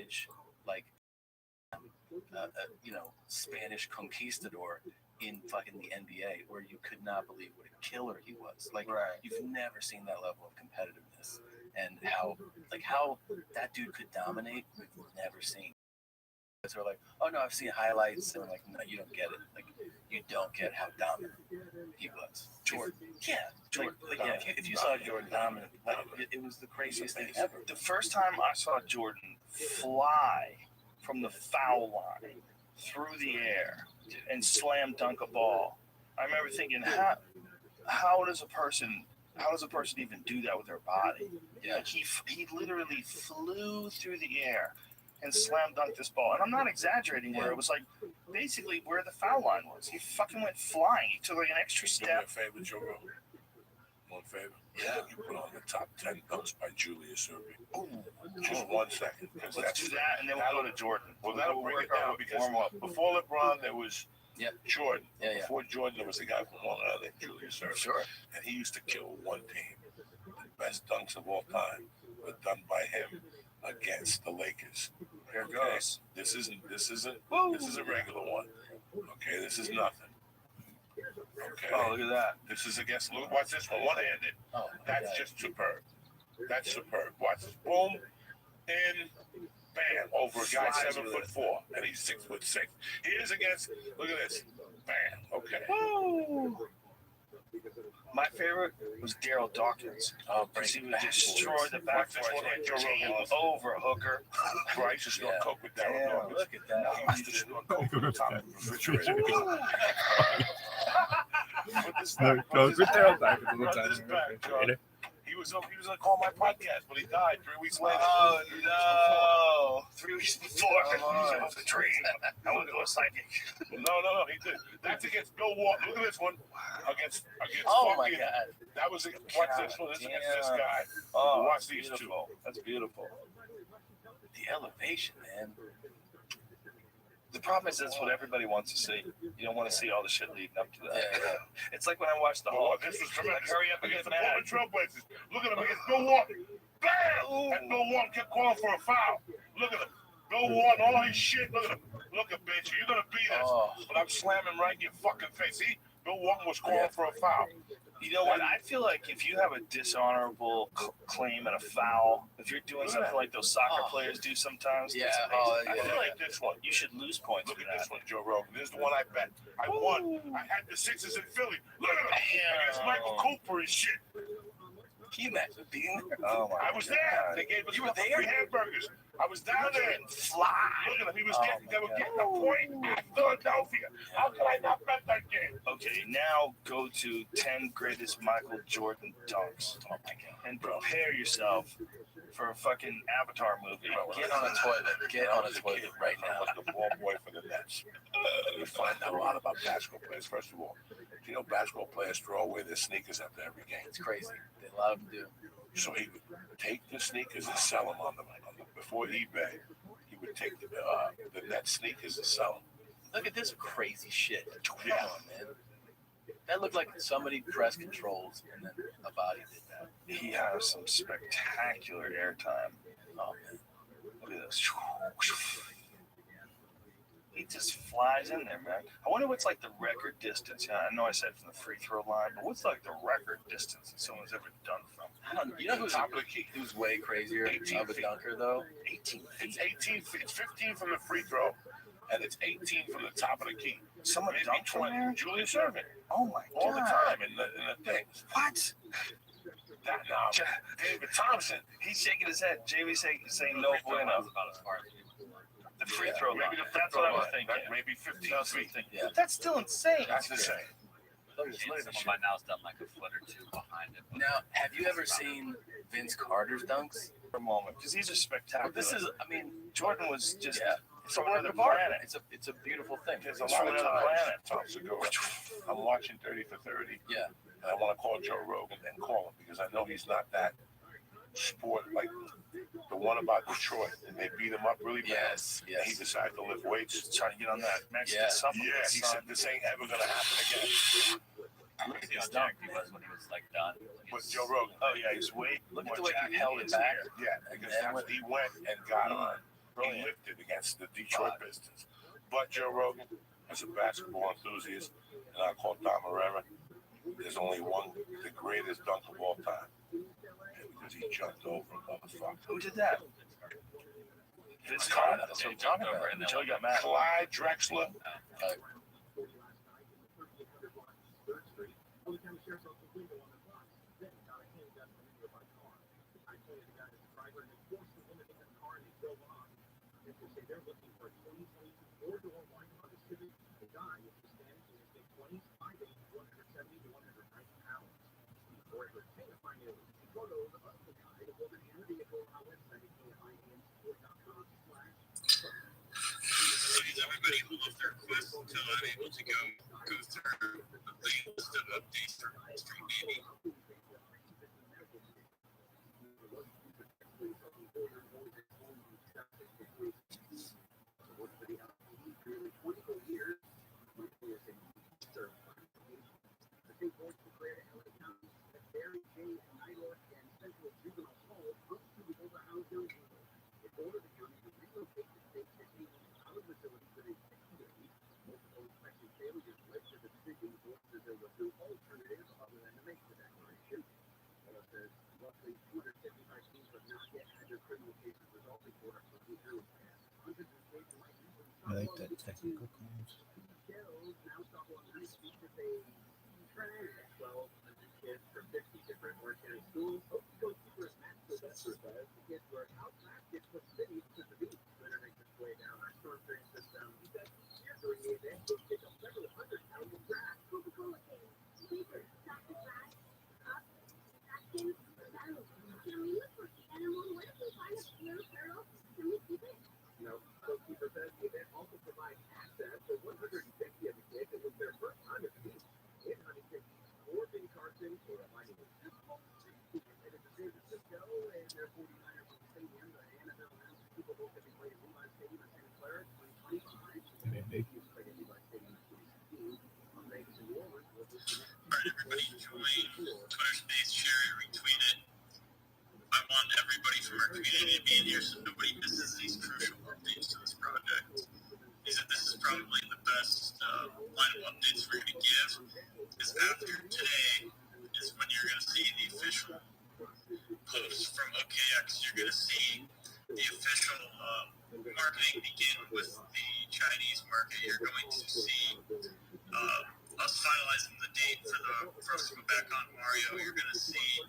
savage, like, Spanish conquistador in fucking the NBA, where you could not believe what a killer he was. Like, you've never seen that level of competitiveness, and how that dude could dominate. We've never seen. Are like, oh no, I've seen highlights, and I'm like, no, you don't get it. Like, you don't get how dominant he was. Jordan, Jordan. If you saw Jordan dominant, it was the craziest thing ever. The first time I saw Jordan fly from the foul line through the air and slam dunk a ball, I remember thinking, how does a person even do that with their body? Yeah. Like he literally flew through the air and slam dunked this ball. And I'm not exaggerating, where it was like basically where the foul line was. He fucking went flying. He took like an extra step. Do me a favor, Joe Rogan. One favor. Yeah. You put on the top 10 dunks by Julius Irving. Ooh. Just 1 second. Let's do that, and then we'll go to Jordan. Well, that'll bring it down, because before LeBron, there was Jordan. Yeah. Before Jordan, there was a guy from Long Island named Julius Irving. Sure. And he used to kill one team. The best dunks of all time were done by him against the Lakers. Here it goes. This isn't a regular one. Okay, this is nothing. Okay. Oh, look at that. This is against, watch this one, one-handed. Oh, That's just superb. That's superb. Watch this. Boom. In. Bam. Over a guy 7'4", and he's 6'6". Here's against, look at this. Bam. Okay. Woo! My favorite was Daryl Dawkins. Because he would destroy the backboard and over a hooker. I used to snort coke with Daryl Dawkins. Look at that. I used to snort coke on the top of the refrigerator. He was gonna call my podcast, but he died 3 weeks later. Oh no! 3 weeks before. He was off the train. I went to a psychic. No, he did. That's against Bill Walton. Look at this one. Against Oh fucking, my God. That was watch this one. This is against this guy. Oh, watch these beautiful. two. That's beautiful. The elevation, man. The problem is that's what everybody wants to see. You don't want to see all the shit leading up to that. Yeah. It's like when I watched the Hawks. This was tremendous. Hurry up and get Against an the ad. Trailblazers. Look at him against Bill Walton. Bam! And Bill Walton kept calling for a foul. Look at him. Bill Walton, all his shit. Look at him. Look at bitch. You're gonna be this. But I'm slamming right in your fucking face. See? Bill Walton was calling for a foul. You know what? I feel like if you have a dishonorable claim and a foul, if you're doing something like those soccer players do sometimes, I feel like this one. you should lose points. Look for at that. this one, Joe Rogan. This is the one I bet. I won. I had the Sixers in Philly. Look at him. Against Michael Cooper and shit. Can you imagine being there? Oh my I was there. They gave us You were there? free hamburgers. I was down there. Fly. Look at him. They were getting a point at Philadelphia. How could I not bet that game? Okay, now go to 10 greatest Michael Jordan dunks. Oh my God. And prepare yourself for a fucking Avatar movie. Get on a toilet. Get on a toilet right I now. was the ball boy for the Nets. You find out a lot about basketball players. First of all, you know basketball players throw away their sneakers after every game. It's crazy. A lot of them do. So he would take the sneakers and sell them on the before eBay. He would take the net sneakers and sell them. Look at this crazy shit. Come Yeah. on, man. That looked like somebody pressed controls and then a body did that. He has some spectacular airtime. Oh, man. Look at this. He just flies in there, man. I wonder what's like the record distance. Yeah, I know I said from the free throw line, but what's like the record distance that someone's ever done from? I don't, you know who's way crazier of a dunker, though? 18 feet. It's 18 feet. It's 15 from the free throw, and it's 18 from the top of the key. Someone Maybe dunked from 20. there? Julius Irving. Oh my God. All the time in the things. What? That now, David Thompson. He's shaking his head. JV's saying no bueno. The free throw line. That's what I was thinking. Maybe 15 feet. Yeah. But that's still insane. That's insane. Look at this, look at this Some of shit. my now's done like a foot or two behind it. Now, have you ever seen Vince Carter's dunks? For a moment, because these are spectacular. This is, I mean, Jordan was just it's from a work another of art. planet. It's a beautiful thing. There's a It's lot from of another planet. times ago, I'm watching 30 for 30. Yeah. And I want to call Joe Rogan and call him because I know he's not that sport like the one about Detroit, and they beat him up really bad. Yes, And he yes. decided to lift weights. Just trying to get on that Mexican Yeah. supplement. Yeah, he said this ain't ever gonna happen again. Look at how jacked he was when he was like done. But Joe Rogan, Oh yeah, he's way. Look more at the way jacked he held than it he is back. here. yeah, because that's what he went and got on. He lifted against the Detroit Pistons. But Joe Rogan, as a basketball enthusiast, and I call Tom Herrera, there's only one, the greatest dunk of all time. Because he jumped over a motherfucker. Who did that? This guy. That's what I'm talking about. Until he got mad. Clyde Drexler. Everybody hold off their quest until I'm able to go through the list of updates for Stream Baby. I like that technical claims. Everybody join Twitter Space, share it, retweet it. I want everybody from our community to be in here so nobody misses these crucial updates to this project. This is probably the best line of updates we're going to give, because after today is when you're going to see the official posts from OKX. You're going to see the official marketing begin with the Chinese market. You're going to see us finalizing the date for us to go back on Mario. You're going to see,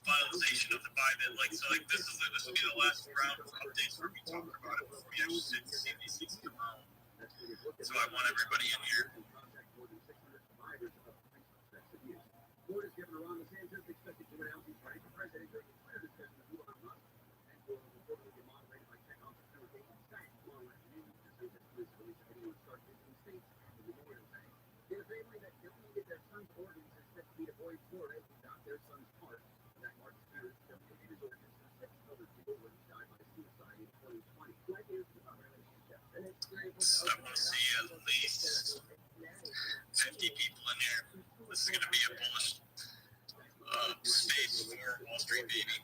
finalization of the buy bid. This will be the last round of updates where we talk about it before we actually see these things come out. So I want everybody in here. So I want to see at least 50 people in here. This is going to be a bullish space for Wall Street, baby.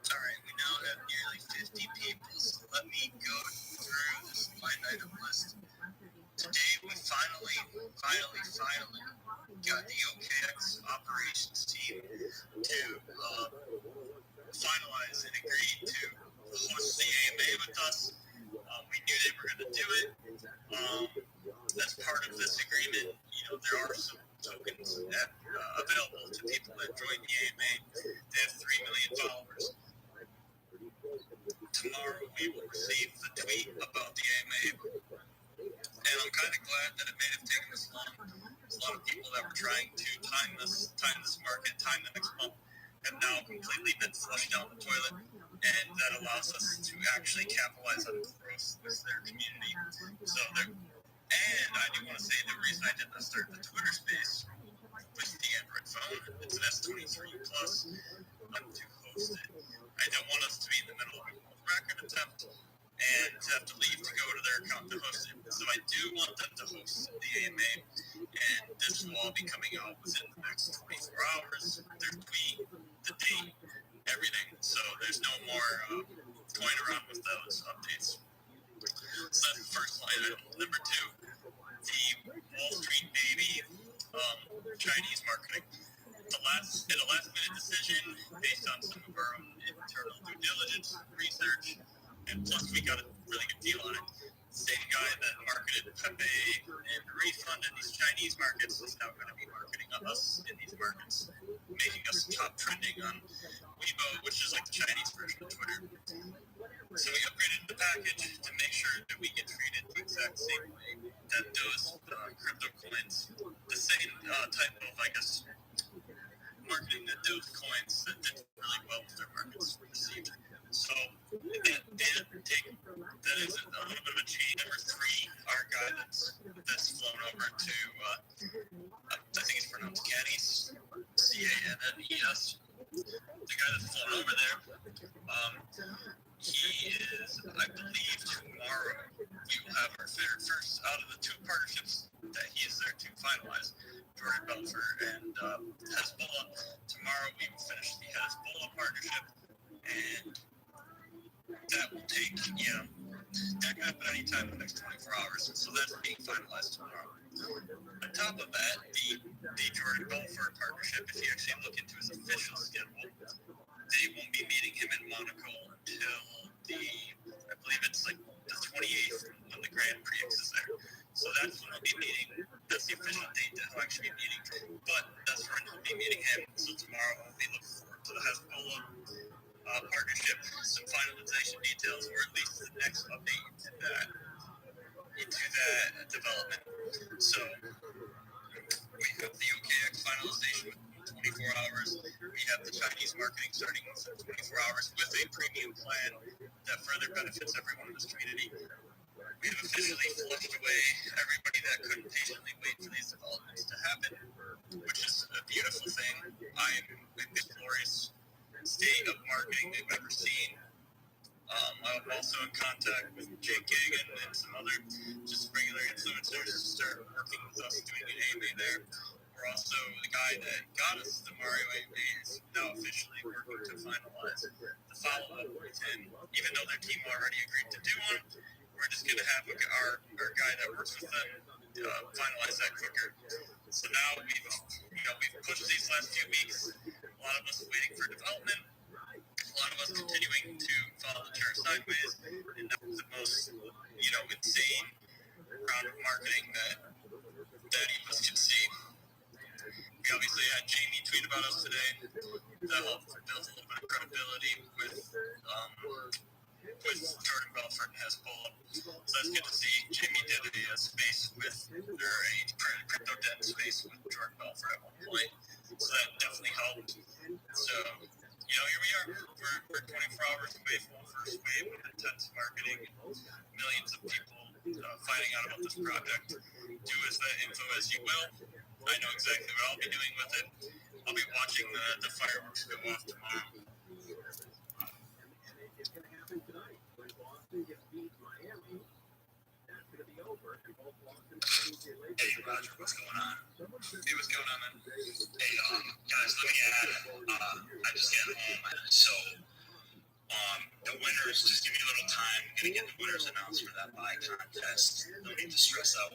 Alright, we now have nearly 50 people, so let me go through this line item list. Today we finally got the OKX operations team to finalize and agree to host the AMA with us. We knew they were going to do it. As part of this agreement, there are some tokens available to people that join the AMA. They have 3 million followers. we will receive the tweet about the AMA. And I'm kind of glad that it may have taken this long. There's a lot of people that were trying to time this market, time the next month, have now completely been flushed down the toilet. And that allows us to actually capitalize on the growth with their community. And I do want to say the reason I did not start the Twitter space with the Android phone, it's an S23 Plus, to host it. I don't want us to be in the middle of a record attempt and to have to leave to go to their account to host it. So I do want them to host the AMA, and this will all be coming out within the next 24 hours. Their tweet, the date, everything. So there's no more toying around with those updates. So that's the first line item. Number two, the Wall Street baby Chinese marketing. In a last minute decision based on some of our own internal due diligence research, and plus we got a really good deal on it. The same guy that marketed Pepe and Refund in these Chinese markets is now going to be marketing us in these markets, making us top trending on Weibo, which is like the Chinese version of Twitter. So we upgraded the package to make sure that we get treated the exact same way that those crypto coins, the same type of, I guess, marketing that those coins that did really well with their markets received. So that is a little bit of a change. Number three, our guy that's flown over to, I think it's pronounced Cannes, Cannes. The guy that's flown over there, he is, I believe, tomorrow we will have our first out of the two partnerships that he is there to finalize. Jordan Belfer and Hezbollah. Tomorrow we will finish the Hezbollah partnership, and that will take, that could happen anytime in the next 24 hours. So that's being finalized tomorrow. On top of that, the Jordan Belfer partnership, if you actually look into his official schedule, they won't be meeting him in Monaco until I believe it's like the 28th when the Grand Prix is there. So that's when they'll be meeting. That's the official date that he'll actually be meeting. But that's when we'll be meeting him. So tomorrow we'll be looking forward to the Hezbollah partnership, some finalization details, or at least the next update into that development. So we have the OKX finalization with 24 hours. We have the Chinese marketing starting within 24 hours with a premium plan that further benefits everyone in this community. We have officially flushed away everybody that couldn't patiently wait for these developments to happen, which is a beautiful thing. I am in this glorious state of marketing they've ever seen. I'm also in contact with Jake Gagan and some other just regular influencers to start working with us doing an AMA there. We're also the guy that got us the Mario AMA is now officially working to finalize the follow-up with him, even though their team already agreed to do one. We're just going to have our guy that works with them finalize that quicker. So now we've pushed these last few weeks. A lot of us waiting for development. A lot of us continuing to follow the chair sideways, and that was the most, insane round of marketing that any of us can see. We obviously had Jamie tweet about us today. That helped build a little bit of credibility with Jordan Belfort and Hezbollah. So that's good to see. Jamie did a space with, or a crypto debt space with Jordan Belfort at one point. So that definitely helped. So, here we are. We're 24 hours away from the first wave of intense marketing. Millions of people finding out about this project. Do as that info as you will. I know exactly what I'll be doing with it. I'll be watching the fireworks go off tomorrow. Hey, Roger, what's going on? Hey, what's going on, man? Hey, guys, let me add, I just got home, so, the winners, just give me a little time. I'm going to get the winners announced for that buy contest. No need to stress out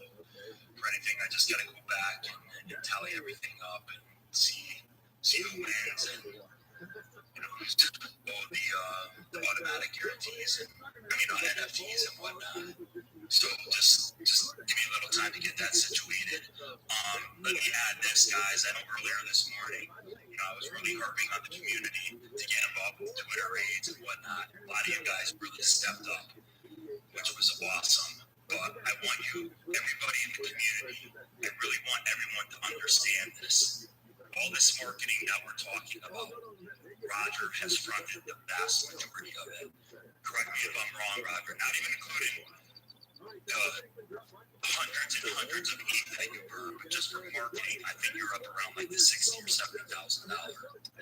for anything. I just got to go back and tally everything up and see who wins and, the automatic guarantees and, NFTs and whatnot. So just give me a little time to get that situated. Let me add this, guys. I know earlier this morning, I was really harping on the community to get involved with Twitter raids and whatnot. not. A lot of you guys really stepped up, which was awesome. But I want you, everybody in the community, I really want everyone to understand this. All this marketing that we're talking about, Roger has fronted the vast majority of it. Correct me if I'm wrong, Roger, not even including the hundreds and hundreds of ETH that you burn, but just for marketing, I think you're up around like the $60,000 or $70,000.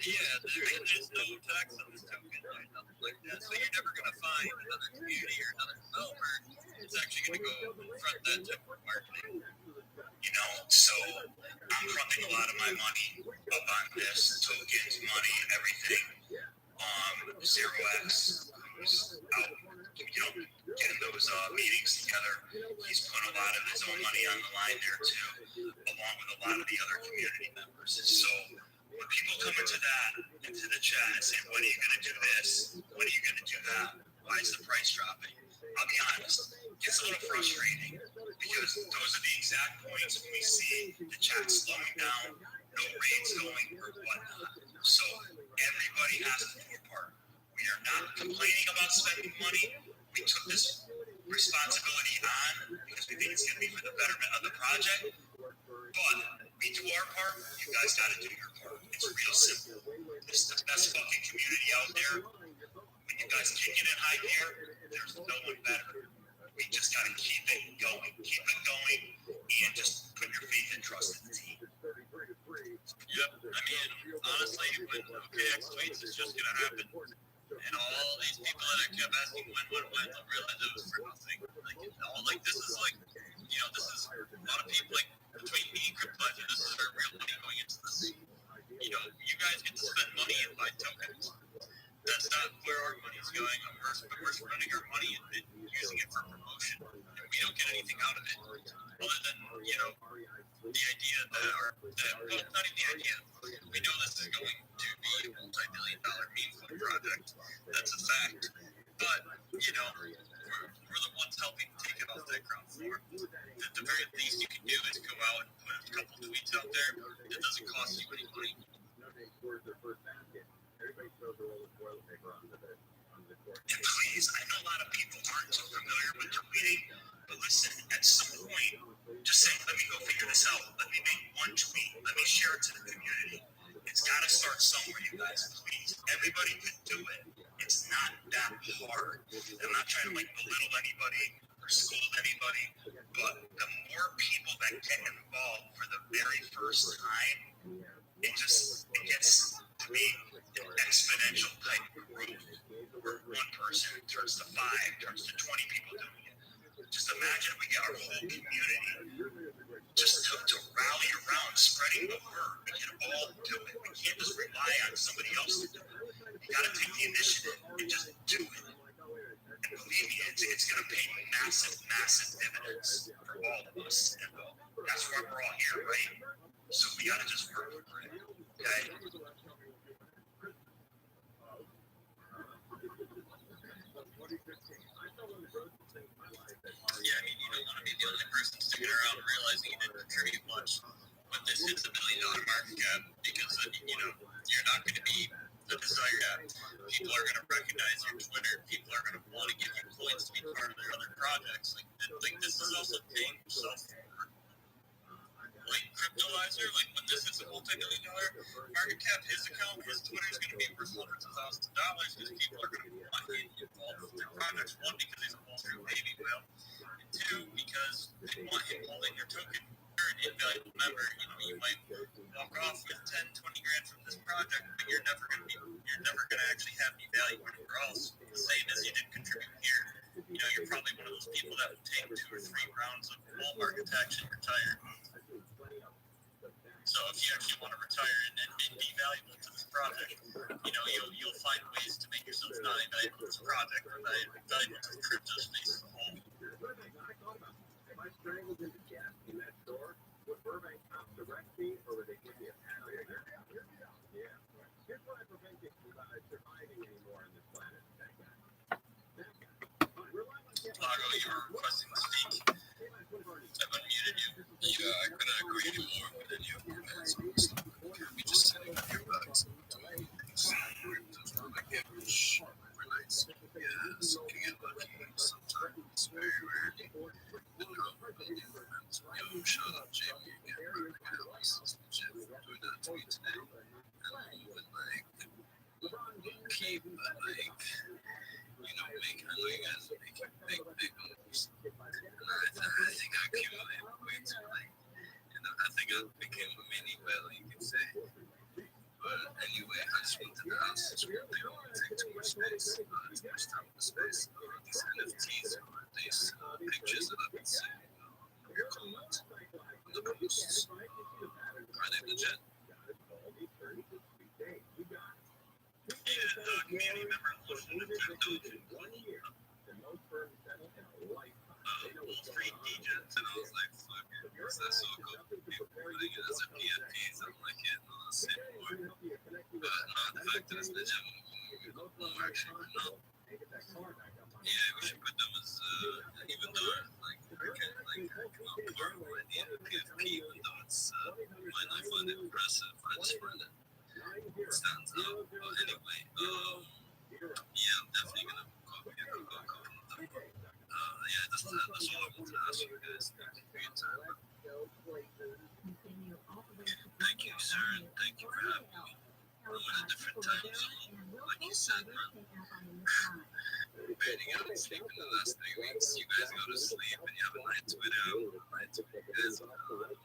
Yeah, there's no tax on this token or nothing like that. So you're never going to find another community or another developer that's actually going to go front that type of marketing. You know, so I'm fronting a lot of my money up on this, tokens, money, everything. Zero X, who's out, getting those meetings together. He's put a lot of his own money on the line there too, along with a lot of the other community members. So when people come into the chat and say, when are you going to do this? When are you going to do that? Why is the price dropping? I'll be honest, it gets a little frustrating because those are the exact points when we see the chat slowing down, no raids going or whatnot. So everybody has to do their part. We are not complaining about spending money. We took this responsibility on because we think it's going to be for the betterment of the project. But we do our part. You guys got to do your part. It's real simple. This is the best fucking community out there. When you guys kick it in high gear, there's no one better. We just got to keep it going, and just put your faith and trust in the team. Yep. I mean, honestly, when OKX tweets, it's just going to happen. And all these people that I kept asking when, they'll realize it was for nothing. This is a lot of people, like, between me and Cryptolizer, this is our real money going into this. You know, you guys get to spend money and buy tokens. That's not where our money's going. We're spending our money and using it for promotion. And we don't get anything out of it. Other than, the idea well, not even the idea. We know this is going to be a multi-million-dollar meme fund project. That's a fact. But, we're the ones helping take it off that ground floor. The very least you can do is go out and put a couple tweets out there. It doesn't cost you any money. And please, I know a lot of people aren't too familiar with tweeting, but listen, at some point, just say, let me go figure this out. Let me make one tweet. Let me share it to the community. It's got to start somewhere, you guys. Please, everybody could do it. It's not that hard. I'm not trying to belittle anybody or scold anybody, but the more people that get involved for the very first time, it gets to be an exponential type growth where one person turns to 5, turns to 20 people doing it. Just imagine we get our whole community just to rally around spreading the word. We can all do it. We can't just rely on somebody else to do it. You got to take the initiative and just do it. And believe me, it's going to pay massive, massive dividends for all of us. And that's why we're all here, right? So we got to just work for it. Okay? Yeah, I mean, you don't want to be the only person sticking around realizing you didn't contribute much when this hits $1 billion market cap, because you're not going to be the desired app. People are going to recognize your Twitter. People are going to want to give you points to be part of their other projects. Like this is also paying yourself forward. Like Cryptolizer, when this is a multi-million-dollar market cap, his account, his Twitter is going to be worth hundreds of thousands of dollars because people are going to want to get involved with their projects. One, because he's a Wall baby whale, and two, because they want him holding your token. You're an invaluable member. You might walk off with 10, 20 grand from this project, but you're never going to actually have any value anywhere else. The same as you didn't contribute here. You're probably one of those people that would take 2 or 3 rounds of Walmart attacks and retire. So if you actually want to retire and be valuable to this project, you'll find ways to make yourself not invaluable to this project or valuable to the crypto space as a whole. Lago, you were requesting to speak. I've unmuted you. Yeah, I couldn't agree anymore with any of your answers. We just sitting here back some time. Just like average overnight me, but like, you know, I know you guys are making big moves. And I think I accumulated way too late. You know, I think I became a mini whale, you could say. But anyway, I just went to the house. It's really don't take too much space. Too much time in the space. These NFTs or these pictures that I've been seeing on the comments, on the posts, are they legit? Yeah, community member lost in the Wall Street DJs, and I was like, fuck it, that's so cool. People putting it as a PFPs, I'm like, yeah, no, that's it more. But no, the fact that it's legit, we'll actually know. Yeah, we should put them as, even though, like, I cannot part of my idea of PFP, even though it's, might not find it impressive, I just find it stands out. But anyway, yeah, I'm definitely gonna copy it. Yeah, that's all I wanted to ask you guys. Thank you for your time. Thank you, sir, and thank you for having me. I'm in a different time zone, like you said, man. Fading out and sleeping the last 3 weeks. You guys go to sleep and you have a night Twitter. You guys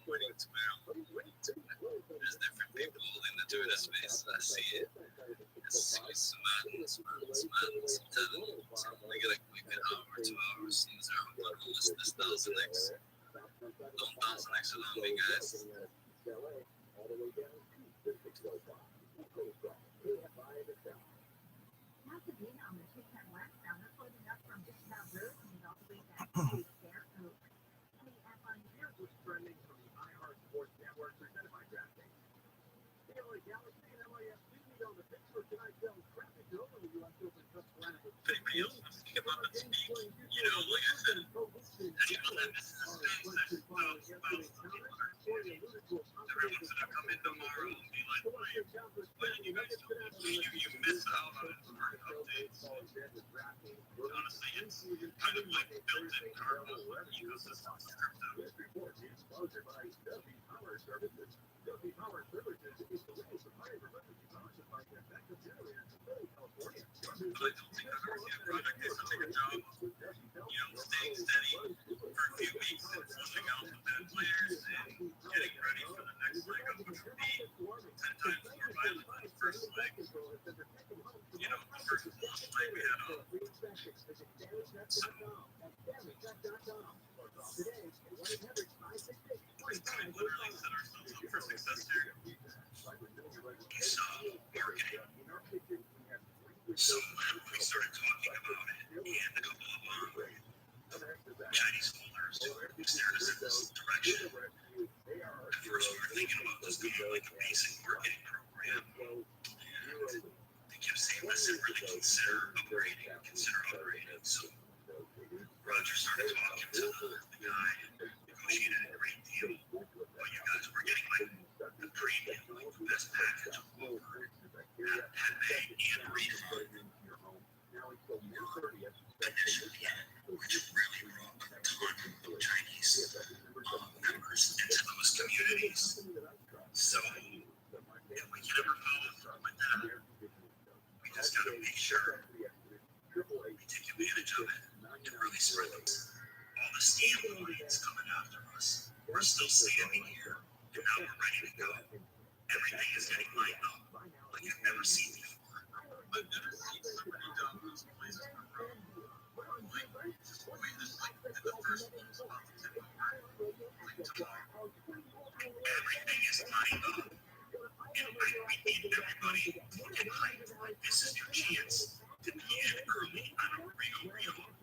waiting tomorrow. There's different people in the Twitter space. I see it. It's madness. I'm telling you. So I'm gonna get like an hour, 2 hours. Things are on this 1000x. Don't 1000x it on me, guys. If anybody else wants to come up and speak, you know, like I said, anyone that misses the space, I just bounce the people are recording. Everyone's gonna come in tomorrow and be like, why did you guys do this? You miss out on important updates. Honestly, it's kind of like built-in karma for the ecosystem of crypto. But I don't think I've ever seen a project that took a job of, you know, staying steady for a few weeks and flushing out the bad players and getting ready for the next leg up, which would be 10 times more violent than the first leg. You know, the first launch leg we had on. So, we literally set ourselves up for success here. So, marketing. So we started talking about it, and a couple of Chinese holders steered us in this direction. At first, we were thinking about just doing like a basic marketing program, and they kept saying, listen, really consider upgrading. So Roger started talking to the guy and negotiated a great deal. But you guys were getting like the premium, like the best package of over pay and refund initially, which really brought a ton of Chinese members into those communities. So if we can ever follow through with that, we just got to make sure we take advantage of it and really spread those. All the stablecoins coming after us, we're still standing here, and now we're ready to go. Everything is getting lined up like I've never seen before. I've never seen somebody down those places before. Wait, this like the first one was about to tip over. Like tomorrow. Everything is lined up. And we need everybody to get hyped. This is your chance to be in early on a real,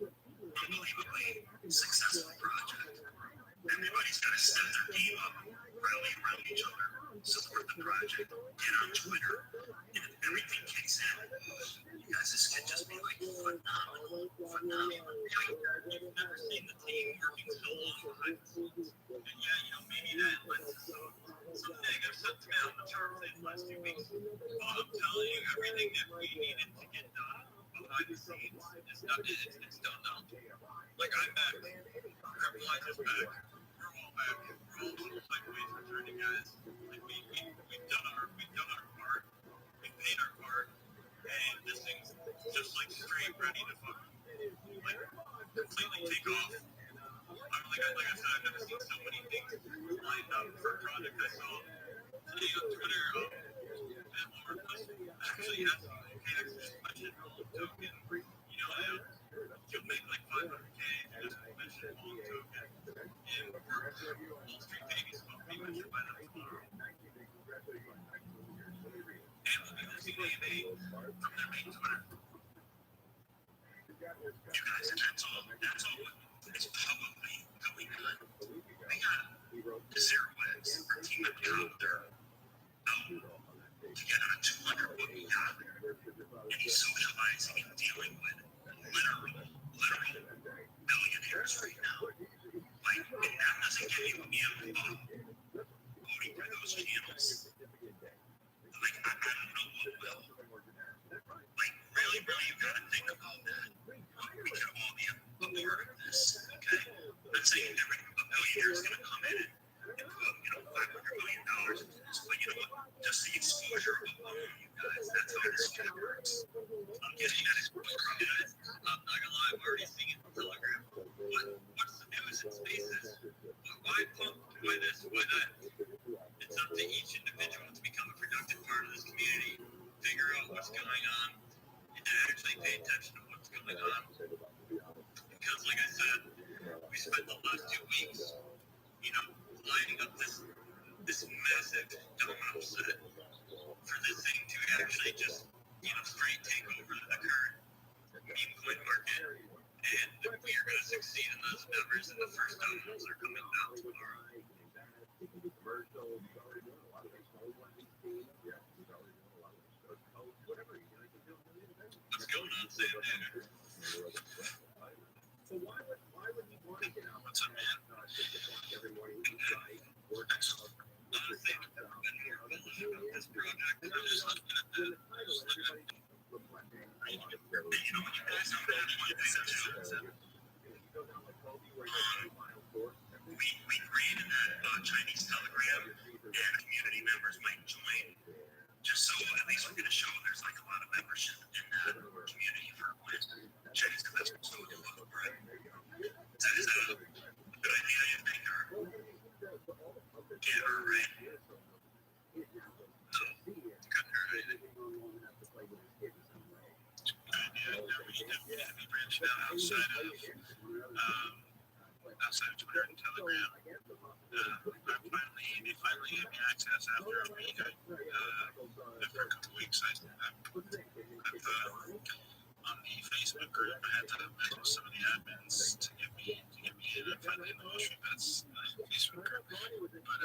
unbelievably successful project. Everybody's got to step their game up, rally around each other, support the project, get on Twitter, and if everything kicks in, you guys, this could just be like phenomenal. You've never seen the team working so long. And yeah, you know, maybe that lets some negative sentiment on the terms these last 2 weeks. But I'm telling you, everything that we needed to get done behind the scenes is done. It's done now. Like, I'm back. Everyone is back. We're all back. We're all little segues returning, guys. Like, we've done our part. We paid our part. and this thing's just like straight ready to fucking like completely take off. Like I said, I've never seen so many things lined up for a project I saw today on Twitter. And one actually has OKX suspension hold token. You know, you'll make like 500K just mention hold token. And Wall Street Baby's supposed to be mentioned by them tomorrow. And we'll be listening to AMA from their main Twitter. You guys, that's all. It's probably going on. They got zero eggs for team up top there. To get on a 200-book yacht. And he's socializing and dealing with literal billionaires right now. Like, and that doesn't get you voting for those channels. Like, I don't know what will. Like, really, you gotta think about that. We could all be a part of this, okay? I'm saying a billionaire is gonna come in and put, $500 million into this, but you know what? Just the exposure alone, you guys, that's how this shit works. I'm getting that exposure. I'm not gonna lie, I'm already seeing it on Telegram. What's the news in spaces? Why pump? Why this? Why that? It's up to each individual to become a productive part of this community, figure out what's going on, and to actually pay attention to what's going on. Because, like I said, we spent the last 2 weeks, lining up this massive domino set for this thing to actually just, straight take over the current meme coin market. And we are going to succeed in those numbers, and the first dominoes are coming down tomorrow. What's going on, Sam? What's up, man? Excellent. Honestly, I've never been more bullish about this project. I'm just looking at the. When you guys know that one thing too. We created that Chinese Telegram, and community members might join. Just so at least we're going to show there's like a lot of membership in that community for when Chinese investors go to look for it. Is that a good idea, you think? Or yeah, right? No, couldn't hurt anything. Yeah, we should definitely be branching out outside of Twitter and Telegram. They finally gave me access after a week. After a couple weeks, I've on the Facebook group, I had to message some of the admins to get me in. I finally in the Motion Bets Facebook group. But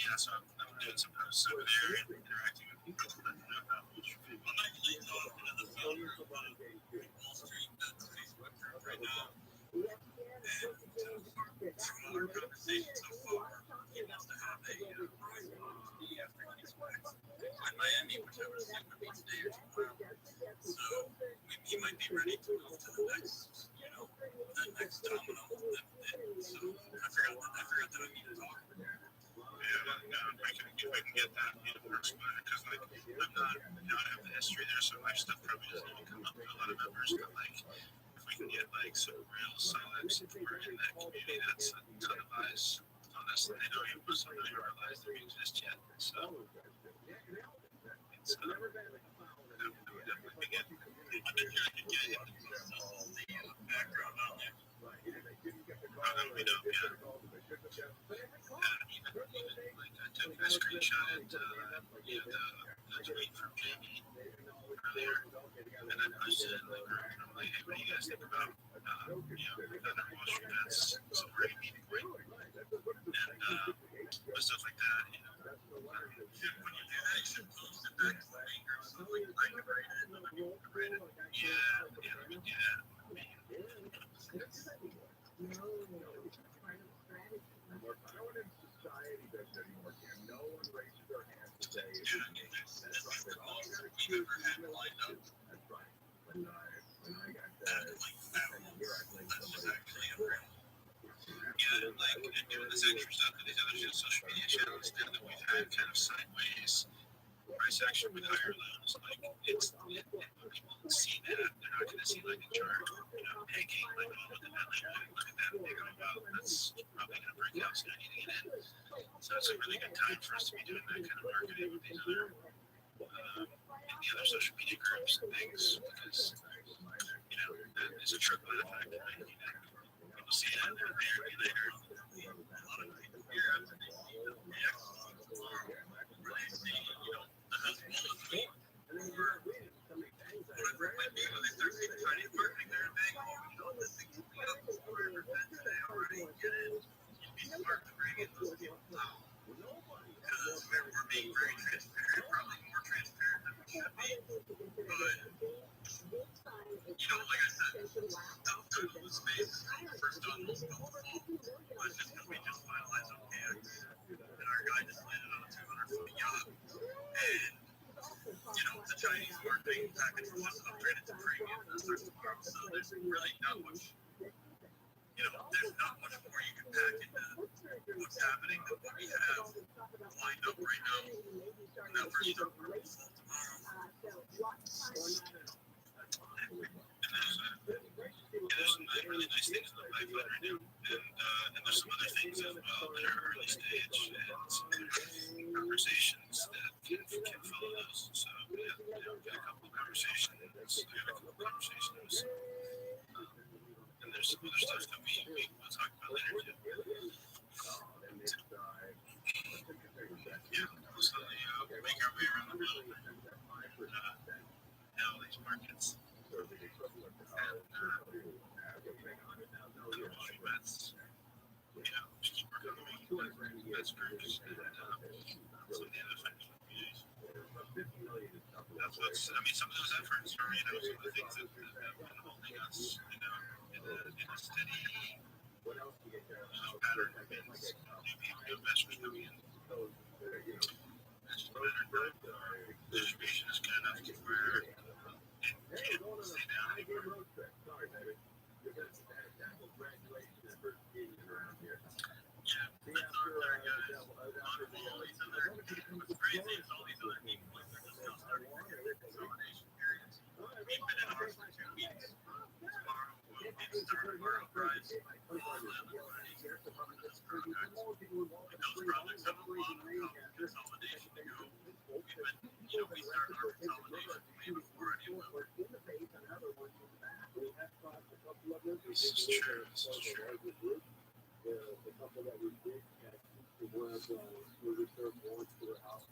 yeah, so I'm doing some posts over there and interacting with people. I'm actually talking to the founder of Wall Street Bets Facebook group right now. And from our conversation so far, he wants to have a after he's in Miami, which I would assume would be today or tomorrow. So he might be ready to move to the next, that next domino. So I forgot that I need to talk. Yeah, I can get that in works because like I'm not, I have the history there, so my stuff probably doesn't even come up with a lot of members. But like, if we can get like some real solid support in that community, that's a ton of eyes on this. They don't even realize they exist yet. So it's definitely begin. I bet you I could get him to all the background on there. That would be dope, yeah. Even like I took a screenshot at the tweet from Jamie earlier, and I posted it in the group, and I'm like, hey, what do you guys think about other Wall Street Bets supporting meeting point? And stuff like that, when you do that, you should post it back to the main group, so like I can write it, and other people can write it. Yeah, let me do that. Doing this extra stuff with these other social media channels now that we've had kind of sideways my section with higher lows, like it's when people see that, they're not gonna see like a chart, hanging like, oh, look at that, look at that, they go, wow, that's probably gonna break out, so I need to get in. So it's a really good time for us to be doing that kind of marketing with these other in the other social media groups and things, because it's a trickle effect, right? People see it and they're there later. A lot of people here after they see the where they see, the husband of the week, or whatever it might be, when they start seeing Chinese marketing there and saying, oh, this thing's coming up for 400% today already, get in. You'd be smart to bring in those people now. Because we're being very transparent, probably more transparent than we should be. But, like I said, that was kind of the space when we first done this was just because we just finalized on kayaks, and our guy just landed on a 200-foot yacht, and the Chinese marketing package was upgraded to premium, and that starts tomorrow. So there's really not much, there's not much more you can pack into what's happening than what we have lined up right now. And that first stuff will be full tomorrow. There's some really nice things in the pipeline right now, and there's some other things as well that are early stage, and some conversations that can follow those. So we've got a couple of conversations, and there's some other stuff that we'll talk about later too. So we make our way around the world, all these markets. Just keep working on making best groups and some of the other things. That's what's, some of those efforts are, some of the things that have been holding us, in a steady pattern of events, new investors coming in. It's just a matter of time. Distribution is good enough to where it can't stay down anymore. Yeah, that's our guys. All these other, what's crazy is all these other people, they're just now starting their consolidation periods. We've been in ours for 2 weeks. Tomorrow will be the start of our uprise. All the other varieties, those products have a lot of consolidation to go. We started our consolidation way before anyone. This is true. The couple that we did catch was we reserved one for the house.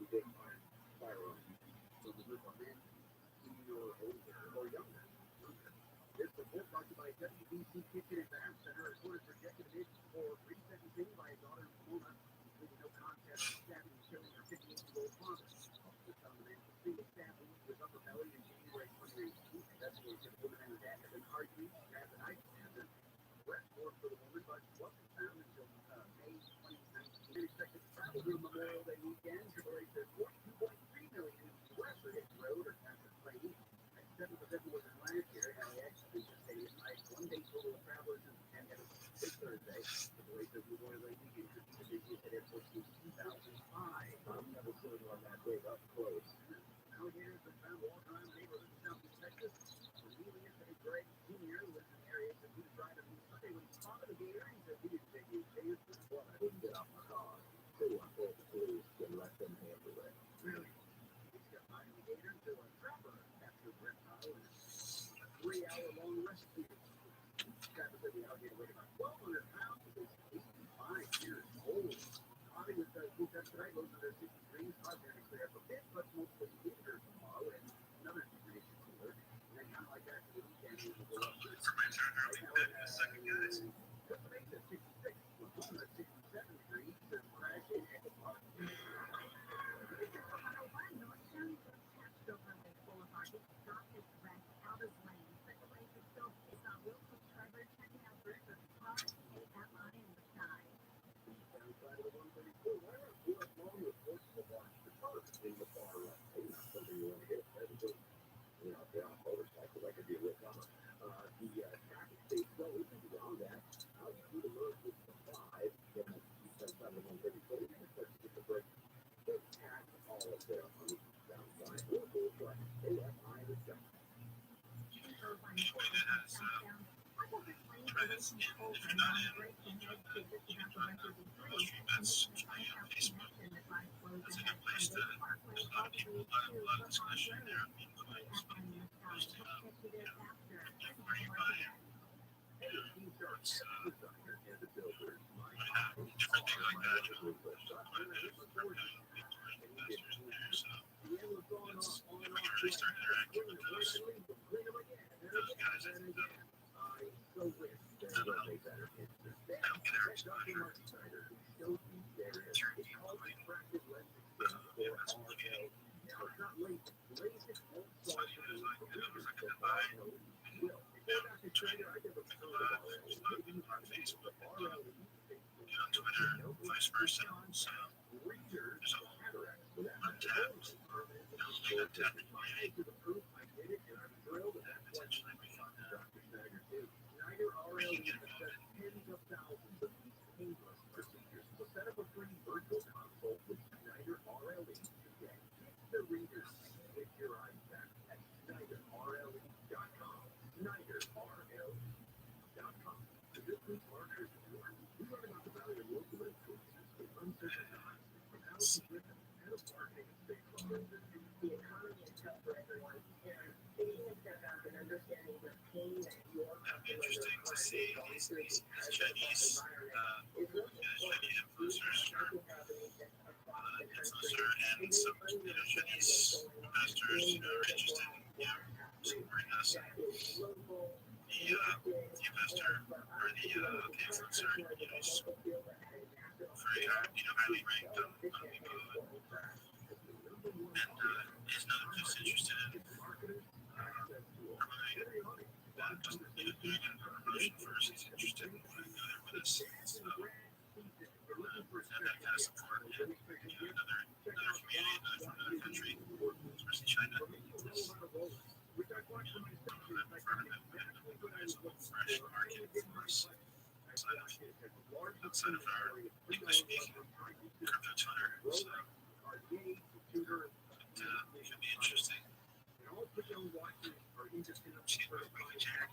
We did find firearms. So we were a man, senior, older, or younger. This report brought to you by WBC Kitchen and Bath Center. A court has rejected a bid for resentencing by a daughter in Pomona, including no contest of stabbing and killing her 58-year-old father. The combination of single stabbing with upper belly in January 2018. Investigators of the woman and her dad have been arguing as an ice standard. Arrest warrant for the woman, but she wasn't found until May 2019. They expected to travel through Memorial Day weekend. Jury says $42.3 million US for his road or passage plane. At 7th of February last year, LAX anticipated one-day total of travelers and this Thursday. The jury says Memorial Day weekend could be the busiest at airports since 2005. I'm never sure on that day up close. Alligators have found all-time neighborhood in Southeast Texas. Cornelius A. Gregg Jr. lives in the area that he was driving on Sunday when he spotted a gator. He said he didn't think he was dangerous. Well, I wouldn't get out my car. So I called the police and let them handle it. Really? He's got behind the gator until a trapper captured the reptile in a 3-hour-long rescue. Trapper said the alligator weighed about 1,200 pounds and was 85 years old. Bobby was booked up tonight, goes under 60 degrees. Hot there to clear up a bit, but mostly winter tomorrow and another degree cooler. And then kind of like that for the weekend, it will go up. For my charger, I'll be back in a second, guys. Just made it 66, with 67 degrees and crashing at the park. In the far right, not something you want to hit. That's just, if you're on a motorcycle, that could be a real bummer. The traffic stays well, even beyond that. Try this. And if you're not in, you can join Wall Street Bets free on Facebook. That's a good place to. There's a lot of people, a lot of discussion there on meme coins, but posting up, where you buy it. It's different things like that. Quite a bit of investors in there, so if we can really start interacting with those guys, I think that'll help. That'll get our exposure. Turn people away. Yeah, that's really good. Especially there's like a divide. Trying to pick a lot of on Facebook and on Twitter, vice versa. So there's a whole untapped, untapped market that potentially we can get involved in. Interesting to see these Chinese influencers, and some Chinese investors are interested in supporting us. The investor or the influencer, is very highly ranked on Weibo, and is not just interested in promoting doing a promotion first. He's interested in putting there with us. So, and that kind of support in another community, from another country, especially China. Is in front of them, and provides a fresh market for us outside of our English-speaking crypto Twitter. So it should be interesting. See what we can check.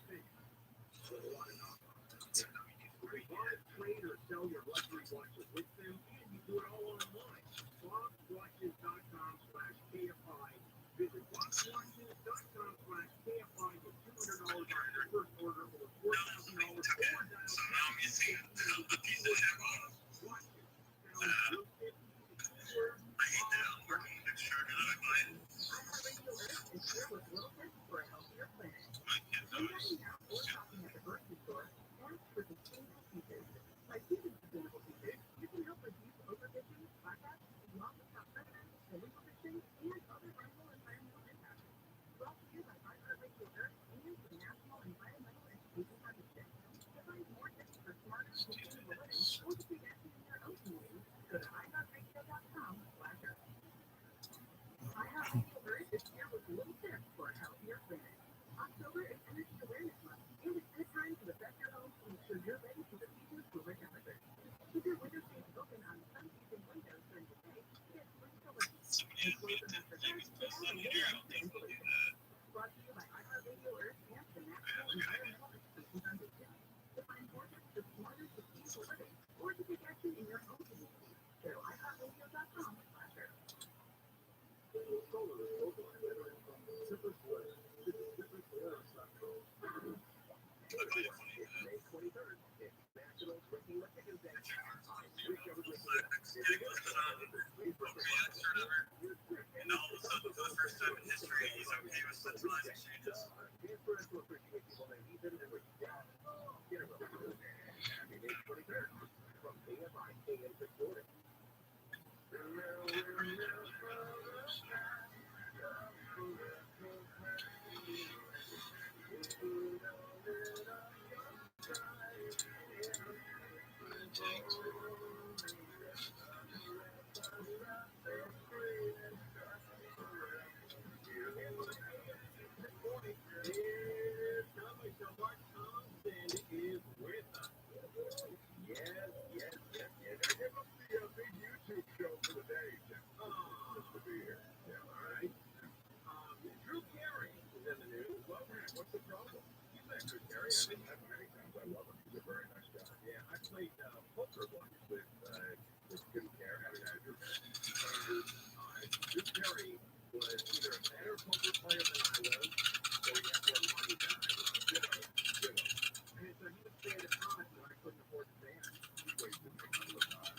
Igers. Many times I love him. He's a very nice guy. Yeah, I played poker once with Jim Carrey. I mean, Drew Carey was either a better poker player than I was, or he had more money than I was. And so he would stay at a time when I couldn't afford to dance. He wasted me all the time.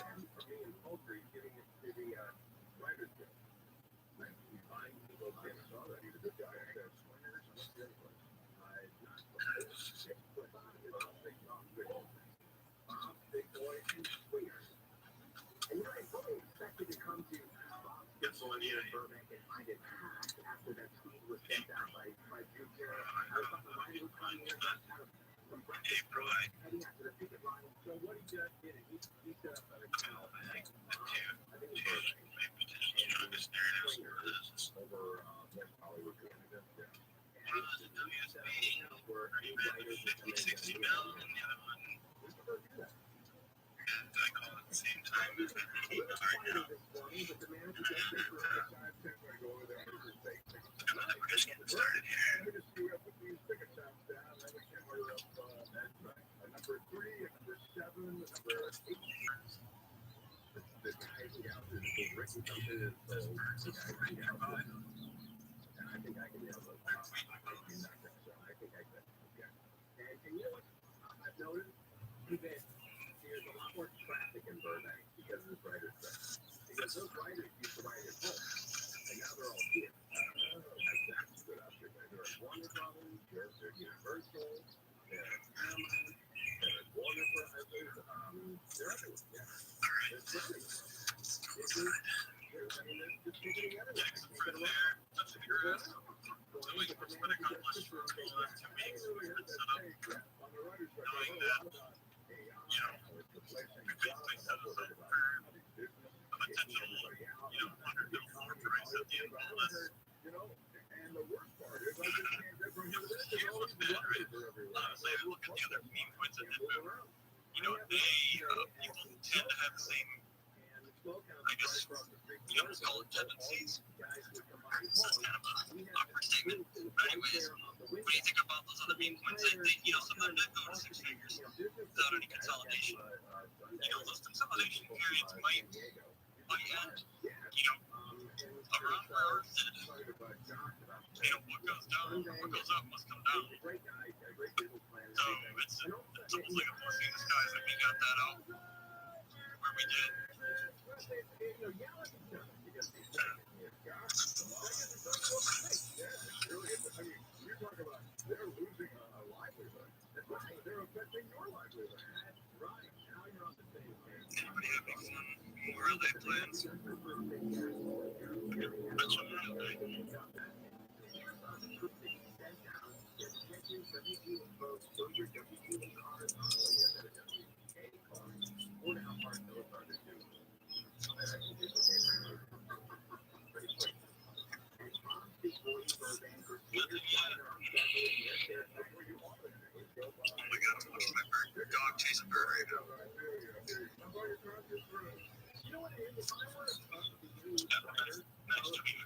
And for me in poker, he's giving it to the writer's guild. Like, he's buying people's dinners already. He's a good guy. I have swingers and what's the other place? Not Big Boy and Swingers. And you know, I fully expected to come to Burbank and find it packed after that tweet was sent out by Drew Carey. I was on the line with Kanye from breakfast heading out to the picket line. So what he just did is he set up a channel. I think it's Burbank. Over West Hollywood, Canada. One of those is WSB, where you bet 50, 60 mil, and the other one, and I call it the same time as the team right now. We're just getting started here. Number 3 and number 7, number 8. The guys and gals who've written something is the guys and gals. And I think I can nail those. So I think I can. Okay. And you know what? I've noticed that there's a lot more traffic in Burbank because of this writer's strike. Because those writers used to write at home, and now they're all here. That's good up here. They're at Warner Brothers, they're Universal, they're at Paramount, they're at Warner Brothers. They're everywhere. Yeah. They're everywhere. I mean, they're just taking it everywhere. From there, that's a girl. So we can put a couple of short for the last 2 weeks. We can set up knowing that, you know, we could place that aside for a potential, you know, $100 price at the end of all this. And the worst part is, I just can't get from here to there. Here's what's bad, right? Honestly, I look at the other meme points that did move. You know, people tend to have the same, I guess, you know, let's call it tendencies. That's kind of an awkward statement. But anyways, when you think about those other meme points, you know, some of them did go to 6 figures without any consolidation. You know, those consolidation periods might end, you know, around where ours did. You know, what goes down, what goes up must come down. So it's almost like a blessing in disguise that we got that out where we did. You're talking about they're losing a livelihood. They're affecting your livelihood. Right. Now you're on the same page. Anybody have any Memorial Day plans? That's Memorial Day. Oh my god, I'm watching my dog chase a bird right now. Nice to meet you.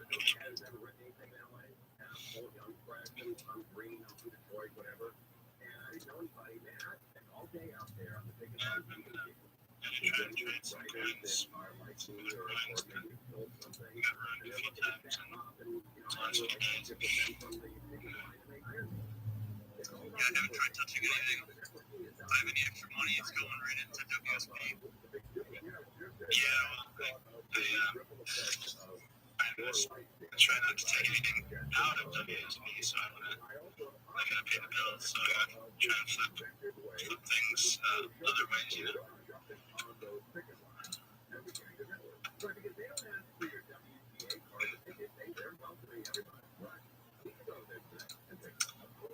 Yeah, I haven't tried touching anything. If I have any extra money, it's going right into WSB. Yeah, I try not to take anything out of WSB, so I gotta pay the bills, so I gotta try to flip things other ways, you know.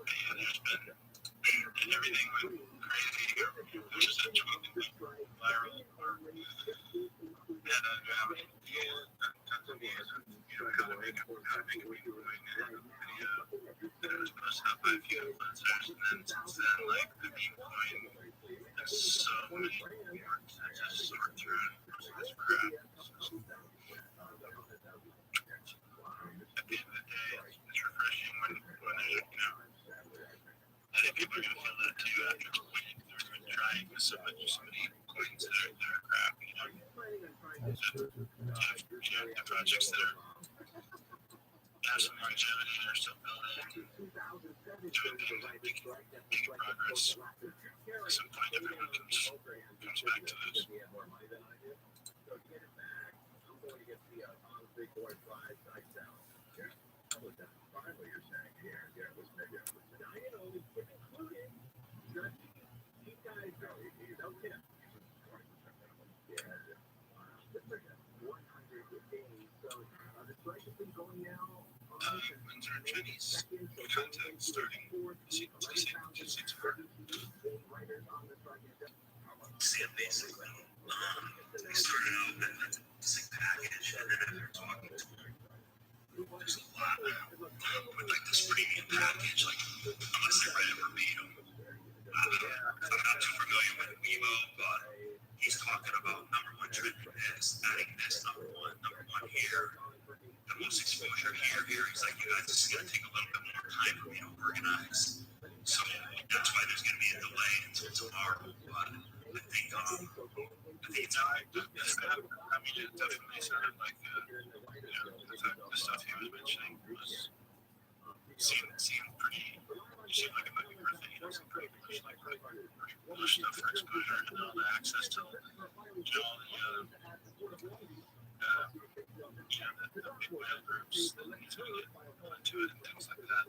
Yeah, there's been, and everything went crazy here. There's just a tweet that went viral, or had a gravity field, tons of views, and, you know, how to make a Bitcoin video that was posted up by a few influencers, and then since then, like, the meme coin, there's so many words that just sort through it. It's crap. So, at the end of the day, it's refreshing when there's, you know, people are gonna feel that too after quitting. They're gonna try because somebody quits their crap, you know. The projects that have some longevity and are still building, doing things like making progress. At some point, everyone comes back to those. When's our Chinese content starting? See, basically, we started out with a basic package, and then after talking to them, there's a lot with like this premium package. Like, unless I read it verbatim, I'm not too familiar with Weibo, but he's talking about number one trend for this, adding this number one here, the most exposure here. He's like, you guys, this is gonna take a little bit more time for me to organize. So that's why there's gonna be a delay until tomorrow. But I think it's all right. I mean, it definitely sounded like the stuff he was mentioning seemed pretty. You seemed like it might be worth it. You know, some pretty bullish stuff for exposure and all the access to all the big whale groups that he's going to get into it and things like that.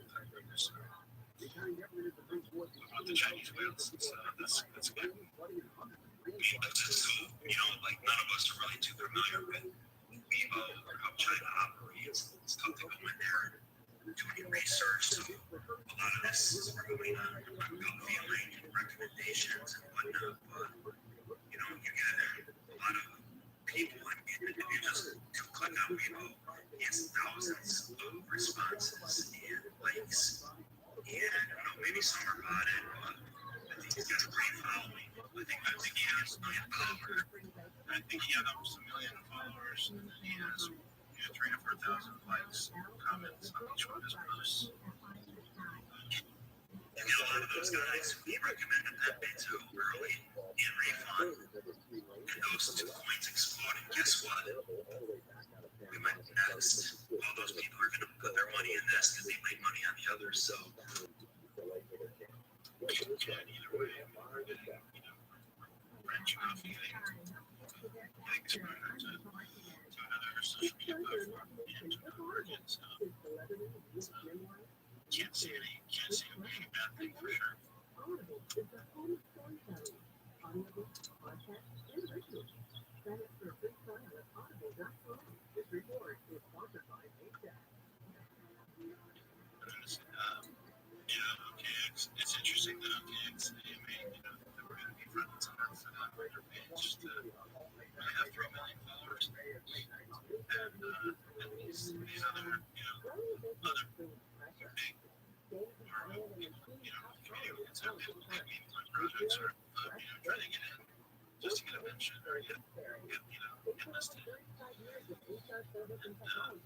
About the Chinese whales, that's good. So, you know, like none of us are really too familiar with Weibo or how China operates. It's tough to go in there and do any research. So a lot of this is we're going on gut feeling and recommendations and whatnot. But, you know, you get a lot of people, and if you just click on Weibo, he has thousands of responses and likes. And I don't know, maybe some are about it, but I think he's got a great following. I think he has 1 million followers. I think he had almost 1 million followers, and then he has 3,000 to 4,000 likes, comments on each one of his posts. And a lot of those guys, we recommended that they too early in refund. And those 2 coins exploded. Guess what? We went next. All those people are going to put their money in this because they made money on the others. So, Yeah, either way, branching off and getting exposure to another social media platform and to markets. Can't see it being a bad thing for sure. It's interesting that OKX made, that we're going to be front and center for that writer page to have 3 million followers. And these other, other big, community that's have meme projects are, trying to get in just to get a mention or get listed. And,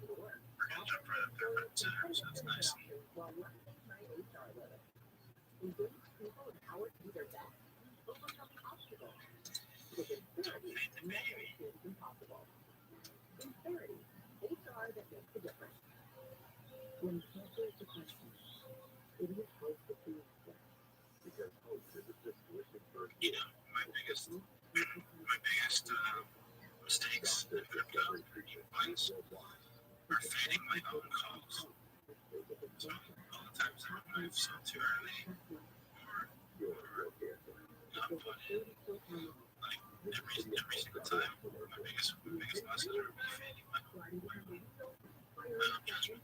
we're going to jump right up there front and center, so it's nice. My biggest mistakes in crypto points are fading my own calls. So all the times that I've sold too early or not put in, like every single time, my biggest losses are me fading my own judgment.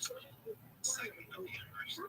So, segment of the universe.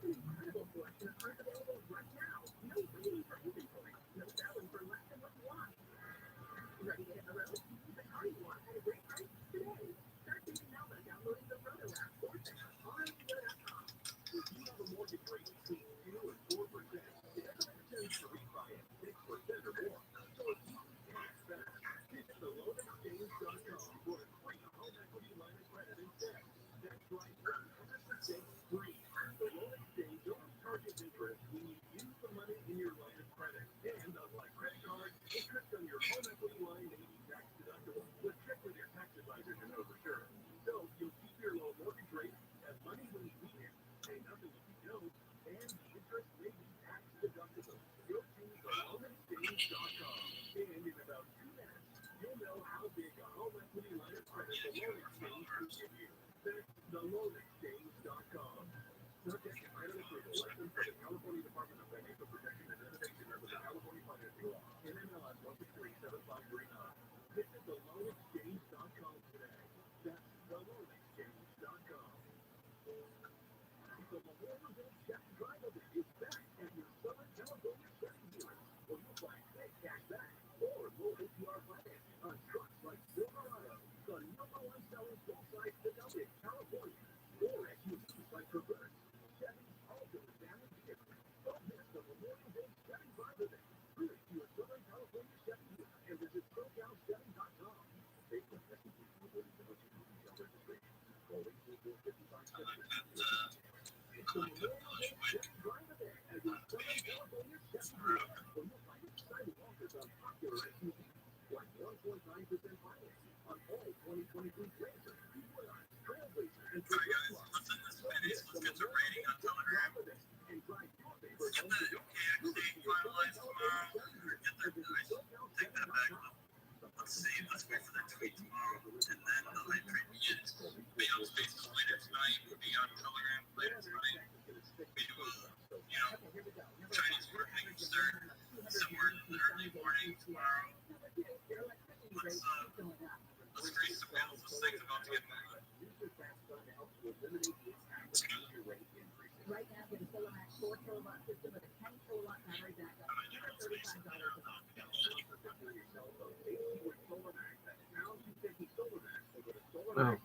With your tax advisor to know for sure. So you'll keep your low mortgage rate, have money when you need it, pay nothing if you don't, and the interest may be tax deductible. Go to theloanexchange.com, and in about 2 minutes, you'll know how big a home equity line of credit the loan exchange will give you. That's theloanexchange.com. Subject to credit approval, license for the California Department of Financial Protection and Innovation under the California Financial Law, NMLS 1637539. Visit theloanexchange.com today. That's theloanexchange.com. The Memorial Day Chevy Drive Event is back at your Southern California Chevy dealer, where you'll find big cash back or low APR finance on trucks like Silverado, the #1 selling full-size pickup in California, or SUVs like Traverse, Chevy's ultimate family vehicle. Don't miss the Memorial Day Chevy Drive Event. Hurry to your Southern California Chevy dealer and visit SoCalChevy.com. Based on SEC Mobility Negotiation Retail Registration, call 844-5570. It's the Memorial Day Chevy Drive Event at your Southern California Chevy dealer, where you'll find exciting offers on popular SUVs like 1.9% financing on all 2023 Blazer, Trailblazer, and Trailblazer. Let's get the rating on Telegram. And drive your favorite Get the KXA finalized tomorrow. Get that nice. Take that back. Let's see. Let's wait for that tweet tomorrow, and then the hype train begins. Be on Spaces later tonight. We'll be on Telegram later tonight. We do, Chinese working start somewhere in the early morning tomorrow. Let's grease the wheels. This thing's about to get moving. Right now, get a Kilomax 4 kilowatt system with a 10 kilowatt battery backup. Oh.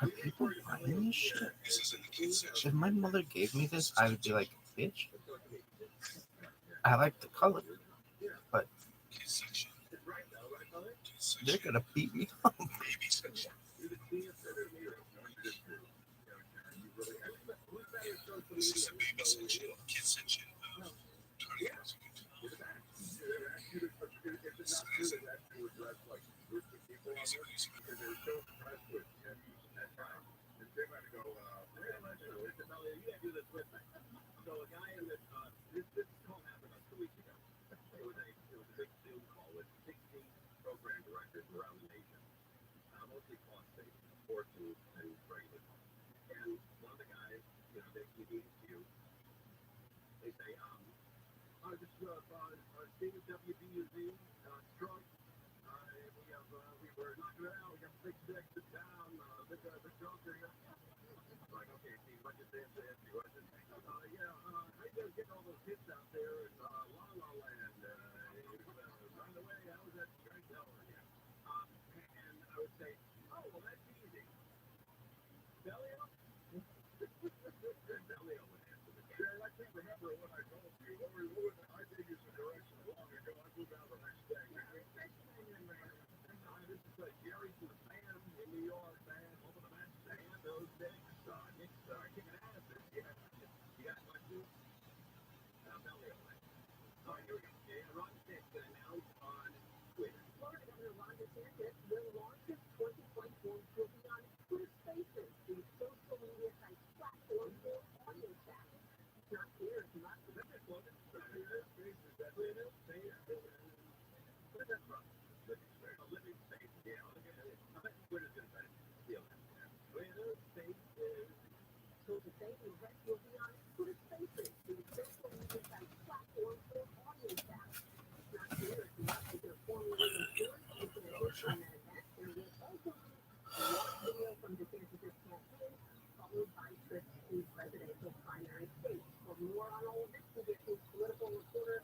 Are people buying this shit? If my mother gave me this, I would be like, bitch. I like the color, but they're gonna beat me up. This is a baby section, kid section. So a guy in this call happened about 2 weeks ago. It was a big Zoom call with 16 program directors around the nation, mostly cost savings, sports and regular. And one of the guys, they meet you. They say, this is Steve WBUZ, Detroit. We were knocking it out. We got 6 exits down. The Joker. Like, okay, Steve, what you say? How you guys getting all those hits out there in La La Land? By the way, how was that strike out again? And I would say, oh, well, that's easy. Delio? Delio would answer the question. I can't remember what I told you. I gave you some direction long ago. I moved out the next day. This is Jerry from the band in New York, man. Over the match stand, those days. Nick's kicking ass. You got my shoes? Delio. All right, here we go. Yeah, Ron DeSantis going to announce on Twitter. Florida Governor Ron DeSantis will launch his 2024 Booking on Twitter Spaces, the social media site platform for audio chat. It's not clear if not the Twitter slogan. Twitter Spaces, that's Twitter Spaces. Where's that from? Living Space. Yeah, I bet Twitter's going to try to steal that. Twitter Spaces. So the same event will be on Twitter Spaces, the social media site platform for audio chat. It's not clear if not if they're formulating it's an addition to that. There will also be a long video from DeSantis' campaign, followed by trips to presidential primary states. For more on all of this, we'll get to political reporter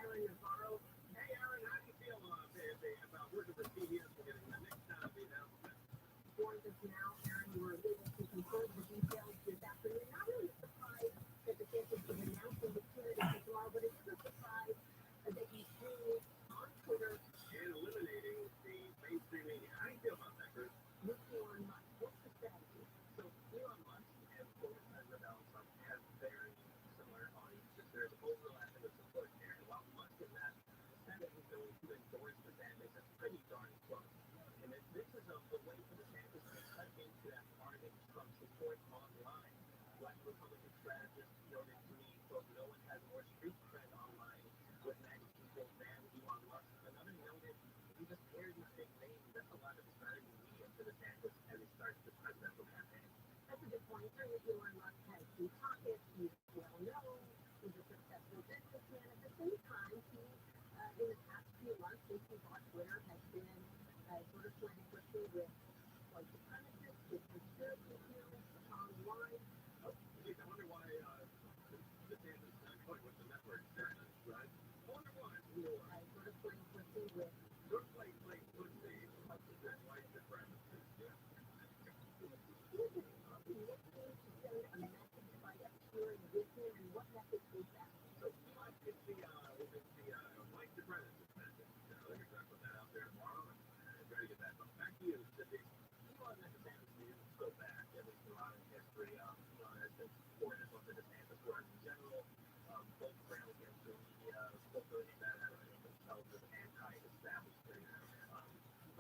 Aaron Navarro. Hey, Aaron, how do you feel about working for CBS for getting the next time the announcement? Joins us now, Aaron. You were able to confirm the details this afternoon. Not really surprised that DeSantis is announcing the candidacy tomorrow, but it is a surprise that he's doing it on Twitter and eliminating the mainstream media. How do you feel about that, Chris? With Elon Musk, what's the strategy? So Elon Musk and former President Donald Trump have very similar audiences. There's overlap in the support there. While Musk is not Senate is going to endorse DeSantis, it's pretty darn close. And this is a way for DeSantis to cut into that target from support online. Black Republican strategist noted to me, quote, no one has more street cred online with many people than Elon Musk. Another noted he just aired the big name that's a lot of strategy media to DeSantis as he starts the presidential campaign. That's a good point. Certainly Elon Musk has deep pockets. He's well known. He's a successful businessman. At the same time, he, in the past few months since he bought Twitter, has been sort of flirting quickly with white supremacists, with conspiracy theorists online. Oh, geez, I wonder why DeSantis going with the network there, right? I wonder why. Sort of flirting quickly with white supremacists. Yeah. Looking to send a message by appearing with him, and what message is that? So it's the white supremacist message. They're going to put that out there tomorrow and try to get that back to you. Elon DeSantis news go back, at least around in history. Has been supportive of the DeSantis word in general. Both ground against the media, spoke really bad at themselves as anti-establishment.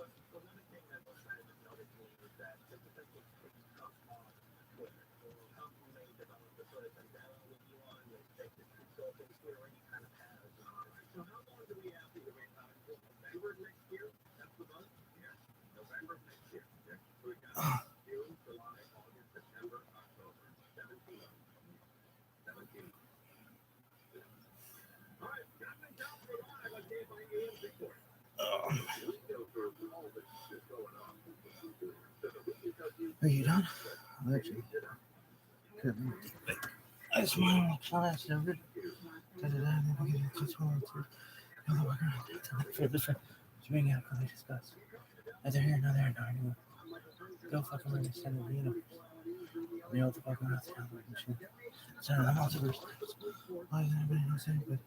But another thing that was kind of just noticed to me was that the potential takes Trump off Twitter. Trump may develop the sort of vendetta with Elon, they take this consulting Twitter, and he kind of has. So how long do we have to wait? November next year? That's the month? Yeah. November next year. Yeah. So we got June, July, August, September, October. 17. All right. Got my job for live on KFI AM Big Board. Are you done? Actually, couldn't. I smile like class over. Doing out because I discuss. Neither here nor there nor anymore. Go fucking understand the universe. You know what the fuck I'm not saying like machine. So the multiverse. Why is anybody not saying but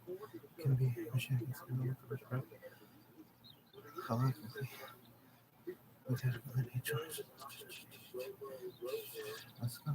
can be machine against the multiverse, bro? Collectively. We've had ability choice. Let's go.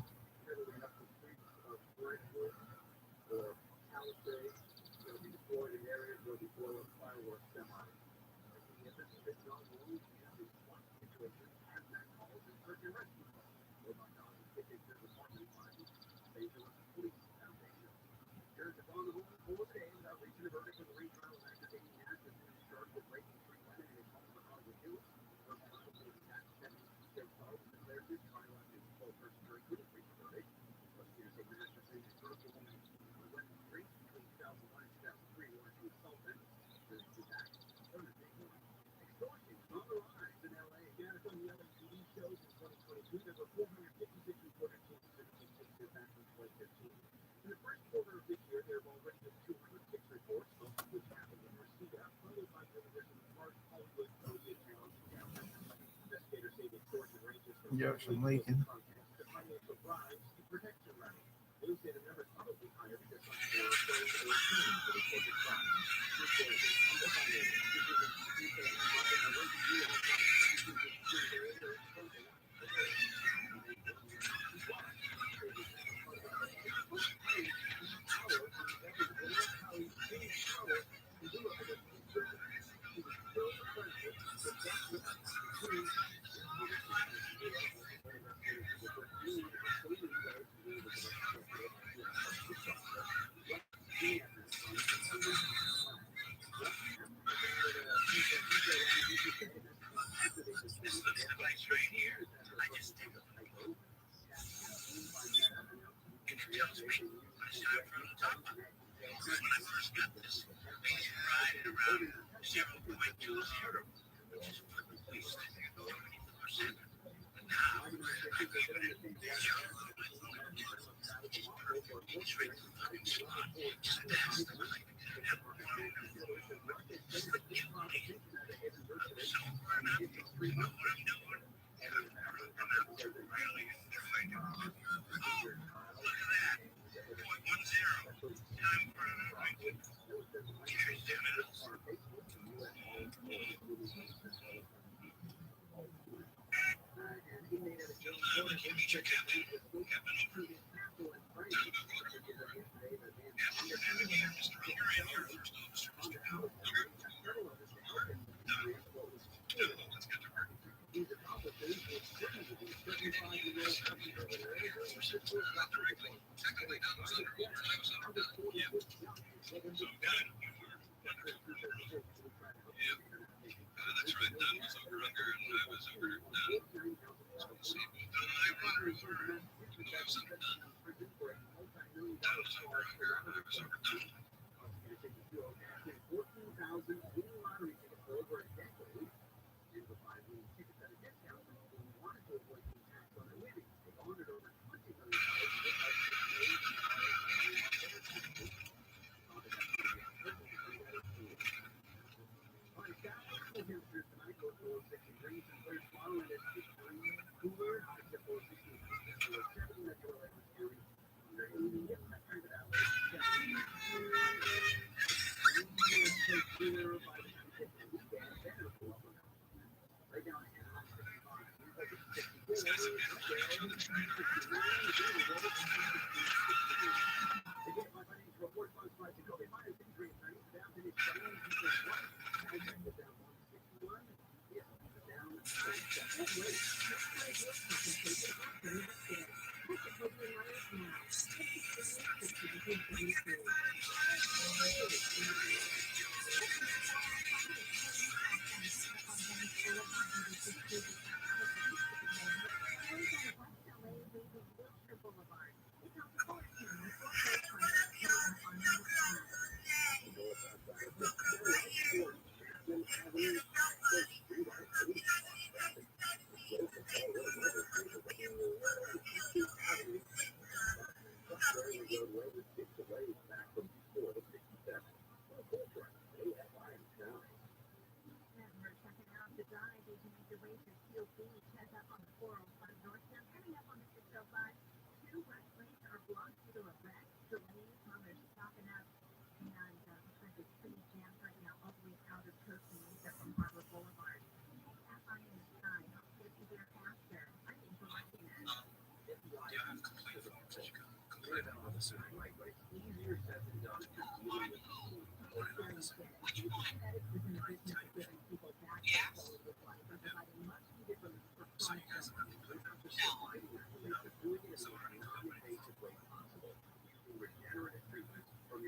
Yeah, some leaking.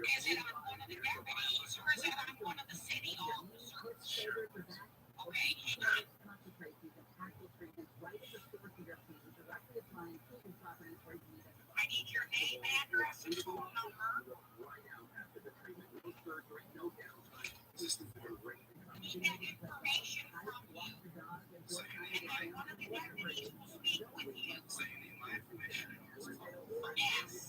Is it on one of the deputies or is it on one of the city officers? Okay, hang on. I need your name, address, and phone number. I need that information from you. And one of the deputies will speak with you. Yes. That is our policy. You know what? Yes.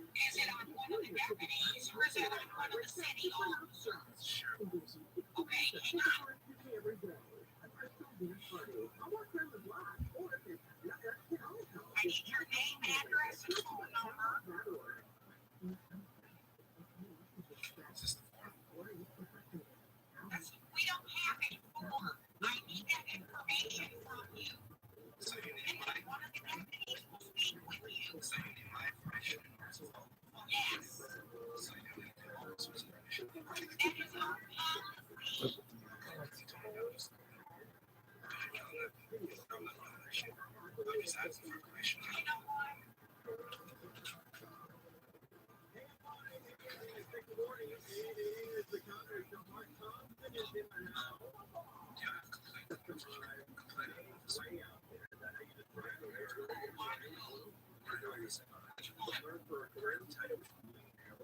Is it on one of the deputies or is it on one of the city officers? Okay, hang on. I need your name, address, and phone number. We don't have a form. I need that information from you. And one of the deputies will speak with you. Yes. That is our policy. You know what?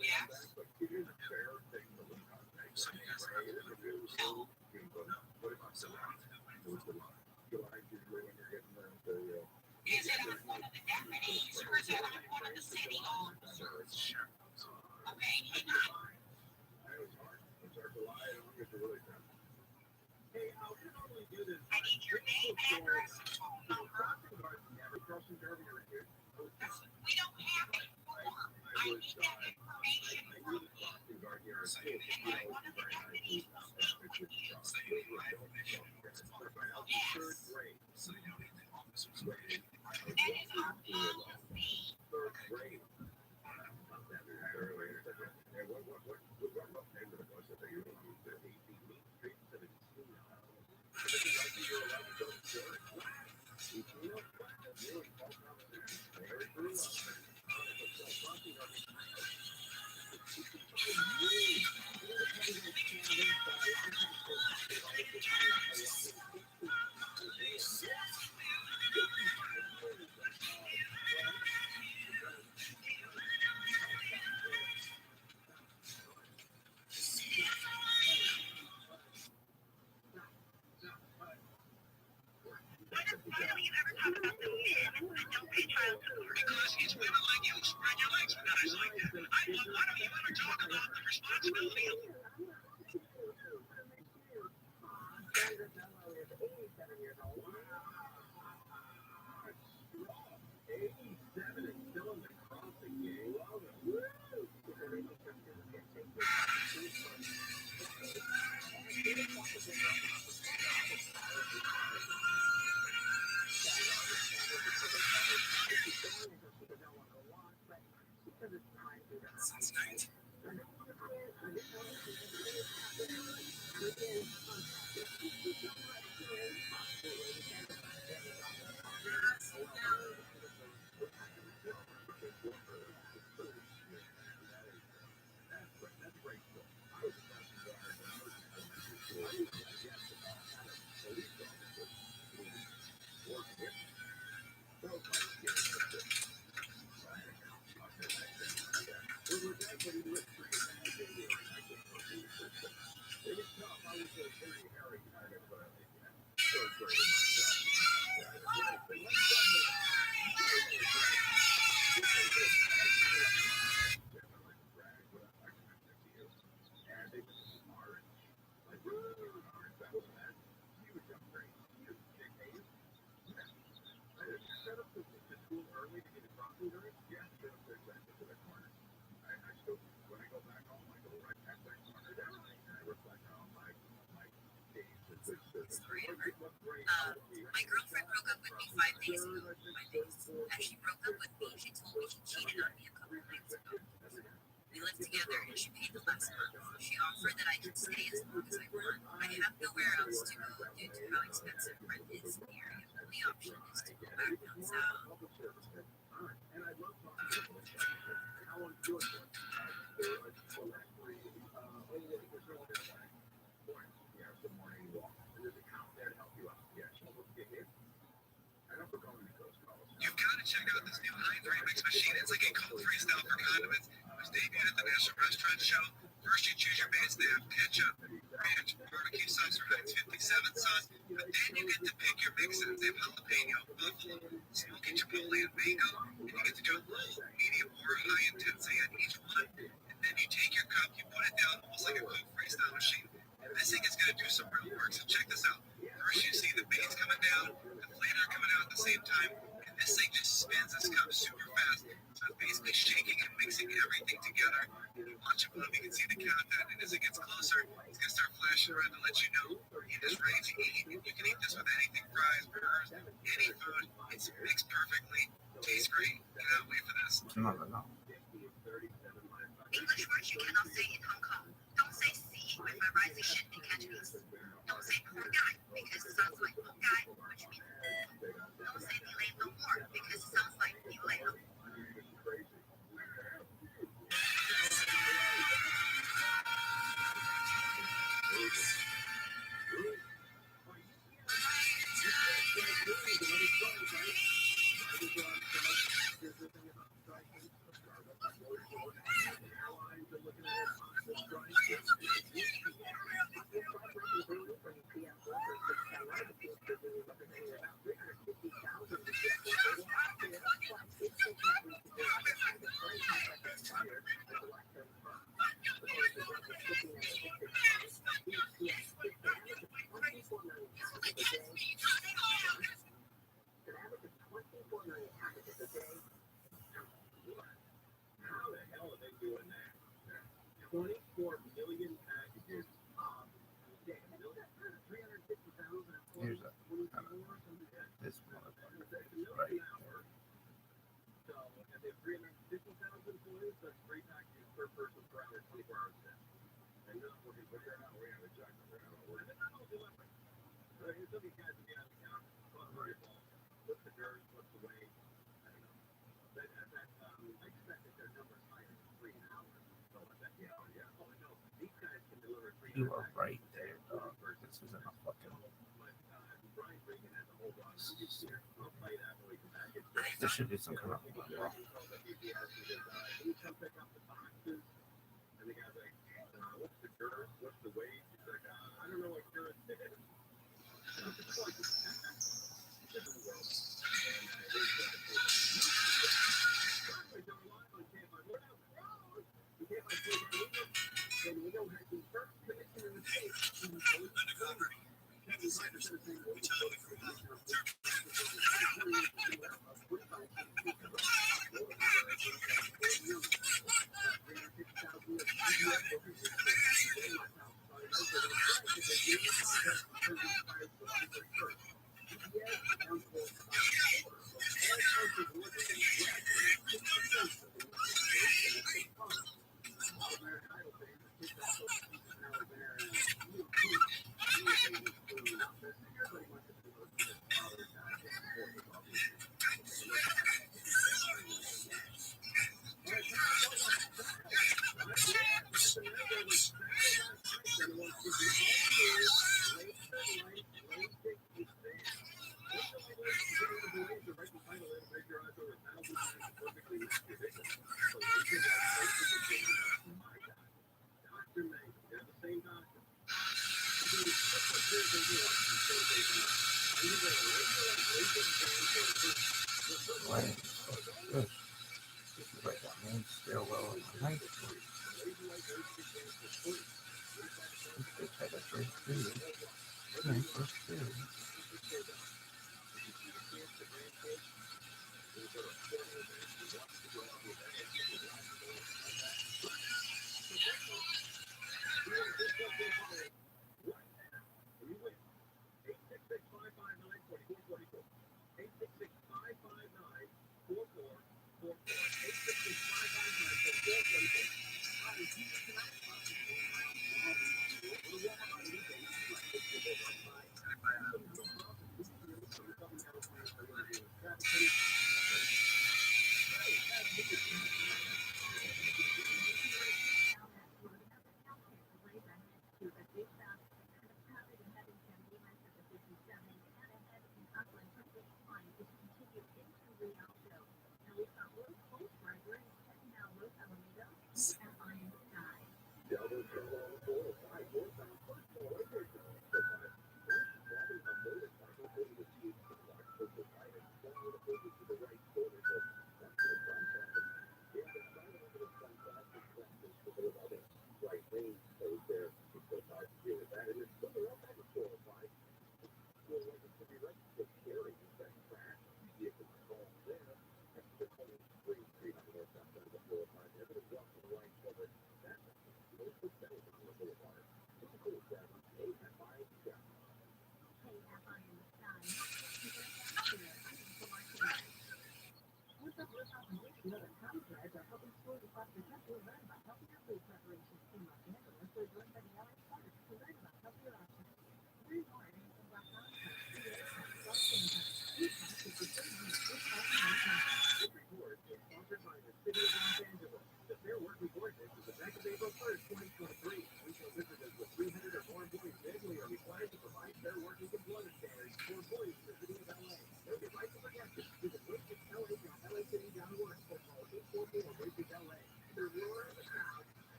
Yes. No. Is it on one of the deputies or is it on one of the city officers? Okay, hang on. I need your name, address, and phone number. We don't have a form. I need that information from you. And one of the deputies will speak with you. Yes. That is our policy. Why don't you ever talk about the men that don't pay child support? Because it's women like you who spread your legs for guys like that. Why don't you ever talk about the responsibility of Story ever. My girlfriend broke up with me 5 days ago. 5 days. As she broke up with me, she told me she cheated on me a couple of nights ago. We lived together and she paid the last month. She offered that I can stay as long as I want. I have nowhere else to go due to how expensive rent is in the area. The only option is to go back down south. You've got to check out this new high-three mix machine. It's like a cold freestyle for condiments. It was debuted at the National Restaurant Show. First, you choose your base. They have ketchup, ranch, barbecue sauce, or Heinz 57 sauce. But then you get to pick your mixes. They have jalapeno, buffalo, smoky chipotle, and mango. And you get to do a low, medium, or high intensity on each one. And then you take your cup, you put it down almost like a Coke freestyle machine. And this thing is going to do some real work. So check this out. First, you see the base coming down, the flavor coming out at the same time. And this thing just spins this cup super fast. So it's basically shaking and mixing everything together. And you watch it above, you can see the countdown. And as it gets closer, it's going to start flashing around to let you know it is ready to eat. You can eat this with anything, fries, burgers, any food. It's mixed perfectly. Tastes great. Cannot wait for this. No. English words you cannot say in Hong Kong. Don't say C with a rising shit in Cantonese. Don't say poor guy because it sounds like poor guy, which means don't say ni lei no more because it sounds like ni lei. Here's a this motherfucker right there. You are right there, dog. This isn't a fucking. There should be some kind of.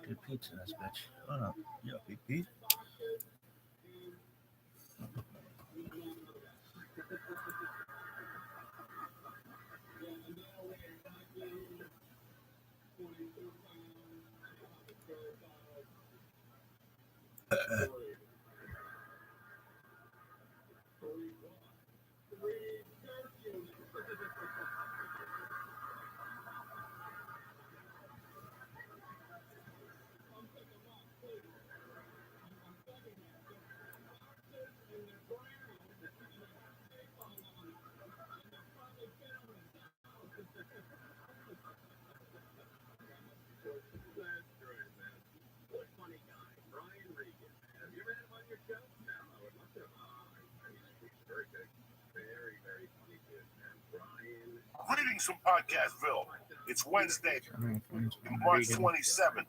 Good pizza, this bitch. Oh no, yo, big beef. Greetings from Podcastville. It's Wednesday, March 27th.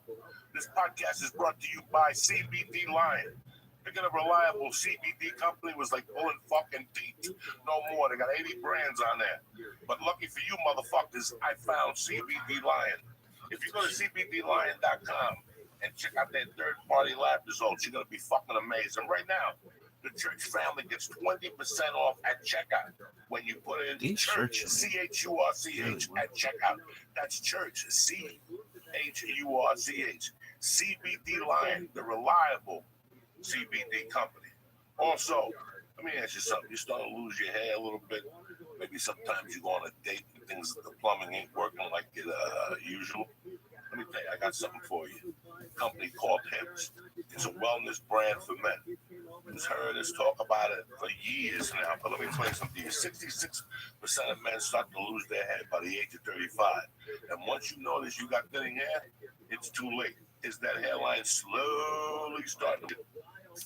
This podcast is brought to you by CBD Lion. Picking a reliable CBD company was like pulling fucking teeth. No more. They got 80 brands on there. But lucky for you motherfuckers, I found CBD Lion. If you go to cbdlion.com and check out their third-party lab results, you're going to be fucking amazed. And right now, the church family gets 20% off at checkout when you put in church, C-H-U-R-C-H, at checkout. That's church, C-H-U-R-C-H. CBD Lion, the reliable CBD company. Also, let me ask you something. You start to lose your hair a little bit. Maybe sometimes you go on a date and things, the plumbing ain't working like it usual. Let me tell you, I got something for you. A company called Hims. It's a wellness brand for men. You've heard us talk about it for years now, but let me explain something to you. 66% of men start to lose their hair by the age of 35. And once you notice you got thinning hair, it's too late. Is that hairline slowly starting to get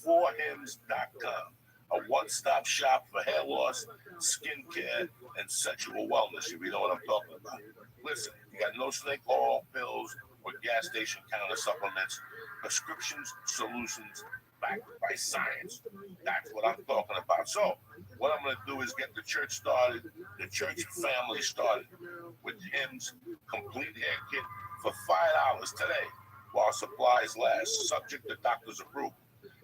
4hims.com, a one-stop shop for hair loss, skincare, and sexual wellness, if you know what I'm talking about. Listen, you got no snake oil pills or gas station counter supplements, prescriptions, solutions backed by science. That's what I'm talking about. So, what I'm going to do is get the church started, the church family started with Hims Complete Hair Kit for $5 today while supplies last, subject to doctor's approval,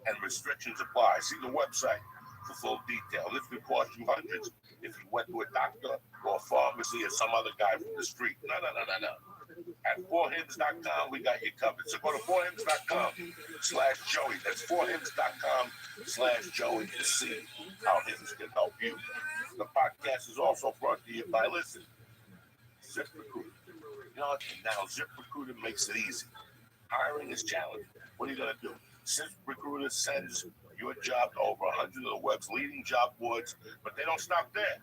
and restrictions apply. See the website for full details. This could cost you hundreds if you went to a doctor or a pharmacy or some other guy from the street. No. At 4hims.com, we got you covered. So go to 4hims.com/Joey. That's 4hims.com/Joey to see how Hims can help you. The podcast is also brought to you by, listen, ZipRecruiter. You know, now ZipRecruiter makes it easy. Hiring is challenging. What are you going to do? ZipRecruiter sends your job to over 100 of the web's leading job boards, but they don't stop there.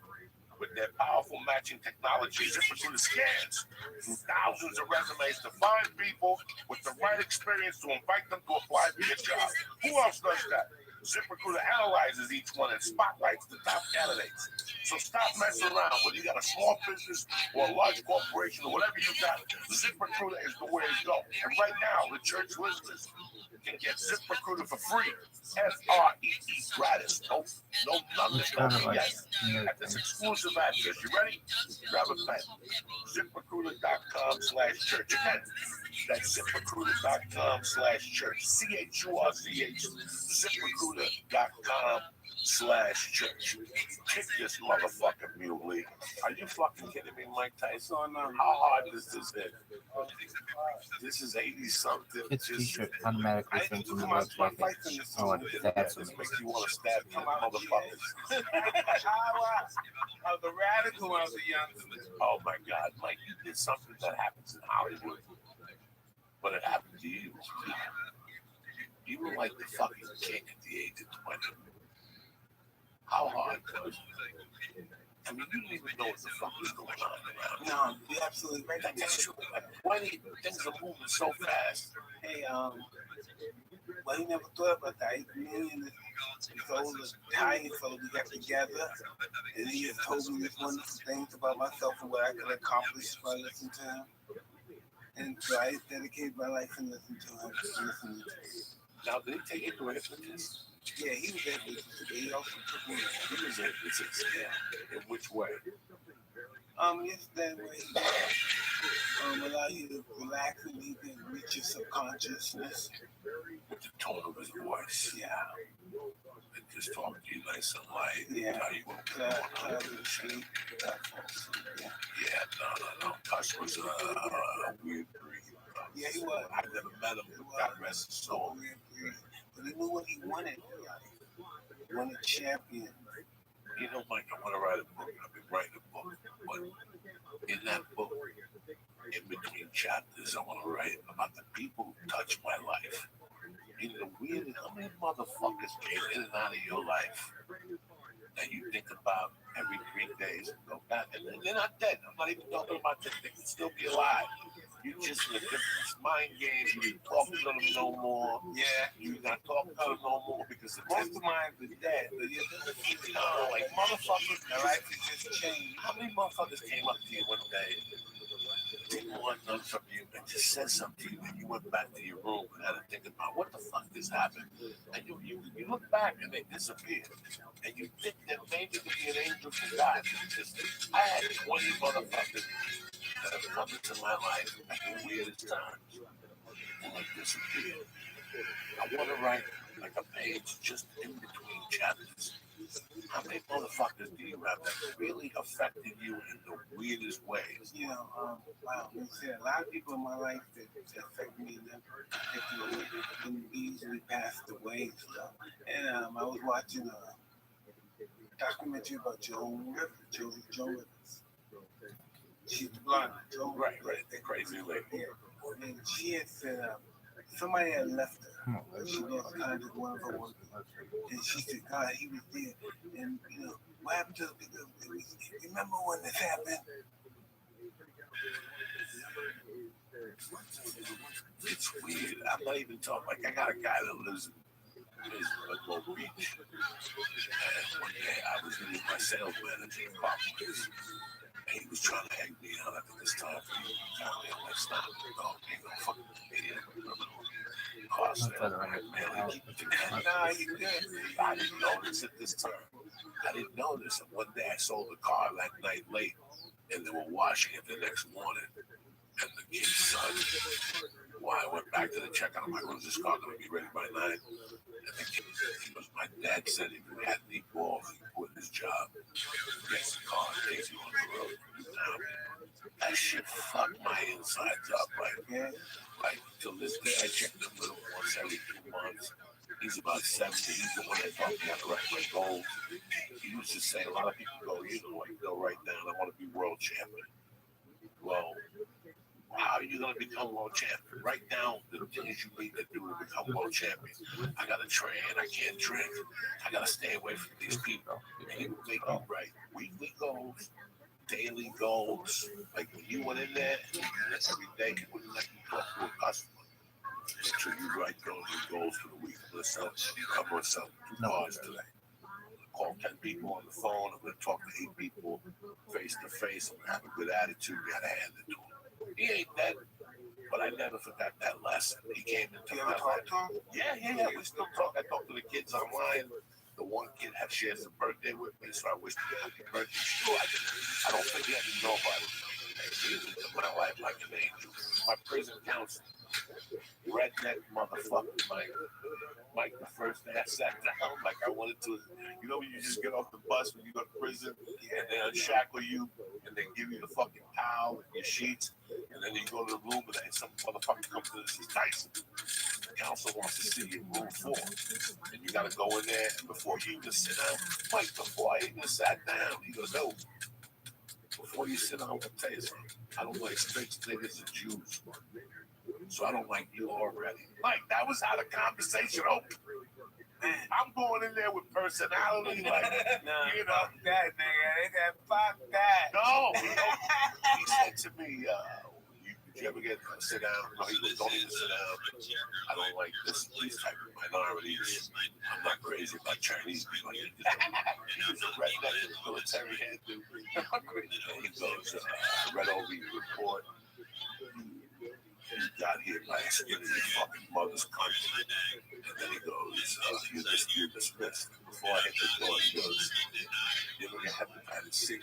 With their powerful matching technology, ZipRecruiter scans through thousands of resumes to find people with the right experience to invite them to apply for your job. Who else does that? ZipRecruiter analyzes each one and spotlights the top candidates. So stop messing around. Whether you got a small business or a large corporation or whatever you got, ZipRecruiter is the way to go. And right now, the church listeners can get ZipRecruiter for free. F-R-E-E gratis. No nothing. Yes. At this exclusive address. You ready? Grab a pen. ZipRecruiter.com/church. Again, that's ZipRecruiter.com/church. CHURCH. ZipRecruiter.com/church. Kick this motherfucking muley. Are you fucking kidding me, Mike Tyson? How hard is this hit? This is 80 something. It's t-shirt automatically sent to the website. Oh, that's This makes you want to stab these motherfuckers. The radical ones are young. Oh my God, Mike, you did something that happens in Hollywood, but it happened to you. You were like the fucking king at the age of 20. How hard was it? I mean, you didn't even know what the fuck was going on around. No, you're absolutely right. That's true. Like 20 things are moving so fast. Hey, well, he never thought about that. Me and this old Italian fellow, we got together, and he has told me these wonderful things about myself and what I could accomplish if I listened to him. And so I dedicated my life and listened to him. Now, did he take you to a hypnotist? Yeah, he was able to. He also took me. He was a hypnotist. Yeah. In which way? Yes, that way. Allow you to relax and you can reach your subconsciousness. With the tone of his voice. Yeah. And just talk to you nice and light. Yeah. How you won't Sleep. Yeah, no. Tush was a weird breed. Yeah, he was. I never met him. God rest his soul. But he knew what he wanted. He wanted champion. You know, Mike, I want to write a book. I've been writing a book. But in that book, in between chapters, I want to write about the people who touched my life. You know, how many motherfuckers came in and out of your life that you think about every 3 days and go back? And they're not dead. I'm not even talking about that. They can still be alive. You just in a different mind games. You didn't talk to them no more. Yeah. You're not talking to them no more because the Most of mine is dead. But you know, like motherfuckers. my life has just changed. How many motherfuckers came up to you one day, didn't want nothing from you, and just said something to you, and you went back to your room and had to think about what the fuck just happened? And you look back and they disappeared. And you think that maybe to be an angel from God. I had 20 motherfuckers that have come into my life at the weirdest times and like disappeared. I want to write like a page just in between chapters. How many motherfuckers do you have that really affected you in the weirdest ways? You know, wow, like I said, a lot of people in my life that affect me and easily passed away and stuff. And I was watching a documentary about Joan Rivers. She's blonde. Right, the crazy lady. Yeah. And she had said somebody had left her. She lost contact with one of her workers. And she said, God, he was there. And, you know, what happened to the people? Remember when this happened? It's weird. I'm not even talking. Like, I got a guy that lives in Little Beach. And one day I was with my sales manager in Boston. And he was trying to egg me out after this time for you. I'm like, stop. No, ain't no fucking idiot. I didn't notice it this time. I didn't notice it. One day I sold the car that night late, and they were washing it the next morning. And the kid's son, I went back to the checkout. I'm like, when's this car going to be ready by 9? And the kid, my dad said if you had any balls, he quit his job. Gets the car and takes you on the road. That shit fucked my insides up, right? Like, till this day, I check them little once every 2 months. He's about 70. He's the one that taught me how to write my goals. He used to say, a lot of people go, you go right down, I want to be world champion. Well, how are you going to be become world champion. Write down the things you need to do to become world champion. I gotta train. I can't drink. I gotta stay away from these people. And he would make you write weekly goals, daily goals. Like when you went in there, every day he wouldn't let you talk to a customer. So you write those goals for the week. Listen, I'm gonna sell 2 cars today. Call 10 people on the phone. I'm gonna talk to 8 people face to face. I'm gonna have a good attitude. You gotta hand it to him. He ain't dead, but I never forgot that lesson. He came into my life. Yeah. We still talk. I talk to the kids online. The one kid had shares a birthday with me, so I wished him a happy birthday. Sure, I don't forget nobody. He is into my life like an angel. My prison counselor, redneck motherfucker, Mike, the first day I sat down, like I wanted to, you know, when you just get off the bus when you go to prison, and they unshackle you, and they give you the fucking towel and your sheets, and then you go to the room, and then some motherfucker comes in and says, Tyson, the council wants to see you in room 4. And you gotta go in there, and before you even sit down, Mike, before I even sat down, he goes, no, before you sit down, I'm gonna tell you something. I don't like straight niggas and Jews. So I don't like you already. Like, that was how the conversation opened. I'm going in there with personality, like, you know. That nigga, they said, fuck that. No, he said to me, did you ever get sit down? No, he goes, don't even sit down. I don't like these type of minorities. I'm not crazy about Chinese people. He was a redneck in the military head, dude. And he goes, I read over your report. You got here by a skin in your fucking mother's country. And then he goes, you're dismissed. Before I hit the door, he goes, you ever get hepatitis C?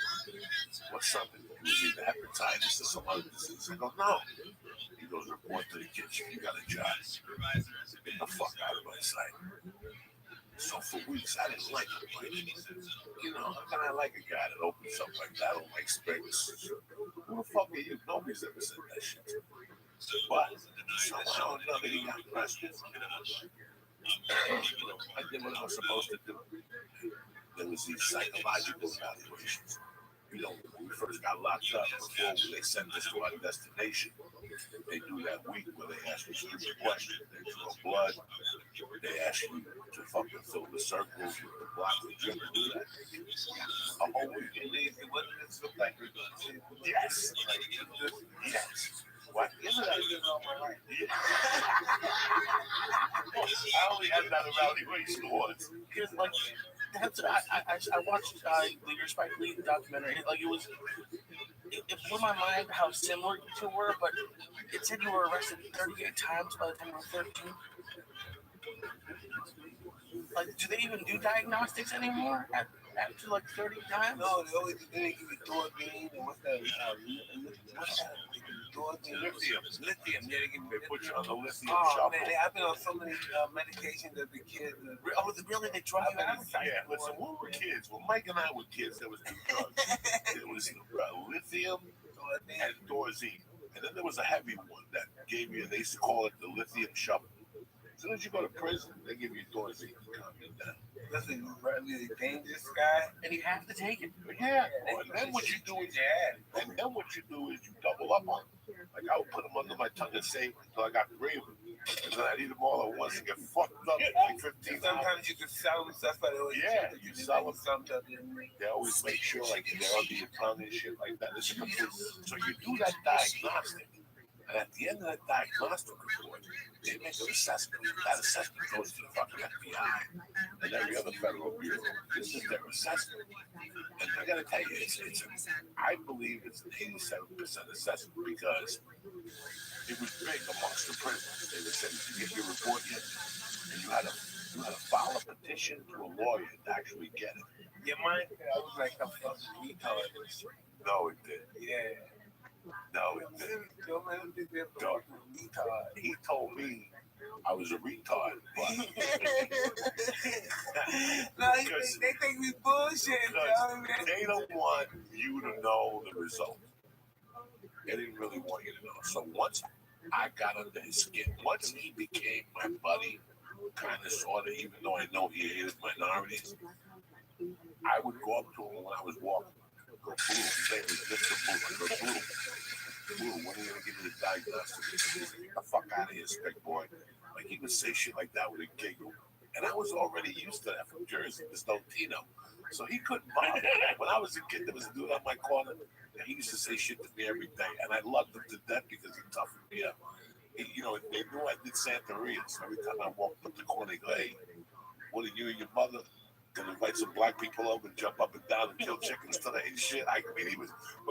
What's something? It was either hepatitis or some other disease. I go, no. He goes, report to the kitchen. You got a job. Get the fuck out of my sight. So for weeks, I didn't like him. Like, you know, how can I like a guy that opens up like that? I don't like space. Who the fuck are you? Nobody's ever said that shit. But somehow or another, he got arrested. I did what I was supposed to do. There was these psychological evaluations. You know, when we first got locked up, before they sent us to our destination, they do that week where they ask you stupid questions. They draw blood. They ask you to fucking fill the circles with the blocks. Did you ever do that? A whole week. What did this look like? Yes. Yes. What? Isn't that all my life? Yeah. I only had that evaluation once. Because, like, I watched your Spike Lee documentary. Like, it blew my mind how similar you two were, but it said you were arrested 38 times by the time you were 13. Like, do they even do diagnostics anymore after like 30 times? No, they always give you Dorbean and what's that? Lithium. Yeah, They put you on the lithium Oh shop. man, I've been on so many medications that the kids. Really? They drug you out? Yeah, listen, when we were kids, when Mike and I were kids, there was 2 drugs. There was lithium and Dorzine. And then there was a heavy one that gave you, they used to call it the lithium shovel. As soon as you go to prison, they give you Dorzine to calm you down. That's a really dangerous guy. And you have to take it. Yeah. And then what you do is you double up on them. Like I would put them under my tongue and save until I got 3 of them. And then I'd eat them all at once and get fucked up like 15 Sometimes you can sell them stuff, but you sell them. Sometimes they always make sure like they're under your tongue and shit like that. So you do that diagnostic. And at the end of that diagnostic report, they make an assessment. That assessment goes to the fucking FBI and every other federal bureau. This is their assessment. And I gotta tell you, I believe it's an 87% assessment because it was big amongst the prisoners. They would say, did you get your report yet? And you had to file a petition to a lawyer to actually get it. Yeah, mine, I was like a fucking retard. No, it didn't. Yeah. No, it didn't. No. He told me I was a retard. No, they think we bullshit. They don't want you to know the result. They didn't really want you to know. So once I got under his skin, once he became my buddy, kind of sort of, even though I know he hated minorities, I would go up to him when I was walking. Go boodle. His name was Mr. Boodle. Go boodle. When are you gonna give me the diagnostic? He's like, get the fuck out of here, stick boy. Like he would say shit like that with a giggle. And I was already used to that from Jersey. There's no Tino. So he couldn't bother. When I was a kid, there was a dude on my corner, and he used to say shit to me every day. And I loved him to death because he toughened me up. They knew I did Santeria. So every time I walked up the corner, they go, hey, what are you and your mother gonna invite some black people over and jump up and down and kill chickens today and shit? I mean,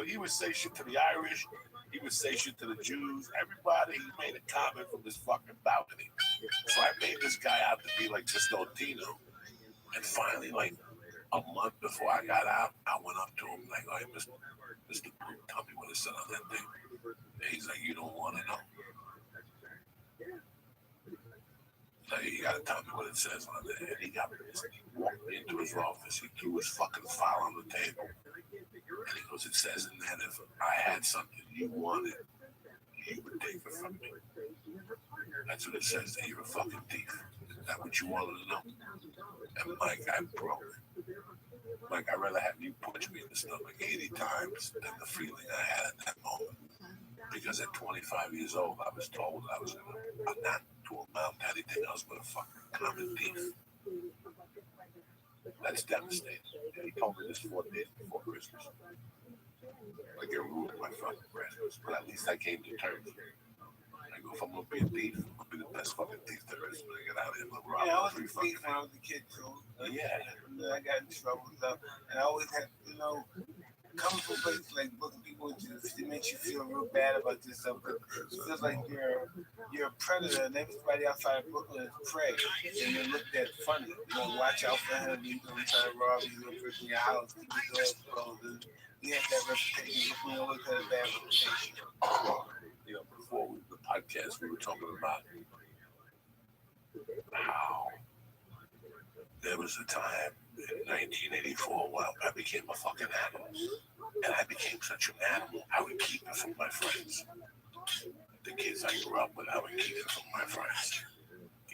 he would say shit to the Irish. He would say shit to the Jews. Everybody, he made a comment from his fucking balcony. So I made this guy out to be like Mr. Tino. And finally, like a month before I got out, I went up to him like, "Hey, Mr. Tell me what it said on that thing." And he's like, "You don't want to know." Like, you gotta tell me what it says on there. And he walked me into his office. He threw his fucking file on the table. And he goes, "It says in there that if I had something you wanted, you would take it from me. That's what it says, that you're a fucking thief. Is that what you wanted to know?" And Mike, I broke. Like, I'd rather have you punch me in the stomach 80 times than the feeling I had at that moment. Because at 25 years old, I was told I was not to amount to anything else but a fucking common thief. That's devastating. And he told me this 4 days before Christmas. Like, it ruined my fucking Christmas. But at least I came to terms with it. I go, if I'm gonna be a thief, I'm gonna be the best fucking thief there is when I get out of here. Yeah, I was a thief when I was a kid too. Yeah. And then I got in trouble and stuff. And I always had, come to a place like booking people, it makes you feel real bad about yourself. Because it feels like you're a predator and everybody outside of Brooklyn is prey. And you're looked at funny. Watch out for him. He's going to try to rob you, he's going to your house, keep your doors closed. And we had that reputation. We always had a bad reputation. Before the podcast, we were talking about how there was a time in 1984 where I became a fucking animal. And I became such an animal, I would keep it from my friends. The kids I grew up with, I would keep it from my friends.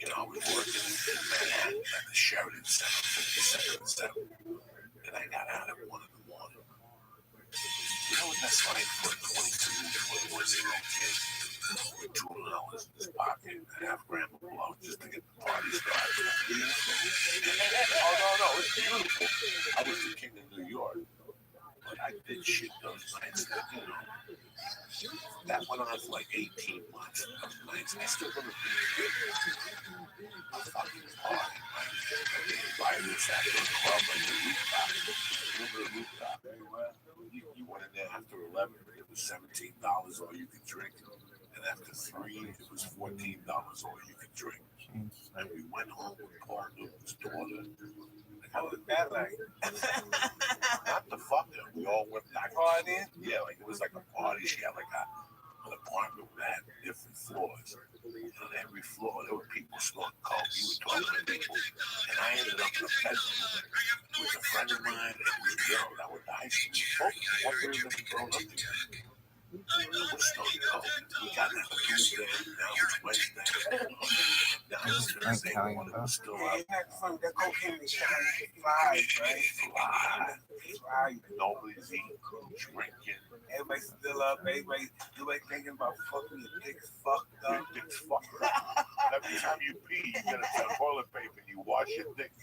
I was working in Manhattan at the Sheridan Center, 52nd and 7th. And I got out at 1 in the morning. You know what that's like for a 22, 21-year-old kid? With $2 in his pocket, a half gram of blow just to get the party started. Oh, no, it's beautiful. I was the king of New York, but I did shit those nights that, that went on for like 18 months. Those nights, I still remember being a fucking party. They invited us out to the club on the rooftop. Remember the rooftop? You went in there after 11, it was $17 all you could drink. And after 3, it was $14 all you could drink. And we went home with Paul Newton's daughter. How was that like? Not the fucker. We all went back. Party? Yeah, like it was like a party. She had like an apartment that had different floors. And on every floor, there were people smoking coke. You were talking to people. And I ended up in a bedroom with a friend of mine and this girl that went to high school. Both of them grown up together. We're smoking coke. We got that Tuesday. Now it's Wednesday. Now it's Thursday. One of them still up. That cocaine is flies, right? Flies. Nobody's eating, drinking. Everybody's still up. Everybody thinking about fucking your dick's fucked up. Your dick's fucked up. Every time you pee, you get a toilet paper and you wash your dick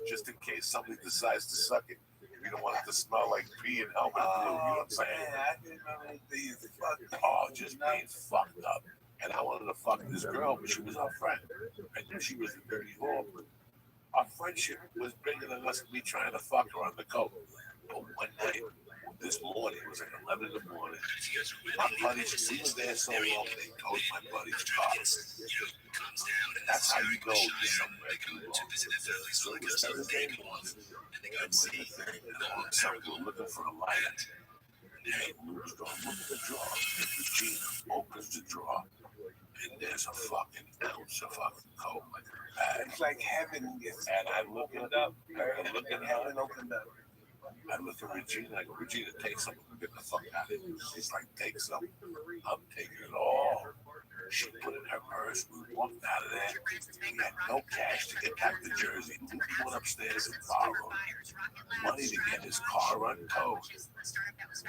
just in case somebody decides to suck it. You don't want it to smell like pee and helmet glue. You know what I'm saying? Man, I didn't know these fucked up. Oh, just being fucked up. And I wanted to fuck this girl, but she was our friend. I knew she was a dirty whore, but our friendship was bigger than us me trying to fuck her on the coke. But one night, this morning, it was like 11 in the morning. My buddies, we were there so long, they towed my buddy's car. That's how you go to somewhere too long. So it was Thursday morning, and all of a sudden, we were looking for a light. And we was going to look at the drawer, and Regina opens the drawer, and there's a fucking ounce of fucking coke like a bag. It's like heaven. And I look it up. I look at heaven opened up. I look at Regina. I go, Regina, take some. Get the fuck out of here. She's like, take some. I'm taking it all. She put in her purse. We walked out of there. We had no cash to get back to Jersey. We went upstairs and borrowed money to get his car untowed.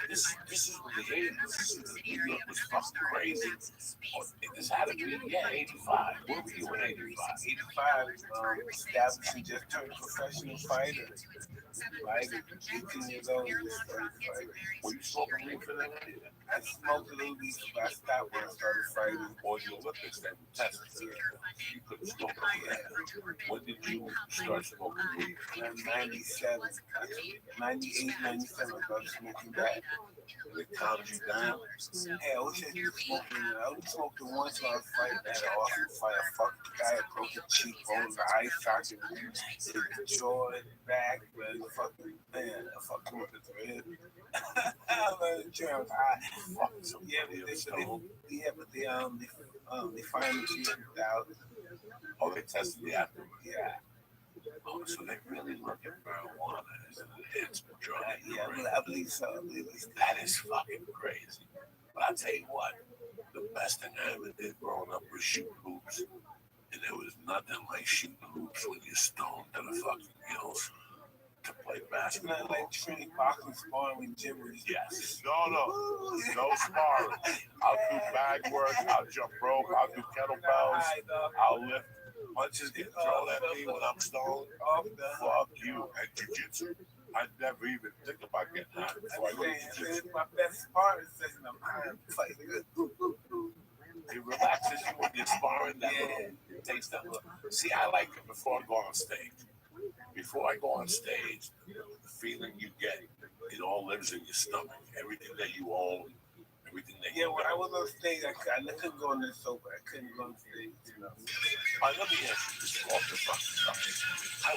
This is what the 80s. New York was fucking crazy. This had to be, 85. Where were you in 85? 85, establishing just turned professional fighter. Like 18 years old, just started fighting. Were you smoking weed for that? I smoked a little weed, but I stopped when I started fighting. Or the Olympics that we tested. You couldn't smoke over that. When did you start smoking weed? 97, 98, 97, I started smoking back. They calmed you down? Hey, I wish I could smoke it. I only smoked it once when I was fighting. I had an awesome fight. I fucked the guy, I broke the cheekbone, the eye socket, the jaw, and back, man. Fucking, man, I fucked him with his rib. I'm like, they fined me $300,000. Oh, they tested the afterwards. Yeah. Oh, so they really look at marijuana as an enhancement drug. Yeah, I believe so. That is fucking crazy. But I'll tell you what, the best thing I ever did growing up was shooting hoops. And there was nothing like shooting hoops when you're stoned to the fucking gills to play basketball. It's not like training boxing sparring with Jim. Yes. No sparring. I'll do bag work, I'll jump rope, I'll do kettlebells, I'll lift. Punches get thrown at me when I'm stoned. Fuck you. And jiu-jitsu, I never even think about getting high before I go to jiu-jitsu. My best part is saying I'm high. Fighting good. It relaxes you when you're sparring. That little taste that look. See, I like it before I go on stage. Before I go on stage, the feeling you get, it all lives in your stomach. Everything that you own, everything that you when I was on stage, I couldn't go on this soap. I couldn't go on stage. You know? Let me ask you this off the fucking topic. I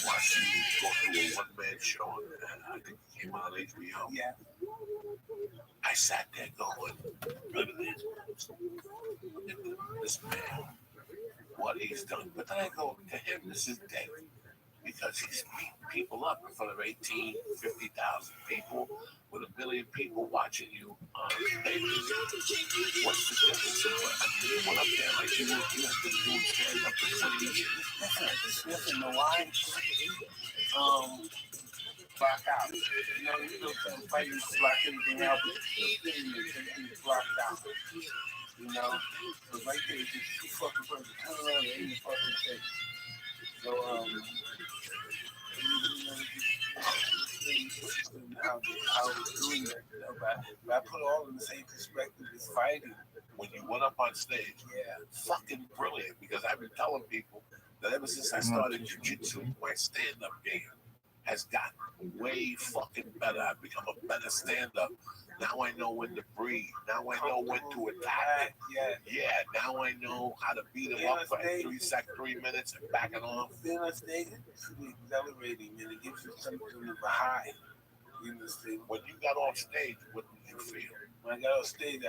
watched you go through a one-man show, and I think it came out on HBO. Yeah. I sat there going, look at this man, what he's done. But then I go, to him, this is dead. Because he's beating people up in front of 18, 50,000 people with a billion people watching you on stage. What's the difference? You went up there like you have been doing stand up for 20 years. Listen, the line, block out. You know, some fighters block anything out, but everything's blocked out. You know, but right there, it's just too fucking perfect. Turn around and aim the fucking face. So, how we're doing that, you know, but I put all in the same perspective as fighting. When you went up on stage, fucking brilliant, because I've been telling people that ever since I started jiu-jitsu, my stand-up game has gotten way fucking better. I've become a better stand-up. Now I know when to breathe. Now I know when to attack. Now I know how to beat him up for 3 minutes and back it off. Being on stage is exhilarating, man. It gives you something of a high. When you got off stage, what did you feel? When I got off stage,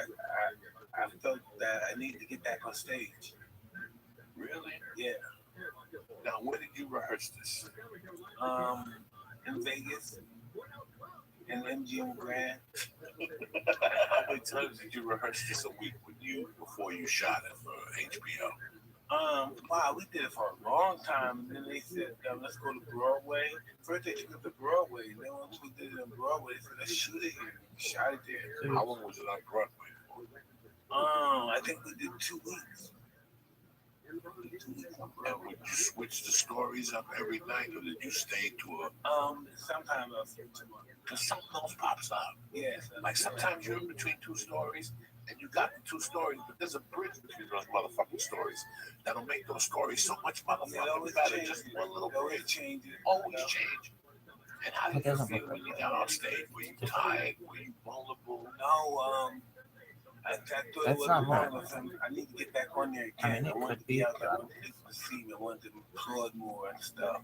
I felt that I needed to get back on stage. Really? Yeah. Now, where did you rehearse this? In Vegas. In MGM Grand. How many times did you rehearse this a week before you shot it for HBO? Wow, we did it for a long time. And then they said, let's go to Broadway. First they took it to Broadway. And then once we did it on Broadway, they said, let's shoot it here. We shot it there. How long was it on Broadway for? I think we did 2 weeks. And would you switch the stories up every night, or did you stay to a... Sometimes I'll stay 2 months. Because something else pops up. Yes. Like sometimes you're in between 2 stories, and you got the 2 stories, but there's a bridge between those motherfucking stories that'll make those stories so much motherfucking better. Just one little bridge. Always change. And how did you feel when you got on stage? Were you tired? Were you vulnerable? No, I thought it was I need to get back on there again. I wanted to be out there. I wanted people to see me. I wanted to applaud more and stuff.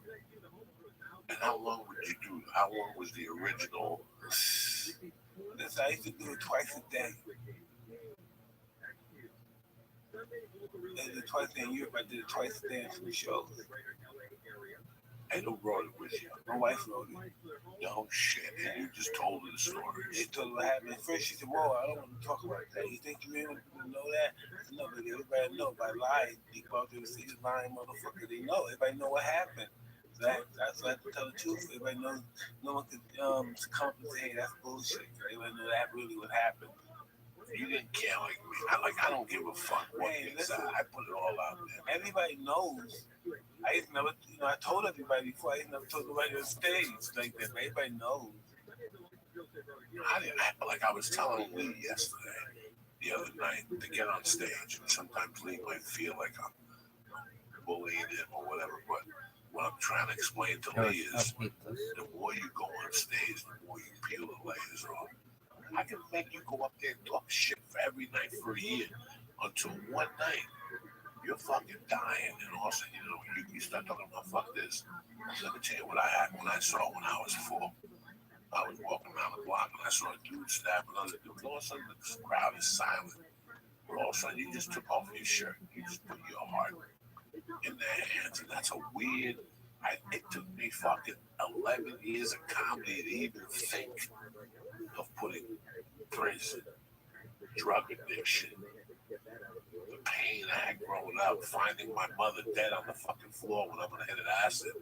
And how long would you do? How long was the original? I used to do it twice a day. I did it twice a day in Europe. I did it twice a day in 3 shows. And who wrote it with you? My wife wrote it. No shit. And you just told her the story. They told her what happened. First, she said, "Whoa, I don't want to talk about that. You think you really want to know that?" I said, "No, but everybody know. By lying, they go out there and say, 'He's lying, motherfucker.' They know. Everybody know what happened. So that's why I have to tell the truth. Everybody knows. No one could come up and say, 'Hey, that's bullshit.' Everybody know that really what happened." You didn't care like me. I don't give a fuck what you said. I put it all out there. Everybody knows. I just never, I told everybody before. I just never told nobody on stage like that. Everybody knows. I was telling Lee yesterday, the other night, to get on stage. And sometimes Lee might feel like I'm bullying him or whatever, but what I'm trying to explain to Lee is the more you go on stage, the more you peel the layers off. I can make you go up there and talk shit for every night for a year until one night you're fucking dying, and all of a sudden, you start talking about fuck this. Let me tell you what I saw when I was 4. I was walking around the block and I saw a dude stab another dude. All of a sudden, the crowd is silent. But all of a sudden, you just took off your shirt. You just put your heart in their hands, and that's a weird. It took me fucking 11 years of comedy to even think of putting prison, drug addiction, the pain I had growing up, finding my mother dead on the fucking floor when I'm gonna hit an acid.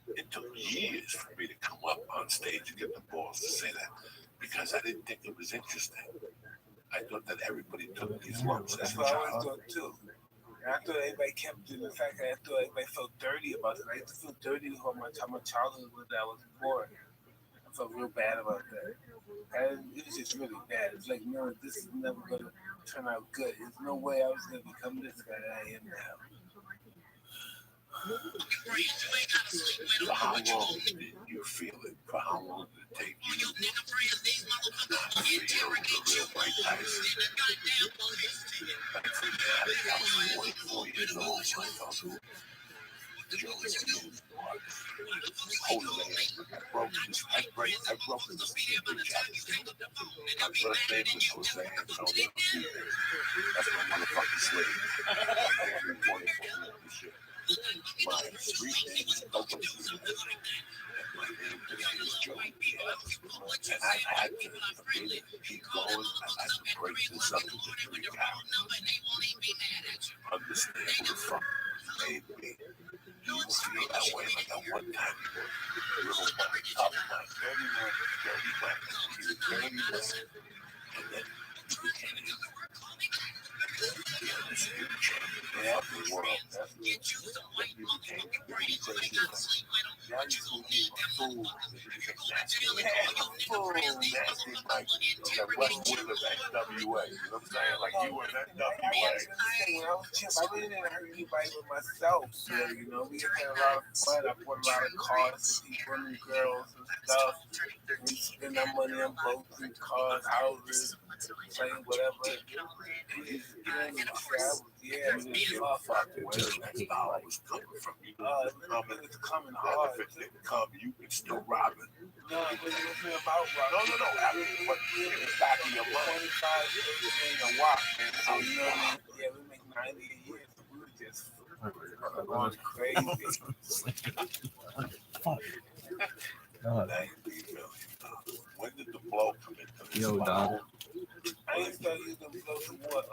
It took years for me to come up on stage and get the balls to say that because I didn't think it was interesting. I thought that everybody took these lumps as That's a what I always child. thought too. And I thought everybody kept doing the fact that I thought everybody felt dirty about it. I used to feel dirty about my childhood was that I was born. I felt real bad about that. And it was just really bad. It's like, no, this is never going to turn out good. There's no way I was going to become this guy that I am now. For how long did you feel it? For how long did it take you not to feel the real Mike Tyson? Like for me, I was 44 years old when I felt it. I broke this stupid jacket. My first name was Jose Antonio. That's my motherfucking slave. I'm 24 this shit. My street name is Coco Street. And my name today is Joey Piazza. And I've had to keep going. I've had to break this up into 3 characters. Understand who the fuck made me. You feel that way like at one time you were little money, tough money, dirty money. You were dirty money. And then you became this new champion of the world. That's what you became completely crazy. Now you feel being a fool. Nasty like that West Wing of NWA. You know what I'm saying? Like you were in NWA. When I was a champ, I really didn't hurt anybody but myself. So, we had a lot of fun. I bought a lot of cars for people and girls and stuff. We spend our money on boats and cars, houses, playing whatever. Yeah, fuck where the next dollar was coming from. You know, it was coming hard. If it didn't come, you could still rob it. No, it wasn't about robbing. No. I mean, what in the back of your mind? 25 years a walk. So, you know what I mean? Yeah, we make 90 a year. So we were just going crazy. Fuck. When did the blow come into this? Yo, dog. I ain't started using the blow to what?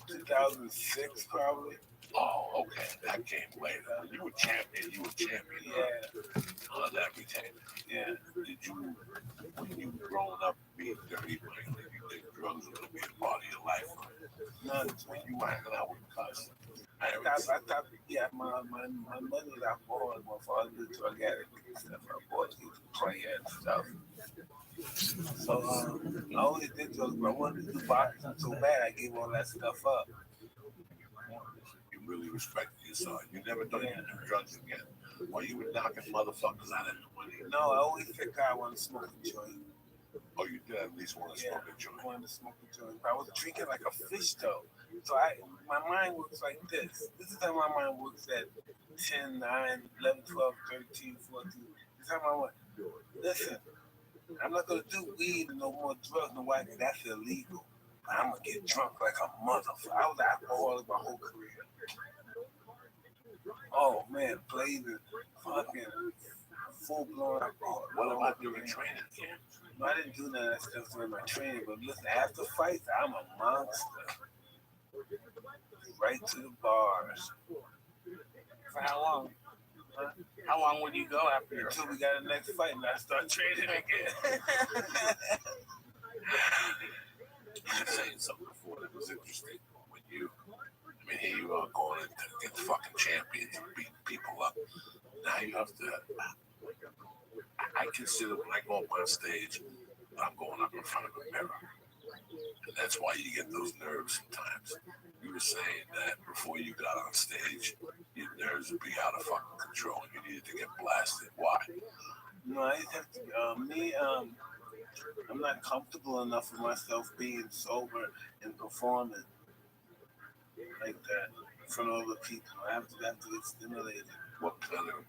2006 probably. Oh, okay. That came later. You were champion. Yeah. On everything. Yeah. Did you, when you were growing up being dirty, like, did you think drugs were going to be a part of your life? None. When you were hanging out with cousins. I thought, yeah, my mother was alcoholic. My father was a drug addict and stuff. My boy, he was a player and stuff. So I always did drugs, but I wanted to do boxing so bad I gave all that stuff up. You really respected yourself. You never thought you'd do drugs again. Or you were knocking motherfuckers out of the money. No, I always think I wanted to smoke a joint. Oh, you did at least want to smoke a joint. I wanted to smoke a joint. But I was drinking like a fish though. So my mind works like this. This is how my mind works at 10, 9, 11, 12, 13, 14. This is how my mind. Listen, I'm not going to do weed and no more drugs. No why? That's illegal. But I'm going to get drunk like a motherfucker. I was an alcoholic my whole career. Oh man, blazing, fucking full blown alcohol. What about during training camp? No, I didn't do none of that stuff during my training, but listen, after fights, I'm a monster. Right to the bars. For how long? Huh? How long would you go after your Until we got the next fight and I start training again. You were saying something before that was interesting. When you, I mean, here you are going against fucking champions and beating people up. Now you have to, I consider when I go up on stage, I'm going up in front of a mirror. And that's why you get those nerves sometimes. You were saying that before you got on stage, your nerves would be out of fucking control. You needed to get blasted. Why? No, I just have to, I'm not comfortable enough with myself being sober and performing like that in front of other people. I have to get stimulated. What kind of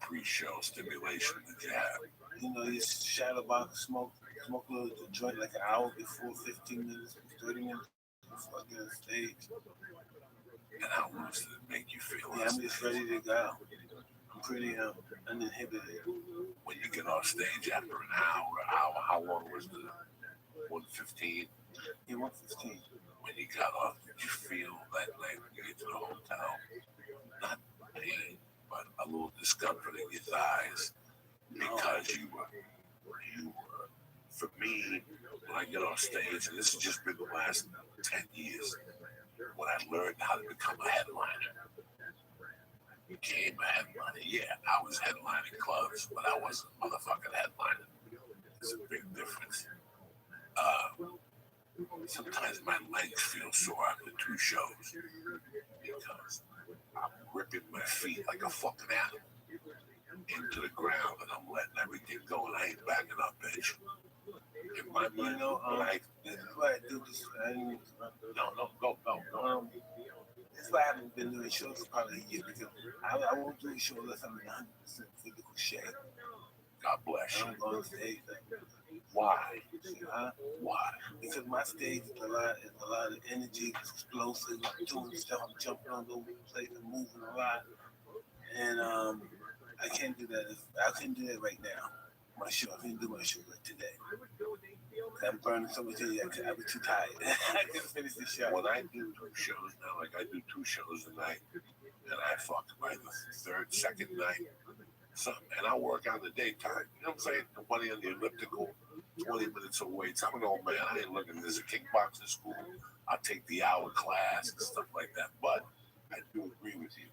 pre-show stimulation did you have? You know, you shadow box, smoke a little joint like an hour before, 15 minutes, 30 minutes before I get on stage. And how much did it make you feel? Yeah, I'm just ready to go. I'm pretty uninhibited. When you get off stage after an hour, how long was the 1:15? Yeah, 1:15. When you got off, did you feel that night when you get to the hotel? Not pain, but a little discomfort in your thighs because you were. For me, when I get off stage, and this has just been the last 10 years, when I learned how to become a headliner, became a headliner. Yeah, I was headlining clubs, but I wasn't a motherfucking headliner. There's a big difference. Sometimes my legs feel sore after 2 shows because I'm ripping my feet like a fucking animal into the ground and I'm letting everything go and I ain't backing up, bitch. In my mind, this is why I do this. Go. That's why I haven't been doing shows for probably a year because I won't do a show unless I'm in 100% physical shape. God bless you. I don't go on stage. Why? Why? Because my stage is a lot of energy, it's explosive. I'm doing stuff. I'm jumping all over the place and moving a lot. And I can't do that. I can't do that right now. My show. I can't do my show like today. I'm burning so much energy. I'll be too tired. I can finish the show. When I do 2 shows now, like I do 2 shows a night, and I fuck by the 3rd, 2nd night, something, and I work out in the daytime. You know what I'm saying? The money on the elliptical, 20 minutes of weights. I'm an old man. I ain't looking at this. A kickboxing school. I'll take the hour class and stuff like that. But I do agree with you.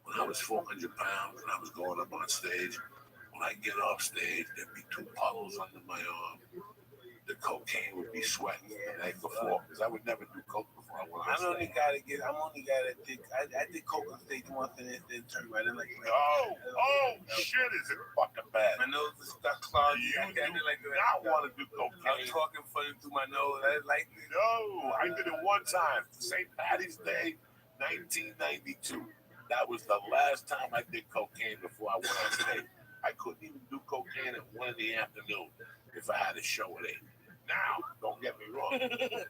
When I was 400 pounds and I was going up on stage, when I get off stage, there'd be 2 puddles under my arm. The cocaine would be sweating the night before because I would never do coke before I went on stage. I'm only got to think. I did coke on stage once and it didn't turn right. Shit, is it fucking bad? My nose is stuck clogged. You do not want to do cocaine. I'm talking funny through my nose. I like it. No, I did it one time. St. Patty's Day, 1992. That was the last time I did cocaine before I went on stage. I couldn't even do cocaine at 1 PM if I had a show at 8. Now, don't get me wrong.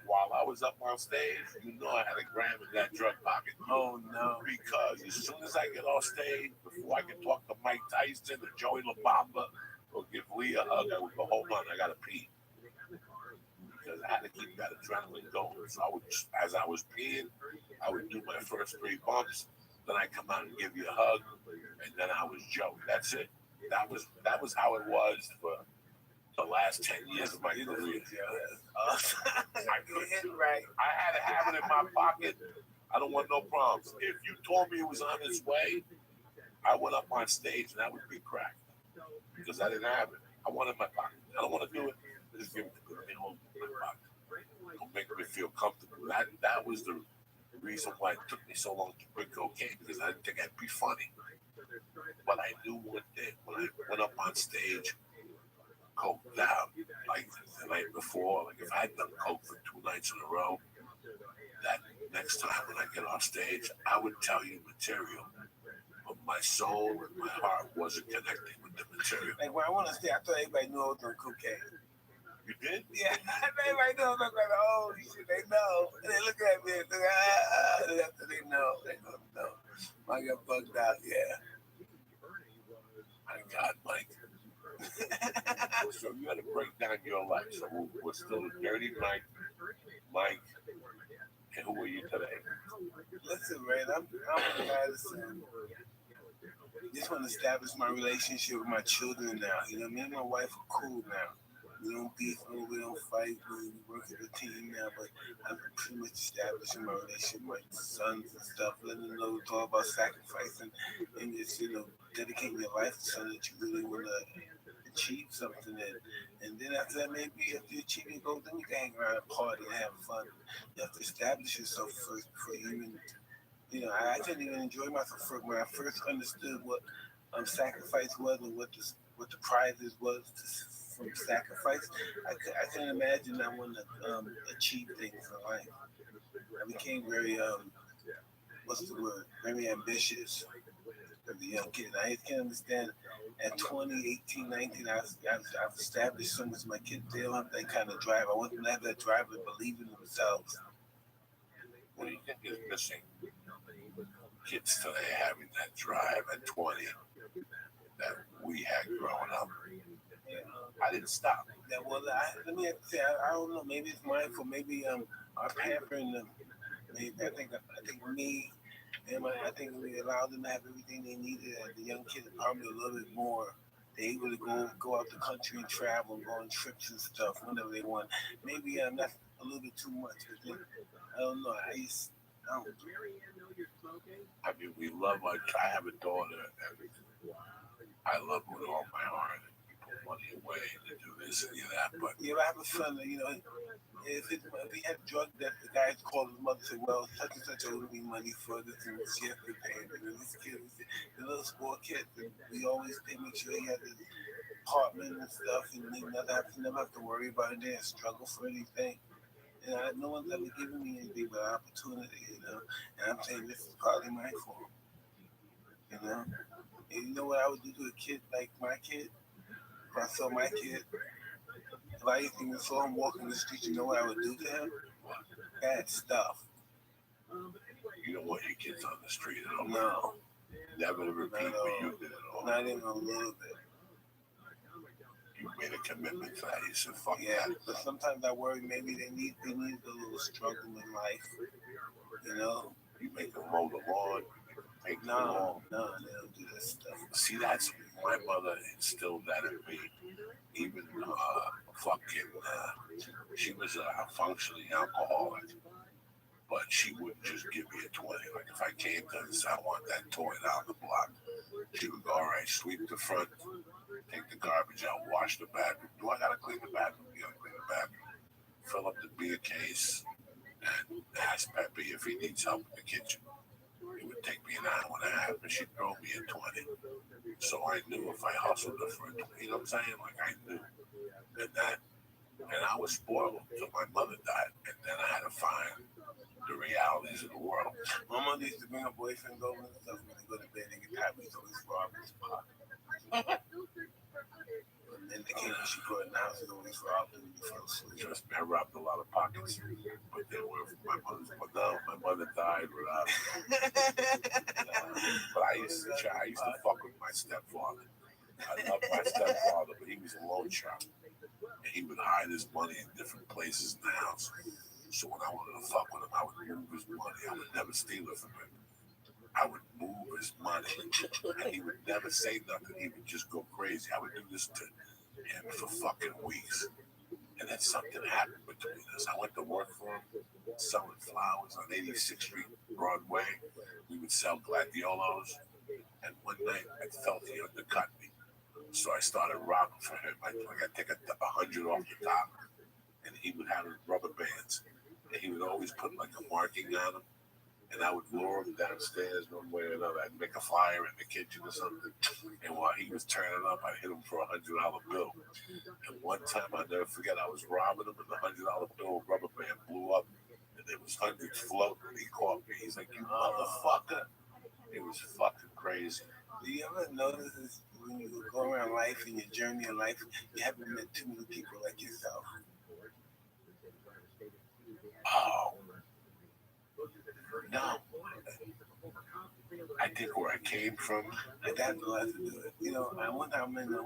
While I was up on stage, you know I had a gram in that drug pocket. Oh, no. Because as soon as I get off stage, before I can talk to Mike Tyson or Joey LaBamba or give Lee a hug, I would go, hold on, I got to pee. Because I had to keep that adrenaline going. So I would, as I was peeing, I would do my first 3 bumps. Then I come out and give you a hug. And then I was Joey. That's it. That was how it was for the last 10 years of my career. I couldn't do right. I had to have it in my pocket. I don't want no problems. If you told me it was on its way, I went up on stage and that would be cracked because I didn't have it. I want it in my pocket. I don't want to do it. Just give it to me. Hold it in my pocket. Don't make me feel comfortable. That was the reason why it took me so long to quit cocaine because I didn't think I'd be funny. But I knew one day when I went up on stage, coked out like the night before. Like if I had done coke for 2 nights in a row, that next time when I get off stage, I would tell you material, but my soul and my heart wasn't connecting with the material. Like when I want to say, I thought everybody knew I was on cocaine. You did? Yeah, everybody knows. I'm like, oh shit, they know. And they look at me and after they know. I got bugged out, yeah. My God, Mike. So you had to break down your life. So we're still a dirty Mike, and who are you today? Listen, man, I'm a guy that's just want to establish my relationship with my children now. You know, me and my wife are cool now. We don't beef, we don't fight, we work as a team now, but I'm pretty much establishing my relationship with my sons and stuff, letting them know it's all about sacrificing and just, you know, dedicating your life to something that you really want to achieve something. And then after that, maybe if you achieve your goal, then you can hang around and party and have fun. You have to establish yourself first before you even, you know, I couldn't even enjoy myself when I first understood what sacrifice was and what the prizes was from sacrifice. I couldn't imagine I wanted to achieve things in life. I became very what's the word? Very ambitious as a young kid. I can't understand. At 20, 18, 19, I've established so much. My kids, they don't have that kind of drive. I want them to have that drive and believe in themselves. What do you think is missing? Kids today having that drive at 20 that we had growing up. I didn't stop. Yeah, well, let me say, I don't know. Maybe it's mindful. Maybe our pampering them. Maybe I think me and I think we allowed them to have everything they needed. And the young kids probably a little bit more. They able to go out the country and travel and go on trips and stuff whenever they want. Maybe that's a little bit too much. I don't know. I mean, we love I have a daughter, and I love her with all my heart. We put money away to do this and do that, but I have a son. You know, if he had drug debt, the guy called his mother and said, "Well, such and such owed me money for this, and she has to pay it." And this kid, the little spoiled kid, we always make sure he had his apartment and stuff, and he never have to worry about it. They didn't struggle for anything. And no one's ever given me anything but opportunity, you know. And I'm saying this is probably my fault, you know. And you know what I would do to a kid like my kid? If I saw my kid, if I even saw him walking the street, you know what I would do to him? Bad stuff. You don't want your kids on the street at all. No. Never to repeat what you did at all. Not even a little bit. You made a commitment to that. You said, fuck yeah, that. But sometimes I worry maybe they need a little struggle in life. You know? You make them mow the lawn. Make them No, they don't do that stuff. See, that's my mother instilled that in me. Even she was a functioning alcoholic, but she wouldn't just give me a 20. Like if I came to this, I want that toy down the block. She would go, all right, sweep the front, take the garbage out, wash the bathroom. Do I gotta clean the bathroom? You gotta clean the bathroom. Fill up the beer case and ask Peppy if he needs help in the kitchen. It would take me an hour and a half, and she'd throw me a 20. So I knew if I hustled her for a 20, you know what I'm saying? Like I knew and I was spoiled until my mother died, and then I had to find the realities of the world. My mother used to bring her boyfriend over and stuff when they go to bed and get tired. We used to always rob his pocket. And the kid, she brought in the house, and always robbed him before sleep. Trust me, I robbed a lot of pockets, but they were from my mother's. But no, my mother died without. But I used to fuck with my stepfather. I loved my stepfather, but he was a loan shark. And he would hide his money in different places in the house. So when I wanted to fuck with him, I would move his money. I would never steal it from him. I would move his money. And he would never say nothing. He would just go crazy. I would do this to him for fucking weeks. And then something happened between us. I went to work for him, selling flowers on 86th Street, Broadway. We would sell gladiolos. And one night I felt he undercut me. So I started robbing for him. I'd take 100 off the top. And he would have rubber bands. And he would always put like a marking on them. And I would lure him downstairs one way or another. I'd make a fire in the kitchen or something. And while he was turning up, I'd hit him for $100 bill. And one time, I'll never forget, I was robbing him and the $100 bill rubber band blew up. And there was hundreds floating. He caught me. He's like, you motherfucker. It was fucking crazy. Do you ever notice this when you go around life and your journey in life, you haven't met too many people like yourself? Oh. No. I think where I came from, and that has to do it. You know, I one time I'm in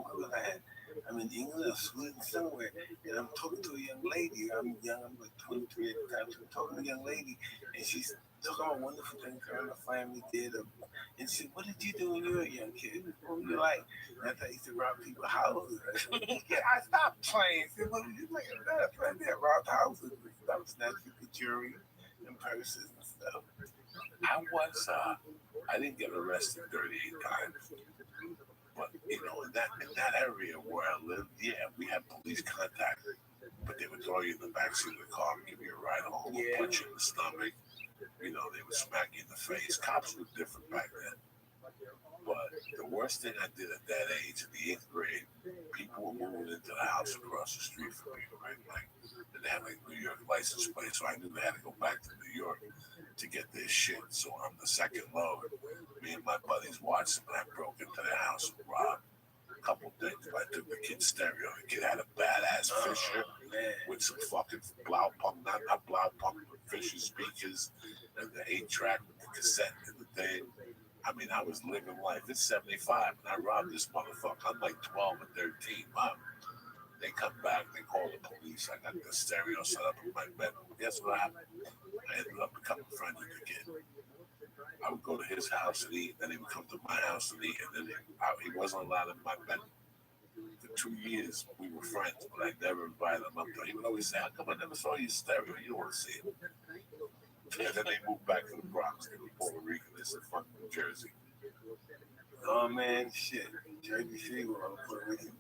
I'm in England or Sweden somewhere, and I'm talking to a young lady. I'm young, I'm like 23 at the time. So I'm talking to a young lady, and she's talking about wonderful things her and her family did. And she said, "What did you do when you were a young kid? What were you like?" And I thought I used to rob people's houses. I stopped playing. I said, "What did you think of that?" I did rob houses. I was snatching the jewelry and purses and stuff. I didn't get arrested 38 times. But, you know, in that area where I lived, yeah, we had police contact. But they would throw you in the backseat of the car and give you a ride home, punch you in the stomach. You know, they would smack you in the face. Cops were different back then. But the worst thing I did at that age, in the 8th grade, people were moving into the house across the street from me, right? Like, they had like New York license plate, so I knew they had to go back to New York to get their shit. So on the second load, me and my buddies watched them, and I broke into their house and robbed a couple things. I took the kid's stereo. The kid had a badass Fisher with some fucking Blaupunk, not Blaupunk, but Fisher speakers, and the 8-track with the cassette and the thing. I mean, I was living life. It's 75, and I robbed this motherfucker. I'm like 12 or 13. Mom, they come back, they call the police. I got the stereo set up in my bedroom. Guess what happened? I ended up becoming friends with the kid. I would go to his house and eat, then he would come to my house and eat, and then he wasn't allowed in my bedroom. For 2 years, we were friends, but I never invited him up there. He would always say, "How come I never saw your stereo? You don't want to see it." And then they moved back to the Bronx. They were Puerto Rican. This is fucking New Jersey. Oh man, shit. Jersey City was Puerto Rican.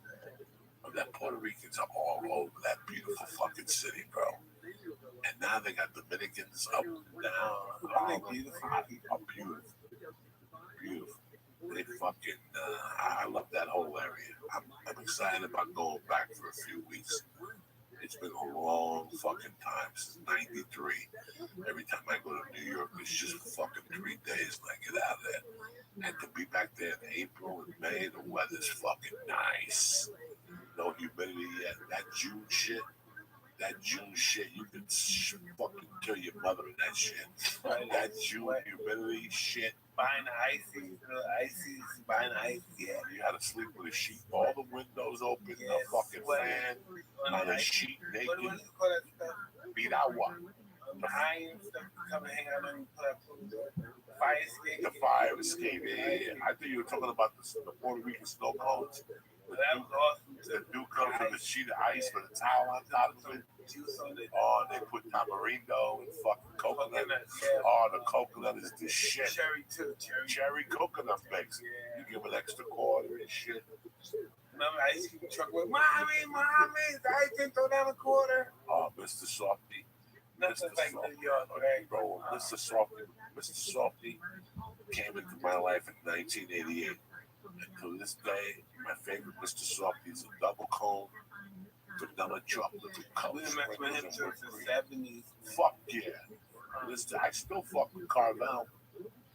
That Puerto Ricans are all over that beautiful fucking city, bro. And now they got Dominicans up and down. They're beautiful. Beautiful. Beautiful. They fucking, I love that whole area. I'm excited about going back for a few weeks. It's been a long fucking time since '93. Every time I go to New York, it's just fucking 3 days and I get out of there. And to be back there in April and May, the weather's fucking nice. No humidity yet. That June shit, you can fucking kill your mother in that shit. That June humidity shit. Buying icy, buying icy. Yeah, you had to sleep with a sheet, all the windows open, the fucking fan, on a sheet, naked. What do you call that stuff? Beat out what? The iron stuff to come and hang out and put up the fire escape. The fire escape, yeah. I think you were talking about the Puerto Rican snow cones. That was awesome. The dude comes with a sheet of ice with a towel on top of it. Oh, they put tamarindo and fucking coconut. Oh, the coconut is the shit. Cherry too. Cherry coconut mix. You give an extra quarter and shit. Remember, I used to keep truck with, Mommy, I didn't throw down a quarter. Oh, Mr. Softy. Nothing like New York, right? Bro, Mr. Softy came into my life in 1988. And to this day, my favorite Mr. Softy is a double cone, vanilla chocolate with color. We met with him since the 70s. Fuck yeah. Listen, I still fuck with Carvel.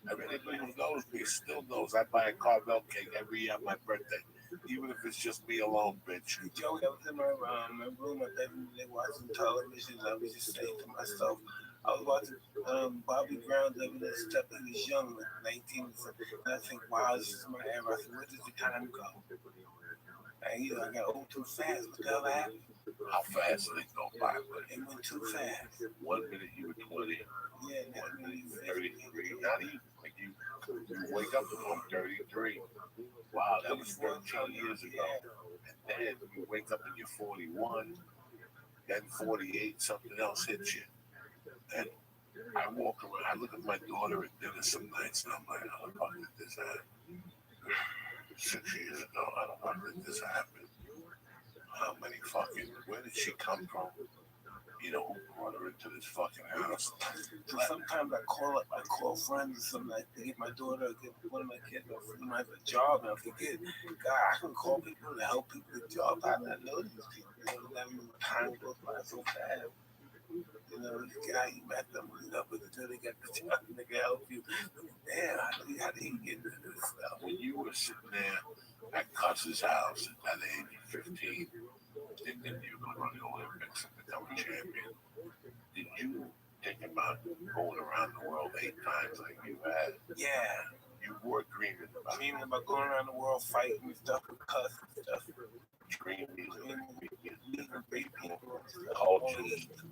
I mean, anybody who knows me still knows I buy a Carvel cake every year on my birthday. Even if it's just me alone, bitch. Joey, I was in my room, my bedroom, watching television. I was just saying to myself, I was watching Bobby Brown living this stuff. He was young, like 19 or something. And I think, wow, this is my era. I said, where does the time go? And I got old too fast. What the hell happened? How fast did it go by? It went too fast. 1 minute you were 20. Yeah, 1 minute you were 33. Not even. Like you wake up and I'm 33. Wow, that was 13 years ago. And then you wake up and you're 41. Then 48, something else hits you. And I walk around, I look at my daughter at dinner some nights, and I'm like, how the fuck did this happen? 6 years ago, how the fuck did this happen? How many fucking, where did she come from? You know, who brought her into this fucking house? So sometimes I call friends or something like to get my daughter, get one of my kids, a job, and I forget, God, I can call people to help people with jobs. I don't know these people. You know, time goes by so fast. You know, this guy, you met them, but until they get the job, they can help you. Damn, how do you get into this stuff? When you were sitting there at Cuss's house at the age of 15, thinking you were going to run the Olympics and become a champion, did you think about going around the world 8 times like you had? Yeah. dreaming about going around the world fighting and stuff and cuss and stuff. Dream Meeting great people. culture,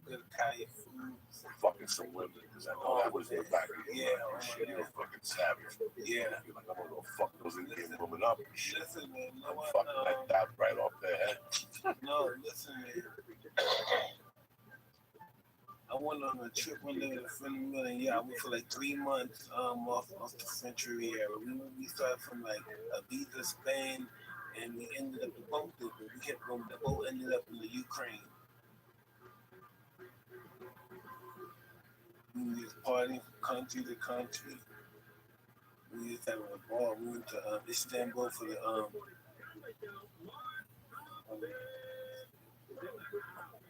Good Italian food. fucking some women, because I know that was the back of your Yeah, mind. Shit, you're a fucking savage. Yeah. You're like, I'm gonna go fuck those Indian women up and shit. Listen, man. You know I'm what? fucking like that right off their head. No, listen, man. I went on a trip one day with a friend of mine. Yeah, I went for like 3 months off the French Riviera. We started from like Ibiza, Spain, and we ended up the boat. We kept going. The boat ended up in the Ukraine. We was partying from country to country. We was having a ball. We went to Istanbul for the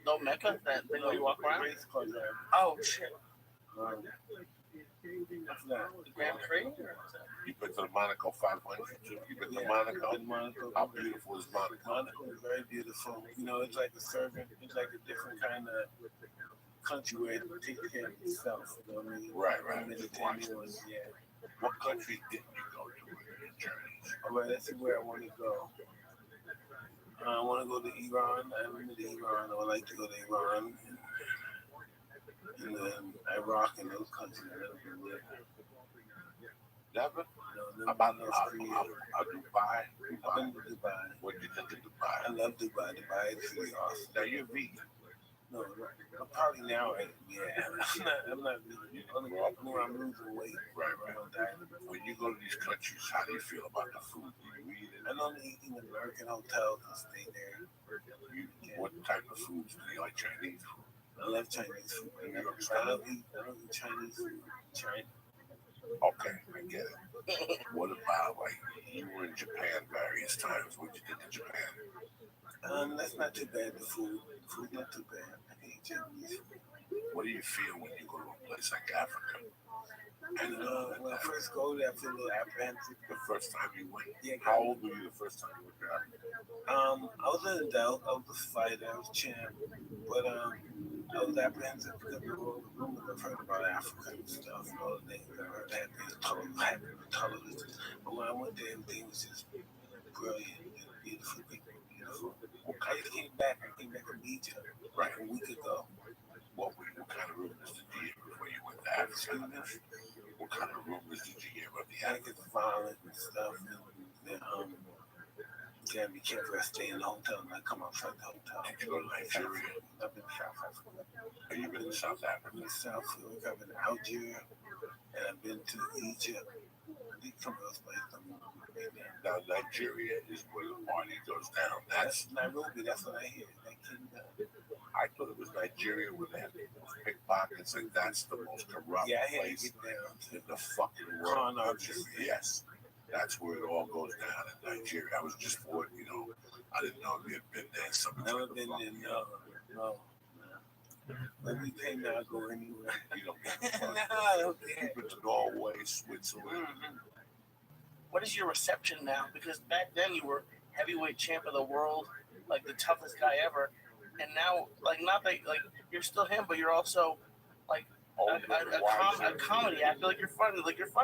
No Mecca? That thing where you walk around? race car drive. Oh, shit. What's that? The Grand Prix? You been to the Monaco 500 too? You been to Monaco? Monaco. How beautiful is Monaco? Monaco is very beautiful. You know, it's like a servant. It's like a different kind of country where it takes care of itself. You know what I mean? Right. Mediterranean was, yeah. What country didn't you go to in your journeys? All right, let's see where I want to go. I want to go to Iran. I haven't been to Iran. I would like to go to Iran. And then Iraq and those countries. I've never been there. Never? No, About North Korea. Dubai? I've been to Dubai. What did you think of I Dubai? love Dubai. Dubai is really awesome. Now you're vegan. No, I'm probably now. Yeah, I'm not. I'm losing weight. Right. I'm on diet. When you go to these countries, how do you feel about the food? Do you eat it? I normally eat in American hotels and stay there. What type of foods do you like? Chinese food? I love Chinese food. I don't eat Chinese food. China. Okay, I get it. What about, like, you were in Japan various times. What did you think of Japan? That's not too bad. The food. Food's not too bad. I can eat Japanese food. What do you feel when you go to a place like Africa? And When I first go there, I feel a little apprehensive. the first time you went, Yeah, how old were you the first time you went to Africa? I was an adult. I was a fighter. I was champ. But I was apprehensive because of all the rumors I've heard about Africa and stuff and all the things I heard happening on television. But when I went there, everything was just brilliant and beautiful people. Beautiful. I just came back. I came back from Egypt like a week ago. What kind of rumors did you hear before you went to Africa? What kind of rumors did you hear about the I Africa? get violent and stuff. And you gotta be careful. I stay in the hotel and I come outside the hotel. Did you go to Nigeria? I've been to South Africa. Have you been to South I've Africa? been to South Africa. I've been to Algeria. And I've been to Egypt. I think some of those places I'm been there. Now, Nigeria is where the party goes down. That's Nairobi. That's what I hear. That kingdom. I thought it was Nigeria where they have the most pickpockets, and that's the most corrupt Yeah, I had to place get down in the fucking world. Con artists. Yes, that's where it all goes down in Nigeria. I was just for I didn't know if you had been there. Never been there. No. Let me pay now. Go anywhere. You don't get No, the I don't care. You've been to Norway, Switzerland. What is your reception now? Because back then you were heavyweight champ of the world, like the toughest guy ever. And now, like, not that, like, you're still him, but you're also, like, a comedy actor. Like, you're funny.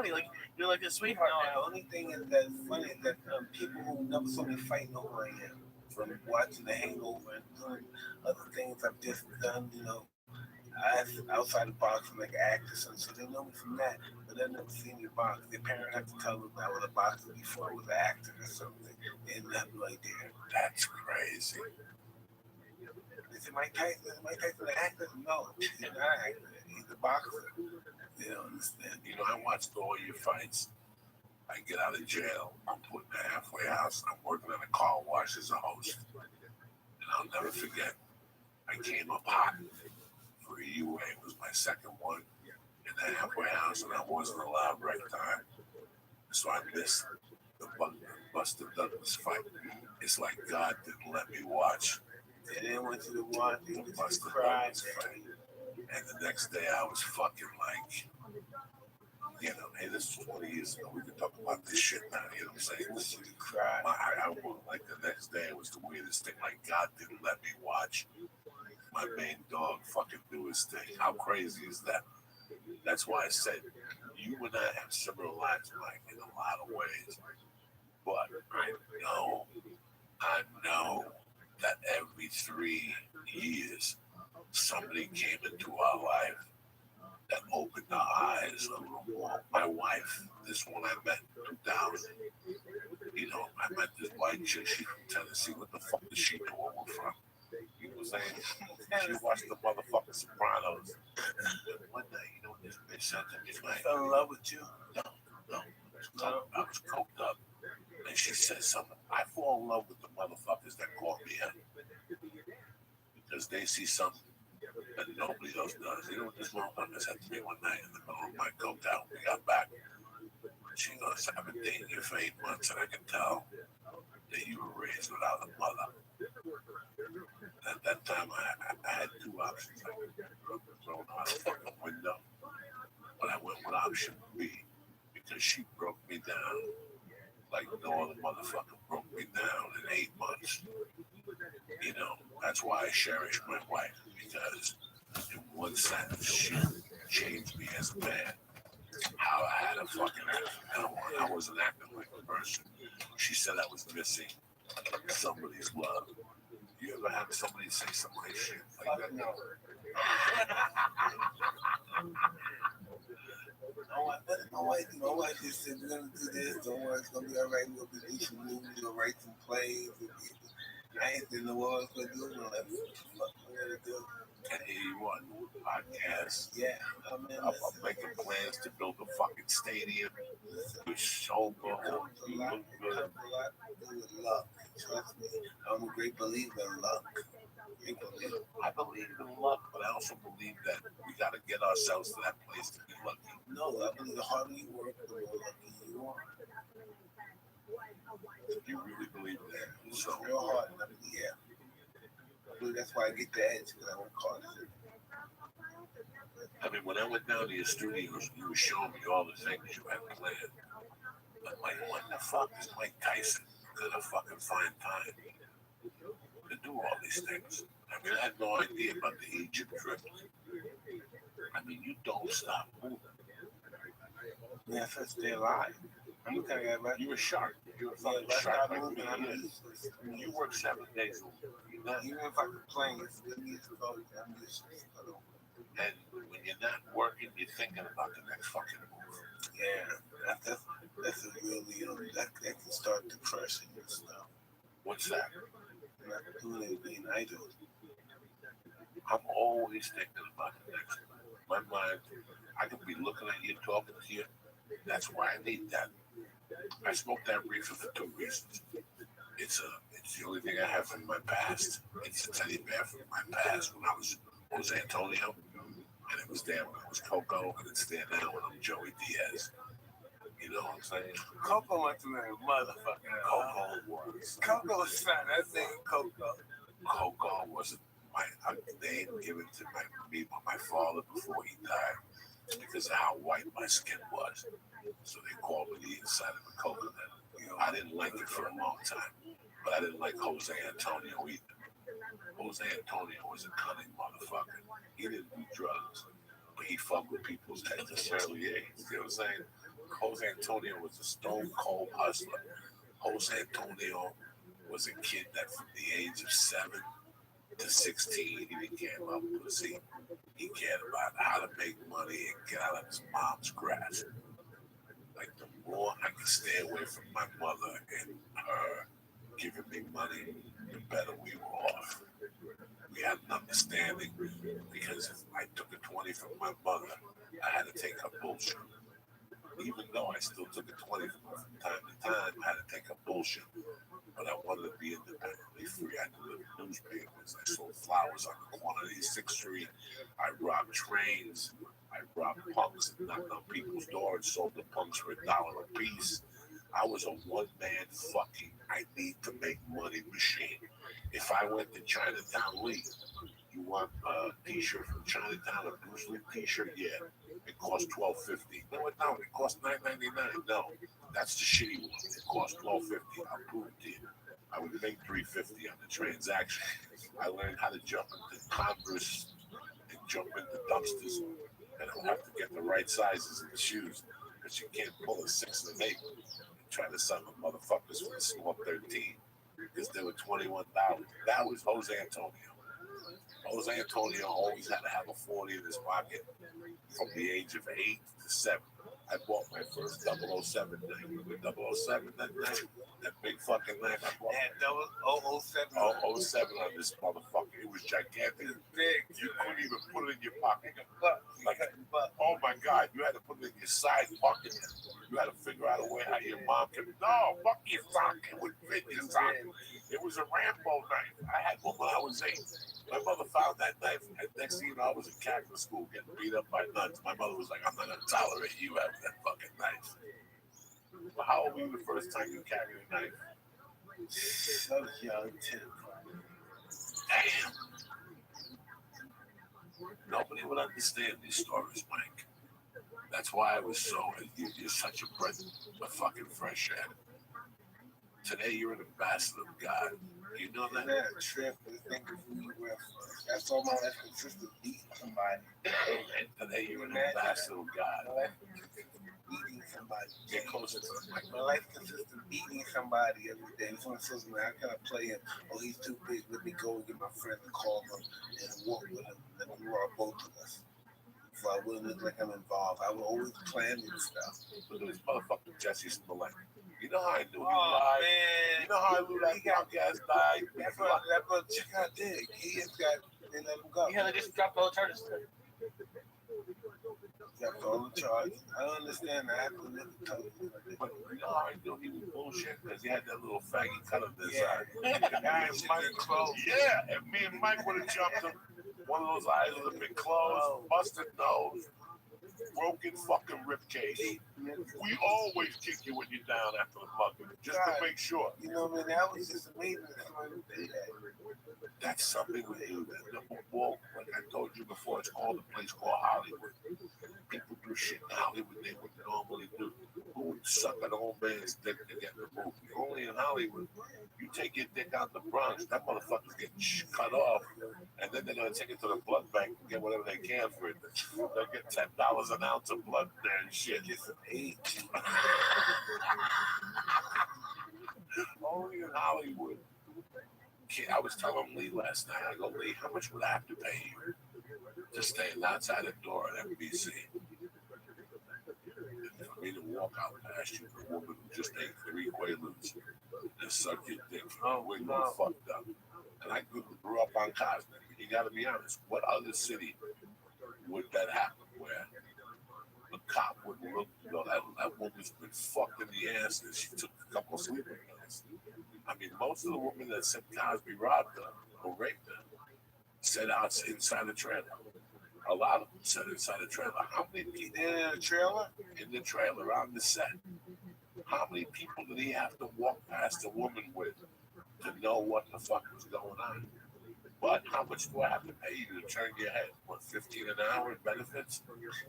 Like, you're like a sweetheart No, now. the only thing is that's funny is that people who never saw me fight know who I am. From watching The Hangover and doing other things I've just done, outside the box from like actors, and so they know me from that. But they've never seen me box. Their parents have to tell them I was a boxer before I was an actor or something. And nothing like that. That's crazy. Is it Mike Tyson? Is Mike Tyson an actor? No, he's not an actor. He's a boxer. They don't understand. I watched all your fights. I get out of jail. I'm put in a halfway house. I'm working at a car wash as a host. And I'll never forget, I came up hot for a UA. It was my second one in the halfway house, and I wasn't allowed break time. So I missed the Buster Douglas fight. It's like God didn't let me watch. They didn't want you to watch. They the wanted you Buster to cry. Douglas fight. And the next day I was fucking like, hey, this was 20 years ago. We can talk about this shit now. You know what I'm saying? They want you to cry. I like the next day, it was the weirdest thing. Like, God didn't let me watch my main dog fucking do his thing. How crazy is that? That's why I said you and I have similar lives, Mike, in a lot of ways. But I know that every 3 years somebody came into our life that opened our eyes a little more. My wife, this one I met in 2000. I met this white chick. She's from Tennessee. What the fuck does she know where we're from? You know what I'm saying? She watched the motherfucking Sopranos. And one night, you know what this bitch said to me? Like, fell in love with you? No. I was coked up. And she said something. I fall in love with the motherfuckers that call me in. Because they see something that nobody else does. You know what this motherfucker said to me one night in the middle of my coked out? We got back. She goes, I've been dating you for 8 months and I can tell that you were raised without a mother. At that time, I had 2 options. I could throw out a fucking window, but I went with option B because she broke me down like no other motherfucker broke me down in 8 months. That's why I cherish my wife, because in one sentence, she changed me as a man. How I had a fucking I wasn't acting like a person. She said I was missing somebody's love. You ever have somebody say some like shit like that? No. My wife just said, we're going to do this. Don't worry, it's going to be all right. We'll do some movies. We'll write some plays. I ain't in the world going to do it. What we're going to do. And here you are, podcast. Yeah. I'm making plans to build a fucking stadium. You're so good. You look good. With luck. Trust me. I'm a great believer in luck. I believe in luck, but I also believe that we got to get ourselves to that place to be lucky. No, I believe the harder you work, the more lucky you are. You really believe that? So real hard, yeah. That's why I get the edge, because I work hard. I mean, when I went down to your studios, you were showing me all the things you had planned. I'm like, what the fuck is Mike Tyson gonna fucking find time to do all these things? I mean, I had no idea about the Egypt trip. I mean, you don't stop moving. Yeah, first stay alive. I'm gonna tell you that, right? You're a shark. You're a fucking shark. Like moving, you work 7 days a week. Even if I could play, it's still needs to go. I'm just. And when you're not working, you're thinking about the next fucking move. Yeah, that's a really that can start depression and stuff. What's that? Not doing anything I do. I'm always thinking about the next move. My mind, I could be looking at you, talking to you. That's why I need that. I smoke that reefer for 2 reasons. It's the only thing I have from my past. It's a teddy bear from my past when I was Jose Antonio, and it was there when I was Coco, and it's there now when I'm Joey Diaz. You know what I'm saying? Coco went through that motherfucker. Coco was fat. That thing, Coco. Coco was my name given to my father before he died because of how white my skin was. So they called me the inside of a coconut. I didn't like it for a long time, but I didn't like Jose Antonio either. Jose Antonio was a cunning motherfucker. He didn't do drugs, but he fucked with people's heads at an early age. You know what I'm saying? Jose Antonio was a stone cold hustler. Jose Antonio was a kid that from the age of 7 to 16, he didn't care about pussy. He cared about how to make money and get out of his mom's grasp. Like, the more I could stay away from my mother and her giving me money, the better we were off. We had an understanding because if I took a 20 from my mother, I had to take her bullshit. Even though I still took a 20 from her from time to time, I had to take her bullshit. But I wanted to be independently free. I delivered newspapers. I sold flowers on the corner of 6th Street. I robbed trains. I robbed punks and knocked on people's doors, sold the punks for $1 a piece. I was a one-man fucking I need to make money machine. If I went to Chinatown Lee, you want a t-shirt from Chinatown, a Bruce Lee t-shirt? Yeah. It costs $12.50. No, it don't. It costs $9.99. No, that's the shitty one. It costs $12.50. I'll prove it to you. I would make $3.50 on the transaction. I learned how to jump into Congress and jump into dumpsters and I'll have to get the right sizes of the shoes because you can't pull a 6 and an 8 and try to sell the motherfuckers for a small 13 because they were $21. That was Jose Antonio. Jose Antonio always had to have a 40 in his pocket from the age of 8 to 7. I bought my first 007 knife. With 007 that night, that big fucking knife I bought. Yeah, 007. 007 on this motherfucker. It was gigantic. Big. You couldn't even put it in your pocket. But Oh my God, you had to put it in your side pocket. You had to figure out a way how your mom could. No, fuck your sock. It would fit your sock. It was a Rambo knife. I had one when I was 8. My mother found that knife, and next thing you know, I was in Catholic school getting beat up by nuns. My mother was like, I'm not going to tolerate you having that fucking knife. Well, how old were you the first time you carried a knife? I was young too. Damn. Nobody would understand these stories, Mike. That's why I was so, you're such a breath of fucking fresh air. Today, you're an ambassador of God. You know that? That trip is thinking who you were. That's all my life consists of beating somebody. And today, you're an ambassador of God. My life consists of beating somebody. Get closer to the mic. My life consists of beating somebody every day. Someone says, man, how can I play him? Oh, he's too big. Let me go and get my friend to call him and walk with him. Let me rob both of us. So I wouldn't look like I'm involved. I would always plan this stuff. Look at this motherfucking Jesse Smollett. You know how I knew he Oh, lied? man. You know how I knew that punk ass died? That brother, check out Dig. He has got, they let him go. Yeah, they just dropped all the charges. Dropped all the charges. I don't understand that. I have to live with Tony. But you know how I knew he was bullshit? Because he had that little faggy cut on his eye. Eyes Mike closed. Yeah, and me and Mike would have jumped him. One of those eyes would have been closed, busted nose, broken fucking ribcage. We always kick you when you're down after the mugging, just to make sure. You know, man, that was just amazing. That's something we do. Well, like I told you before, it's called a place called Hollywood. People do shit in Hollywood they wouldn't normally do. Who would suck an old man's dick to get in the movie? Only in Hollywood. You take your dick out the Bronx, that motherfucker's getting cut off, and then they're gonna take it to the blood bank and get whatever they can for it. They'll get $10 an ounce of blood there and shit. Get some age. Only in Hollywood. I was telling Lee last night, I go, Lee, how much would I have to pay you to stand outside the door at NBC? And for me to walk out past you, a woman who just ate 3 Quaaludes and suck your dick when you fucked up. And I grew up on Cosmic. You gotta be honest, what other city would that happen where the cop would look, you know, that woman's been fucked in the ass and she took a couple of sleeping pills? I mean, most of the women that said Cosby robbed her or raped her said inside the trailer. A lot of them said inside the trailer. How many people in the trailer? In the trailer on the set. How many people did he have to walk past a woman with to know what the fuck was going on? But how much do I have to pay you to turn your head? What, $15 an hour in benefits?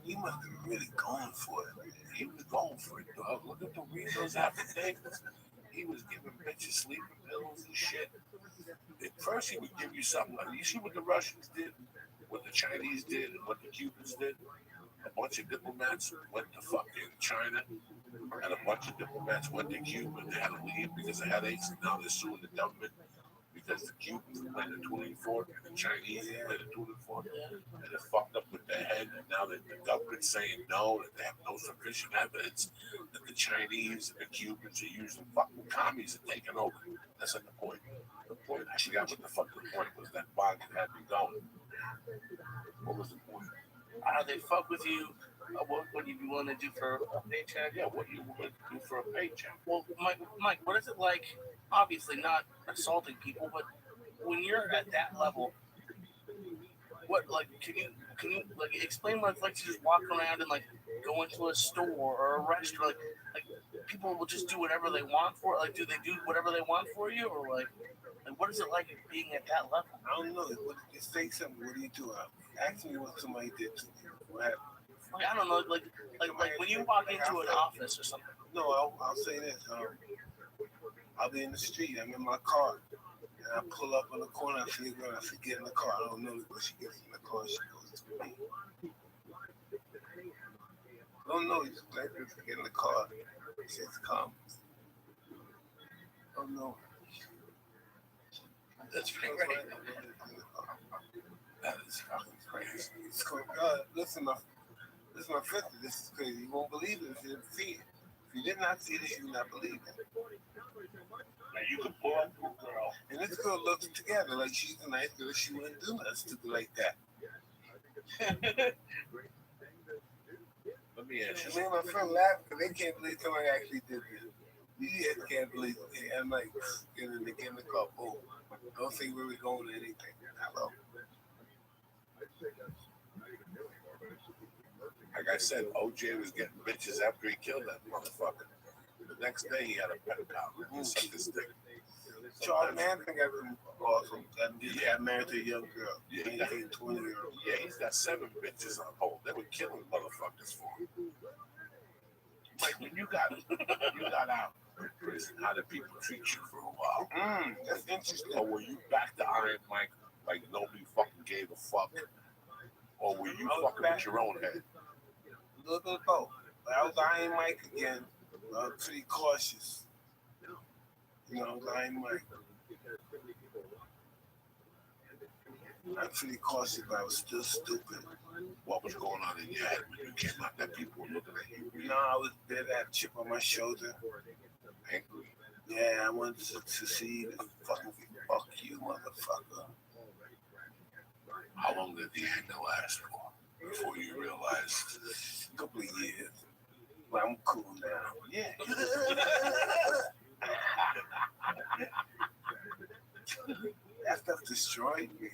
He must have been really going for it. He was going for it, dog. Look at the read those affidavits. He was giving bitches sleeping pills and shit. At first, he would give you something like, you see what the Russians did, what the Chinese did, and what the Cubans did? A bunch of diplomats went to fucking China, and a bunch of diplomats went to Cuba, and they had to leave because they had AIDS, and now they're suing the government because the Cubans played the tuning fork, and the Chinese played the tuning fork, and it fucked up with their head, and now that the government's saying no, that they have no sufficient evidence that the Chinese and the Cubans are using fucking commies and taking over. That's not the point. The point, I forgot what the fuck the point was, that bond had me going. What was the point? They fuck with you. What would you be willing to do for a paycheck? Yeah, what you willing to do for a paycheck? Well, Mike, what is it like? Obviously, not assaulting people, but when you're at that level, what can you explain what it's like to just walk around and go into a store or a restaurant? Like people will just do whatever they want for it. Like, do they do whatever they want for you, or like what is it like being at that level? I don't know. Just say something. What do you do? Ask me what somebody did to me. What happened? Like, I don't know. Like when you walk into an office or something. No, I'll say this. I'll be in the street. I'm in my car. And I pull up on the corner. I see a girl. I say, get in the car. I don't know what she gets in the car. She goes to me. Don't know. He's like this to get in the car. He says, "Come." Don't know. That's pretty That's great. right. That is fucking crazy. It's called, listen, my 50. This is crazy. You won't believe it if you didn't see it. If you did not see this, you would not believe it. Now you could pull up to a girl. And this girl looks together like she's a nice girl. She wouldn't do nothing stupid like that. Let me ask It you. made my friend laugh because they can't believe somebody actually did this. These guys can't believe it. I'm like, get in the car, boom. Don't say where we're going or anything. Hello. Like I said, OJ was getting bitches after he killed that motherfucker. The next day he had a pedophile. He sucked his dick. Charles Manson got some awesome. He got married to a young girl. Yeah, 18, 20-year-old. Yeah, he's got 7 bitches on hold. They were killing motherfuckers for him. Like when you got out of prison, how did people treat you for a while? That's interesting. Or were you back to Iron Mike like nobody fucking gave a fuck? Or were you fucking with your own head? A little bit of both. But I was Iron Mike again. I was pretty cautious. You know, I was Iron Mike. I'm pretty cautious, but I was still stupid. What was going on in your head when you came out that people were looking at you? You know, I was there, that chip on my shoulder. Angry? Yeah, I wanted to see the fucking fuck you, motherfucker. How long did the anger last for before you realized? A couple of years. But I'm cool now. Yeah. That stuff destroyed me.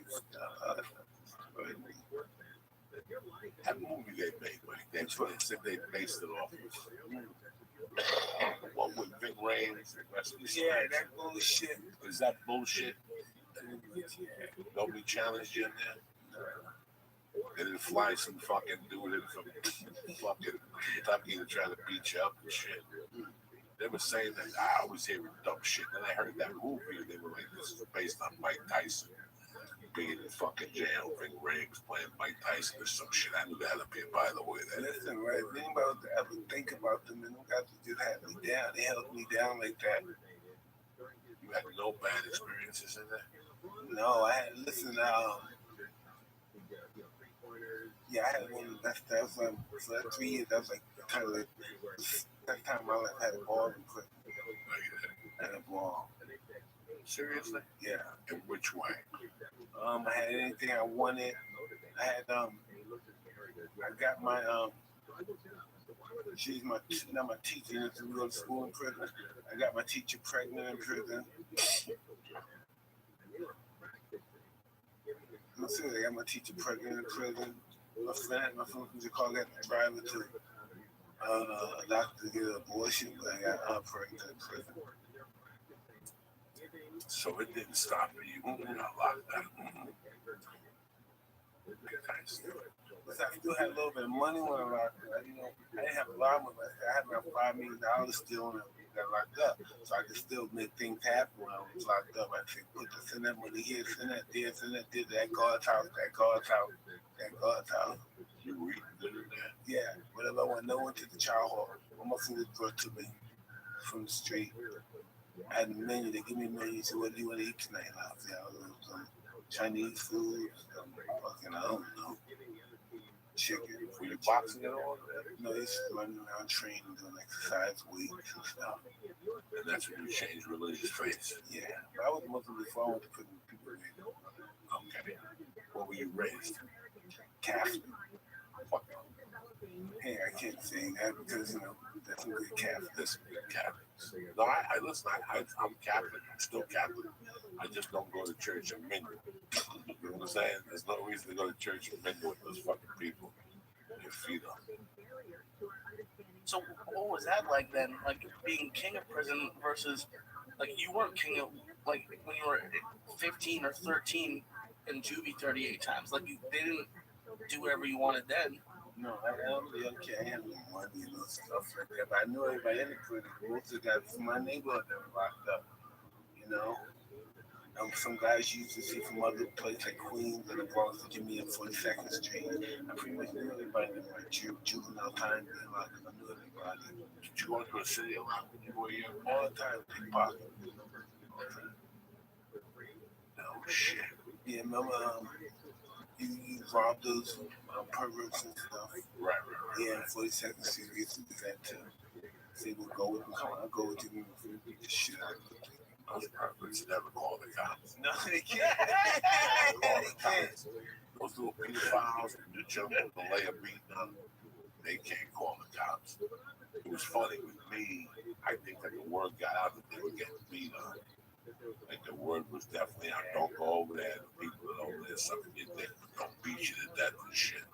That movie they made, like they said they based it off of. One with Ving Rhames and Wesley Snipes. Yeah, that bullshit. Is that bullshit? Nobody challenged you in there? They didn't fly some fucking dude in from fucking Kentucky to try to beat you up and shit. They were saying that I always hear dumb shit. Then I heard that movie and they were like, this is based on Mike Tyson being in fucking jail. Ving Rhames playing Mike Tyson or some shit. I knew that up here, by the way. Listen, right? If anybody would ever think about them, and them guys just had me down. They held me down like that. You had no bad experiences in there? No, I had, listen, yeah, I had one of the best. That was like, for that 3 years, that was like kind of like, that time my life had a ball in prison. I had a ball. Seriously? Yeah. In which way? I had anything I wanted. I had, I got my, she's my, not my teacher, you know, to go to school in prison. I got my teacher pregnant in prison. I'm serious, I got my teacher pregnant in prison. My friend from Chicago got the driver to a doctor to get an abortion, but I got her pregnant in prison. So it didn't stop you. You got locked up. But I still had a little bit of money when I locked up. You know, I didn't have a lot of money. I had about $5 million still when I got locked up. So I could still make things happen when I was locked up. I said, send that money here, send that there, send that there, that God's house, that God's house, that God's house. You read good at that? Yeah, whatever I want. No one to the child hall. My mother was brought to me from the street. I had a menu. They give me a menu. So what do you want to eat tonight? I was some Chinese food, fucking, I don't know, chicken. Were you boxing at all? No, they just running around training, doing exercise, weights and stuff. And that's when you changed religious faiths. Yeah, but I was Muslim before I went to put people in. Okay. What were you raised? Catholic. Fuck. Hey, I can't say that because, you know, that's a good Catholic. This good Catholic. No, I listen, I'm Catholic. I'm still Catholic. I just don't go to church and mingle. You know what I'm saying? There's no reason to go to church and mingle with those fucking people. Your feet up. So what was that like then? Like being king of prison versus, like you weren't king of, like when you were 15 or 13 in juvie 38 times. Like they didn't do whatever you wanted then. No, I don't really okay. I had no money and no stuff like that. But I knew everybody in the prison. Most of the guys from my neighborhood that were locked up, you know. Some guys used to see from other places like Queens and the Bronx to give me a 42nd Street. I pretty much knew everybody in my juvenile time being like I knew everybody. Did you go to a city a lot when you were young? All the time, pickpocket. No shit. Yeah, remember you robbed those perverts and stuff. Right. Yeah, 42nd Street we used to do that too. They would go with them. Come on, I'll go with you. Beat the shit out of you. Those perverts never call the cops. No, they can't. They can't. Those little pedophiles in the jungle, the layer beating on them, they can't call the cops. It was funny with me. I think that the word got out that they were getting beat on. Like the word was definitely out. Don't go over there. The people that over there sucking your dick, don't beat you to death and shit.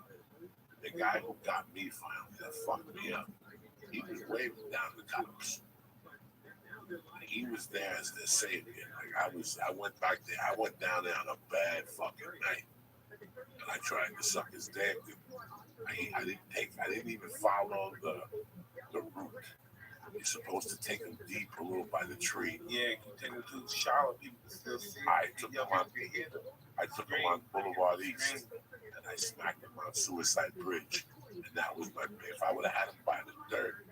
The guy who got me finally, that fucked me up, he was waving down the cops. He was there as their savior. Like I went back there. I went down there on a bad fucking night, and I tried to suck his dick. I didn't even follow the route. You're supposed to take him deep a little by the tree. Yeah, you take him to the shower. People still see him. I took him on Boulevard East, and I smacked him on Suicide Bridge, and that was my. If I would have had him by the dirt,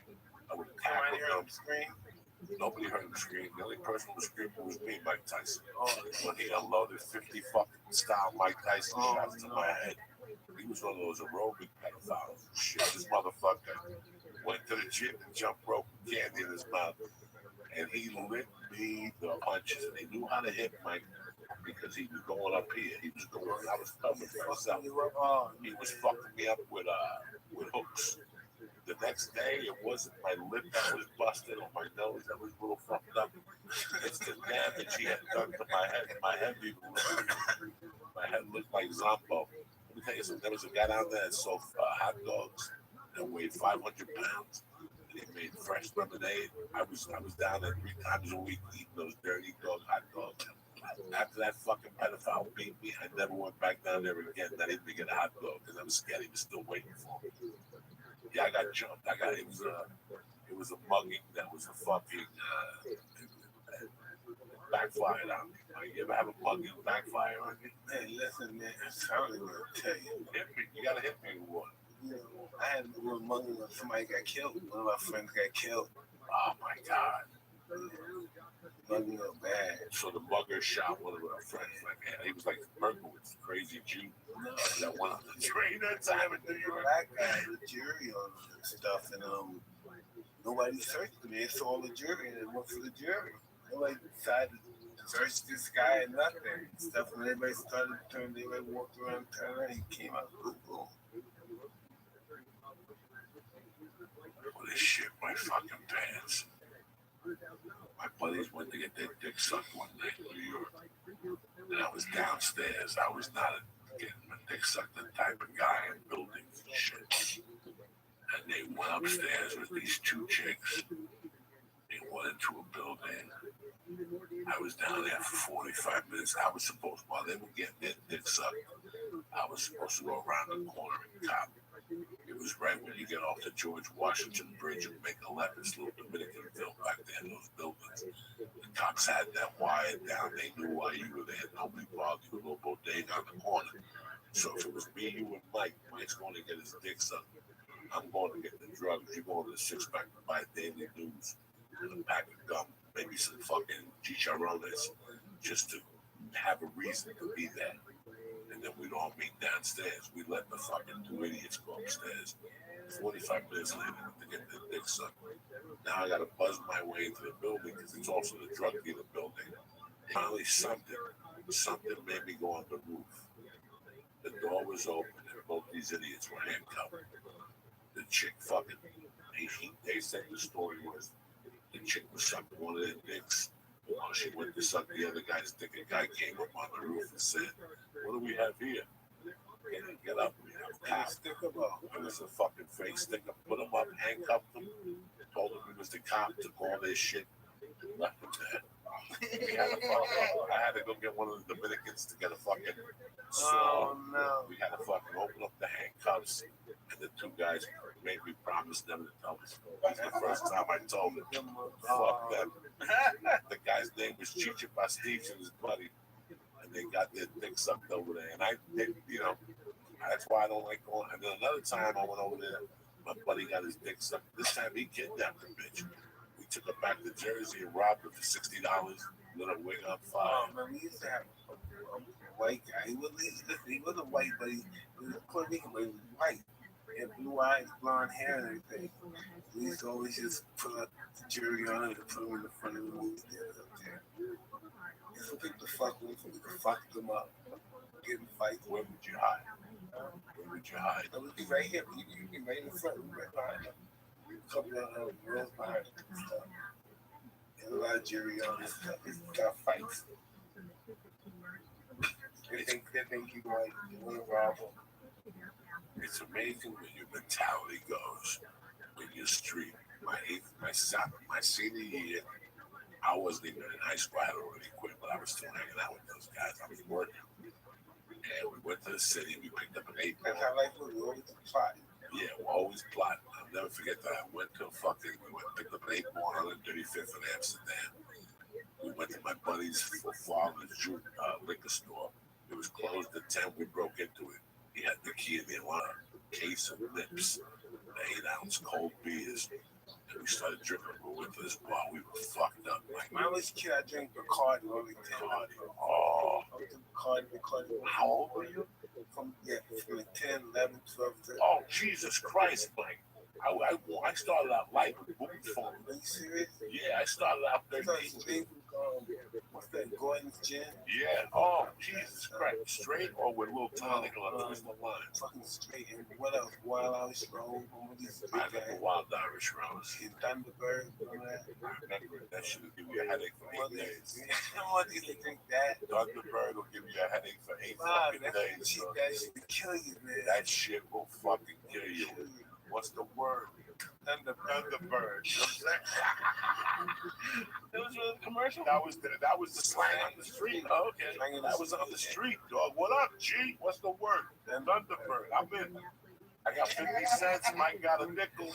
I would have tackled him. Scream. Nobody heard him scream. The only person who screamed was me, Mike Tyson. When he unloaded 50 fucking style Mike Tyson shots to my head. He was one of those aerobic pedophiles. Shit, this motherfucker went to the gym and jumped rope with candy in his mouth. And he lit me the punches. And he knew how to hit Mike because he was going up here. He was going, I was coming for myself. He was fucking me up with hooks. The next day, it wasn't my lip that was busted or my nose that was a little fucked up. It's the damage he had done to my head. My head looked like Zombo. Let me tell you something. There was a guy down there that sold hot dogs that weighed 500 pounds. And he made fresh lemonade. I was down there 3 times a week eating those dirty dog hot dogs. After that fucking pedophile beat me, I never went back down there again. Not even to get a hot dog because I was scared he was still waiting for me. Yeah, I got jumped. It was a mugging that was a fucking backfired on me. Like, you ever have a mugging backfire on you? Man, listen, man, I don't even tell you. Hit me. You gotta hit me with one. You know, I had a little mugging when somebody got killed. One of my friends got killed. Oh my God. Mugging up bad. So the mugger shot one of our friends. Like, man, he was like Berkowitz, crazy Jew that went on the train that time in New York. Black guy, the jury on stuff, and nobody searched him. They saw the jury and it went for the jury. Nobody decided to search this guy and nothing. Stuff when everybody started to turn, they walked around, turned around, he came out, boom, boom. Well, this shit my fucking pants. My buddies went to get their dick sucked one night in New York. And I was downstairs. I was not getting my dick sucked the type of guy in buildings and shit. And they went upstairs with these 2 chicks. They went into a building. I was down there for 45 minutes. I was supposed, while they were getting their dick sucked, I was supposed to go around the corner and cop. It was right when you get off the George Washington Bridge and make a left. It's little Dominicanville back there in those buildings. The cops had that wired down. They knew why you were there. Nobody bothered you. A little bodega on the corner. So if it was me, you, and Mike's going to get his dick sucked. I'm going to get the drugs. You're going to the 6-pack to buy Daily News and a pack of gum, maybe some fucking chicharrones, just to have a reason to be there. And then we'd all meet downstairs. We let the fucking 2 idiots go upstairs. 45 minutes later to get their dick sucked. Now I got to buzz my way into the building because it's also the drug dealer building. Finally, something made me go on the roof. The door was open and both these idiots were handcuffed. The chick fucking, they said the story was the chick was sucking one of their dicks. While she went to suck the other guy's dick, a guy came up on the roof and said, "What do we have here?" And get up, we have cops. It was a fucking fake sticker. Put him up, handcuffed him, told him he was the cop, took all their shit, and left him there. I had to go get one of the Dominicans to get a fucking saw. Oh, no. We had to fucking open up the handcuffs, and the 2 guys made me promise never to tell the story. That's the first time I told them. Fuck them. The guy's name was Chicha Bastich and his buddy. they got their dick sucked over there. And that's why I don't like going. And then another time I went over there, my buddy got his dick sucked. This time he kidnapped the bitch. We took her back to Jersey and robbed her for $60. Lit her wig on fire. Man, we used to have a white guy. He wasn't white, but he was Puerto Rican, but he was white. He had blue eyes, blonde hair, and everything. We used to always just put the jury on and put him in the front of the movie theater up there. If we picked the fuck with him, we could fuck them up. Get in fights. Where would you hide? Where would you hide? It would be right here. You'd be right in the front, right behind him. A couple of girls behind him and stuff. And a lot of jury on and stuff. It's got fights. They think you like you want to rob them. It's amazing where your mentality goes when you're street. My senior year, I wasn't even in high school. I had already quit, but I was still hanging out with those guys. I was working. And we went to the city. We picked up an 8. That's how life was. We always plotting. Yeah, we're always plotting. I'll never forget that. I went to picked up an 8 on 135th in Amsterdam. We went to my buddy's father's liquor store. It was closed at 10. We broke into it. He had the key in there, one case of lips, 8-ounce cold beers. And we started drinking. We went to this bar. We were fucked up. When I was a kid, I drank Bacardi only 10. Oh. Bacardi. How old were you? From like 10, 11, 12, 13. Oh, Jesus Christ, Mike. I started out light with boom phone. Are you serious? Yeah, I started out 13. What's that, Gordon's Gin? Yeah. Oh, Jesus Christ. Straight or with a little tonic on the twist of line? Fucking straight. And what else? Wild Irish Rose. I remember Wild Irish Rose. And Thunderbird. All that. I remember that should give you a headache for 8 days. I want you to drink that. Thunderbird will give you a headache for 8 fucking days. That shit will kill you, man. That shit will fucking kill you. What's the word? Thunderbird. It was a commercial? That was the slang on the street. Oh, okay. That was on the street, dog. What up, G? What's the word? Thunderbird. I'm in. I got 50 cents. Mike got a nickel.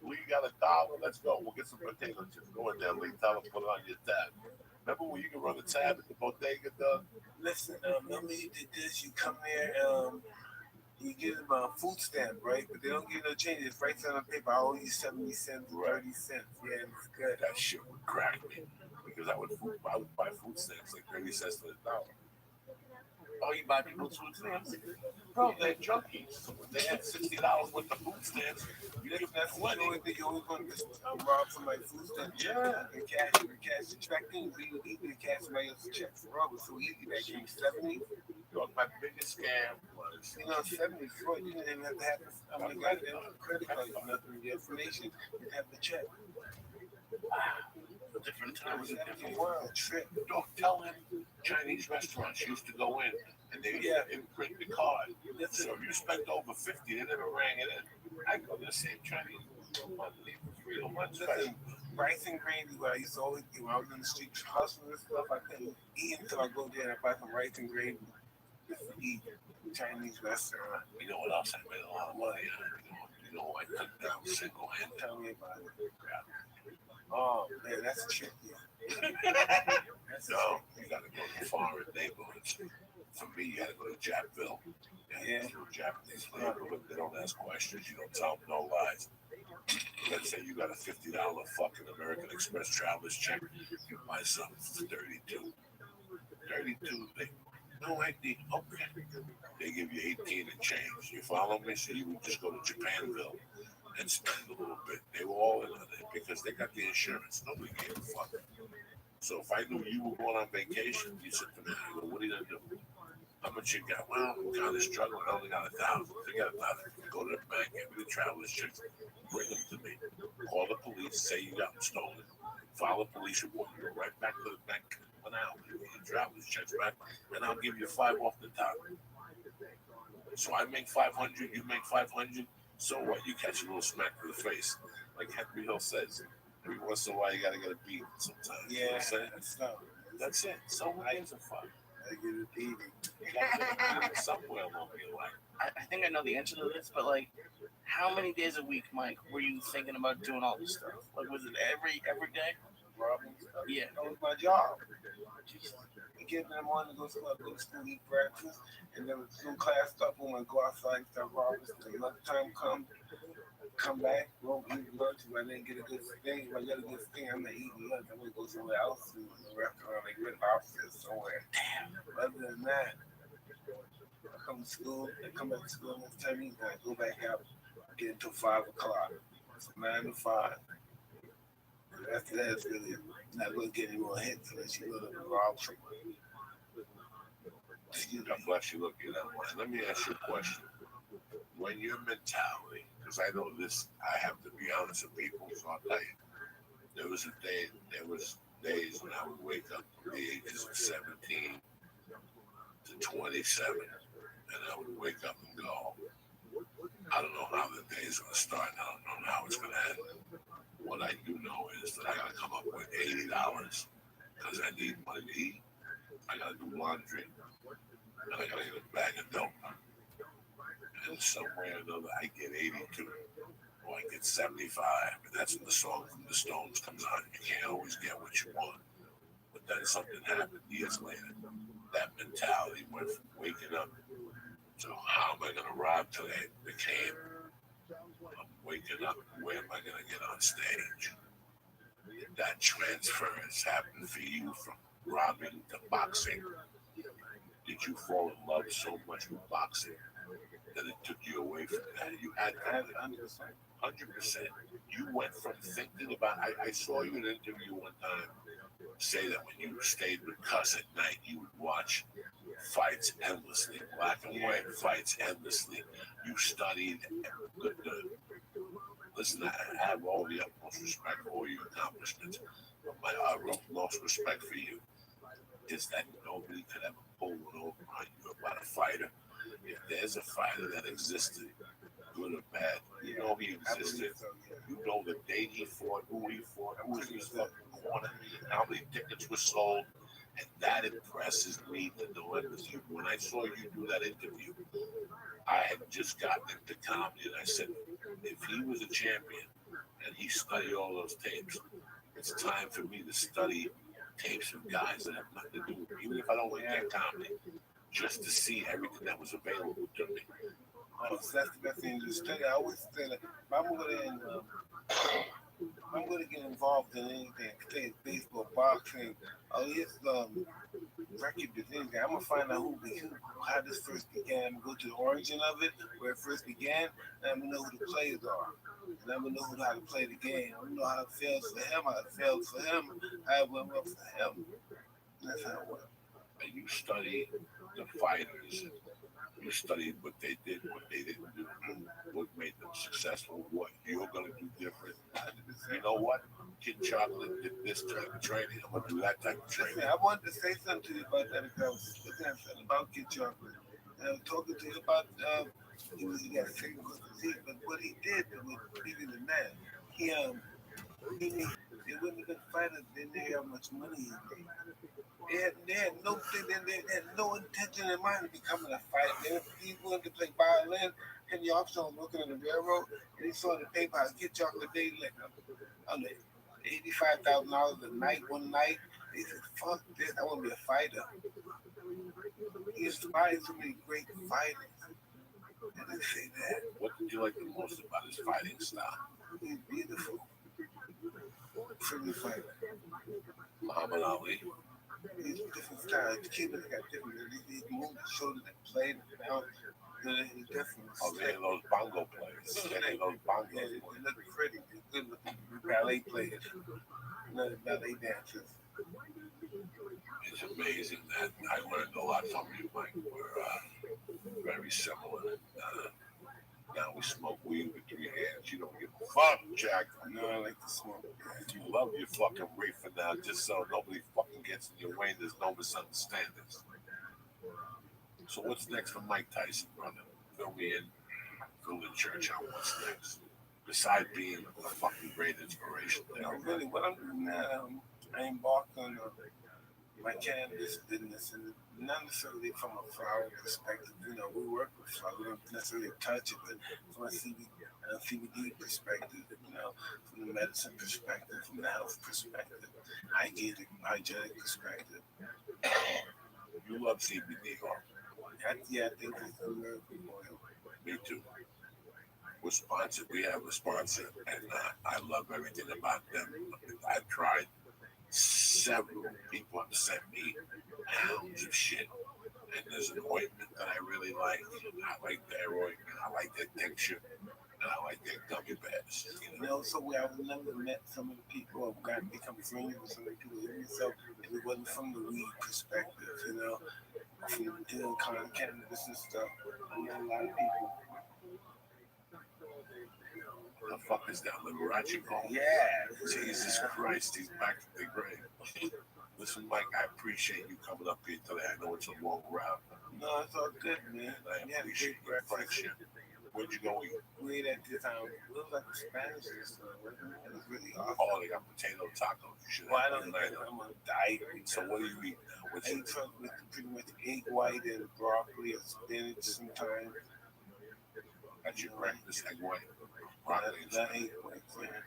Lee got $1. Let's go. We'll get some potato chips. Go in there, Lee. Tell him put it on your tab. Remember when you can run a tab at the bodega, dog? Listen, remember you did this. You come there, you give them a food stamp, right? But they don't give you no change. It's right on the paper. I owe you 70 cents, 30 cents. Yeah, it's good. That shit would crack me because I would buy food stamps like 30 cents to the dollar. Oh, you buy people's food stamps? Bro, they're junkies. So if they had $60 worth of food stamps, you give them That's the only thing you're always going to rob somebody's food stamp. Yeah. And cash the check in. You can cash somebody else's check for rob. So easy. That came 70. My biggest scam was, 70 before you didn't even have to have a credit card, nothing, the information, you have the check. a different time. It was a different world. Trip. Don't tell him Chinese restaurants used to go in and they print the card. So if you spent over 50, they never rang it in. I go to the same Chinese monthly for 3 months. Rice and gravy, what I used to always do when I was in the street hustling and stuff, I couldn't eat until I go there and buy some rice and gravy just to eat Chinese restaurant. You know what else I made a lot of money on? You know I took down single-handed. Tell me about it. Oh, man, that's a trick. So, you got to go to foreign neighborhoods. For me, you got to go to Japville. Yeah. To a Japanese neighborhood. They don't ask questions. You don't tell them no lies. Let's say you got a $50 fucking American Express traveler's check. You buy something for 32. 32, no ID. Okay. They give you 18 and change. You follow me? So you would just go to Japanville and spend a little bit. They were all in on it because they got the insurance. Nobody gave a fuck. So if I knew you were going on vacation, you said to me, I go, what are you going to do? How much you got? Well, I'm kind of struggling. I only got 1,000. They got 1,000. Go to the bank, give me the traveler's checks, bring them to me. Call the police, say you got them stolen. File a police report. You go right back to the bank. An hour, give me the traveler's checks back, and I'll give you 5 off the top. So I make 500, you make 500. So what? You catch a little smack to the face, like Henry Hill says. Every once in a while, you gotta get a beat sometimes. Yeah, you know what I'm saying? That's it. So many things are fun. I get a beating. You gotta get it somewhere along your life. I think I know the answer to this, but like, how many days a week, Mike, were you thinking about doing all this stuff? Like, was it every day? Robbing stuff. Yeah. That was my job. get in the morning, go to school, eat breakfast, and then when class start, boom, I go outside, start robbing. Till lunchtime come back, go eat lunch. If I didn't get a good thing, if I get a good thing, I'm not eating lunch. I'm gonna go somewhere else, to a restaurant, like Red Lobster somewhere. Other than that, I come to school, I come back to school next time, I go back out, get until 5 o'clock. So 9 to 5. After that, it's really not going to get any more hits unless you go to the rob somebody. God bless you. Look, let me ask you a question. When your mentality, because I know this, I have to be honest with people, so I'll tell you. There was days when I would wake up from the ages of 17 to 27, and I would wake up and go, I don't know how the day is going to start. I don't know how it's going to end. What I do know is that I got to come up with $80 because I need money to eat. I got to do laundry, and I got to get a bag of dope. And somewhere or another, I get 82, or I get 75. And that's when the song from the Stones comes on. You can't always get what you want. But then something happened years later. That mentality went from waking up to how am I going to rob today became I'm waking up, where am I going to get on stage? That transfer has happened for you from robbing to boxing. Did you fall in love so much with boxing that it took you away from that? You had 100%. You went from thinking about, I saw you in an interview one time say that when you stayed with Cuss at night, you would watch fights endlessly, black and white fights endlessly. You studied listen, I have all the utmost respect for all your accomplishments, but my utmost respect for you is that nobody could ever pull one over on you about a fighter. If there's a fighter that existed, good or bad, you know he existed. You know the day he fought, who was in his fucking corner, how many tickets were sold. And that impresses me to no end with you. When I saw you do that interview, I had just gotten into comedy, and I said, if he was a champion and he studied all those tapes, it's time for me to study tapes of guys that have nothing to do with me, even if I don't like their comedy, just to see everything that was available to me. Oh, so that's the best thing to study. I always say that I'm going to get involved in anything, say baseball, boxing, all these record anything. I'm going to find out how this first began, go to the origin of it, where it first began, and I'm going to know who the players are. And I'm going to know how to play the game. I'm going to know how it fails for him, how it failed for him, how it went well for him. And that's how it went. And you study the fighters. You studied what they did, what they didn't do, what made them successful, what you're going to do different. You know what? Kid Chocolate did this type of training. I'm going to do that type of training. I wanted to say something to you about that because I was looking at something about Kid Chocolate. And I was talking to you about, he got a sick disease, but what he did was bigger than that. He they wouldn't have been fighters, they didn't have much money he made. They had no intention in mind of becoming a fighter. He wanted to play violin. Henry Armstrong was working on the railroad, and he saw the paper how Kid Chocolate Day like $85,000 a night, one night. He said, "Fuck this! I want to be a fighter." He inspired so many great fighters. And they say that. What did you like the most about his fighting style? He's beautiful. Pretty fighter. Muhammad Ali. He's different styles. The Cubans got different. He moved the shoulder, they played it out. He's different. Oh, they those bongo players. They those bongo players. They look pretty. They're good looking ballet players. Another ballet dancers. It's amazing that I learned a lot from you, Mike. We're very similar. Now we smoke weed with 3 hands. You don't give a fuck, Jack. I know I like to smoke. You love your fucking reefer now, just so nobody fucking gets in your way and there's no misunderstandings. So what's next for Mike Tyson, brother? Fill me in. Fill the church out. What's next? Besides being a fucking great inspiration. Really, what I'm doing now, I embarked on my cannabis business, and not necessarily from a flower perspective. You know, we work with flowers, we don't necessarily touch it, but from a CBD perspective, you know, from the medicine perspective, from the health perspective, hygienic perspective. You love CBD oil. Yeah, I think it's American oil. Me too. We're sponsored. We have a sponsor, and I love everything about them. I've tried several people have sent me pounds of shit. And there's an ointment that I really like. I like their ointment. I like their tincture. And I like their gummy bears. You know, so I've never met some of the people who've got become friends with some of the people. So if it wasn't from the weed perspective, you know, from doing kind of cannabis and stuff, I met a lot of people. The fuck is that Liberace called? Yeah. Jesus Christ, he's back to the grave. Listen, Mike, I appreciate you coming up here today. I know it's a long route. No, it's all good, man. And I appreciate your friendship. Where'd you go eat? We ate at this it was like a Spanish restaurant, wasn't it? It was really awesome. Oh, they got potato tacos. You should Well, I have don't them. know. I'm on a diet. So what do you eat now? What's I your eat with pretty much egg white and broccoli or spinach sometimes. That's your breakfast, egg white, broccoli and That spinach. egg white, man.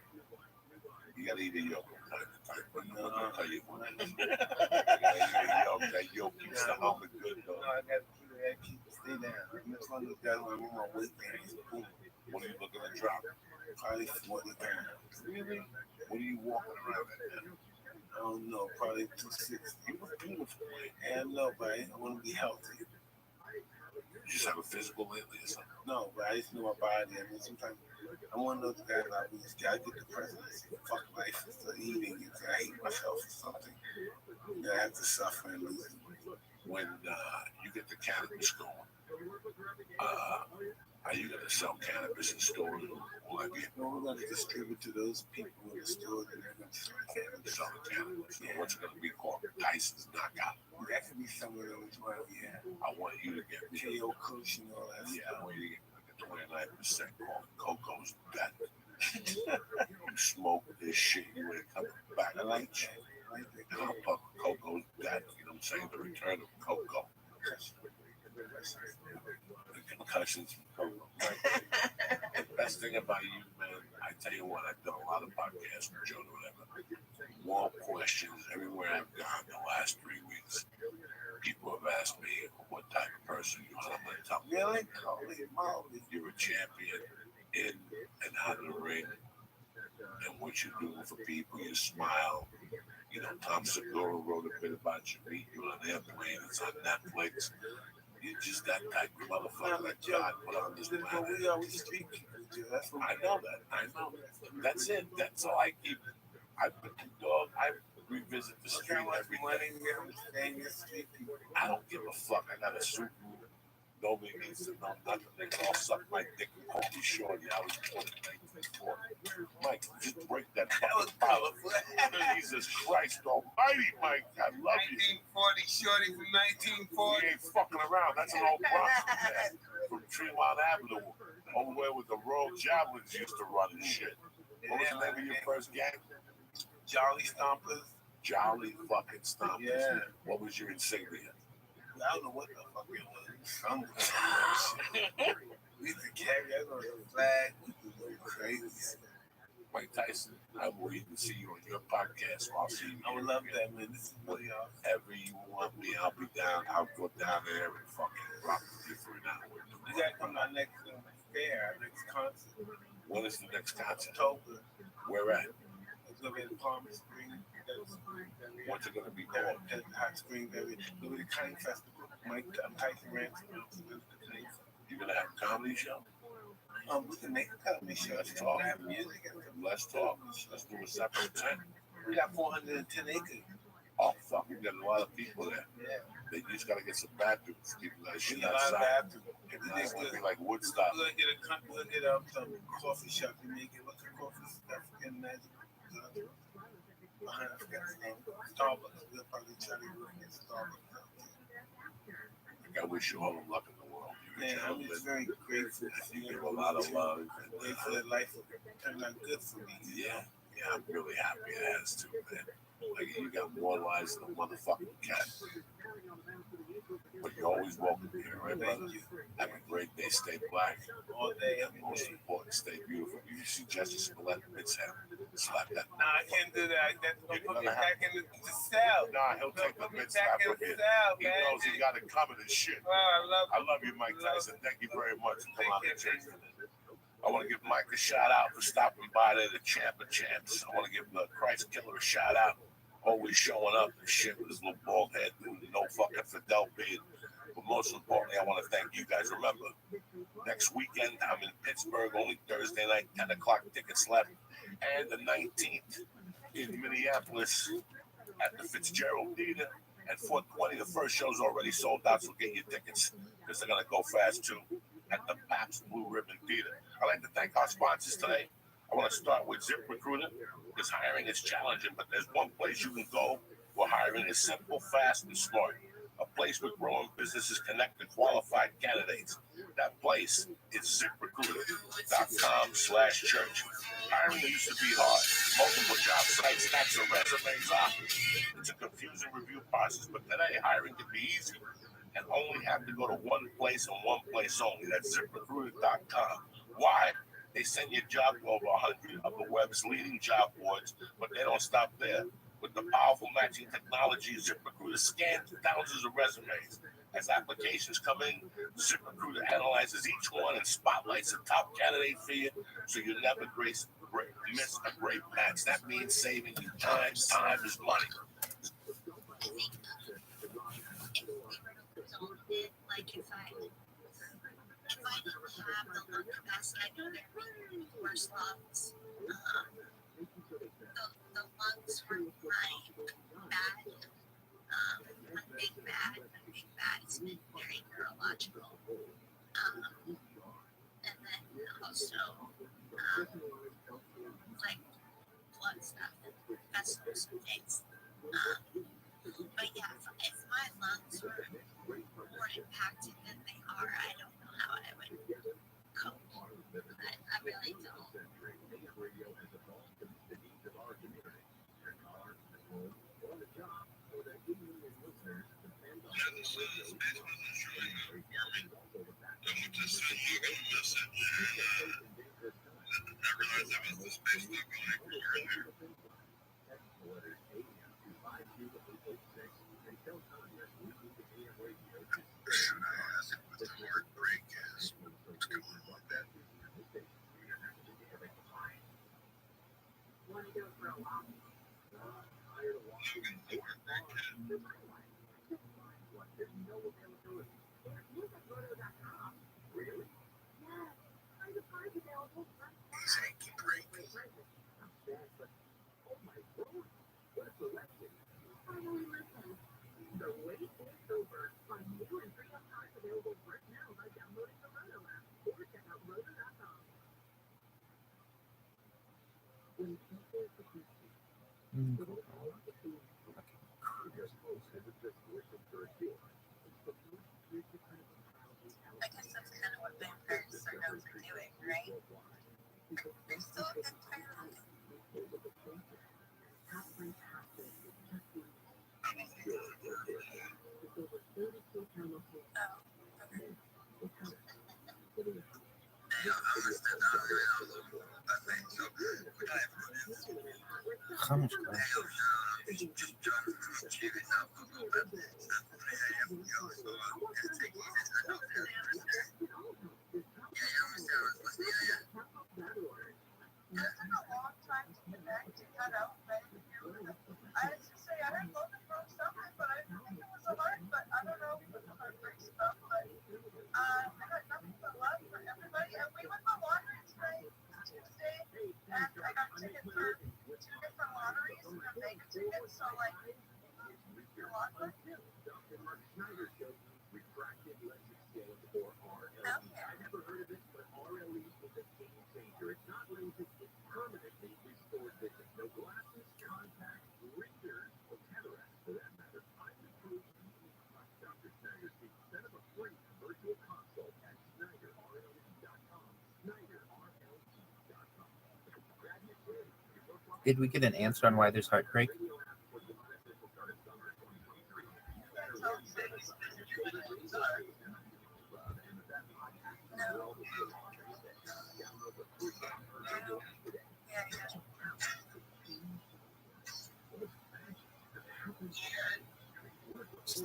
You gotta eat a yolk from time to time, but I'm gonna tell you what. You No, gotta eat a yolk. That yolk keeps the helmet good, though. I got to keep it stay down. I'm just one of those guys when I'm on my weight gain. Boom. What are you looking to drop? Probably 40 pounds. Really? What are you walking around at now? I don't know, probably 260. You look beautiful, man. And no, but I want to be healthy. You just have a physical lately or something? No, but I just know my body. I mean, sometimes I'm one of those guys I get depressed and I say, fuck life, instead of eating, I hate myself or something. And I have to suffer and lose it. When you get the cannabis going, are you going to sell cannabis in stores? Will I be No, we're going to distribute to those people in the store and they're going to sell cannabis. selling cannabis? Yeah. What's it going to be called? Tyson's Knockout. That could be some of them as well, yeah. I want you to get me. KO Kush and all that Yeah, I stuff. want you to get like a 29% called Coco's Bet. You smoke this shit, you ain't coming back. I like that. I like that. And I'll put Coco's Bet, you know what I'm saying? The return of Coco. The concussions from Coco. The best thing about you, man, I tell you what, I've done a lot of podcasts with Joe or whatever. More questions everywhere I've gone the last 3 weeks. People have asked me what type of person you are. I'm going to tell them. Really? Holy moly. You're a champion in and out of the ring. And what you're doing for people, you smile. You know, Tom Segura wrote a bit about you, meet you on an airplane. It's on Netflix. You're just that type of motherfucker that God put on this planet. We are street people, Joe. That's what I know that. I know. That's it. That's all I keep. I put the dog. I revisit the Look street how much every money day. we have staying in street people. I don't give a fuck. I got a suit. Nobody needs to know nothing. They can all suck my dick and call me shorty. I was born in 1940. Mike, just break that That was fucking powerful. Jesus Christ Almighty, Mike. I love you. 1940 shorty from We 1940. ain't fucking around. That's an old prostitute man from TRILLIONAIRE Avenue, over where with the Royal Javelins used to run and shit. What was the name of your first gang? Jolly Stompers. Jolly fucking Stompers. Yeah. What was your insignia? I don't know what the fuck it was. Some kind of shit. We used to carry that on the flag. We used to go crazy. Mike Tyson, I will even see you on your podcast. I'll see you. I would love that, man. This is really awesome. Whatever you want me, I'll be down. I'll go down there and fucking rock with you for an hour. You gotta come to our next fair, our next concert. When is the next concert? October. Where at? It's gonna be in Palm Springs. What's it gonna be Down called? at Hot Springs area. It'll be the Kite Festival. Mike Tyson Ranch. You gonna have a comedy show? We can make a comedy show. Let's talk. Have music. Let's talk. Let's do a separate tent. We got 410 acres. Oh fuck, we got a lot of people there. Yeah. They just gotta get some bathrooms. People that We shit got a lot of outside. bathrooms. It's gonna be like Woodstock. We're gonna get some coffee shop to make it. What's the coffee stuff? African magic. Behind I forgot the name. Starbucks. We'll probably try to get Starbucks. I wish you all the luck in the world. You're a Man, I'm gentleman. just very grateful. You give a lot of love. And, Grateful that life turned out good for me. yeah, I'm really happy it has too, man. Like you got more lives than a motherfucking cat. But you're always welcome here, right, brother? Thank you. Have a great day. Stay black. All day, And every most day. important, stay beautiful. You see Justice Smollett, it's him. Slap that. No, I can't do that. That's gonna You're put me gonna back in the cell. Nah, he'll take the Put me mid back slap in with the you. cell, He man. knows he got it coming and shit. Well, I love you, Mike Tyson. Thank you very much for coming Thank out you, to church today. I want to give Mike a shout out for stopping by there, the champ of champs. I want to give the Christ Killer a shout out. Always showing up and shit with his little bald head, no fucking Fidel beard. But most importantly, I want to thank you guys. Remember, next weekend I'm in Pittsburgh, only Thursday night, 10 o'clock tickets left. And the 19th in Minneapolis at the Fitzgerald Theater at 420. The first show's already sold out, so get your tickets because they're going to go fast too at the Pabst Blue Ribbon Theater. I'd like to thank our sponsors today. I want to start with ZipRecruiter because hiring is challenging, but there's one place you can go where hiring is simple, fast, and smart. A place where growing businesses connect to qualified candidates. That place is ZipRecruiter.com/church. Hiring used to be hard. Multiple job sites, stacks of resumes up. It's a confusing review process, but today hiring can be easy and only have to go to one place and one place only. That's ZipRecruiter.com. Why? They send you a job to over 100 of the web's leading job boards, but they don't stop there. With the powerful matching technology, ZipRecruiter scans thousands of resumes. As applications come in, ZipRecruiter analyzes each one and spotlights a top candidate for you, so you never miss a great match. That means saving you time. Time is money. I think if we were to resolve it, like if I didn't have the lung capacity, I know there would be worse lungs. The lungs were my bad, my big bad has been very neurological. And then also, like blood stuff and vessels and things. But yeah, if my lungs were more impacted than they are, I don't know how I would cope. I really don't. I guess that's kind of what vampires are known for doing, right? They're still a vampire. Vamos, cara. Did we get an answer on why there's heartbreak?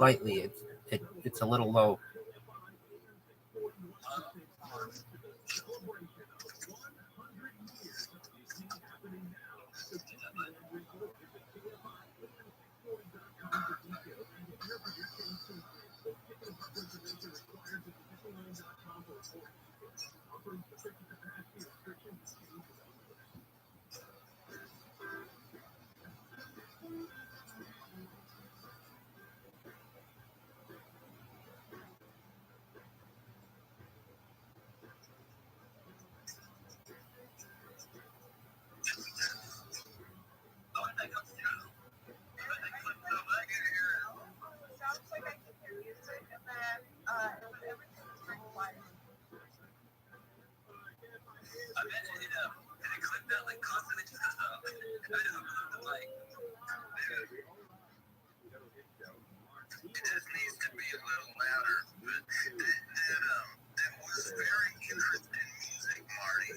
slightly. It's a little low. It just needs to be a little louder. But that was very interesting music, Marty.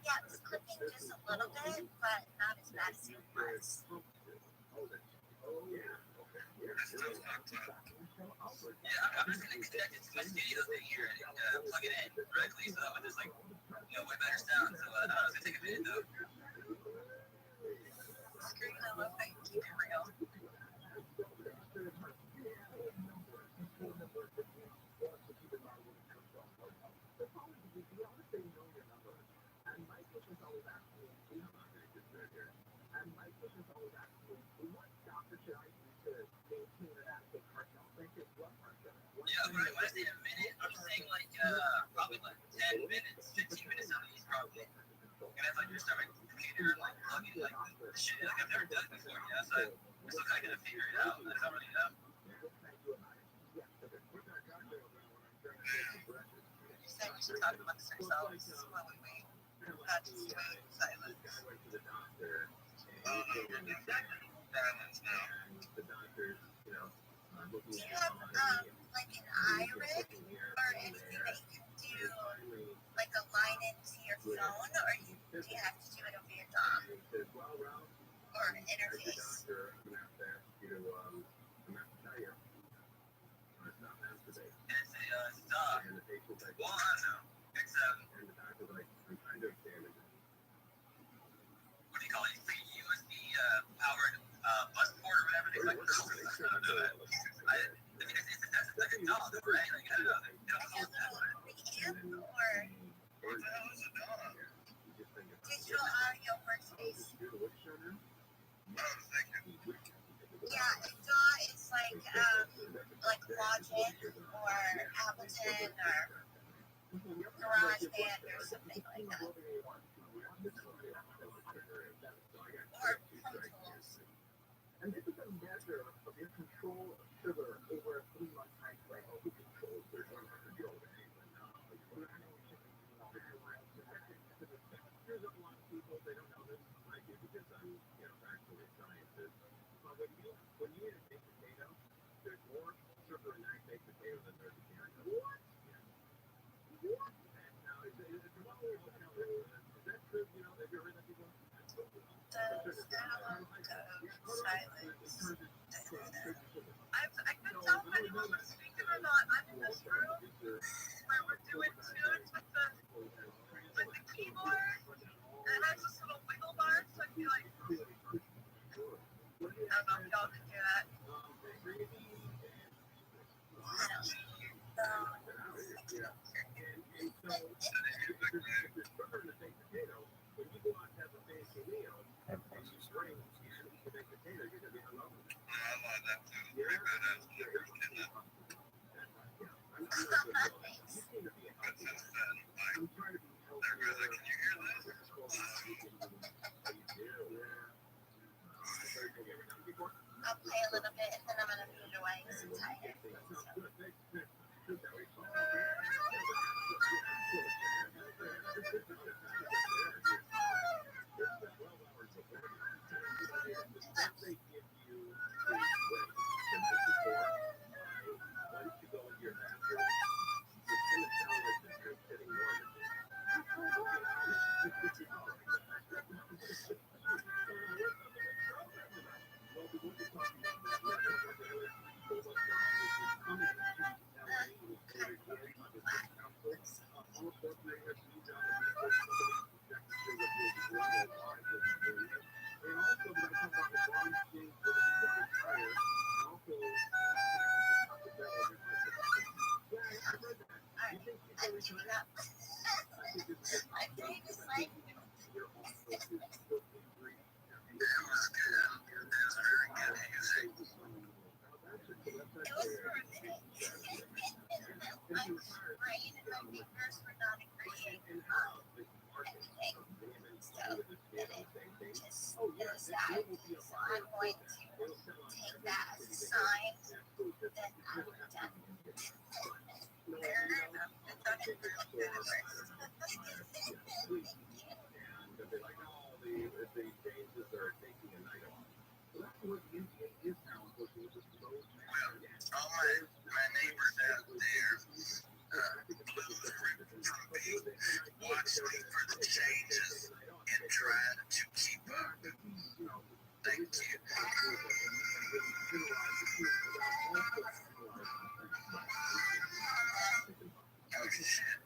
Yeah, it's clicking just a little bit, but not as bad as it was. Yeah, I'm just gonna connect it to my studio thing here and plug it in directly, so that there's like way better sound. So I don't know, it's gonna take a minute though. Screen, I love how you keep it real. Yeah, when I say a minute, I'm saying like probably like 10 minutes, 15 minutes at least probably. And as I just start my computer and like plug in like the shit like I've never done before, you know, so I'm still kind of gonna figure it out. I don't really know. You said we should talk amongst ourselves while we wait. Not just wait in silence. Silence now. Do you have like an iRig or anything that you can do like a line into your phone, or do you have to do it over your DOM or an interface? It's a dog. Well, I don't know. It's what do you call it? It's like USB powered bus port or whatever they call it. I don't know. I mean, that's like a dog, right? Like, I don't know. They don't call it that, but The amp or what the hell is a dog? digital audio workspace? Oh, thank you. Yeah, a DAW is like Logic or Ableton or GarageBand or something like that. Or Pro Tools. And this is a measure of your control of sugar over a 3-month time frame. Who controls their sugar? Here's a lot of people, they don't know this. I do because I'm, actually a scientist. But when you eat a baked potato, there's more sugar in that baked potato than there's in your what? What? And now, is that true? Have you heard that before? I couldn't tell if anyone was speaking or not. I'm in this room where we're doing tunes with the keyboard, and it has this little wiggle bar, so I feel like I don't know if y'all can hear that. Greta, can you hear this? I'll play a little bit and then I'm gonna put it away because I'm tired. All my neighbors out there, Blue from me, watch me for the changes and try to keep up. Thank you. Oh shit.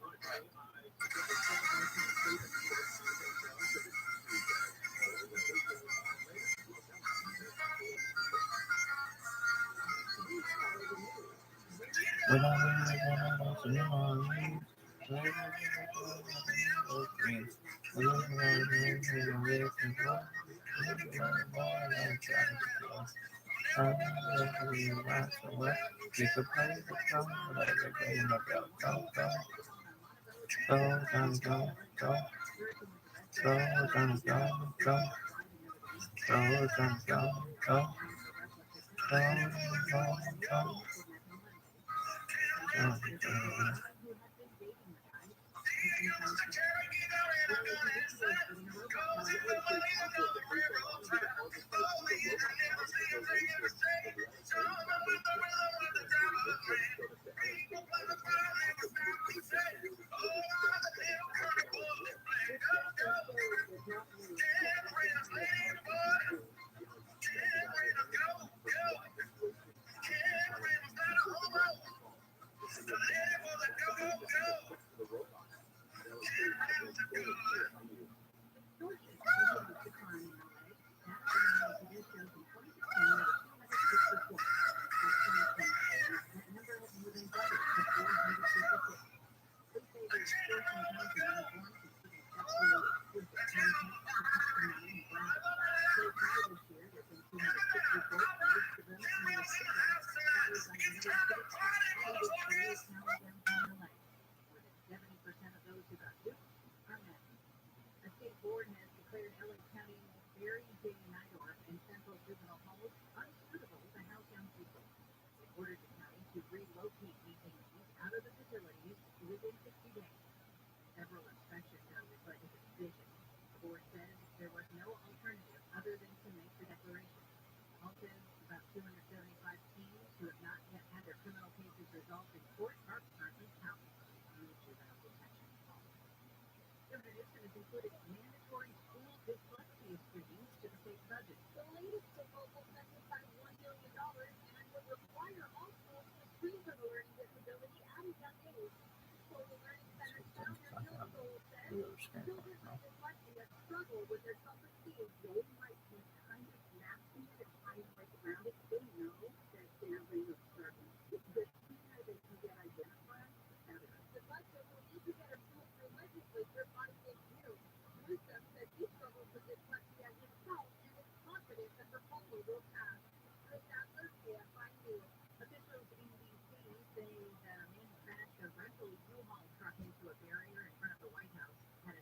had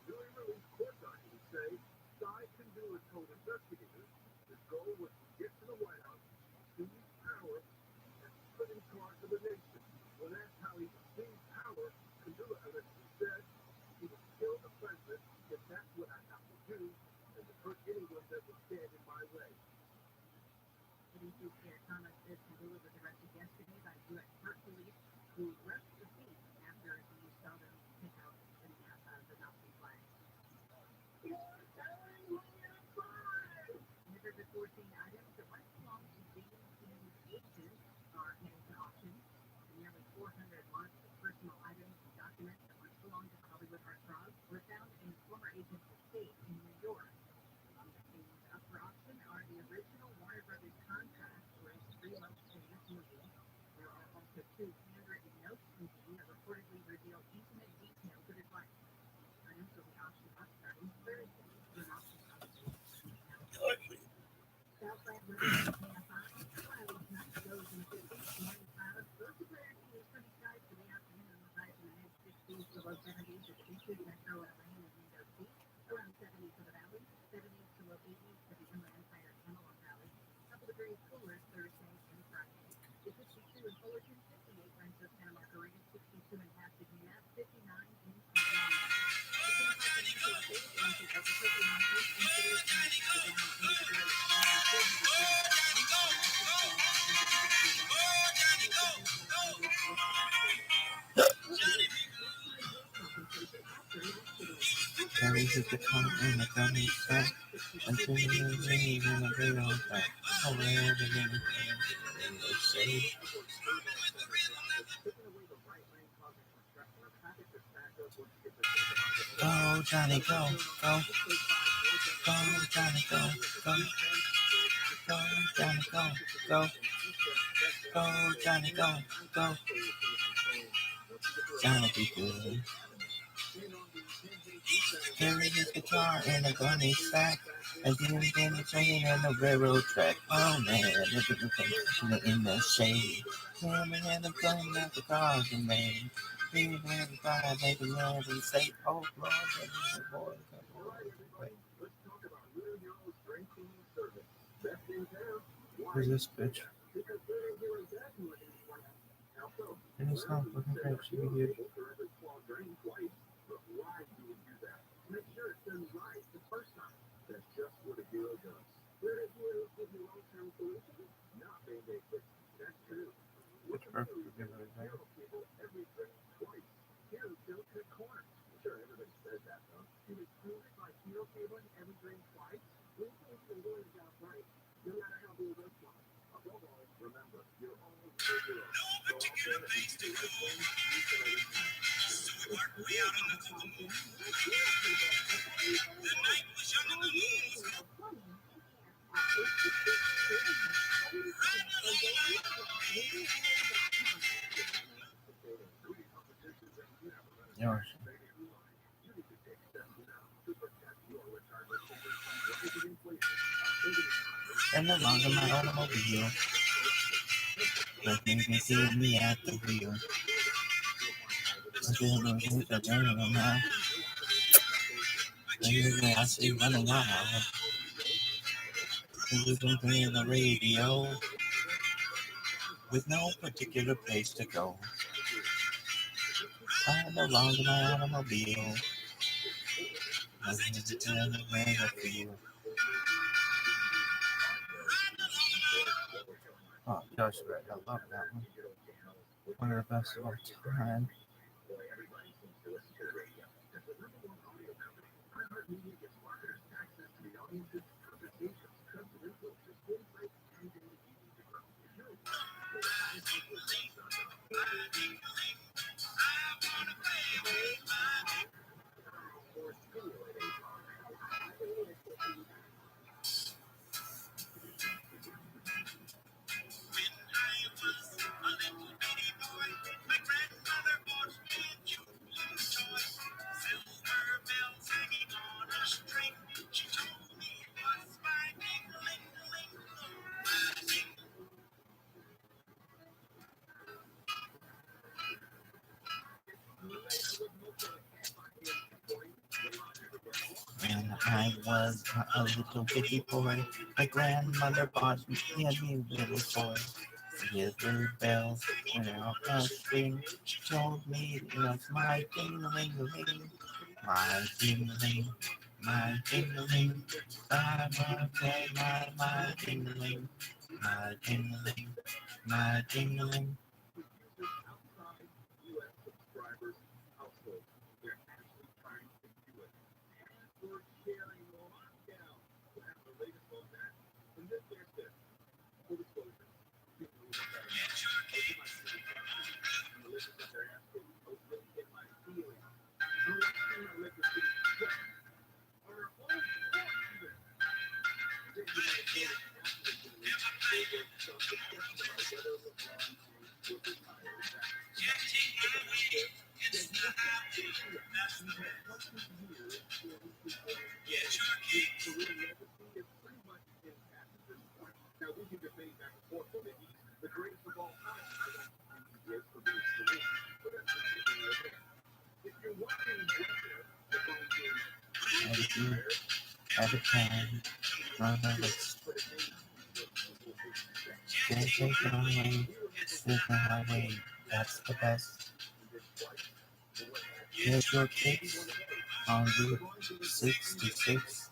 Newly released court documents say Tsai Kandula told investigators his goal was to get to the White House, seize power, and put in charge of the nation. When asked how he would seize power, Kandula allegedly said he would kill the president if that's what I have to do, and to hurt anyone that would stand in my way. Thomas said Kandula was arrested yesterday by U.S. Park Police, who left the scene after he saw them pick out the Nazi flag. 114 items that once belonged to James agents are heading to auction. Nearly 400 lots of personal items and documents that once belonged to Hollywood heartthrob were found in former agent's estate in New York. Things up for auction are the original Warner Brothers contract for his 3-month famous movie. There are also 2 handwritten notes contained that reportedly reveal intimate details of his life. Items will be auctioned off starting Thursday. Southland River KFI, cloudy tonight, lows in the 50s, morning clouds, low to clarity, sunny skies for the afternoon, highs in the mid-60s to low 70s at the beaches, metro Atlanta and New York Beach, around 70 for the valley, 70s to low 80s for the Inland Empire and Antelope Valley, couple degrees cooler Thursday and Friday. The 62 in Fullerton, 58 Rancho Santa Margarita, 62 in Pasadena, 59 in Sonoma. Johnny hit the car and the gunny sack until he was in a big old back. Oh, man, say. Go, Johnny, go, go. Go, Johnny, go, go. Go, Johnny, go, go. Go, Johnny, go, go. Johnny be good. Carry his guitar in a gunny sack, and then again the train and the railroad track. Oh man, everything in the shade. Him and the gun that the cars are made. Being everybody, they can run and say, oh Lord, that boy. Who's this bitch? And it's not looking great, she be good. Make sure it's done right the first time. That's just what a hero does. Where does heroes give you long-term solutions? Not Band-Aid fixes. That's true. What do hero people every drink twice? Heroes don't cut corners. Sure, everybody says that, though. Do you truly like hero cabling every drink twice? We think you're doing the job right, no matter how big it looks. Above all, remember, you're always a hero. No particular place to go. So we marked way out on the Kokomo. The night was young and the moon was cold. Yours. And no longer my automobile. But you can see me at the wheel. I feel the heat of burning now. Usually I see running wild. You can play the radio with no particular place to go. I no longer my automobile. I need to tell the way I feel. Oh, Josh Red, I love that one. One of the best of all time. I was a little bitty boy. My grandmother bought me a new little toy. Silver bells went out a string. She told me it was my ding-a-ling-a-ling. My ding-a-ling, my ding-a-ling. I wanna play my ding-a-ling. My ding-a-ling, my ding-a-ling. And if you have a time, run on it. Can't take it away. It's the highway. That's the best. Here's your kicks on Route 66.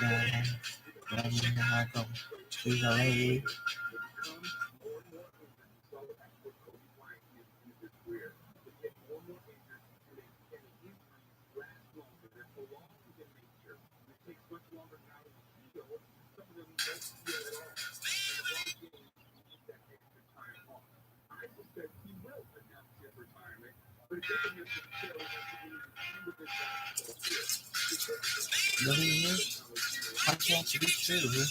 Yeah, when I go to the lake. Believe, why can't you be true?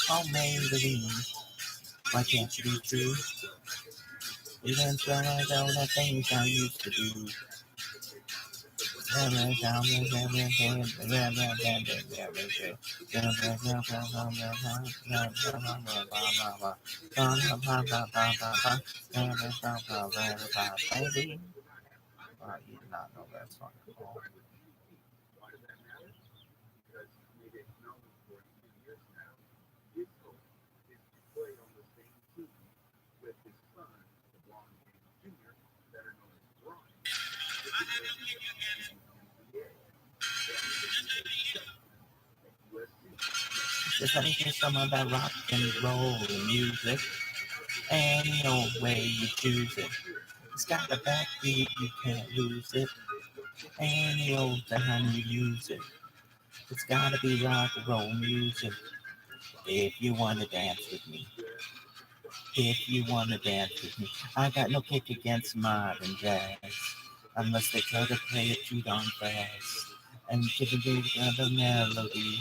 Oh, man, believe, why can't you be true? Even though I know the things I used to do. Baby. You did not know that song at all. Just let me hear some of that rock and roll music. Any old way you choose it. It's got a backbeat, you can't lose it. Any old time you use it. It's gotta be rock and roll music. If you wanna dance with me. If you wanna dance with me. I got no kick against modern jazz. Unless they try to play it too darn fast. And give it the melody.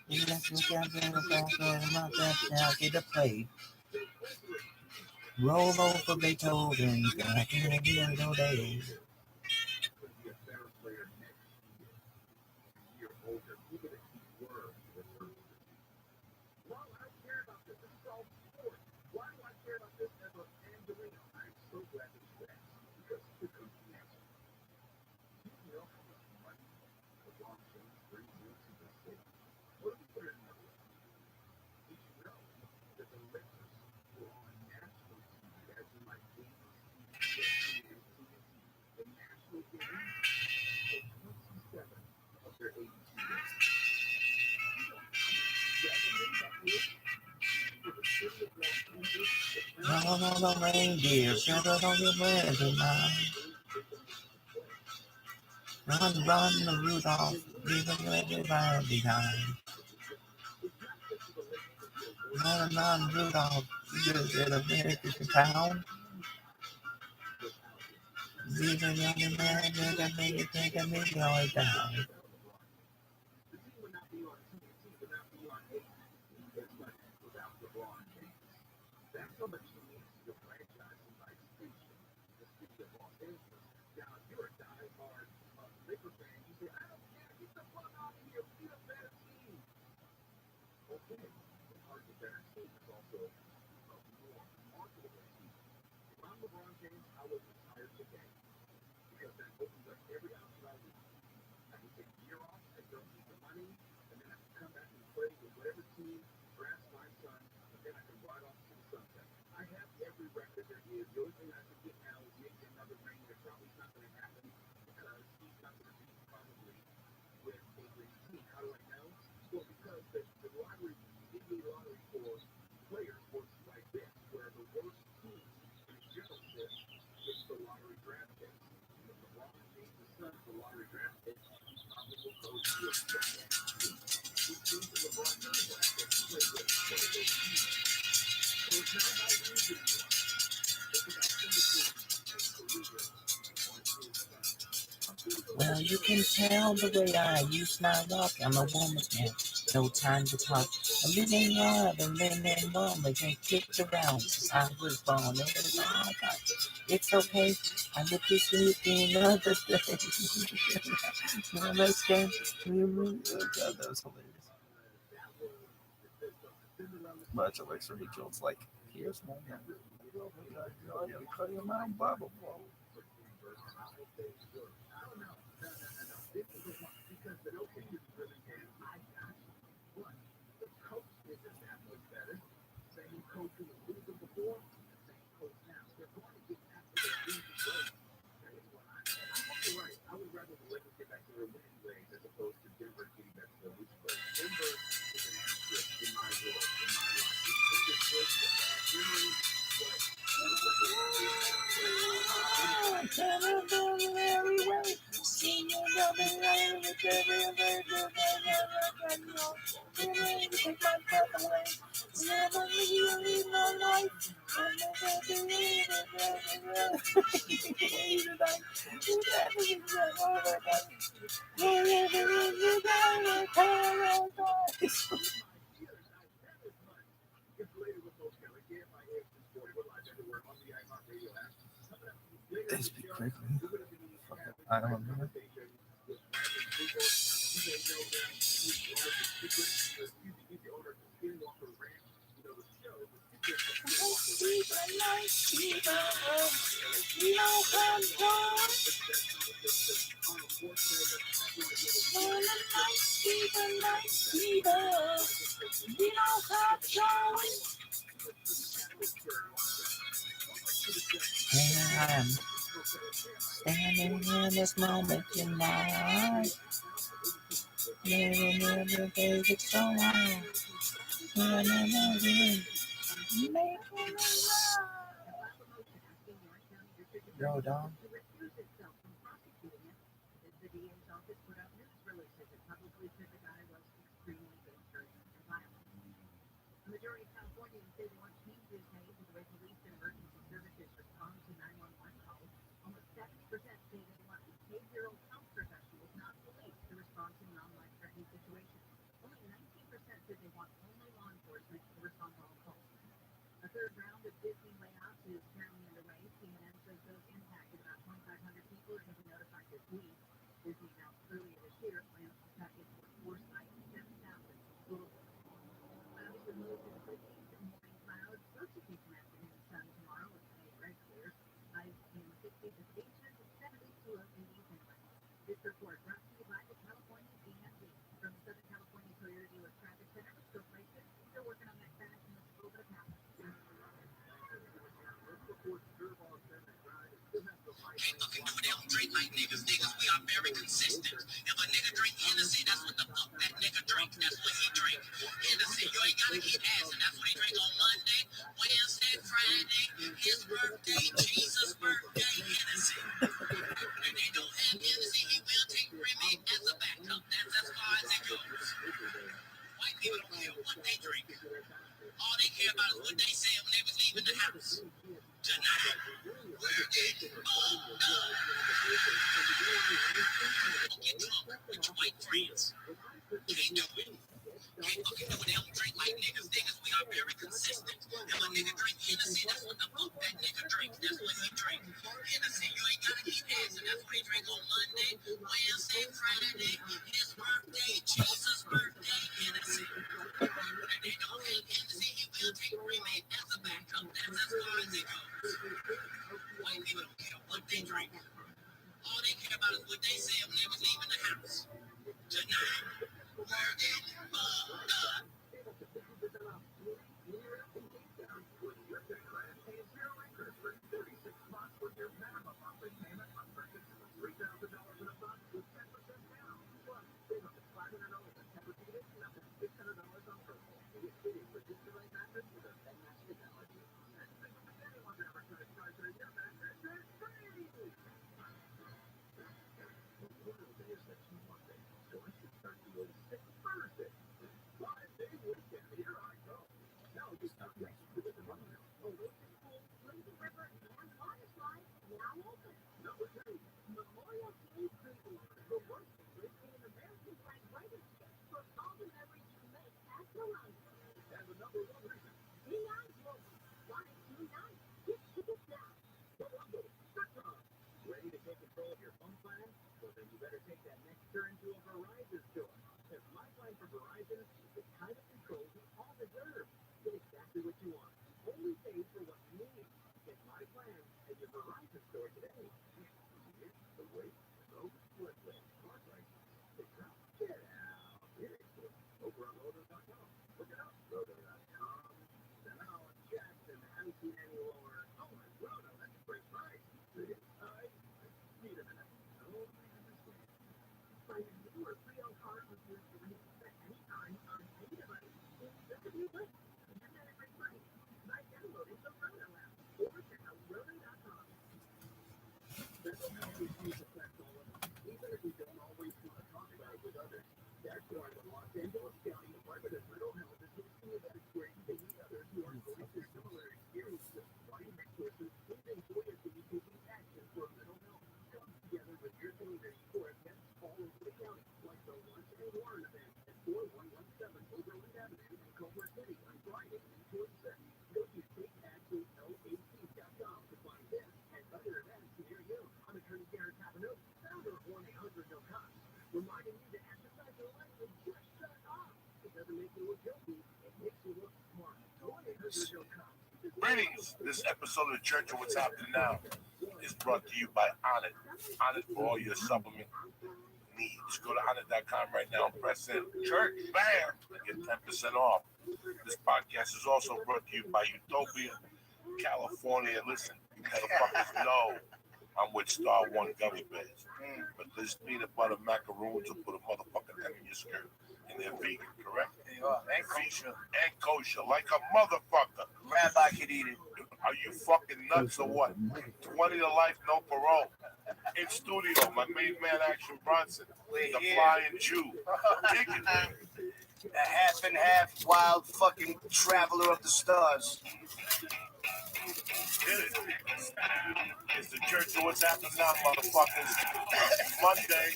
You let me get in the back of my bed, now get a plate. Roll over Beethoven, back in the old days. All the reindeer gathered on your land tonight. Run, run, Rudolph, leaving your fire behind. Run, Rudolph, you just did a American town. Leaving your man, you can make it take a million down. Well, you can tell the way I use my walk. I'm a woman's man, no time to talk. I'm living hard and living warm. I can't kick around since I was born. And it's all I got. It's okay. I look at sleeping another day. Now let's go. Oh God, that was hilarious. Much Alexa Ridiculous. Like, here's my number. I gotta cut him out, blah, blah, blah. They speak quickly. I don't know. Here I am, standing in this moment in my life. Never gave it so long. Yo, dog. Ain't looking good, they don't drink like niggas. Niggas, we are very consistent. If a nigga drink Hennessy, that's what the fuck that nigga drink. That's what he drink. Hennessy, you ain't gotta eat ass, and that's what he drink on Monday, Wednesday, Friday, what they drink. All they care about is what they said when they was leaving the house. Tonight, we're getting fucked up. Get drunk with your white friends. Can't do it. Can't fucking do it. They don't drink like niggas. Niggas, we are very consistent. If a nigga drink Hennessy, that's what the fuck that nigga drinks. That's what he drinks. Hennessy, you ain't gotta keep dancing. That's what he drinks on Monday, Wednesday, Friday. His birthday, Jesus' birthday, Hennessy. And they don't take Hennessy, he will take remake as a backup. That's as far as it goes. White people don't care what they drink. All they care about is what they said when they was leaving the house. Tonight, we're getting fucked up. Ready to take control of your phone plan? Well, then you better take that next turn to a Verizon store. Because my plan for Verizon is the kind of control we all deserve. Get exactly what you want. Only pay for what you need. Get my plan at your Verizon store today. Here's the way to go swiftly. Smart right. Get out. Here it is. Over on Roto.com. Look it up. Roto.com. Now, Jackson hasn't seen any lower. Oh, my Roto, that's a great price. Wait a minute. No, find a new or pre-owned car with your at any time on any device. This could be a win. Isn't that a great price? By downloading the Roto app or check out Roto.com. Mental health issues affect all of us, even if we don't always want to talk about it with others. That's why the Los Angeles County Department of Mental Health is hosting events where you can meet others who are going through similar experiences, find resources, and enjoy a community taking action for mental health. Come together with your community for events all over the county, like the Lunch and Learn event at 4117 Overland Avenue in Culver City on Friday, May 26th. Go to takeactionLAC.com to find this and other events near you. I'm attorney Garrett Capano, founder of 1-800-NO-COPS, reminding you to exercise your life and just shut up. It doesn't make you look guilty, it makes you look smart. 1-800-NO-COPS. Greetings. This episode of Church of What's Happening Now is brought to you by Onnit. Onnit for all your supplement needs. Go to Onnit.com right now and press in. Church, bam! Get 10% off. This podcast is also brought to you by Utopia, California. Listen, you motherfuckers know I'm with Star One Gummy Bears. But this peanut butter macaroons will put a motherfucking M in your skirt. And they're vegan, correct? They are. And kosher. And kosher, like a motherfucker. Rabbi could eat it. Are you fucking nuts or what? 20 to life, no parole. In studio, my main man, Action Bronson, the flying Jew. A half and half wild fucking traveler of the stars. Get it. It's the Church of What's Happening Now, motherfuckers. Monday,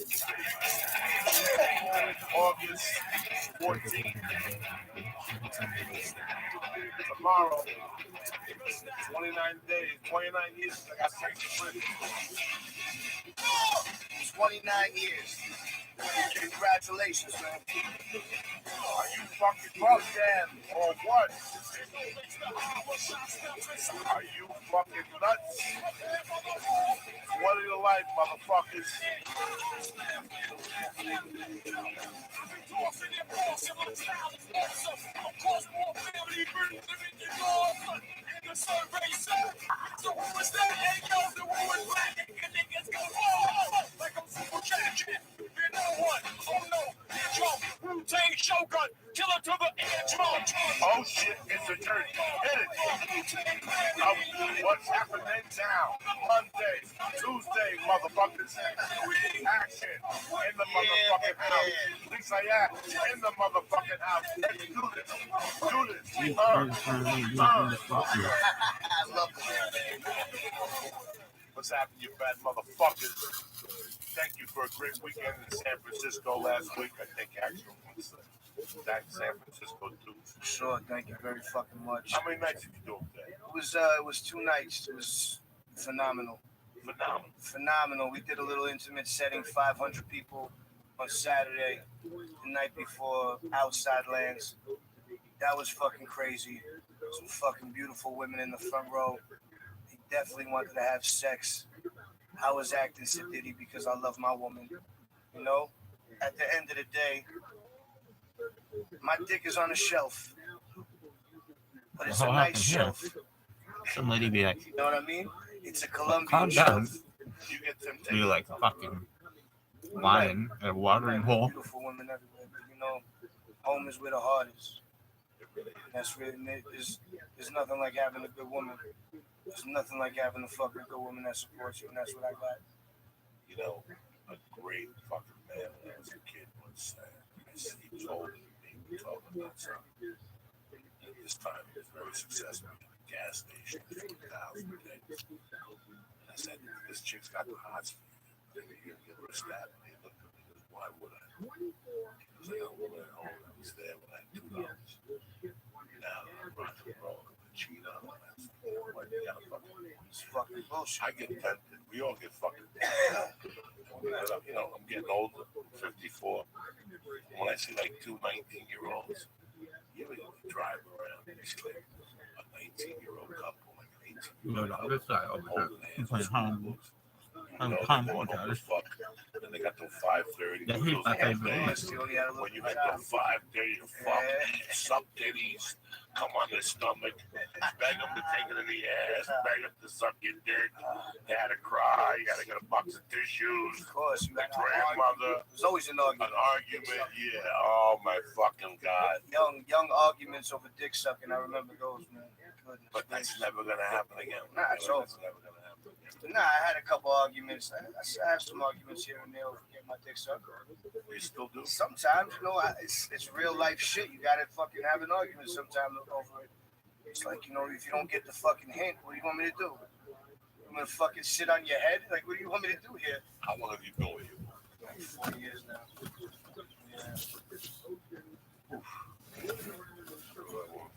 August 14th. Tomorrow, 29 days, 29 years, I got sex for free. 29 years. Congratulations, man. Are you fucking fuck them or what? Are you fucking nuts? 20 to life, motherfuckers. So who was that? Hey, yo, the one was black. Niggas go, oh, like I'm super champion. You know what? Oh no, you're drunk. Wu-Tang Shogun, killer to the eardrum. Oh shit, it's a church. Hit it. What's happening now? Monday, Tuesday, motherfuckers. Action in the motherfucking house. Lisa in the motherfucking house. Let's do this. What's happening, you bad motherfuckers? Thank you for a great weekend in San Francisco last week. I think actually back in San Francisco too. Sure, thank you very fucking much. How many nights did you do there? It was 2 nights. It was phenomenal. Phenomenal. We did a little intimate setting, 500 people on Saturday, the night before Outside Lands. That was fucking crazy. Some fucking beautiful women in the front row. They definitely wanted to have sex. I was acting Sadiddy because I love my woman. You know, at the end of the day, my dick is on a shelf. But it's a nice shelf. Some lady be like, You know what I mean? It's a Colombian calm down. shelf. You get them You're like fucking lying at a watering hole. Beautiful women everywhere, but you know, home is where the heart is. That's really, there's nothing like having a good woman. There's nothing like having a fucking good woman that supports you, and that's what I got. You know, a great fucking man when I was a kid once he told me, we talking about something. And this time he was very successful at a gas station, 50,000 a day. And I said, this chick's got the hots for you. You're going to give her a stab. And he looked at me and goes, why would I? He was like, oh, well, I was there when I had $2. Now I'm rock and roll. I'm going to cheat on her. It's fucking bullshit. I get tempted. We all get fucking tempted. You know, I'm getting older. I'm 54. When I see like 2 19-year-olds, you ever drive around and you see like a 19-year-old couple, like an 18-year-old couple, holding hands with spoons. You know, they're going home to fuck. And they got them 5:30. Yeah, he's my favorite. When you had them 5:30 to fuck, suck titties, come on their stomach, beg them to take it in the ass, beg them to suck your dick. They had to cry. You got to get a box of tissues. Of course, you The got grandmother. There's always an argument. Yeah. Oh my fucking God. Young arguments over dick sucking. I remember those, man. Goodness. But that's never gonna happen again. Nah, it's over. That's never gonna happen again. Nah, I had a couple arguments. I have some arguments here and there over getting my dick sucked. You still do? Sometimes, you know, it's real life shit. You gotta fucking have an argument sometimes over it. It's like, you know, if you don't get the fucking hint, what do you want me to do? I'm gonna fucking sit on your head? Like, what do you want me to do here? How long have you been with you? Like 4 years now. Yeah.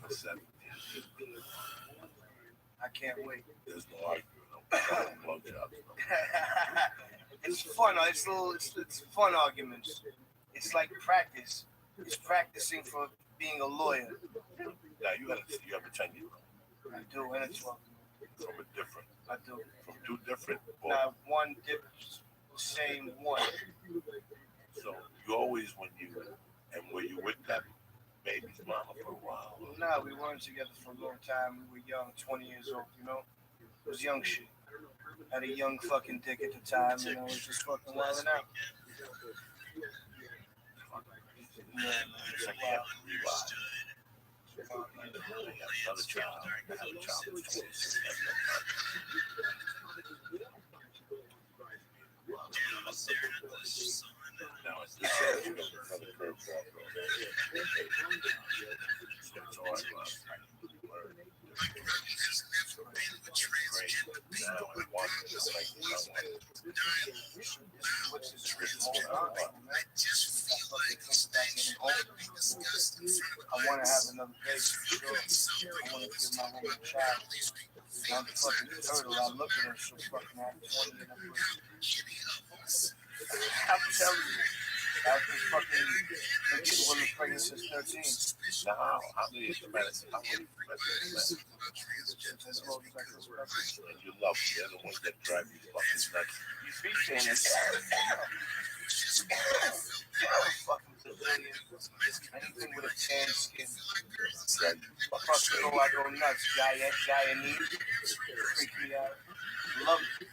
For 7 I can't wait. There's no argument. No blowjobs. It's fun. It's fun arguments. It's like practice. It's practicing for being a lawyer. Yeah, you have a 10-year-old. I do, and it's fun. From a different. I do. From 2 different. Now, one dip, same one. So you always were you with that baby's mama for a while? Nah, we weren't together for a long time. We were young, 20 years old, you know? It was young shit. Had a young fucking dick at the time, you know, it was just fucking wilding out. Yeah, it's like, wow. Another child. I have a child with 26. I was staring at this sun. Now it's the same. Another curveball. So it's all right. Now I want to just like someone. I just feel like I want to have another baby, for sure. I want to give my woman a child. I'm the fucking turtle. I look at her, she'll fucking have 20 in her pussy. I'm telling you. I've been fucking making women pregnant since 13. Now, how many medicines? As long as I can spread it. And you love the other ones that drive you fucking nuts. You speak Spanish. Fucking Brazilian. Anything with a tan skin. Fucking go, I go nuts. Guyanese. Freak me out. Love it.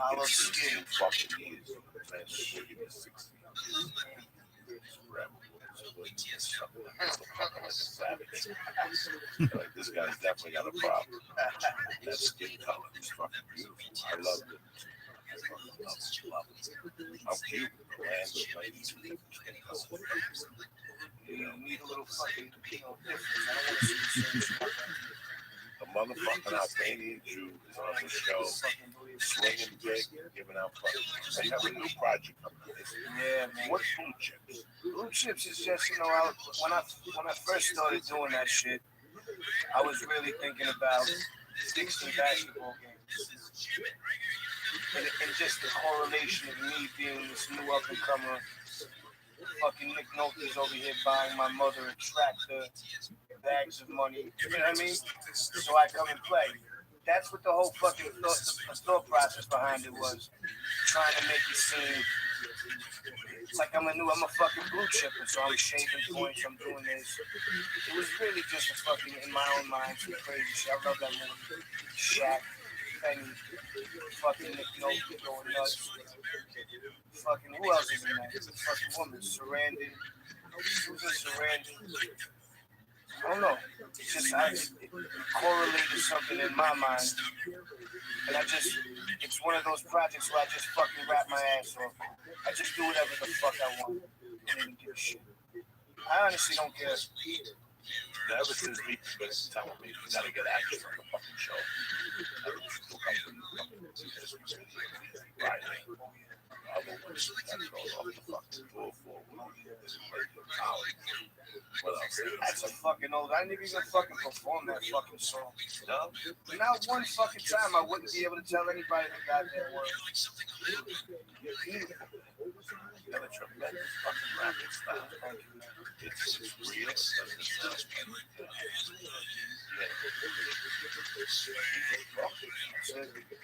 Olive skin. Fucking years. Man, shit, he was 16. Like, this guy's definitely got a problem. That skin color is fucking beautiful. I love it. I'm cute, man. You need a little fucking, difference. I don't want to see the same shit. The motherfucking Albanian Jew is on the show, swinging big, giving out fucking. They have a new project coming out. Yeah, man. What's Blue Chips? Blue Chips is just, when I first started doing that shit, I was really thinking about 60 basketball games. And just the correlation of me being this new up-and-comer, fucking Nick Nolte's over here buying my mother a tractor, bags of money, you know what I mean? So I come and play. That's what the whole fucking thought process behind it was. Trying to make it seem like I'm a fucking blue chipper, so I'm shaving points, I'm doing this. It was really just a fucking, in my own mind, some crazy shit. I love that movie. Shaq, Penny, fucking Nick Nolte going nuts. Fucking, who else is in that? Fucking woman, Sarandon. Susan Sarandon. I don't know. It's just, it correlated something in my mind. And it's one of those projects where I just fucking rap my ass off. I just do whatever the fuck I want. I don't even give a shit. I honestly don't care. Ever since people been telling me we gotta get action on the fucking show. Right. Other ones that goes off the fucking floor for That's a fucking old. I didn't even fucking perform that fucking song. No? Not one fucking time I wouldn't be able to tell anybody the goddamn word. You have a tremendous fucking rapping style. It's real.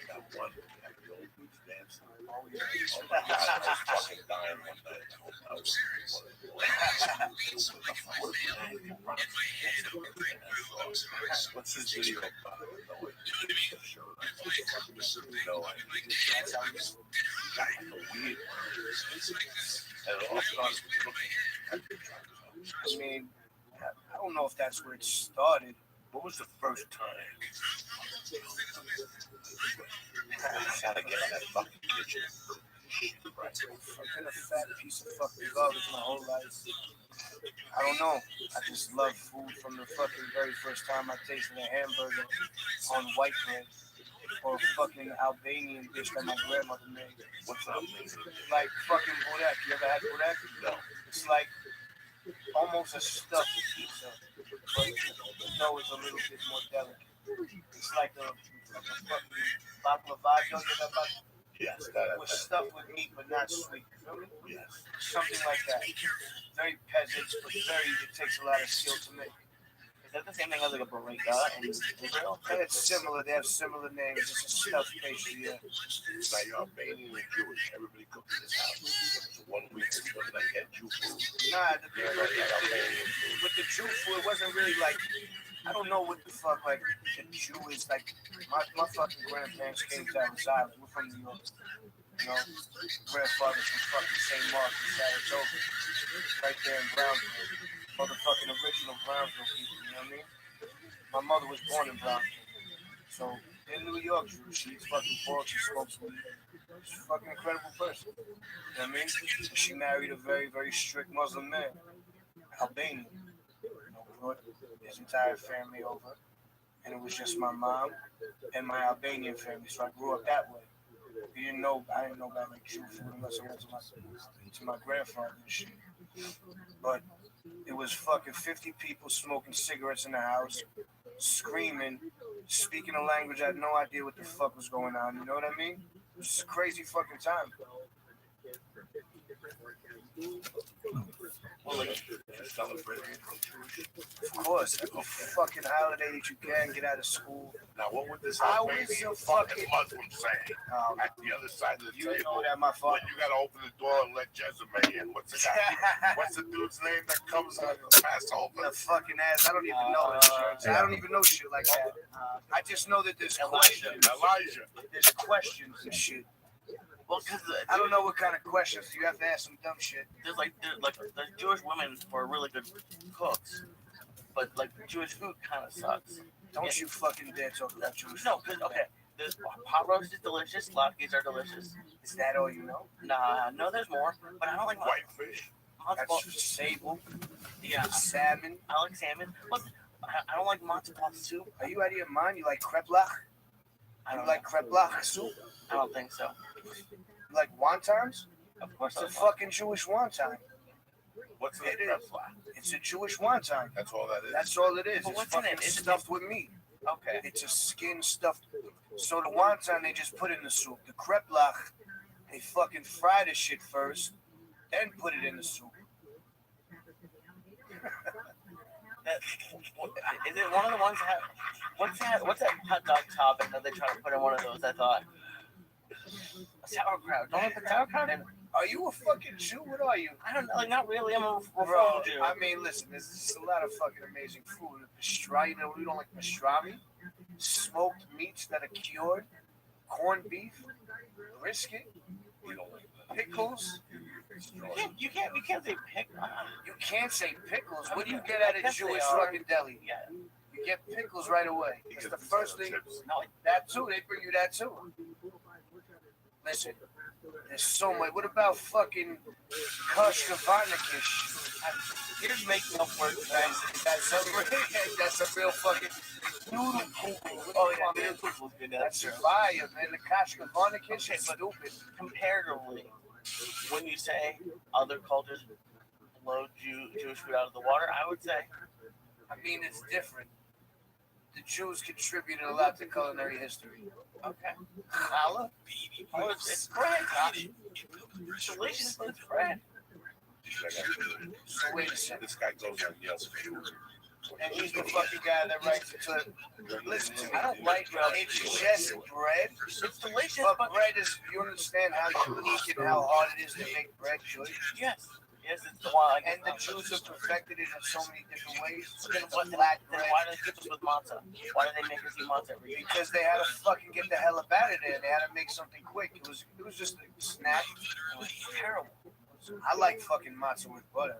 That one dancing. Oh my God, I was fucking dying one night. What's this video about? No idea. That's how this weird. And it all starts with I mean, I don't know if that's where it started. what was the first time? I gotta get in that fucking kitchen. I've been a fat piece of fucking garbage my whole life. I don't know. I just love food from the fucking very first time I tasted a hamburger on white bread or a fucking Albanian dish that my grandmother made. What's up? Like fucking burek. You ever had burek? No. It's like almost a stuffed pizza, but the dough is a little bit more delicate. It's like a fucking baklava. You know that? Yes, It was stuffed with meat, but not sweet. You feel me? Yes. Something like that. Very peasant, but it takes a lot of skill to make. Is that the same thing as like a burrito in Israel? And it's similar. They have similar names. It's a stuffed pastry. Yeah. Now you're Albanian and Jewish. Everybody cooks in this house. So 1 week it's gonna like get Jew food. Nah, the thing with the Jew food, it wasn't really like. I don't know what the fuck like the Jew is like. My fucking grandparents came to Ellis Island. We're from New York. You know, grandfather's from fucking St. Mark's, Saratoga, right there in Brownsville. Motherfucking original Brownsville people. You know what I mean? My mother was born in Brownsville, so in New York, she eats fucking pork. She smokes weed. She's a fucking incredible person. You know what I mean? She married a very, very strict Muslim man, Albanian. You know, brought his entire family over, and it was just my mom and my Albanian family. So I grew up that way. I didn't know about like Jew food unless I went to my grandfather and shit. But it was fucking 50 people smoking cigarettes in the house, screaming, speaking a language I had no idea what the fuck was going on. You know what I mean? It was a crazy fucking time. Well, like, Of course, every fucking holiday that you can get out of school. Now, what would this I Albanian was a fucking fucking- Muslim say at the other side of the You table? know that my When father. you gotta open the door and let Jezebel in. What's the guy? What's the dude's name that comes on the Passover? The fucking ass. I don't even know insurance. I don't even know shit like that. I just know that there's questions. Elijah. There's questions and shit. well, because I don't know what kind of questions. You have to ask some dumb shit. there's Jewish women who are really good cooks, but like Jewish food kind of sucks. Don't you fucking dare talk about Jewish. No, because okay, the pot roast is delicious. Latkes are delicious. Is that all you know? Nah, no, there's more, but I don't like Whitefish. matzo ball. That's sable, Yeah, salmon. I like salmon. But I don't like matzo ball soup. Are you out of your mind? You like kreplach? I You don't like kreplach soup? I don't think so. You like wontons? Of course, It's a I fucking Jewish wonton. What's the It is. kreplach? It's a Jewish wonton. That's all that is. That's all it is. But It's what's in fucking it? Is it- stuffed with meat. Okay. It's a skin stuffed. So the wonton they just put in the soup. The kreplach, they fucking fry the shit first, then put it in the soup. Is it one of the ones that have, what's that hot dog topping that they try to put in one of those? I thought sauerkraut. Don't they put sauerkraut in? Are you a fucking Jew? What are you? I don't know. Like, not really. I'm a Bro, reform Jew. I mean, listen, there's just a lot of fucking amazing food. Pastrami, you know, you don't like pastrami? Smoked meats that are cured, corned beef, brisket, pickles. You can't say pick. You can't say pickles. What do you get I at a guess they Jewish are. fucking deli? Yeah. You get pickles right away. It's the first thing. No, That too, they bring you that too. Listen, there's so much. What about fucking Kashkavarnikish? here's making up words. That's a real fucking noodle poop. Oh yeah, man, was good. That's fire, man. The Kashkavarnikish is stupid. Comparatively, when you say other cultures blow Jewish food out of the water, I would say I mean, it's different. The Jews contributed a lot to culinary history. okay. Challah? Oh, it's bread. It's delicious, but it's bread. So wait a second. This guy goes on Yelp. And he's the fucking guy that writes it to. Listen to me. I don't like bread. It's just bread. It's delicious, But but bread is, you understand how unique and how hard it is to make bread good? yes, it's the one. And the Jews have perfected it in so many different ways. Then what? Black Then bread. why do they keep us with matzah? Why do they make us eat matzah every week? Because they had to fucking get the hell up out of there. They had to make something quick. It was just a snack. It was terrible. I like fucking matzah with butter.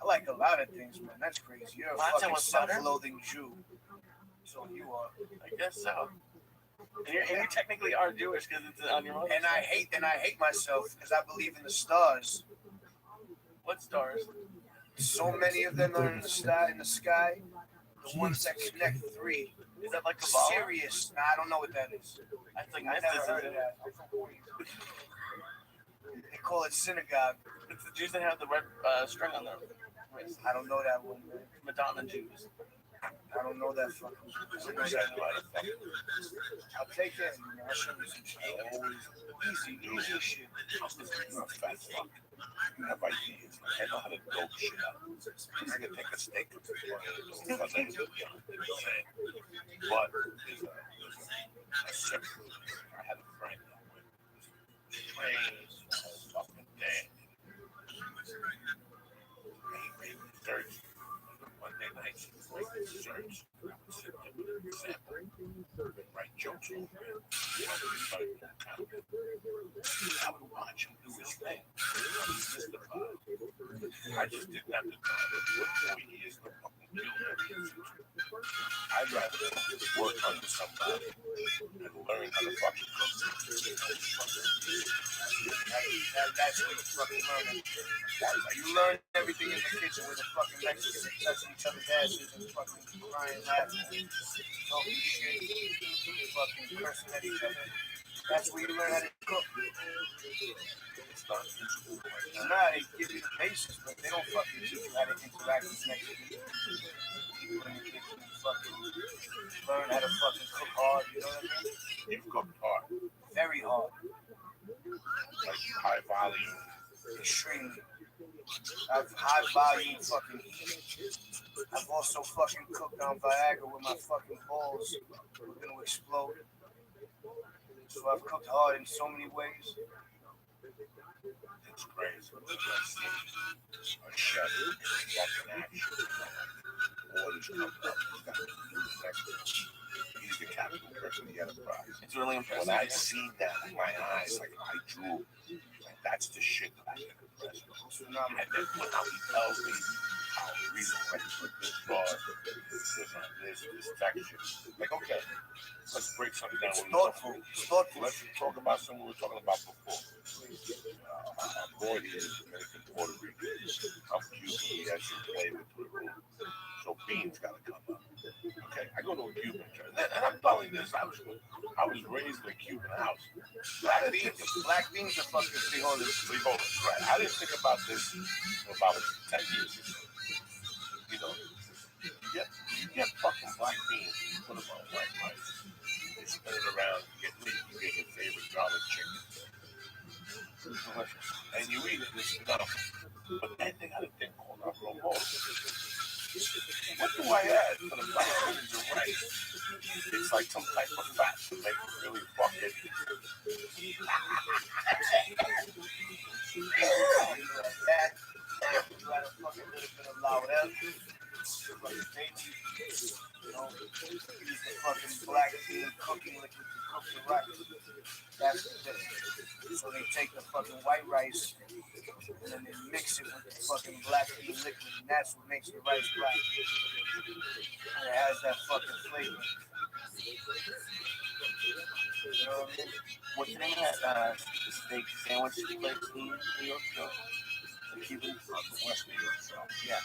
I like a lot of things, man. That's crazy. You're a Matzah fucking with butter? self-loathing Jew. So you are. I guess so. And you technically are Jewish because it's on your own. And I hate myself because I believe in the stars. What stars? So many of them are in the sky. The ones that connect three. Is that like Kabbalah? Serious. Nah, I don't know what that is. I think I that's never heard of that. I'm from Queens. They call it synagogue. It's the Jews that have the red string on their wrist. I don't know that one, man. Madonna Jews. I don't know that fucking. I'll take that. Man. I'll show you some shit. Easy shit. You're a fat fuck. You have ideas. I know how to dope shit up. I can take a steak and put it on the but there's a separate. I had a friend that went trains fucking dead. He made church Monday night. Church. I would sit there with an example and write jokes over it. I would watch him do his thing. I just didn't have the time to do it 4 years to fucking kill everything. I'd rather work under somebody and learn how to fucking cook. That's what you fucking learn. You learn everything in the kitchen with the fucking Mexicans touching each other's asses and fucking crying, laughing, talking shit, fucking cursing at each other. That's where you learn how to cook. Nah, they give you the basics, but they don't fucking teach you how to interact with Mexicans. You in the kitchen and fucking learn how to fucking cook hard, you know what I mean? You've cooked hard. Very hard. Like high volume. Extremely. I've high volume fucking eating. I've also fucking cooked on Viagra with my fucking balls. We're gonna explode. So I've cooked hard in so many ways. It's crazy. A chef fucking action. Orders come up. He's the capital person of the enterprise. It's really impressive. When I seen that in my eyes, like I drew, like that's the shit that I get impressed with. And then when he tells me how the reason why he put this bar, this texture, like okay, let's break something down. Thoughtful. Let's talk about something we were talking about before. I'm born here in Dominican, Puerto Rico. I'm Cuban. He has to play with the rule. So beans gotta come up. Okay, I go to a Cuban church, and I'm telling this. I was raised in a Cuban house. Black beans are fucking frijoles. Right. I didn't think about this about 10 years ago. You know, you get fucking black beans, you put them on white rice, you spin it around, you get your favorite garlic chicken, and you eat it. It's enough. But then they got a thing called arroz. What do I add for the black beans and rice? It's like some type of fat to make it really fucking. That you add a fucking little bit of laurel, like baby, you know, use the fucking black bean cooking liquid to cook the rice. That's the thing. So they take the fucking white rice and then they mix it with the fucking black bean liquid, and that's what makes the rice black. And it has that fucking flavor. You know what I mean? What's the name of that steak sandwich place in New York? The Cuban West New York. So yeah.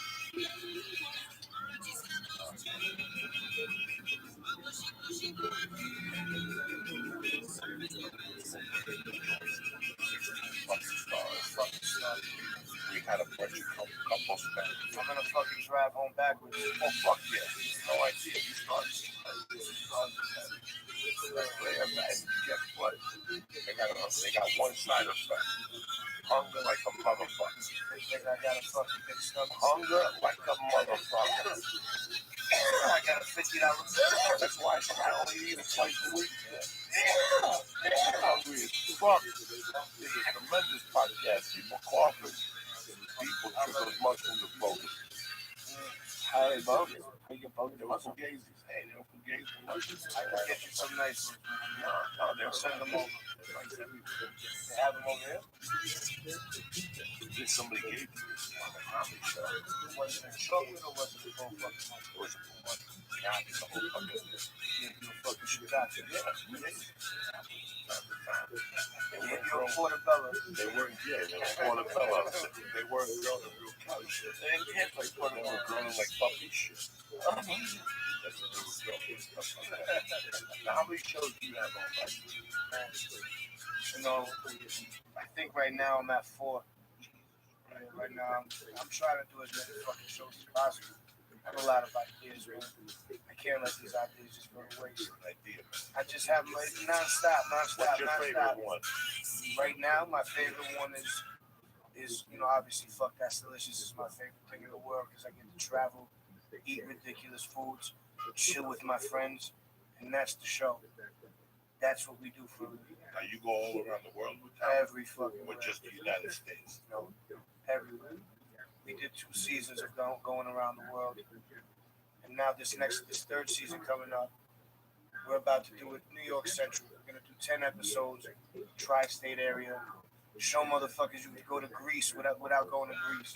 We had a bunch of couples back. I'm gonna fucking drive home backwards. Oh fuck yeah! No idea. You started. Guess what? They got one side effect. Hunger like a motherfucker. They think I got a fucking big stomach. Hunger like a motherfucker. I got a $50. That's why I only eat it twice a week. I'm hungry as fuck. It's a tremendous podcast. People coughing. People took those mushrooms are bogus. How are they bogus? How you get bogus? They were fugazis. Hey, they were fugazi mushrooms. I can get you some nice ones. No, they'll Send them over. They have them over here? Somebody gave me this on the comedy show. Was it a chocolate or was it a full fucking one? It was a one. Yeah, it's a whole fucking You fucking shiitake. You're a portobello. They weren't gay. They were portobello. They weren't growing real cow shit. They didn't get like portobello. They were growing like puppy shit. That's what they were growing. Now, how many shows do you have on life? You know, I think right now I'm at 4. Right now I'm trying to do as many fucking shows as possible. I have a lot of ideas, man. I can't let these ideas just go to waste. I just have them like non-stop. What's your favorite one? Right now, my favorite one is you know, obviously Fuck That's Delicious is my favorite thing in the world because I get to travel, eat ridiculous foods, chill with my friends, and that's the show. That's what we do for a living. Now you go all around the world with that? Every fucking Or just the United States? No, everywhere. We did 2 seasons of going around the world, and now this third season coming up, we're about to do it New York Central. We're gonna do 10 episodes, tri-state area. Show motherfuckers you can go to Greece without going to Greece.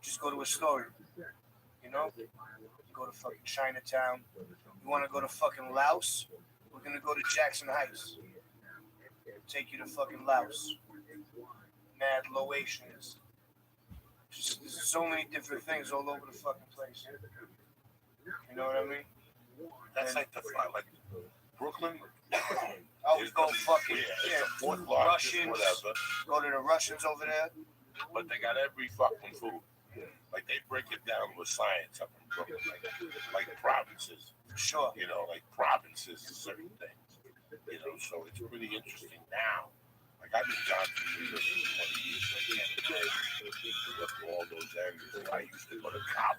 Just go to Astoria, you know. You go to fucking Chinatown. You want to go to fucking Laos? We're gonna go to Jackson Heights. Take you to fucking Laos. Mad Laotians. Just there's so many different things all over the fucking place. You know what I mean? That's like the like Brooklyn. Always go fucking Fourth largest, Russians. whatever. Go to the Russians over there. But they got every fucking food. Like they break it down with science up in Brooklyn, like provinces. Sure. You know, like provinces, certain things. You know, so it's pretty interesting now Like I've been gone from New York for 20 years. So I can't imagine up to all those areas. I used to go to cop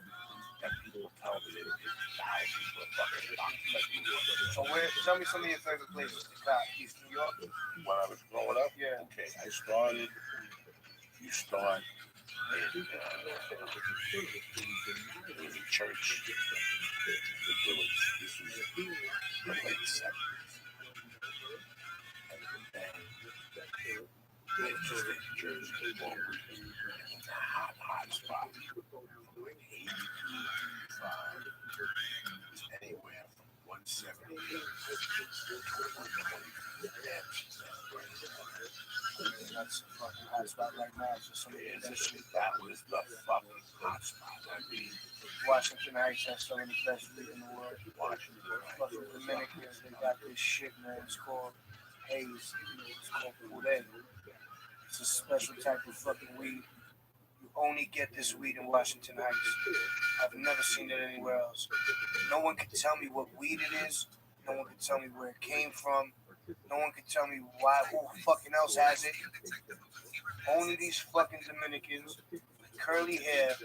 and people tell me that it's thousands of fucking cops. So where? Tell me some of your favorite places to cop. East New York. When I was growing up, Yeah. okay, you start in there was a church, the village. This was the late 70s. And then they just in Jersey, it was a hot spot. From like 80 to 85. It was anywhere from 170 to 120. That's a fucking hot spot right now. It's just something that was the fucking hot spot. I mean, Washington Heights has some of the best weed in the world. Washington, Fucking Dominicans, they got this shit, man. It's called haze. It's called ootd. It's a special type of fucking weed. You only get this weed in Washington Heights. I've never seen it anywhere else. No one can tell me what weed it is. No one can tell me where it came from. No one can tell me who fucking else has it. Only these fucking Dominicans with curly hair.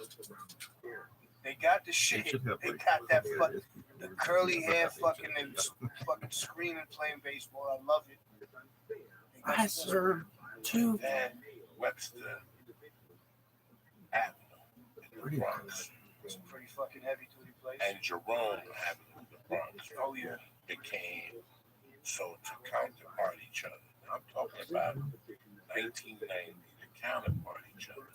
They got the shit. They got that the curly hair fucking and fucking screaming playing baseball. I love it. I served two. And Webster Avenue in the Bronx. It's a pretty fucking heavy duty place. And Jerome Avenue in the Bronx. Oh yeah. Became so to counterpart each other. I'm talking about 1990 to counterpart each other.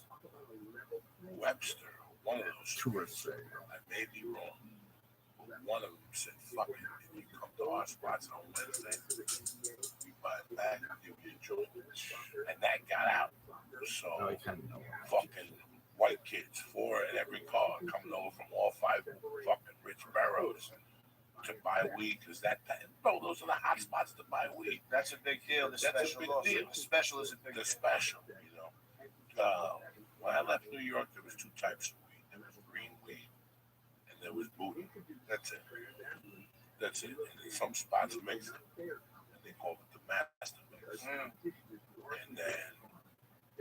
Webster, one of those tourists, I may be wrong, but one of them said, fuck it, if you come to our spots on Wednesday, we buy it back, you'll enjoy it. And that got out. So fucking white kids, 4 in every car, coming over from all 5 fucking rich boroughs to buy weed, because bro, those are the hot spots to buy weed. That's a big deal. The That's special a big deal. The special is a big The deal. special, you know. When I left New York, there was 2 types of weed. There was green weed, and there was booty. That's it. That's it. And in some spots mix it, and they call it the master mix. And then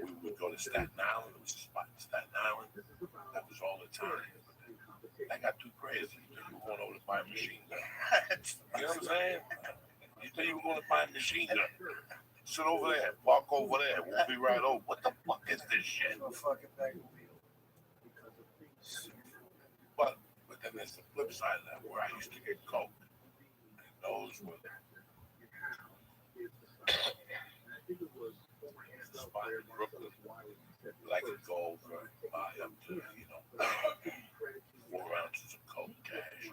we would go to Staten Island. There was a spot in Staten Island. That was all the time. I got too crazy. You were going over to buy a machine gun. You know what I'm saying? You thought you were going to buy a machine gun. Sit over there. Walk over there. We'll be right over. What the fuck is this shit? But then there's the flip side of that, where I used to get coke. And those were the spot in Brooklyn. I could go over and buy up to, 4 ounces of coke cash,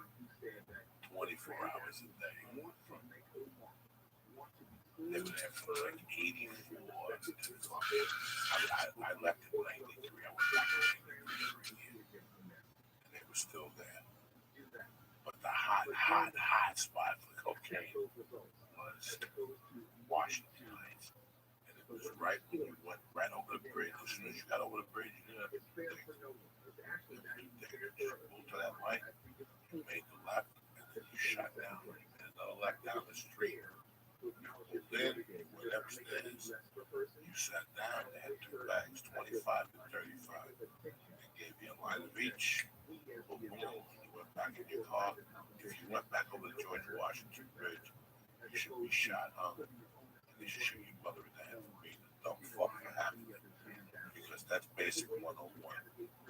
24 hours a day. They were there from like 84. I left in 93. I went back in 93 and they were still there. But the hot spot for cocaine was Washington Heights. And it was right when you went right over the bridge. As soon as you got over the bridge, you didn't have to pull to that light. You made the left, and then you shut down. And another left down the street. You pulled in, you went upstairs, you sat down, they had 2 bags, 25 and 35. They gave you a line of each. Boom, boom. You went back in your car. If you went back over the George Washington Bridge, you should be shot, huh? And they should shoot your mother in the head for being a dumb fuck for having it. Because that's basic 101.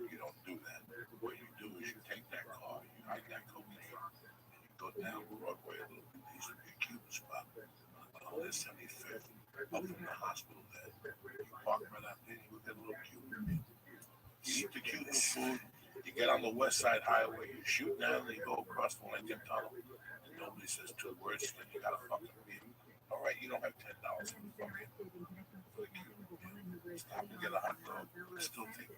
You don't do that. What you do is you take that car, you hide that cocaine, and you go down Broadway a little bit. There used to be a Cuban spot on the 75th, up from the hospital there. You park right out there, you get a little Cuban meal. You eat the Cuban food, you get on the West Side Highway, you shoot down, and you go across the Lincoln Tunnel, and nobody says 2 words, and you got a fucking meal. All right, you don't have $10 for the fucking for the Cuban meal. Stop and get a hot dog. Still take it.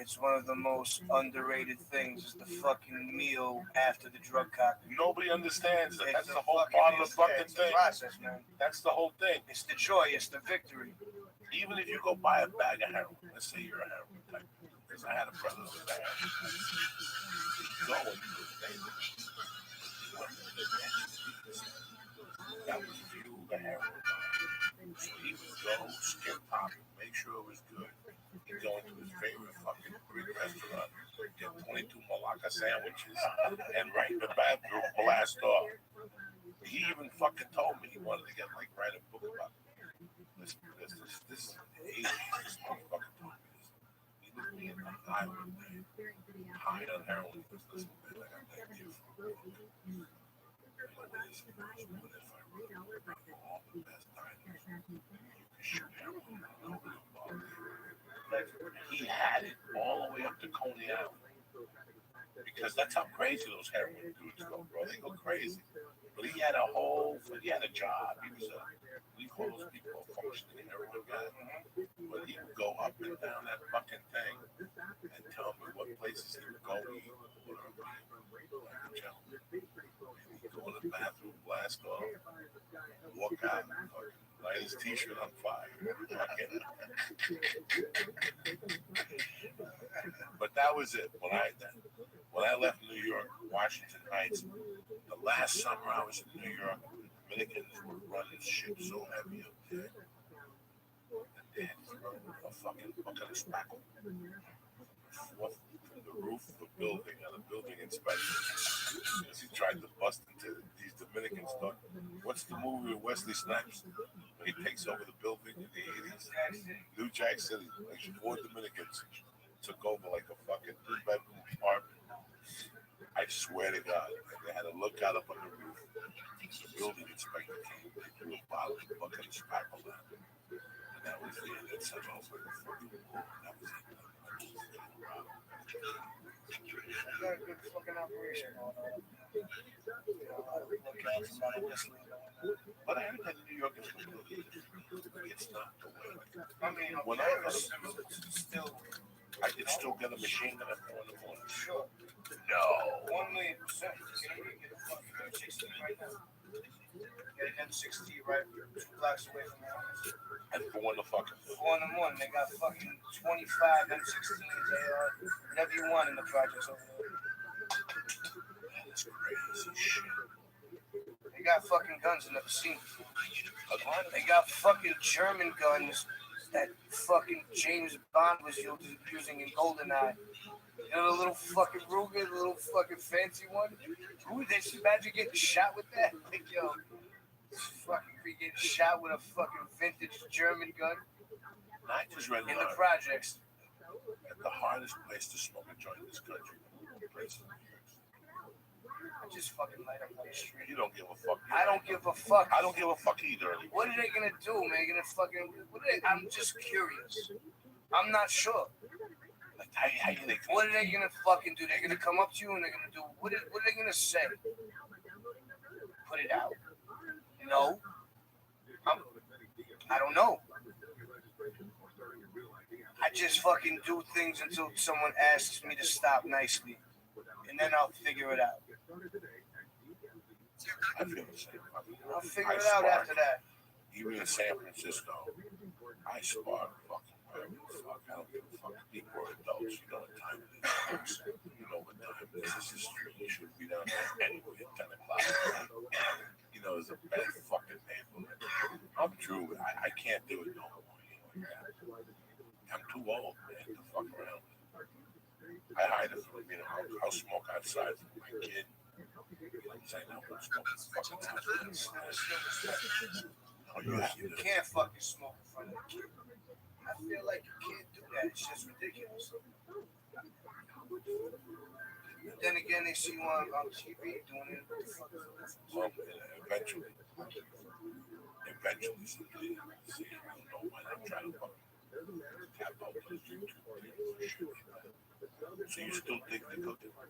It's one of the most underrated things is the fucking meal after the drug cocktail. Nobody understands that. That's the whole part of the fucking thing. Process, man. That's the whole thing. It's the joy. It's the victory. Even if you go buy a bag of heroin, let's say you're a heroin type, because I had a brother who was a heroin type. Go and do the thing. That was you, the heroin. So of sandwiches, and right in the bathroom, blast off. He even fucking told me he wanted to write a book about this is the 80s. This motherfucker told me this. He was being on the island, man. High on heroin. Listen, man, I got an idea for a book. You know what it is? What if I wrote all the best diners you can shoot heroin out? He had it all the way up to Coney Island. Because that's how crazy those heroin dudes go, bro. They go crazy. But he had a job. He was we call those people a functioning heroin guy. But he would go up and down that fucking thing and tell me what places he would go eat. He'd go in the bathroom, blast off, walk out, light his t-shirt on fire. But that was it. When I left New York, Washington Heights, the last summer I was in New York, the Dominicans were running shit so heavy up there. And then a fucking bucket of spackle from the roof of the building on a building inspection. As he tried to bust into these Dominican stuff. What's the movie with Wesley Snipes? When he takes over the building in the 80s? New Jack City. Like 4 Dominicans took over like a fucking 3-bedroom apartment. I swear to God, they had a lookout up on the roof. The building inspector came, they threw a bottle of bucket of spackle down. And that was the end. That set off like a fucking war. That was it. You got a good fucking operation going on. But I heard that New York is completely different. It's not the way. I mean, When I was still, I could still get a machine gun at 4 in the morning. Sure. No. 1,000,000%. Get a fucking M60 right now. Get an M60 right 2 blocks away from the house. And 4 in the fucking 4 in the morning. They got fucking 25 M16s, AR, whatever you want in the projects over there. That's crazy shit. They got fucking guns I never seen. They got fucking German guns that fucking James Bond was using in GoldenEye. You know the little fucking Ruger, the little fucking fancy one? Ooh, they should imagine getting shot with that. Like, yo, fucking getting shot with a fucking vintage German gun. I just read in the projects. The hardest place to smoke a joint in this country. I just fucking light up on the street. You don't give a fuck. I don't give a fuck. I don't give a fuck either. What are they gonna do, man? Gonna fucking? I'm just curious. I'm not sure. What are they gonna fucking do? They're gonna come up to you and they're gonna do what are they gonna say? Put it out. No. I don't know. I just fucking do things until someone asks me to stop nicely, and then I'll figure it out. I feel the same. I'll figure it out after that. Even in San Francisco, I spark fucking wherever the fuck. I don't give a fuck. People are adults. You know what time it is. You know what time it is. This is street. You should be down there anyway at 10 o'clock. You know, there's a bad fucking neighborhood. I'm Drew. I can't do it no more. You know, I'm too old, man, to fuck around. I hide it from, I'll smoke outside for my kid. You can't fucking smoke in front of the kid. I feel like you can't do that. It's just ridiculous. Then again, they see you on TV doing it. Well, eventually, someday, see, I don't know when I'm trying to tap out those YouTube videos. So you still think they're cooking? I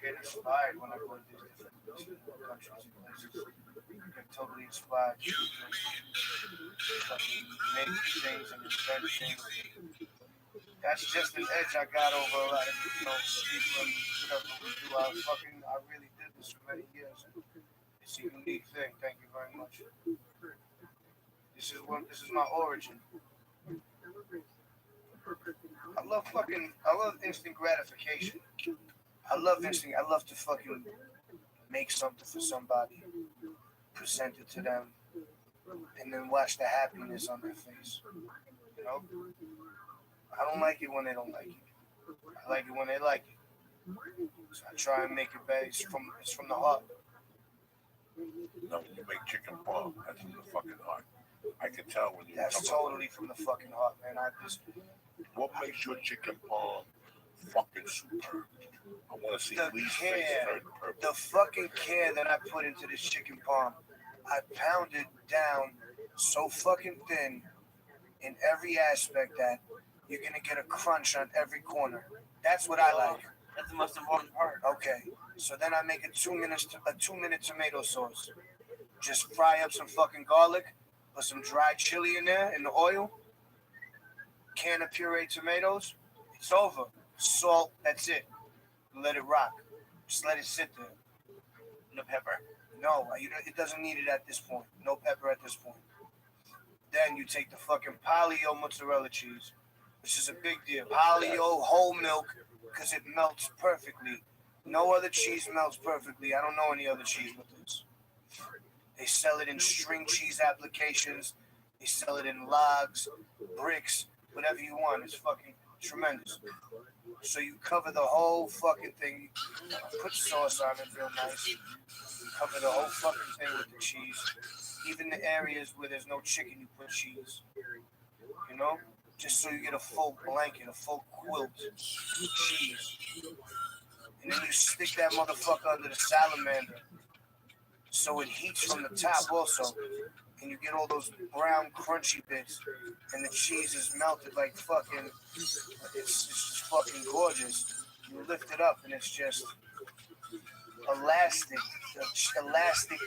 get inspired when I go to these different countries and places. I get totally inspired to make things and invent things. That's just an edge I got over a lot of people and whatever we do. I really did this for many years. It's a unique thing. Thank you very much. This is my origin. I love instant gratification. I love to fucking make something for somebody, present it to them, and then watch the happiness on their face. You know? I don't like it when they don't like it. I like it when they like it. So I try and make it better. It's from the heart. No, when you make chicken parm, that's from the fucking heart. I can tell when you. That's totally from the fucking heart, man. What makes your chicken parm fucking superb? I want to see the Lee's care, face turn purple. the fucking care that I put into this chicken parm. I pound it down so fucking thin in every aspect that you're gonna get a crunch on every corner. That's what I like. That's the most important part. Okay, so then I make a 2-minute tomato sauce. Just fry up some fucking garlic, put some dried chili in there in the oil, can of pureed tomatoes. It's over. Salt. That's it. Let it rock. Just let it sit there. No pepper. No, it doesn't need it at this point. No pepper at this point. Then you take the fucking paleo mozzarella cheese, which is a big deal. Paleo whole milk, because it melts perfectly. No other cheese melts perfectly. I don't know any other cheese with this. They sell it in string cheese applications. They sell it in logs, bricks, whatever you want. It's fucking tremendous. So you cover the whole fucking thing. You put sauce on it real nice. You cover the whole fucking thing with the cheese. Even the areas where there's no chicken, you put cheese. You know? Just so you get a full blanket, a full quilt of cheese. And then you stick that motherfucker under the salamander. So it heats from the top also. And you get all those brown crunchy bits. And the cheese is melted like fucking, it's just fucking gorgeous. You lift it up and it's just elastic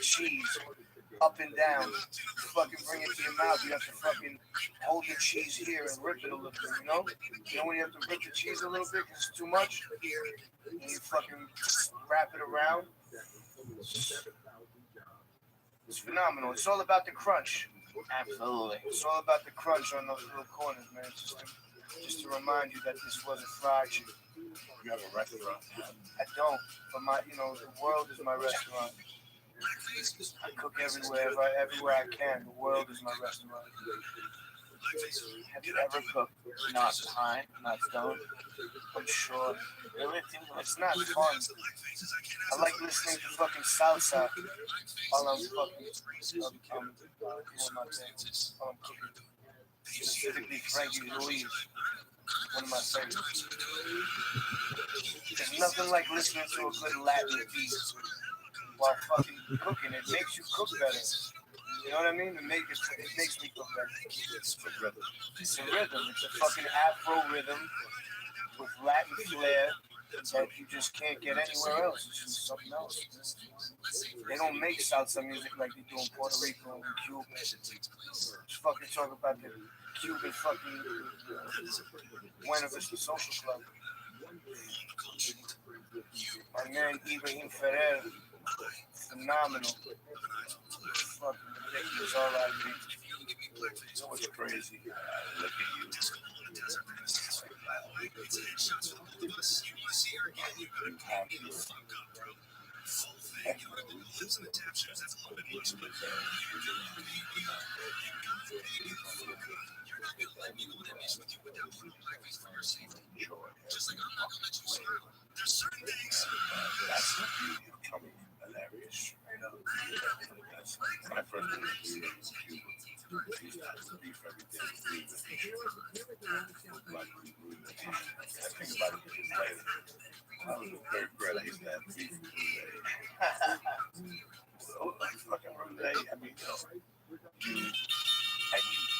cheese. Up and down. You fucking bring it to your mouth. You have to fucking hold your cheese here and rip it a little bit, you know? You know when you have to rip the cheese a little bit because it's too much? And you fucking wrap it around. It's phenomenal. It's all about the crunch. Absolutely. It's all about the crunch on those little corners, man. Just to remind you that this wasn't fried chicken. You have a restaurant now? I don't. But the world is my restaurant. I cook everywhere I can. The world is my restaurant. Have you ever cooked not pine, not stone? I'm sure. Really? It seems like It's not fun. I like listening to fucking salsa while I'm fucking doing my thing. While I'm cooking. Specifically Frankie Louise. One of my favorites. There's nothing like listening to a good Latin beat while fucking cooking. It makes you cook better. You know what I mean? It makes me cook better. It's a rhythm. It's a rhythm. It's a fucking Afro rhythm with Latin flair that you just can't get anywhere else. It's just something else. They don't make salsa music like they do in Puerto Rico and Cuba. Just fucking talk about the Cuban fucking Buena Vista Social Club. My man Ibrahim Ferrer, phenomenal. Fucking ridiculous, all I agree. You know what's crazy? Look at you. There's certain things. That's the beauty of coming from that area. Straight up. That's when I first moved to Cuba. We used to have to beef every day. Like, I think about it years later. I was in third grade. I used to have beef every day. So, like, fucking every day. I mean, you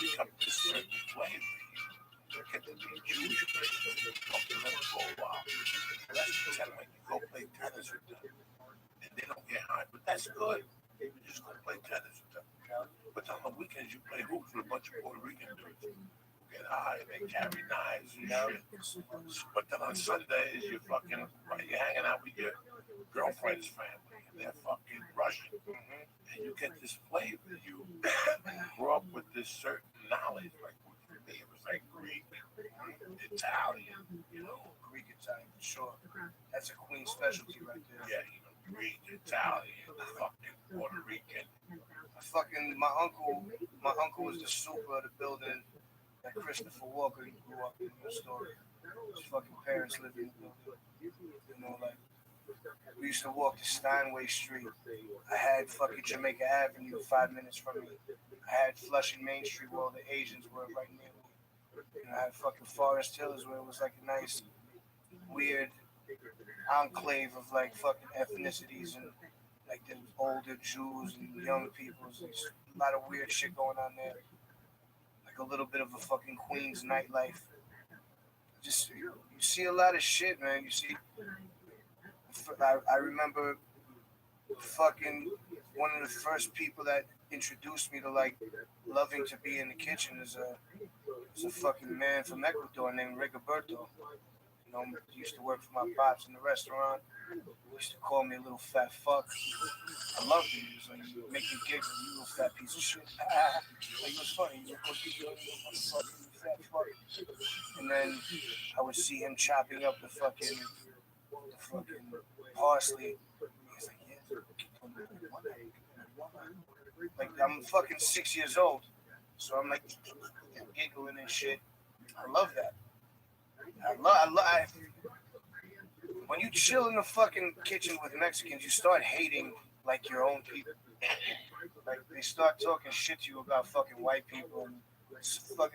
become this certain flavor. You get to be Jewish, complimented for a while. That's kind of like you go play tennis with them. And they don't get high, but that's good. You just go play tennis with them. But on the weekends, you play hoops with a bunch of Puerto Rican dudes who get high and they carry knives and shit. But then on Sundays, you're hanging out with your girlfriend's family and they're fucking Russian. And you get this flavor. You grow up with this certain knowledge. Like for me, it was like Greek, Italian, Greek Italian, for sure. That's a queen specialty right there. Yeah, Greek, Italian, fucking Puerto Rican. My uncle was the super of the building. like Christopher Walker, he grew up in the story. His fucking parents lived in the building. You know, like, we used to walk to Steinway Street. I had fucking Jamaica Avenue 5 minutes from me. I had Flushing Main Street where all the Asians were right near me. And I had fucking Forest Hills where it was like a nice, weird enclave of like fucking ethnicities and like the older Jews and young people. There's a lot of weird shit going on there. Like a little bit of a fucking Queens nightlife. Just, you see a lot of shit, man. You see, I remember fucking one of the first people that introduced me to like loving to be in the kitchen is a fucking man from Ecuador named Rigoberto. You know, he used to work for my pops in the restaurant. He used to call me a little fat fuck. I loved it. He was like, make me giggle, you little fat piece of shit. Like, it was funny. He was like, fat fuck. And then I would see him chopping up the fucking parsley. He's like, yeah. Like, I'm fucking 6 years old. So I'm like, giggling and shit. I love that. When you chill in the fucking kitchen with Mexicans, you start hating like your own people. Like they start talking shit to you about fucking white people, and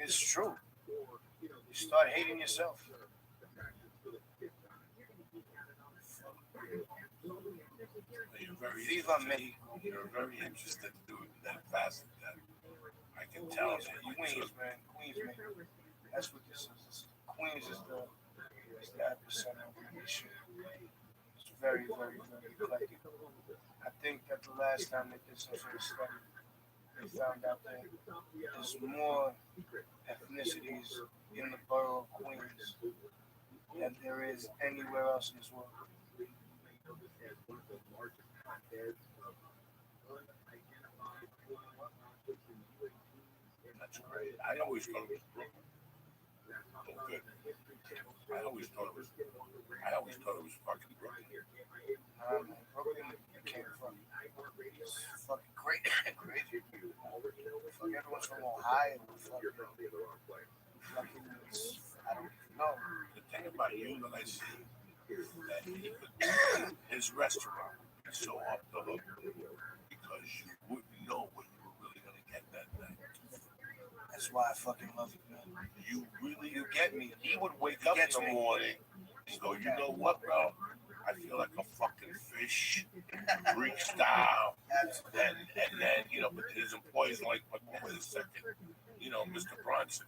it's true. You start hating yourself. Viva Mexico. You're a very interested dude. That facet that I can tell. Queens, man. Queens, man. That's what this is. Queens is the epicenter of this shit. It's very, very, very eclectic. I think that the last time they did some sort of study, they found out that there's more ethnicities in the borough of Queens than there is anywhere else in this world. That's great. I always thought it was Brooklyn. Oh, good. I always thought it was fucking Brooklyn. Brooklyn came from fucking crazy. Fuck, everyone's from Ohio. Fucking, I don't know. The thing about you that I see is that his restaurant is so up the hook because you wouldn't know what you were really going to get that night. That's why I fucking love you, man. You get me. He would wake up in the morning and go, you know what, bro? I feel like a fucking fish, Greek style. And then, you know, but his employees are like, but wait a second. You know, Mr. Bronson,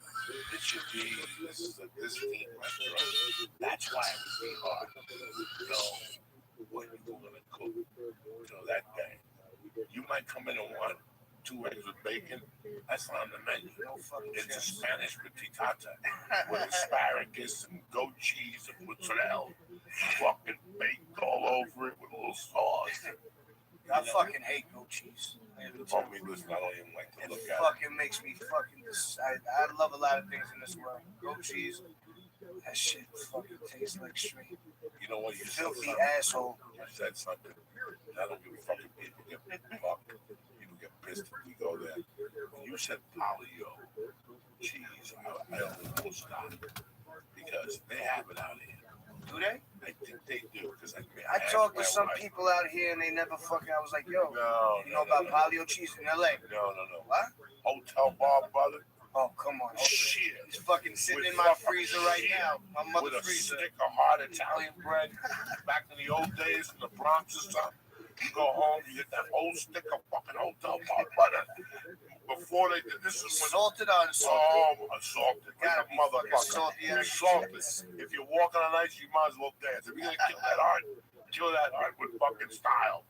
it should be, this themed restaurant. That's why it would be hard to know what you were going to cook, you know, that day. You might come in and want 2 eggs with bacon. That's not on the menu. It's a Spanish frittata with asparagus and goat cheese and mozzarella, fucking baked all over it with a little sauce. I fucking hate goat cheese. Oh, me, listen, I don't even like to look at it. Fucking makes me fucking. I love a lot of things in this world. Goat cheese, that shit fucking tastes like straight. You know what? You filthy asshole. You said something. I don't give a fuck if people get fucked. People get pissed if we go there. When you said polio cheese, I almost stopped because they have it out here. Do they? I think they do because I talked to some people out here and they never fucking. I was like, yo, you know about polio cheese in LA? No. What? Hotel bar, brother. Oh, come on. Shit. He's fucking sitting in my freezer right now. My mother's with a freezer. stick of hard Italian bread. Back in the old days in the Bronx or something. You go home, you get that whole stick of fucking hotel bar butter. Before they did this, is when salted or unsalted? Oh, unsalted. Gotta be motherfucker. Salted. If you're walking on ice, you might as well dance. If you're gonna kill that heart with fucking style.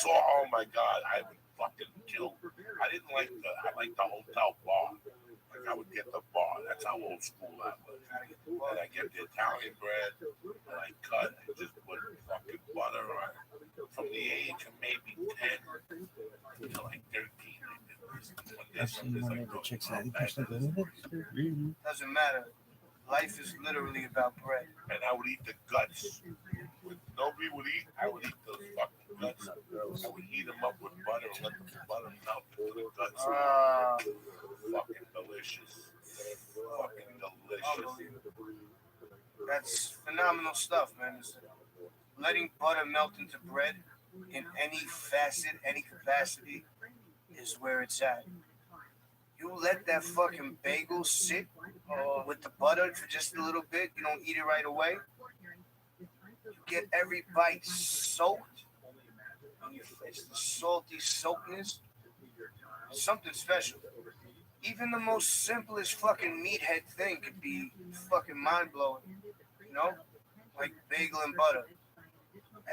Oh my God, I would fucking kill. I liked the hotel bar. Like I would get the bar. That's how old school I was. And I get the Italian bread and I cut and just put fucking butter on it. From the age of maybe 10 to like 13. I've seen one of the chicks that doesn't matter. Life is literally about bread. And I would eat the guts. Nobody would eat. I would eat those fucking guts. I would heat them up with butter and let the butter melt into the guts. Fucking delicious. That's phenomenal stuff, man. It's letting butter melt into bread in any facet, any capacity, is where it's at. You let that fucking bagel sit with the butter for just a little bit. You don't eat it right away. You get every bite soaked. It's the salty soakness. Something special. Even the most simplest fucking meathead thing could be fucking mind blowing. You know? Like bagel and butter.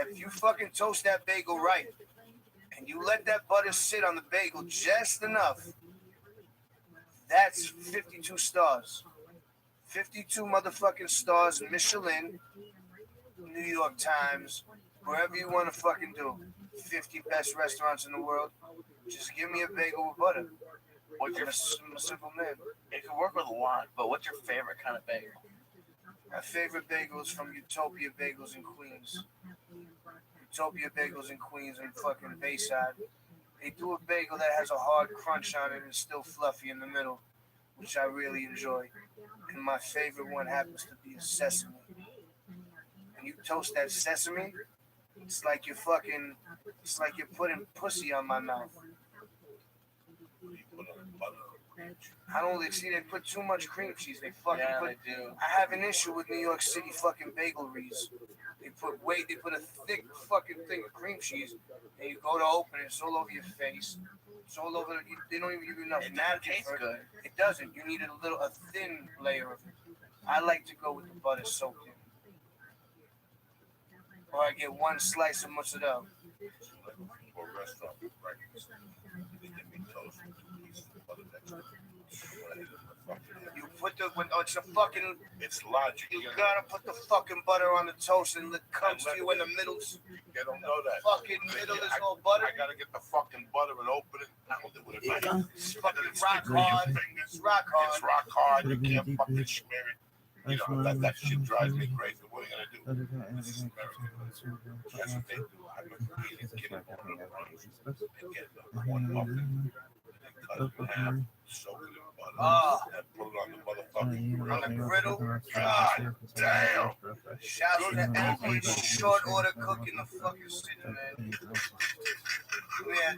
If you fucking toast that bagel right, and you let that butter sit on the bagel just enough, that's 52 stars. 52 motherfucking stars, Michelin, New York Times, wherever you want to fucking do. 50 best restaurants in the world. Just give me a bagel with butter. What's your I'm a simple man. It can work with a lot, but what's your favorite kind of bagel? My favorite bagel is from Utopia Bagels in Queens. Utopia Bagels in Queens and fucking Bayside. They do a bagel that has a hard crunch on it and still fluffy in the middle, which I really enjoy. And my favorite one happens to be a sesame. And you toast that sesame, it's like you're putting pussy on my mouth. I don't see they put too much cream cheese. They fucking they do. I have an issue with New York City fucking bageleries. They put a thick fucking thing of cream cheese, and you go to open it, it's all over your face. It's all over. They don't even give you enough napkin for it. Good. It doesn't. You need a thin layer of it. I like to go with the butter soaked in, or I get one slice of mozzarella. Or restaurant breakfast. They give me toast with 2 pieces of butter next to it. You put it's a fucking. It's logic. You gotta put the fucking butter on the toast and it comes to you in the middle. They don't know that. Fucking middle is all butter. I gotta get the fucking butter and open it. I don't do it with a knife. It's fucking rock hard. It's rock hard. It's rock hard. You can't fucking smear it. You know, that shit drives me crazy. What are you gonna do? This is America. That's what they do. I remember being a kid and going to and getting one muffin. Cut it in half, soak it in butter, and put it on the motherfucking grill. On the griddle. God damn. Shout out to every short order cook in the fucking city, man. Yeah,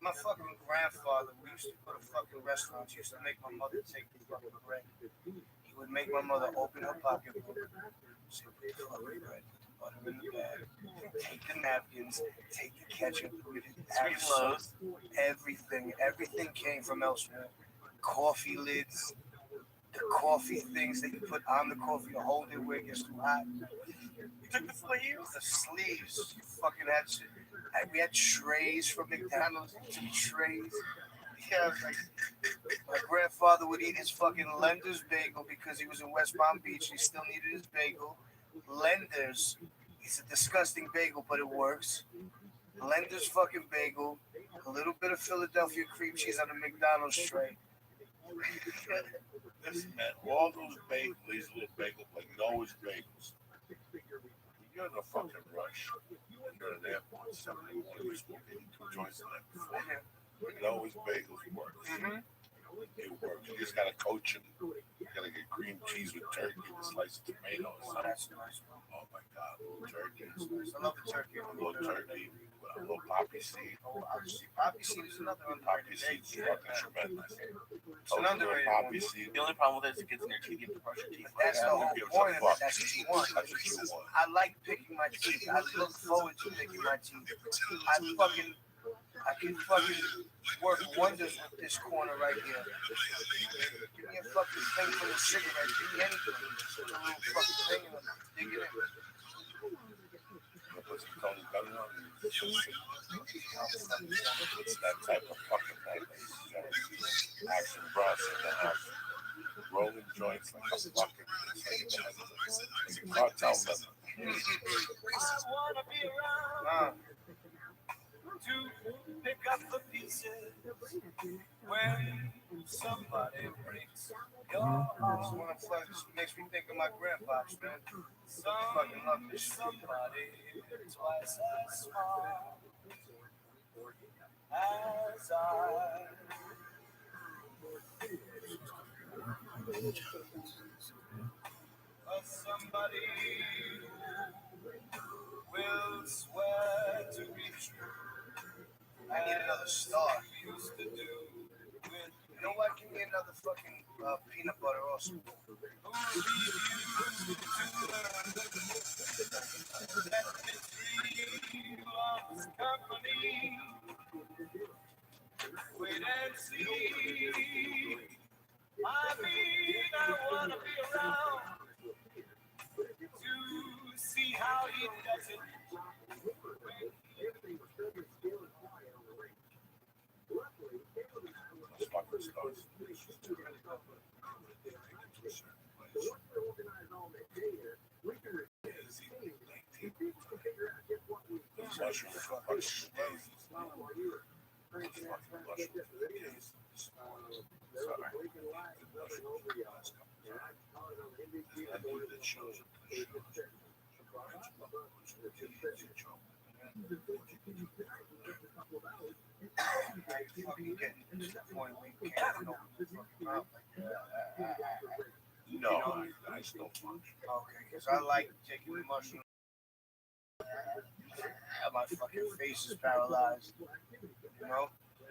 my fucking grandfather, we used to go to fucking restaurants, he used to make my mother take the fucking bread. He would make my mother open her pocketbook, say, put the fucking bread, put the butter in the bag, take the napkins, take the ketchup, put it in Sweet clothes. Everything came from elsewhere. Coffee lids, the coffee things that you put on the coffee to hold it where it gets too hot. You took the sleeves? The sleeves. You fucking had shit. We had trays from McDonald's, trays. Yeah, like, my grandfather would eat his fucking Lender's bagel because he was in West Palm Beach. He still needed his bagel. Lender's. It's a disgusting bagel, but it works. Lender's fucking bagel. A little bit of Philadelphia cream cheese on a McDonald's tray. Listen, man, all those bagels, these little bagels, like Noah's bagels. You're in a fucking rush. You're in an airport, 7 in the morning, you're smoking 2 joints the night before. Noah's bagels work. It works. You just gotta coach them. You gotta get cream cheese with turkey and sliced tomatoes. That's nice. Oh my God, little turkey. I love the turkey. A little turkey with a little poppy seed. Poppy seed is another Poppy underrated seed is fucking tremendous. It's an underrated Poppy one. seed. The only problem with it is it gets in your teeth. You have to brush your teeth. That's the whole point of it. That's what you want. That's what you want. I like picking my teeth. I look forward to picking my teeth. I can fucking work wonders with this corner right here. Give me a fucking thing for the cigarette. Give me anything. Put a little fucking thing in it. Dig it in. Put some Tony Gunn on it. It's that type of fucking night. Action Bronson in the house. Rolling joints like a fucking like a cartel member. I wanna be around to pick up the pieces when somebody breaks your heart. This makes me think of my grandpa, man. Fucking love this shit. Somebody twice as smart as I. Thank somebody who will swear to be true. I need another star. Used to do with you know what? Give me another fucking peanut butter also. Wait and see. I mean, I wanna be around to see how he does it. No, I still function. Okay, because I like taking the mushroom. My fucking face is paralyzed. You know?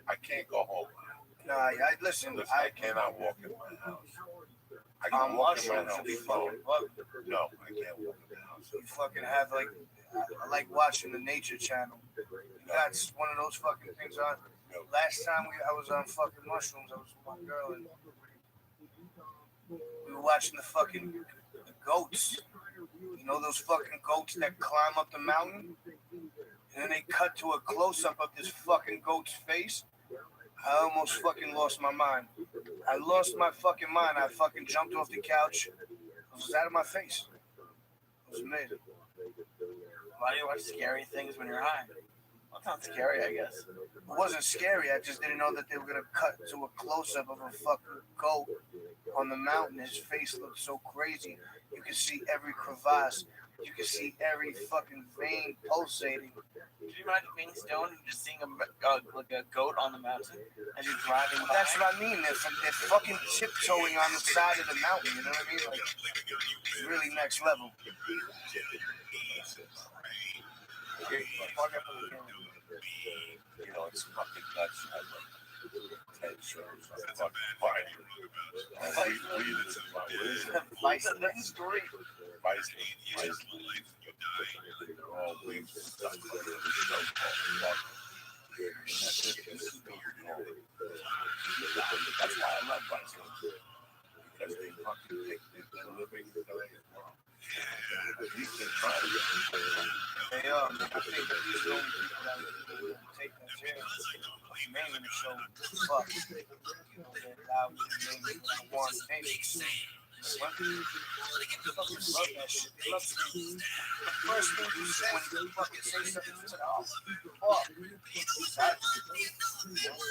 I can't go home. Nah, listen, I cannot walk in my house. I can walk in my mushrooms house. should be fucking bugged. No, I can't walk in the house. You fucking have like, I like watching the Nature Channel. That's one of those fucking things on. Last time I was on fucking mushrooms, I was with my girl and we were watching the goats. You know those fucking goats that climb up the mountain? And then they cut to a close-up of this fucking goat's face. I almost fucking lost my mind. I lost my fucking mind. I fucking jumped off the couch. It was out of my face. It was amazing. Why do you watch scary things when you're high? Well, it's not scary, I guess. It wasn't scary. I just didn't know that they were going to cut to a close-up of a fucking goat on the mountain. His face looked so crazy. You could see every crevasse. You could see every fucking vein pulsating. Could you imagine being stoned and just seeing like a goat on the mountain as you're driving by? That's what I mean. They're fucking tiptoeing on the side of the mountain. You know what I mean? Like, it's really next level. You know, it's fucking nuts. I like 10 shows. I'm fucking fine. Vice, that's great. Vice, all we've done. That's why I love Vice. Because they fucking think they're living the world. You can try to Hey, I think that these are the only people that will take that chance. Mainly to show fuck. You know, that I was mainly the one thing. What? Fucking love that shit. They love to do. The first thing you say when you fucking say something, you say, oh, fuck. That, you know,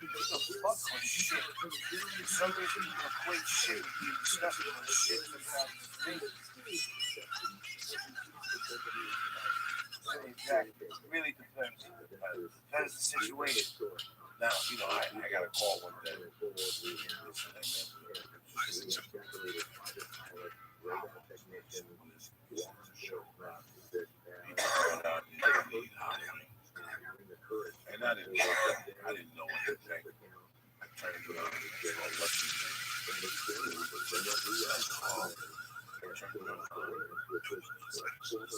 the fuck was shit. For some reason, you equate shit with being disgusting with shit sometimes. Exactly. It really depends. Depends the situation. Now, you know, I got a call one day. And I didn't know what to think. I tried to put on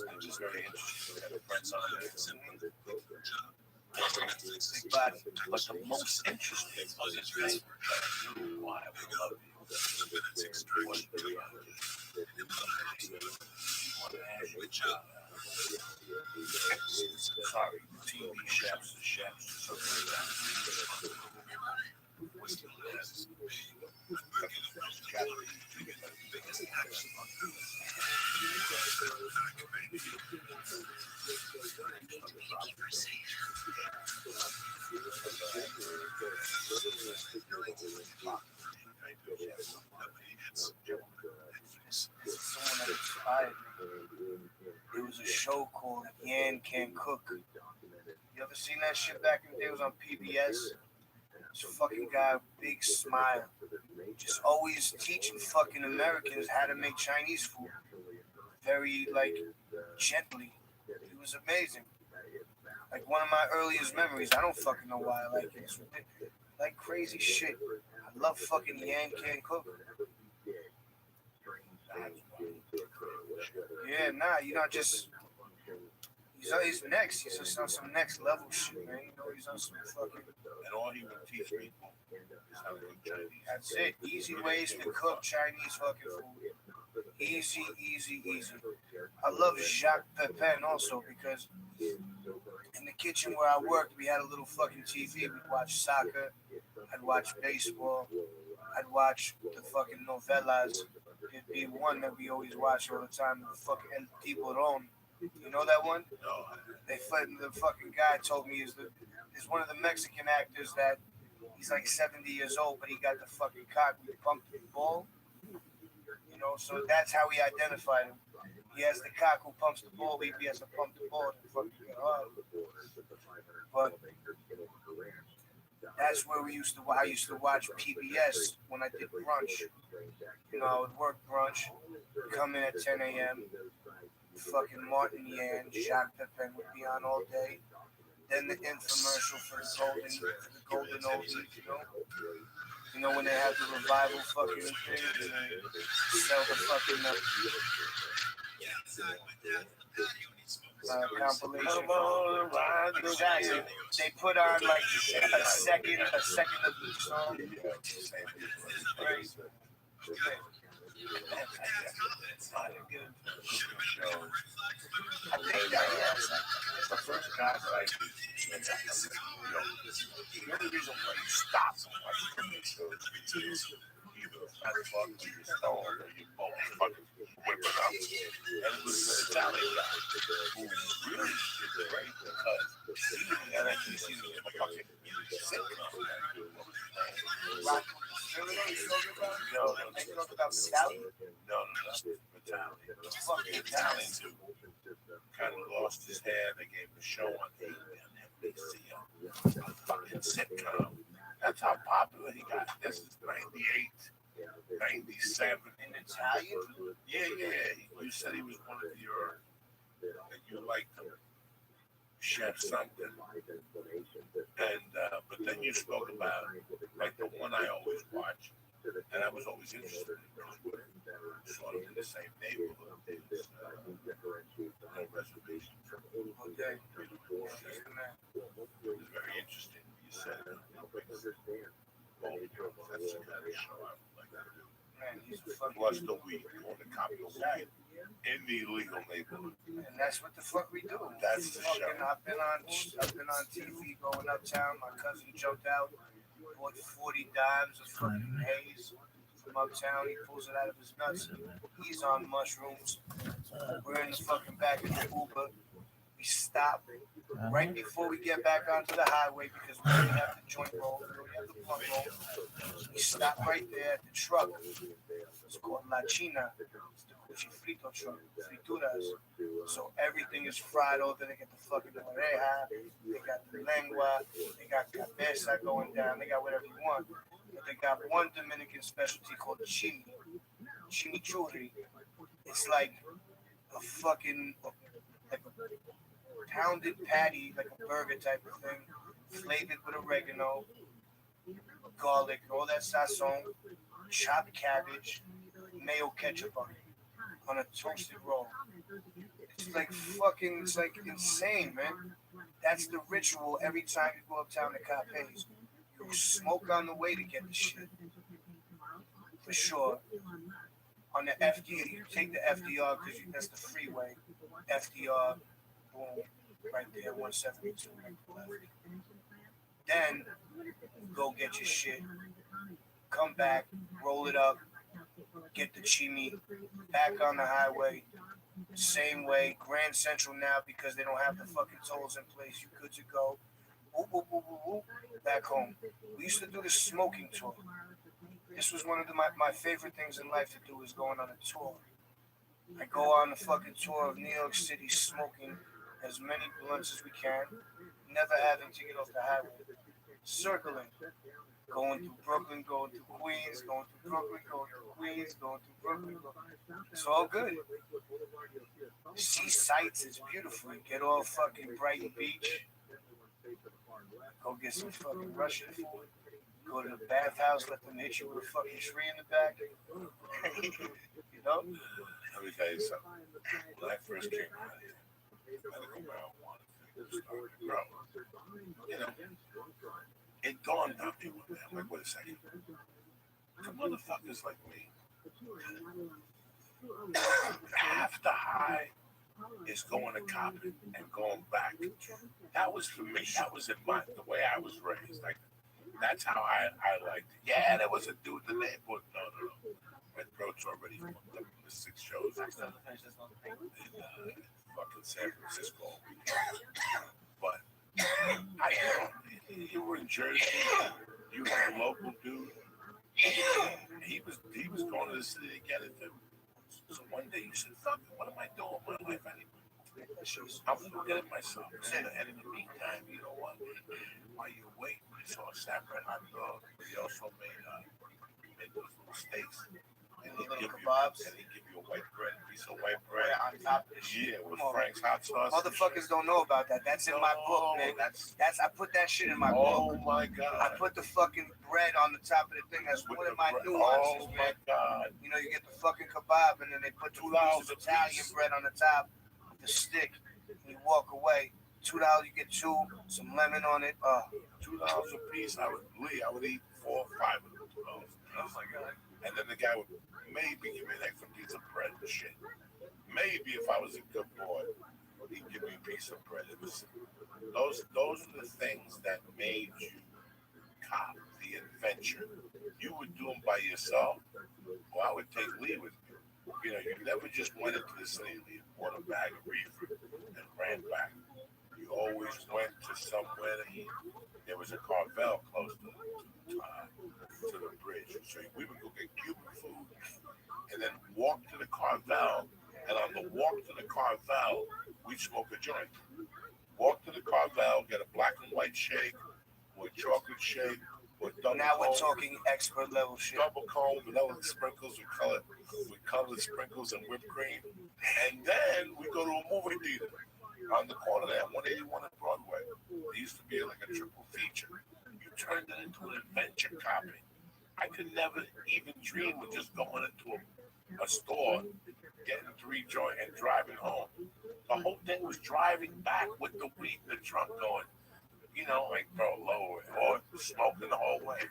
I'm just very interested. I have friends on it. But the most interesting thing why I would love you. Sorry, TV chefs and chefs. Someone that inspired me. It was a show called Yan Can Cook. You ever seen that shit back in the day? It was on PBS. This fucking guy, big smile, just always teaching fucking Americans how to make Chinese food. very like gently. It was amazing. Like one of my earliest memories. I don't fucking know why I like it. It's like crazy shit. I love fucking Yan Can Cook. Yeah, nah, you know, just he's next. He's just on some next level shit, man. You know, he's on some fucking. And all he would teach people is how to cook Chinese. That's it. Easy ways to cook Chinese fucking food. Easy, easy, easy. I love Jacques Pepin also because in the kitchen where I worked, we had a little fucking TV. We'd watch soccer. I'd watch baseball. I'd watch the fucking novelas. It'd be one that we always watch all the time. The fucking El Tiburón. You know that one? No. The fucking guy told me is one of the Mexican actors that he's like 70 years old, but he got the fucking cock with the pumpkin ball. You know, so that's how we identified him. He has the cock who pumps the ball. He has to pump the ball to fucking get hard. But that's where I used to watch PBS when I did brunch. You know, I would work brunch, come in at 10 a.m. Fucking Martin Yan, Jacques Pepin would be on all day. Then the infomercial for the golden oldies, you know. You know when they have the revival fucking thing, and they sell the fucking compilation. Exactly. They put on like a second of the song. Right. I think that the first guy like the only reason why you stop somebody is either fat fuck or you stole or you both fucking whip it up. And it was an Italian guy who really did great because he had actually seen the fucking sitcom. No, fucking Italian too. Kind of lost his head. They gave him a show on NBC, a fucking sitcom. That's how popular he got. This is 98, 97. In Italian? Yeah. You said he was one of your, that you liked him. Chef something. And, but then you spoke about, like the one I always watch, and I was always interested in sort of in the same neighborhood. No reservation. Okay. It was very interesting. You said, that's the kind of show I would like to do. Man, he's a fucking. Plus the weed, going to copy the weed in the illegal neighborhood. And that's what the fuck we do. That's the show. I've been on TV going uptown. My cousin jumped out, bought 40 dimes of fucking haze from uptown. He pulls it out of his nuts. He's on mushrooms. We're in the fucking back of the Uber. We stop right before we get back onto the highway because we already have the joint roll, we already have the blunt roll. We stop right there at the truck. It's called La China. It's the cuchifrito truck, frituras. So everything is fried over. They get the fucking oreja, they got the lengua, they got cabeza going down, they got whatever you want. But they got one Dominican specialty called chimichurri. It's like a fucking, like a pounded patty, like a burger type of thing, flavored with oregano, garlic, all that sazon, chopped cabbage, mayo ketchup on a toasted roll. It's like fucking, it's like insane, man. That's the ritual every time you go uptown to Capes. You smoke on the way to get the shit. For sure. On the FD, you take the FDR because that's the freeway. FDR, boom, right there, 172. Then go get your shit, come back, roll it up, get the chimi, back on the highway, same way, Grand Central now because they don't have the fucking tolls in place. You good to go. Whoop, whoop, whoop, whoop, whoop, back home. We used to do the smoking tour. This was one of my favorite things in life to do is going on a tour. I go on the fucking tour of New York City smoking as many blunts as we can, never having to get off the highway. circling. Going through Brooklyn, going through Queens, going through Brooklyn, going through Queens, going through Brooklyn. It's all good. See sights, it's beautiful. You get all fucking Brighton Beach. Go get some fucking Russian food. Go to the bathhouse, let them hit you with a fucking tree in the back. You know? Let me tell you something. When I first came out here, medical marijuana started to grow. You know, it dawned on me one day. I'm like, wait a second. The motherfuckers like me, half the high is going to copping and going back. That was for me. That was the way I was raised. Like, that's how I liked it. Yeah, there was a dude in the neighborhood. No. Red Roach already fucked up the 6 shows in fucking San Francisco. But you were in Jersey. You had a local dude. He was going to the city to get it too. So one day you said, "Fuck it, what am I doing with my life anyway? I'm forgetting myself." And in the meantime, you know what? While you wait, we saw a samurai hot dog. We also made those little steaks. And he'd give you a white bread, a piece of white bread on top of it. Yeah, with Frank's hot sauce. Motherfuckers don't know about that. That's in my book, man. That's I put that shit in my book. Oh my god! I put the fucking bread on the top of the thing. That's one of my nuances, man. Oh my god! You know, you get the fucking kebab, and then they put $2 of Italian bread on the top with the stick, and you walk away. $2, you get 2, some lemon on it. $2 a piece. I would eat 4 or 5 of them. $2. Oh my god! And then the guy would maybe give me an extra piece of bread and shit. Maybe if I was a good boy, he'd give me a piece of bread. It was those are the things that made you cop the adventure. You would do them by yourself, or I would take Lee with you. You know, you never just went into the city and bought a bag of reefer and ran back. You always went to somewhere to eat. There was a Carvel close to the bridge. So we would go get Cuban food and then walk to the Carvel. And on the walk to the Carvel, we'd smoke a joint. Walk to the Carvel, get a black and white shake, or a chocolate shake, or double Now we're cone, talking expert level shit. double cone, vanilla sprinkles with colored sprinkles and whipped cream. And then we go to a movie theater on the corner there, 181 on Broadway. It used to be like a triple feature. You turned it into an adventure copy. I could never even dream of just going into a store, getting 3 joint and driving home. The whole thing was driving back with the weed in the trunk going, you know, like throw low or smoking the whole way.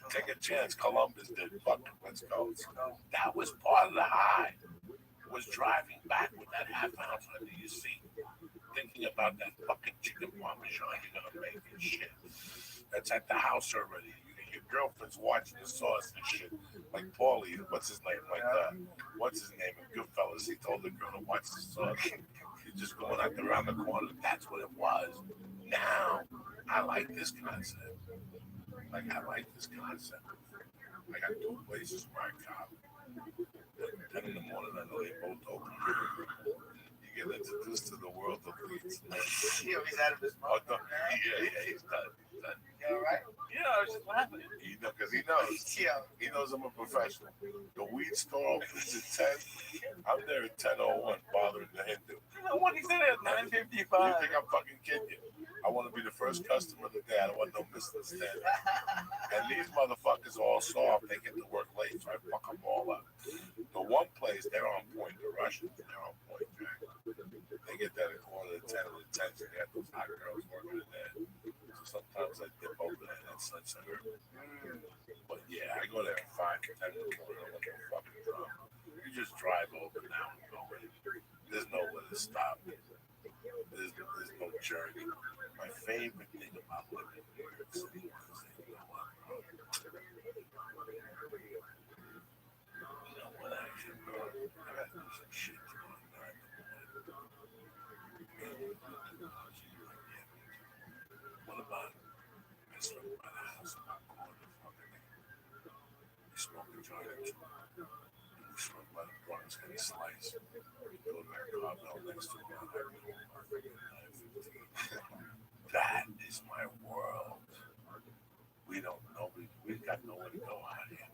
Take a chance. Columbus did. Fuck it, let's go. That was part of the high. Was driving back with that half ounce under your seat, thinking about that fucking chicken parmesan you're gonna make and shit. That's at the house already. Your girlfriend's watching the sauce and shit. Like Paulie, what's his name? What's his name? In Goodfellas, he told the girl to watch the sauce. He's just going out around the corner. That's what it was. Now, I like this concept. I got 2 places where I cop. At 10 in the morning, I know they both open. You get introduced to the world of weeds. He's out of his mouth. Yeah, he's done. You all right? Yeah, it's just laughing. You know, because he knows I'm a professional. The weed store opens at 10. I'm there at 10:01, bothering the Hindu. What he said at 9:55. You think I'm fucking kidding you? I want to be the first customer of the day. I don't want no misunderstanding. And these motherfuckers are all soft. They get to work late, so I fuck them all up. The one place, they're on point. The Russians, they're on point, Jack. They get that at 9:45 or 10. They got those hot girls working in there. So sometimes I dip over there at Sunset. But yeah, I go there at 5 to 10 in the morning. I want to fucking drop. You just drive over now and go in. There's nowhere to stop. There's no journey. My favorite thing about living in New York City is that, you know what, bro? Actually, bro, I got to do some shit tomorrow night. What about I slept by the house in my corner, fucking we smoke a joint or 2. We smoke by the Bronx, get a slice. We go to that Carvel next to me. That is my world. We don't know. We got nowhere to go out here.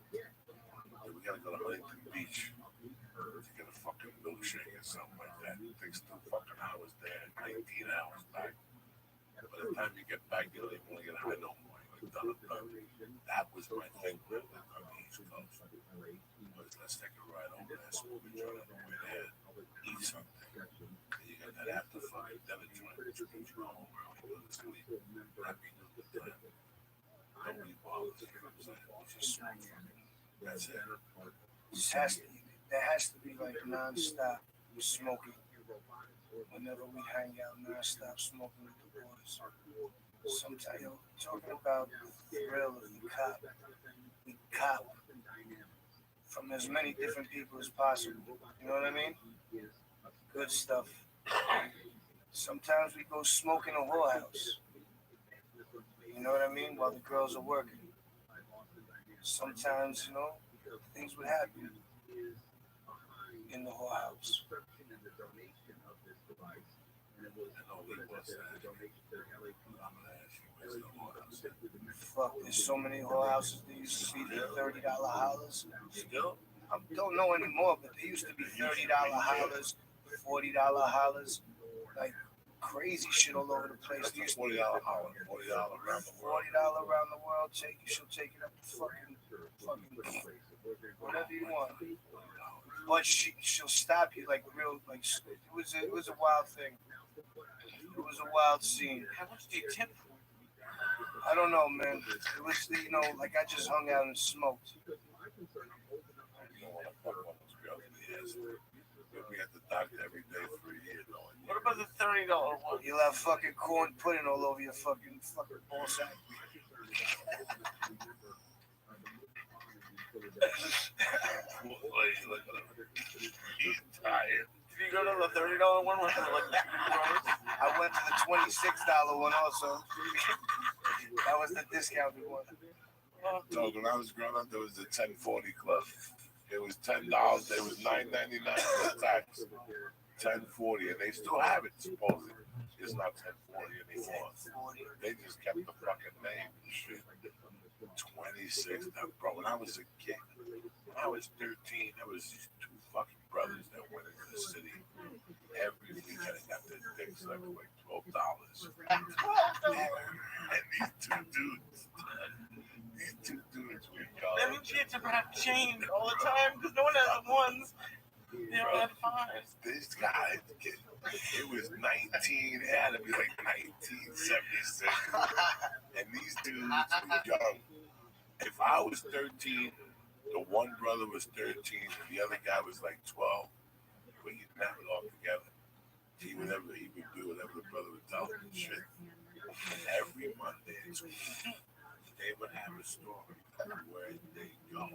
We gotta go to Huntington Beach to get a fucking milkshake or something like that. It takes 2 fucking hours there, 19 hours back. By the time you get back, you don't even want to get high no more. You're done. That was my thing when I lived on the East Coast. Was let's take a ride over there, smoke a joint on the way there, eat something. And you got that after fucking dinner joint, which means you go home early, go to sleep. Happy New Year time. Nobody bothers you, know what I'm saying? You just smoke fucking. That's it. There has to be like non-stop smoking. Whenever we hang out, non-stop smoking with the boys. Sometimes, talking about the thrill of the cop. We cop from as many different people as possible. You know what I mean? Good stuff. Sometimes we go smoke in a whorehouse. You know what I mean? While the girls are working. Sometimes, things would happen in the whorehouse. Fuck, there's so many whorehouses. They used to be the $30 hollers. Still? I don't know anymore, but they used to be $30 hollers, $40 hollers, like crazy shit all over the place. That's a $40 holler, $40 around the world. $40 around the world. She'll take it up to fucking whatever you want. But she'll stop you like real, like it was a wild thing. It was a wild scene. How much do you tip? I don't know, man. It was, like I just hung out and smoked. You don't want to fuck one of those girls in the ass. You'll be at the doctor every day for a year, though. What about the $30 one? You'll have fucking corn pudding all over your fucking ball sack. He's tired. Did you go to the $30 one? I went to the $26 one also. That was the discounted one. So when I was growing up, there was the 1040 club. It was $10. It was $9.99 for tax. 1040, and they still have it. Supposedly, it's not 1040 anymore. They just kept the fucking name and shit. 26. Now, bro, when I was a kid, when I was 13, there was these 2 fucking brothers that went into the city every weekend and got their dicks sucked for like $12. And these two dudes would go. That means you have to have chained all the time because no one has the ones. They don't have 5s. This guy, it was 19, it had to be like 1976. And these dudes were young. If I was 13, the one brother was 13, and the other guy was like 12. We could have it all together. He would do whatever the brother would tell him and shit. And every Monday, they would have a story where they go.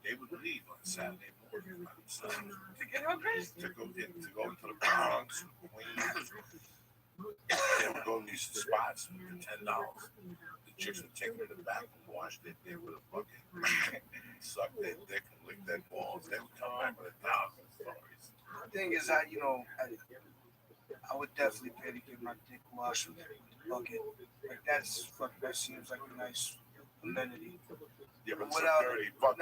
They would leave on Saturday morning by themselves to go to the Bronx, Queens. They would go to these spots for $10. The chicks would take them to the bathroom, wash their dick with a bucket, suck their dick and lick their balls. They would come back with 1,000 stories. The thing is, I would definitely pay to get my dick washed with a bucket. Like that seems like a nice amenity. Yeah, but Without, dirty bucket.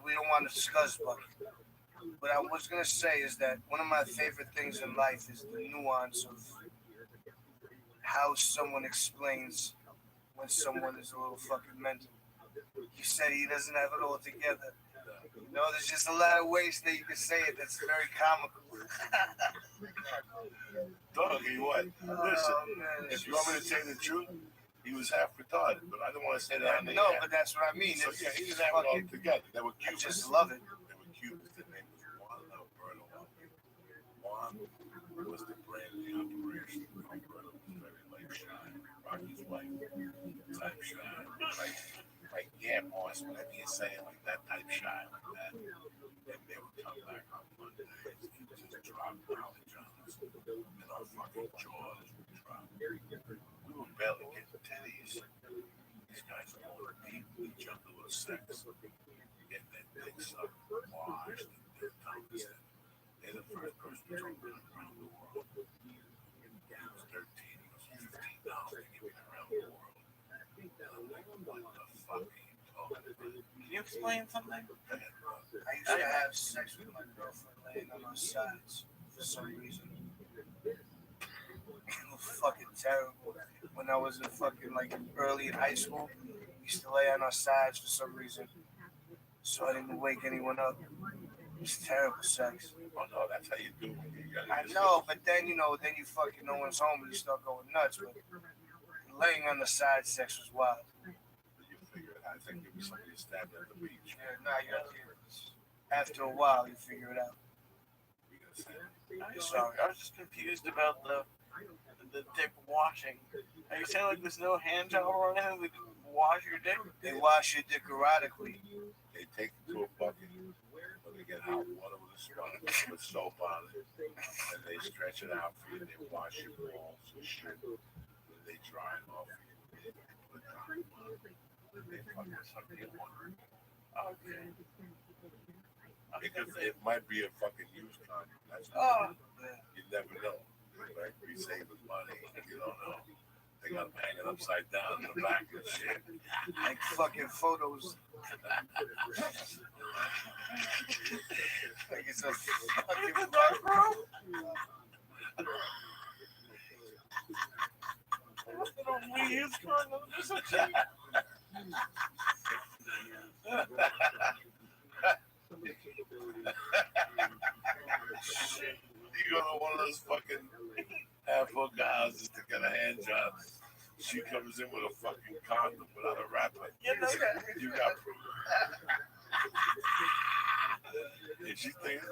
we don't want to discuss bucket. What I was gonna say is that one of my favorite things in life is the nuance of how someone explains when someone is a little fucking mental. He said he doesn't have it all together. There's just a lot of ways that you can say it that's very comical. Doggy, what? Listen, if you want me to tell you the truth, he was half retarded, but I don't want to say that. No, but that's what I mean. So, yeah, he didn't have it all together. They were I Cubans. just love it. They were Cubans. Their name was Juan Alberto. Juan was the brain of the operation. Alberto was very like shy, Rocky's wife type shy, like yeah, boss, whatever you say, like that type shy, like that. And they would come back on Mondays and just drop knowledge on us, and our fucking jaws would drop. We were barely getting titties. These guys were going deep with each other with sex, getting their dick sucked, washed, and their tongues. They're the first person to run around the world. He was 13, he was $15 to get me around the world. And I'm like, What the fuck are you talking about? Can you explain something? I used to have sex with my girlfriend laying on our sides for some reason. It was fucking terrible. When I was in fucking like early in high school, we used to lay on our sides for some reason, so I didn't wake anyone up. It was terrible sex. Oh no, that's how you do it. I know, but then you fucking no one's home and you start going nuts. But laying on the side sex was wild. You figure it out. I think maybe somebody stabbed at the beach. Yeah, nah, you have to. After a while, you figure it out. You gonna say? Sorry, I was just confused about the dick washing. Are you saying like there's no hand job or anything? They just wash your dick? They wash your dick erotically. They take it to a bucket when they get hot water with a sponge, put soap on it, and they stretch it out for you. They wash your balls and shit. Then they dry it off for you. They put it on. Then they fucking suck you on. Okay. It might be a fucking used condom. That's you never know. Right? We saving money. You don't know. They got them hanging upside down in the back and shit. Like fucking photos. Like it's a fucking dark room. We use condoms. You go to one of those fucking half-hook houses to get a hand job. She comes in with a fucking condom without a wrapper. You got proof. And she thinks,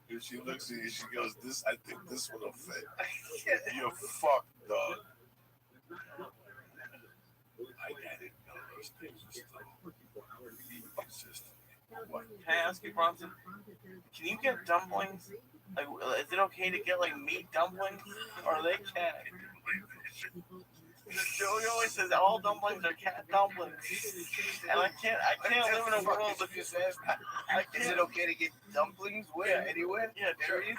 if she looks at you, she goes, I think this one will fit. You're fucked, dog. I didn't know those things were still consistent. Can I ask you, Bronson? Can you get dumplings? Like, is it okay to get like meat dumplings, or are they cat? Joey always says all dumplings are cat dumplings, and I can't live in a world that just says. Is it okay to get dumplings? Where? Anywhere? Yeah, Joey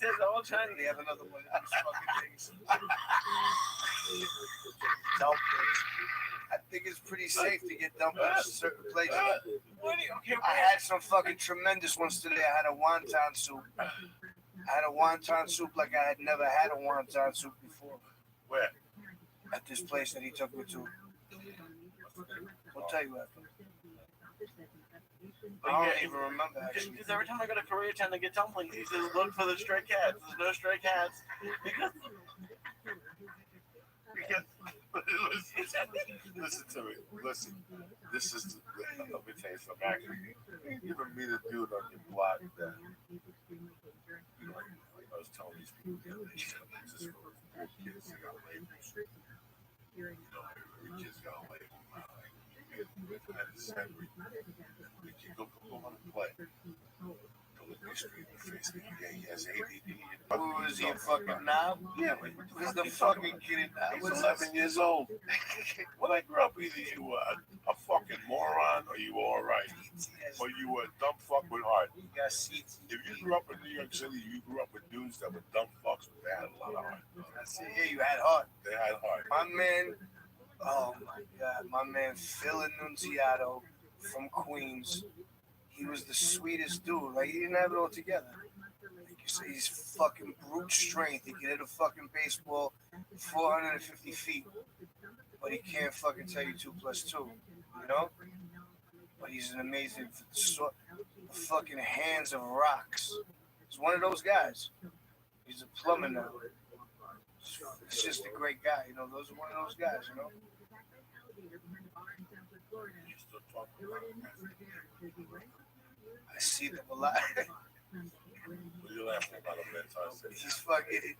says all Chinese. They have another one of these fucking things. Dumplings. I think it's pretty safe to get dumplings in certain places. I had some fucking tremendous ones today. I had a wonton soup. I had a wonton soup like I had never had a wonton soup before. Where? At this place that he took me to. I'll tell you after. I don't even remember actually. Because every time I go to Koreatown to get dumplings, he says, look for the stray cats. There's no stray cats. Because Listen to me. Listen. This is, let me tell you something. Actually, you ever meet a dude on your block that, you know, like I was telling these people the other day, just for kids that got labels. You know, every kid's got a label. And it's every kid go on and play. Go look me straight in the face. Yeah, he has ADD. Who is he, a fucking knob? Yeah, like, Who's the fucking kid? He's 11 years old. When I grew up, either you were a fucking moron or you were all right. Or you were a dumb fuck with heart. You got seats. If you grew up in New York City, you grew up with dudes that were dumb fucks, but they had a lot of heart. That's it. Yeah, you had heart. They had heart. My man, oh my God, my man Phil Annunziato from Queens. He was the sweetest dude. Like, he didn't have it all together. Like you say, he's fucking brute strength. He can hit a fucking baseball 450 feet. But he can't fucking tell you 2 + 2. You know? But he's an amazing, fucking hands of rocks. He's one of those guys. He's a plumber now. He's just a great guy. You know, those are one of those guys, you know? I see them a lot. What you laughing about him that He's fucking.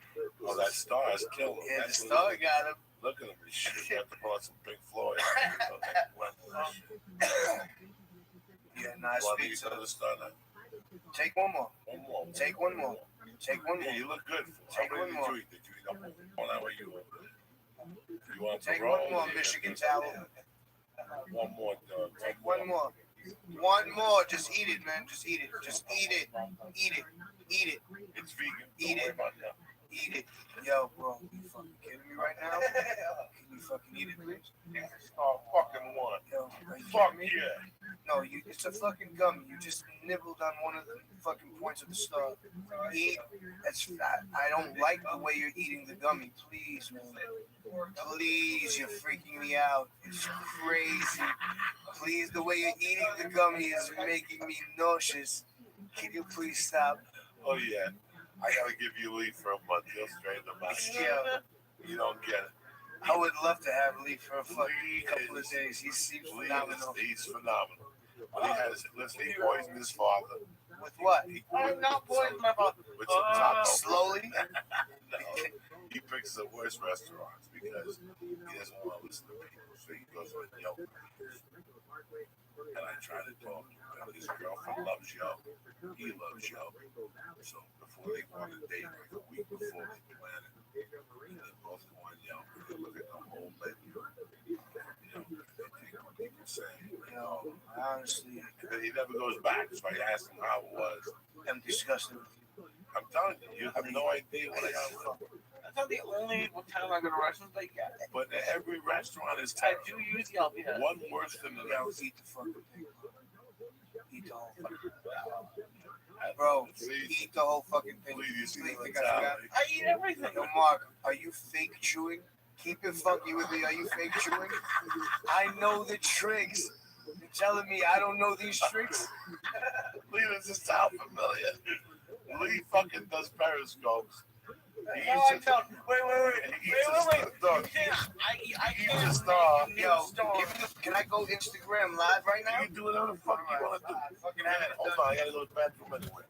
Oh, that star is killing him. Yeah, That's the star what got him. Look at him. He's shit. Got to pull out some Pink Floyd. Yeah, nice. Well, you got the star now. Take one more. One more. Take one more. Take one more. Yeah, you look good. Take one more. Did you eat up one hour? You want Take parole? one more, Michigan towel. One more. Take one more. One more. Just eat it, man. Just eat it. Just eat it. Eat it. Eat it. It's vegan. Eat it. Eat it. Yo, bro, you fucking kidding me right now? Can you fucking eat it, please? Start fucking Fuck yeah. No, it's a fucking gummy. You just nibbled on one of the fucking points of the star. I don't like the way you're eating the gummy. Please, man. Please, you're freaking me out. It's crazy. Please, the way you're eating the gummy is making me nauseous. Can you please stop? Oh yeah. I gotta give you leave for a month. You'll straighten them out. Yeah. You don't get it. I would love to have Lee for a fucking couple of days. He seems phenomenal. He's phenomenal. But he poisoned his father. With what? I'm not poisoning my father. With some taco. Slowly? No. He picks the worst restaurants because he doesn't want to listen to people. So he goes with Yelp. And I try to talk to him. His girlfriend loves Yelp. He loves Yelp. So before they go on a date, like a week before they plan it, they both go on Yelp. They look at the whole menu. You know, they take what people say. Honestly. And he never goes back. So I asked him how it was. I'm disgusted. I'm telling you, you have no idea what I got. That's not the only time I go to restaurants, but yeah. But every restaurant is I terrible. do use Yelp, yeah. One worse than the Yo, next. eat the fucking thing. Eat the whole fucking thing. Bro, eat the whole fucking thing. Please, You think I I forgot? I eat everything. Yo, Mark, are you fake chewing? Keep it funky with me. Are you fake chewing? I know the tricks. You're telling me I don't know these tricks? Lee, does this sound familiar? Lee fucking does periscopes. He No, I don't. Wait. He eats a star. Yo, can I go Instagram live right now? You can do whatever the fuck you want to do. Fucking have it Hold done. on, I gotta go to the bathroom anyway.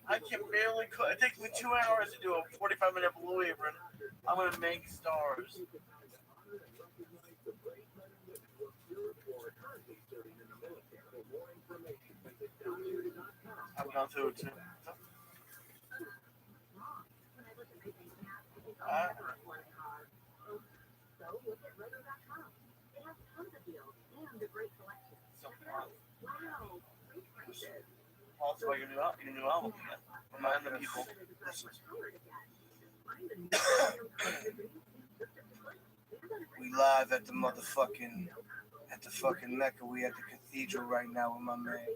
I can barely cook. It takes me 2 hours to do a 45-minute Blue Apron. I'm gonna make stars. I've gone through it too. Also, your new album. Remind the people. We live at the fucking Mecca. We at the cathedral right now with my man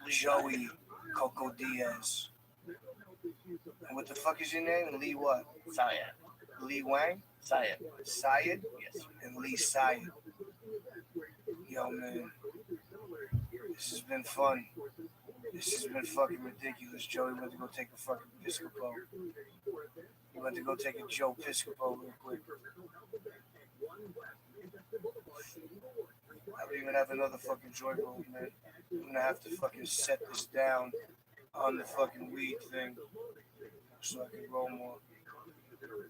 Joey Coco Diaz. And what the fuck is your name? Lee what? Syed. Lee Wang? Syed. Syed? Yes. And Lee Syed. Yo, man. This has been fun. This has been fucking ridiculous. Joey went to go take a fucking Piscopo. He went to go take a Joe Piscopo real quick. I don't even have another fucking joint roll, man. I'm gonna have to fucking set this down on the fucking weed thing so I can roll more.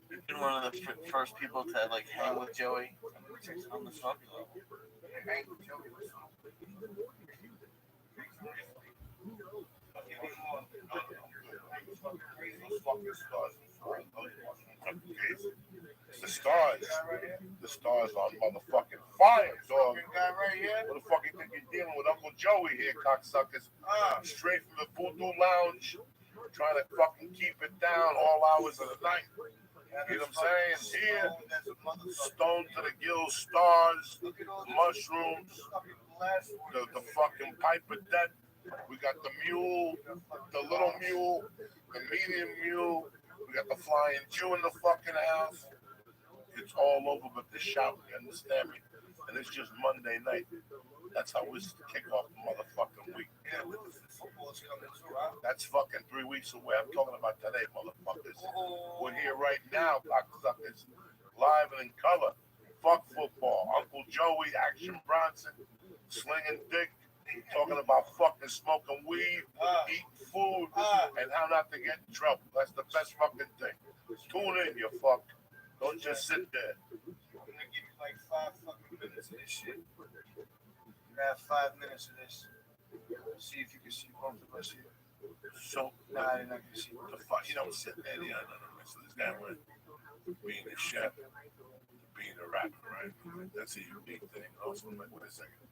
You've been one of the first people to like hang with Joey on the smoking level. The stars on motherfucking fire, dog. What the fuck you think you're dealing with? Uncle Joey here, cocksuckers. Straight from the Voodoo Lounge, trying to fucking keep it down all hours of the night. You know what I'm saying? Here, stoned to the gills, stars, mushrooms, the fucking piper dead. We got the mule, the little mule, the medium mule. We got the flying Jew in the fucking house. It's all over but the shout, you understand me? And it's just Monday night. That's how we kick off the motherfucking week. Yeah, with the football's coming through, huh? That's fucking 3 weeks away. I'm talking about today, motherfuckers. We're here right now, cocksuckers. Live and in color. Fuck football. Uncle Joey, Action Bronson, slinging dick. Talking about fucking smoking weed, eating food, and how not to get in trouble. That's the best fucking thing. Tune in, you fuck. Don't just sit there. I'm gonna give you like 5 fucking minutes of this shit. You have 5 minutes of this. See if you can see both of us here. So, nah, they're not gonna see. The fuck, you don't sit there. Yeah, no. So this guy went being a chef, being a rapper, right? That's a unique thing. Also, I'm like, wait a second.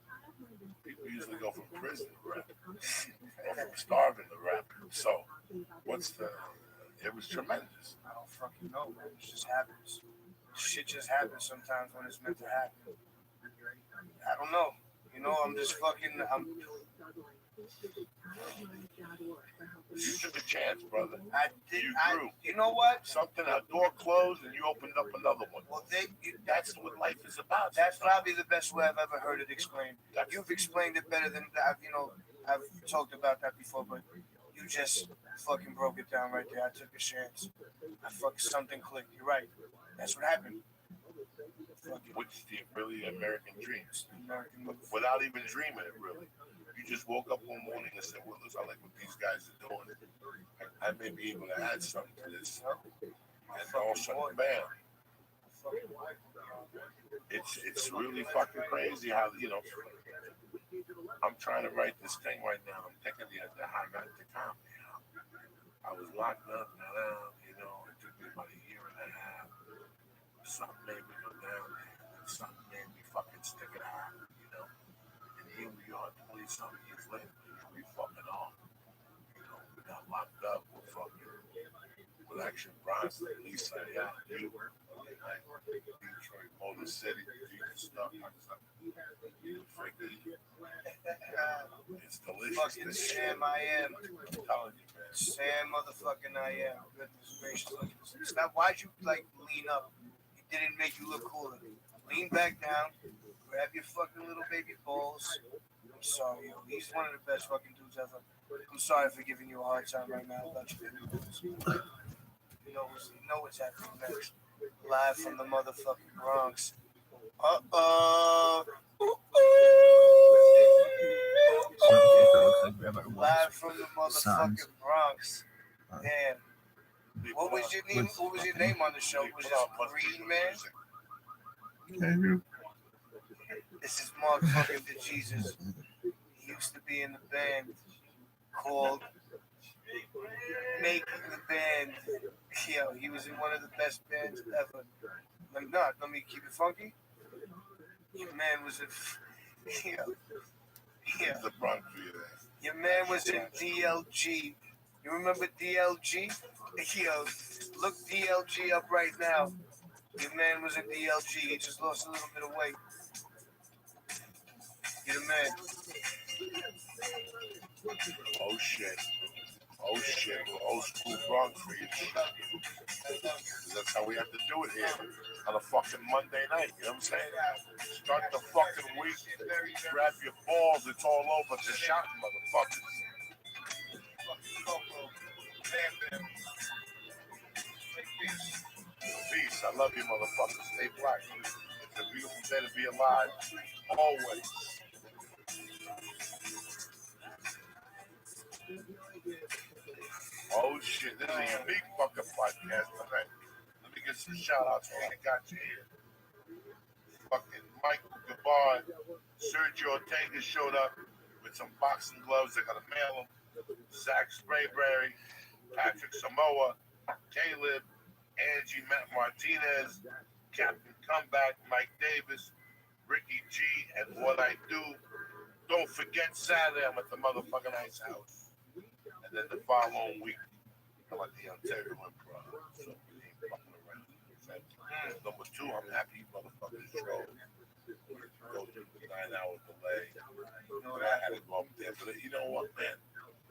People usually go from prison to rap, or from starving to rap. So, what's the It was tremendous. I don't fucking know, man. It just happens. Shit just happens sometimes when it's meant to happen. I don't know. You know, I'm just fucking. You took a chance, brother. I did. You grew. You know what? Something, a door closed, and you opened up another one. Well, that's what life is about. That's probably the best way I've ever heard it explained. You've explained it better than I've talked about that before, but you just fucking broke it down right there. I took a chance. Something clicked. You're right. That's what happened. Which the really American dreams. Without even dreaming it, really. You just woke up one morning and said, well, listen, I like what these guys are doing. I may be able to add something to this. And all of a sudden, bam. It's really fucking crazy how, I'm trying to write this thing right now. I'm thinking how I got into comedy. I was locked up, it took me about a year and a half. Something made me go down there, and something made me fucking stick it out, And here we are 20-something years later, we fucking on. We got locked up with with Action Bronson, Lisa, you, Detroit, Motor City, stuff. It's delicious. Fucking Sam, I am. I'm telling you, man. Sam, motherfucking I am. Goodness gracious. Now, why'd you lean up? It didn't make you look cooler. Lean back down. Grab your fucking little baby balls. I'm sorry, yo. He's one of the best fucking dudes ever. I'm sorry for giving you a hard time right now about your baby balls. You know what's happening next. Live from the motherfucking Bronx. Live from the motherfucking Bronx. Damn. What was your name? What was your name on the show? Was it Green Man? This is motherfucking the Jesus. He used to be in the band called Making the Band. Yo, he was in one of the best bands ever. Let me keep it funky. Your man was in. The Bronx. Your man was in DLG. You remember DLG? Yo, look DLG up right now. Your man was in DLG. He just lost a little bit of weight. You're the man. Oh shit. Old school Bronx for you. That's how we have to do it here on a fucking Monday night. You know what I'm saying? Start the fucking week. Grab your balls. It's all over. It's a shot, motherfuckers. Peace. I love you, motherfuckers. Stay black. It's a beautiful day to be alive. Always. Oh shit, this is a unique fucking podcast tonight. Let me get some shout outs while I got you here. Fucking Michael Gabbard, Sergio Ortega showed up with some boxing gloves. I gotta mail them. Zach Sprayberry, Patrick Samoa, Caleb, Angie Martinez, Captain Comeback, Mike Davis, Ricky G, and What I Do. Don't forget Saturday, I'm at the motherfucking Ice House. And then the following week, I'm at the Ontario Improv. So we ain't fucking around. Number 2, I'm happy motherfuckers drove. Go through the 9-hour delay. But I had to go up there. But you know what, man?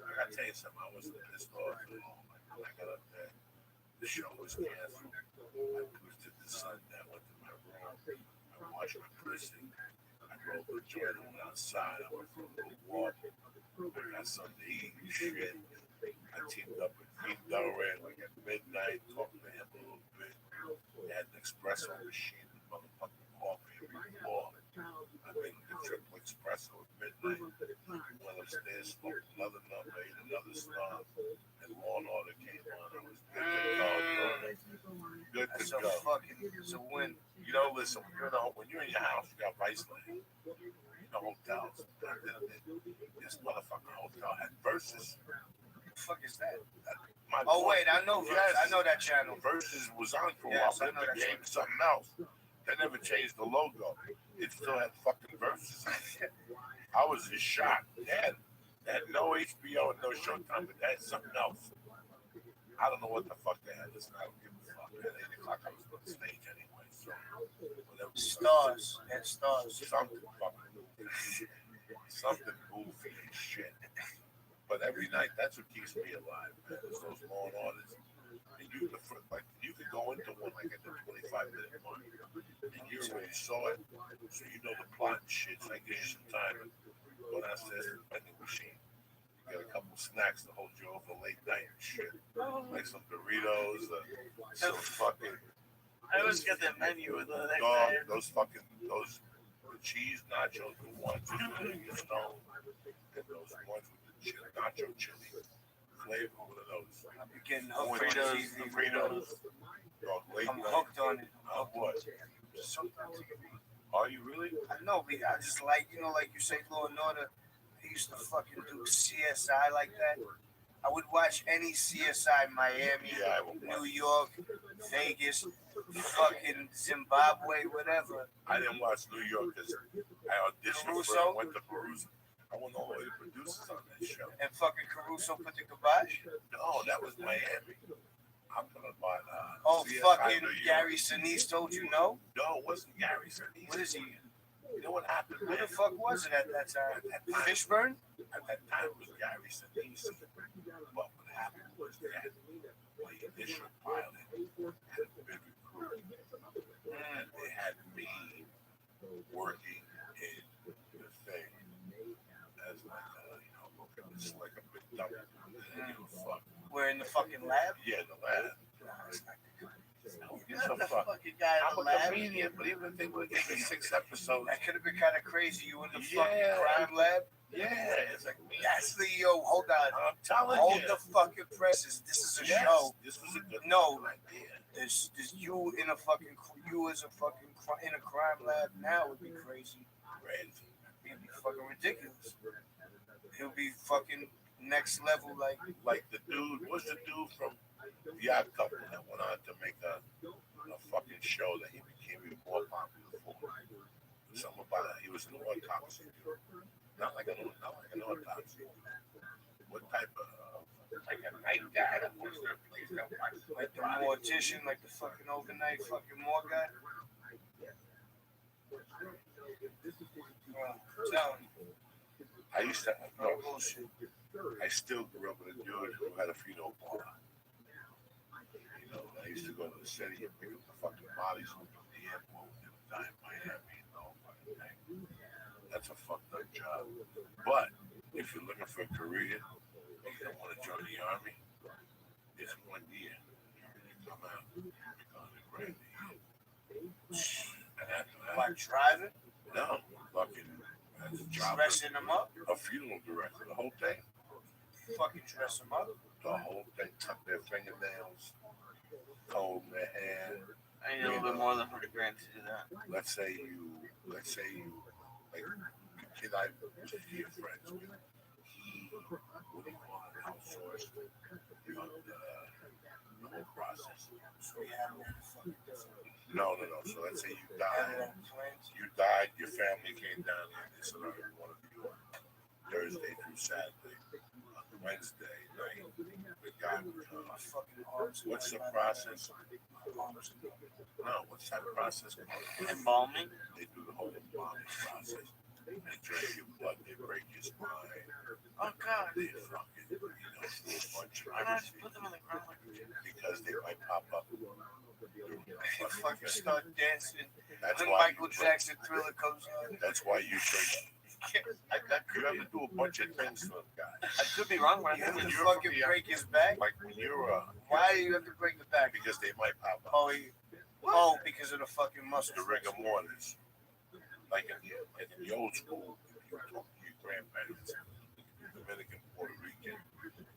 I gotta tell you something. I was pissed off. When I got up there, the show was canceled. I boosted the sun that went to my room. I watched my prison. I rolled the joint and went outside. I went for a little walk. I got something to eat and shit. I teamed up with Pete Delray like at midnight, talking to him a little bit. They had an espresso machine, the motherfucking coffee every floor. I made the triple espresso at midnight. Went upstairs, smoked another number, ate another stuff, and Law and Order came on. I was good to go. Good to go. It's a win. You know, listen, when you're in your house, you got Vice Land. The hotels. This motherfucking hotel had Versus. What the fuck is that? Wait, I know. Yes. I know that channel. Versus was on for a while, but it became something else. They never changed the logo. It still had fucking Versus. I was just shocked. They had no HBO and no Showtime, but they had something else. I don't know what the fuck they had. Listen, I don't give a fuck. At 8 o'clock, I was on stage anyway. So, whatever. Stars and stars. Something goofy and shit. But every night, that's what keeps me alive, man. Is those long orders. And you could go into one like at the 25-minute mark, and you already saw it, so you know the plot and shit. So I give you some time to go downstairs to the vending machine. Get a couple snacks to hold you over late night and shit, like some Doritos, some fucking. I always get that menu with the next dog, day. those cheese nachos, the ones with the stone, and those ones with the nacho chili flavor. One of those. I'm getting hooked Fritos, on the cheesy Fritos. Dog, late I'm night. hooked on it. What? Sometimes Are you really? I know, but I just like, like you say, Law and Order. He used to fucking do CSI like that. I would watch any CSI, Miami, New York, Vegas, fucking Zimbabwe, whatever. I didn't watch New York because I auditioned for it. Went to Caruso. I went all the way to producers on that show. And fucking Caruso put the kibosh? No, that was Miami. I'm talking about CSI fucking New York. Gary Sinise told you no? No, it wasn't Gary Sinise. What is he? You know what happened? Who the fuck was it at that time? Fishburne? At that time, it was Gary Sinise. But what happened was that the initial pilot had a bigger crew. And they had me working in the thing as like a big double. Fuck. We're in the fucking lab? Yeah, the lab. The fucking guy in I'm the a lab. comedian, but even if they would give me 6 episodes. That could have been kind of crazy. You in the fucking Yeah. crime lab? Yeah, it's like, That's the hold on. I'm telling Hold you. the fucking presses. This is a Yes, show. this was a good idea. There's you in a fucking you as a fucking in a crime lab now would be crazy. Crazy. It'd be fucking ridiculous. It would be fucking next level, like the dude. What's the dude from The Odd Couple that went on to make a fucking show that he became even more popular for? Something about it. He was an autopsy. Not like an autopsy. What type of like a night guy that works there, please don't watch like the mortician, like the fucking overnight fucking more guy. I used to no bullshit. I still grew up with a dude who had a funeral bar. I used to go to the city and pick up the fucking bodies from the airport and die in Miami and the whole fucking thing. That's a fucked up job. But if you're looking for a career and you don't want to join the army, it's 1 year. You come out, you become a grand year. And after that, Like driving? no, fucking as a job. Dressing them up? A funeral director, the whole thing. Fucking dress them up? The whole thing, cut their fingernails, comb their hair. I need a little bit more than $100 grand to do that. Let's say you, like the kid I was a dear friends with, he would outsource the whole process. No. So let's say you died, your family came down there, they said, we want to do Thursday through Saturday. Wednesday night, the guy would come. What's the process? No, what's that process called? Embalming? They do the whole embalming process. They drain your blood, they break your spine. Oh, God. They fucking, do a bunch of Why not just everything. put them in the ground like Because they might pop up. They fucking start dancing. That's When why Michael Jackson Thriller comes on. That's why you think. You have to do a bunch of things for them, guys. I could be wrong, but I You think have to you're fucking break his back? Like when you're Why do you have to break the back? because they might pop up. Because of the fucking muscle. The rigor mortis. Like in the old school, you talk to your grandparents, Dominican, Puerto Rican,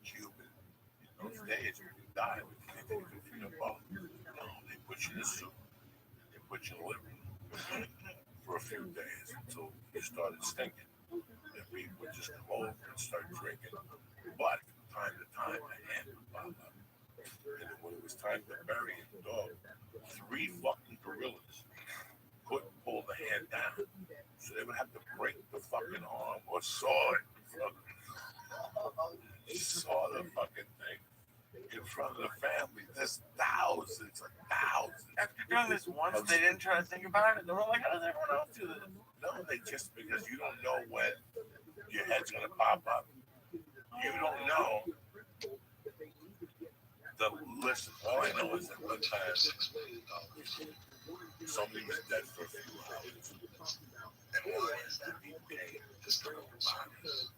Cuban. In those days, when you die, they didn't do for your bone. No, they put you in a suit. They put you in the living room for a few days until you started stinking. And people would just come over and start drinking. But from time to time, the hand would pop up. And then when it was time to bury him, dog, 3 fucking gorillas couldn't pull the hand down. So they would have to break the fucking arm or saw it. Saw the fucking thing in front of the doing this once, they didn't try to think about it. They were like, how does everyone else do this? No, they just because you don't know when your head's gonna pop up. You don't know. Listen, all I know is that one time somebody was dead for a few hours. And why is that being paid? Just to go bodies.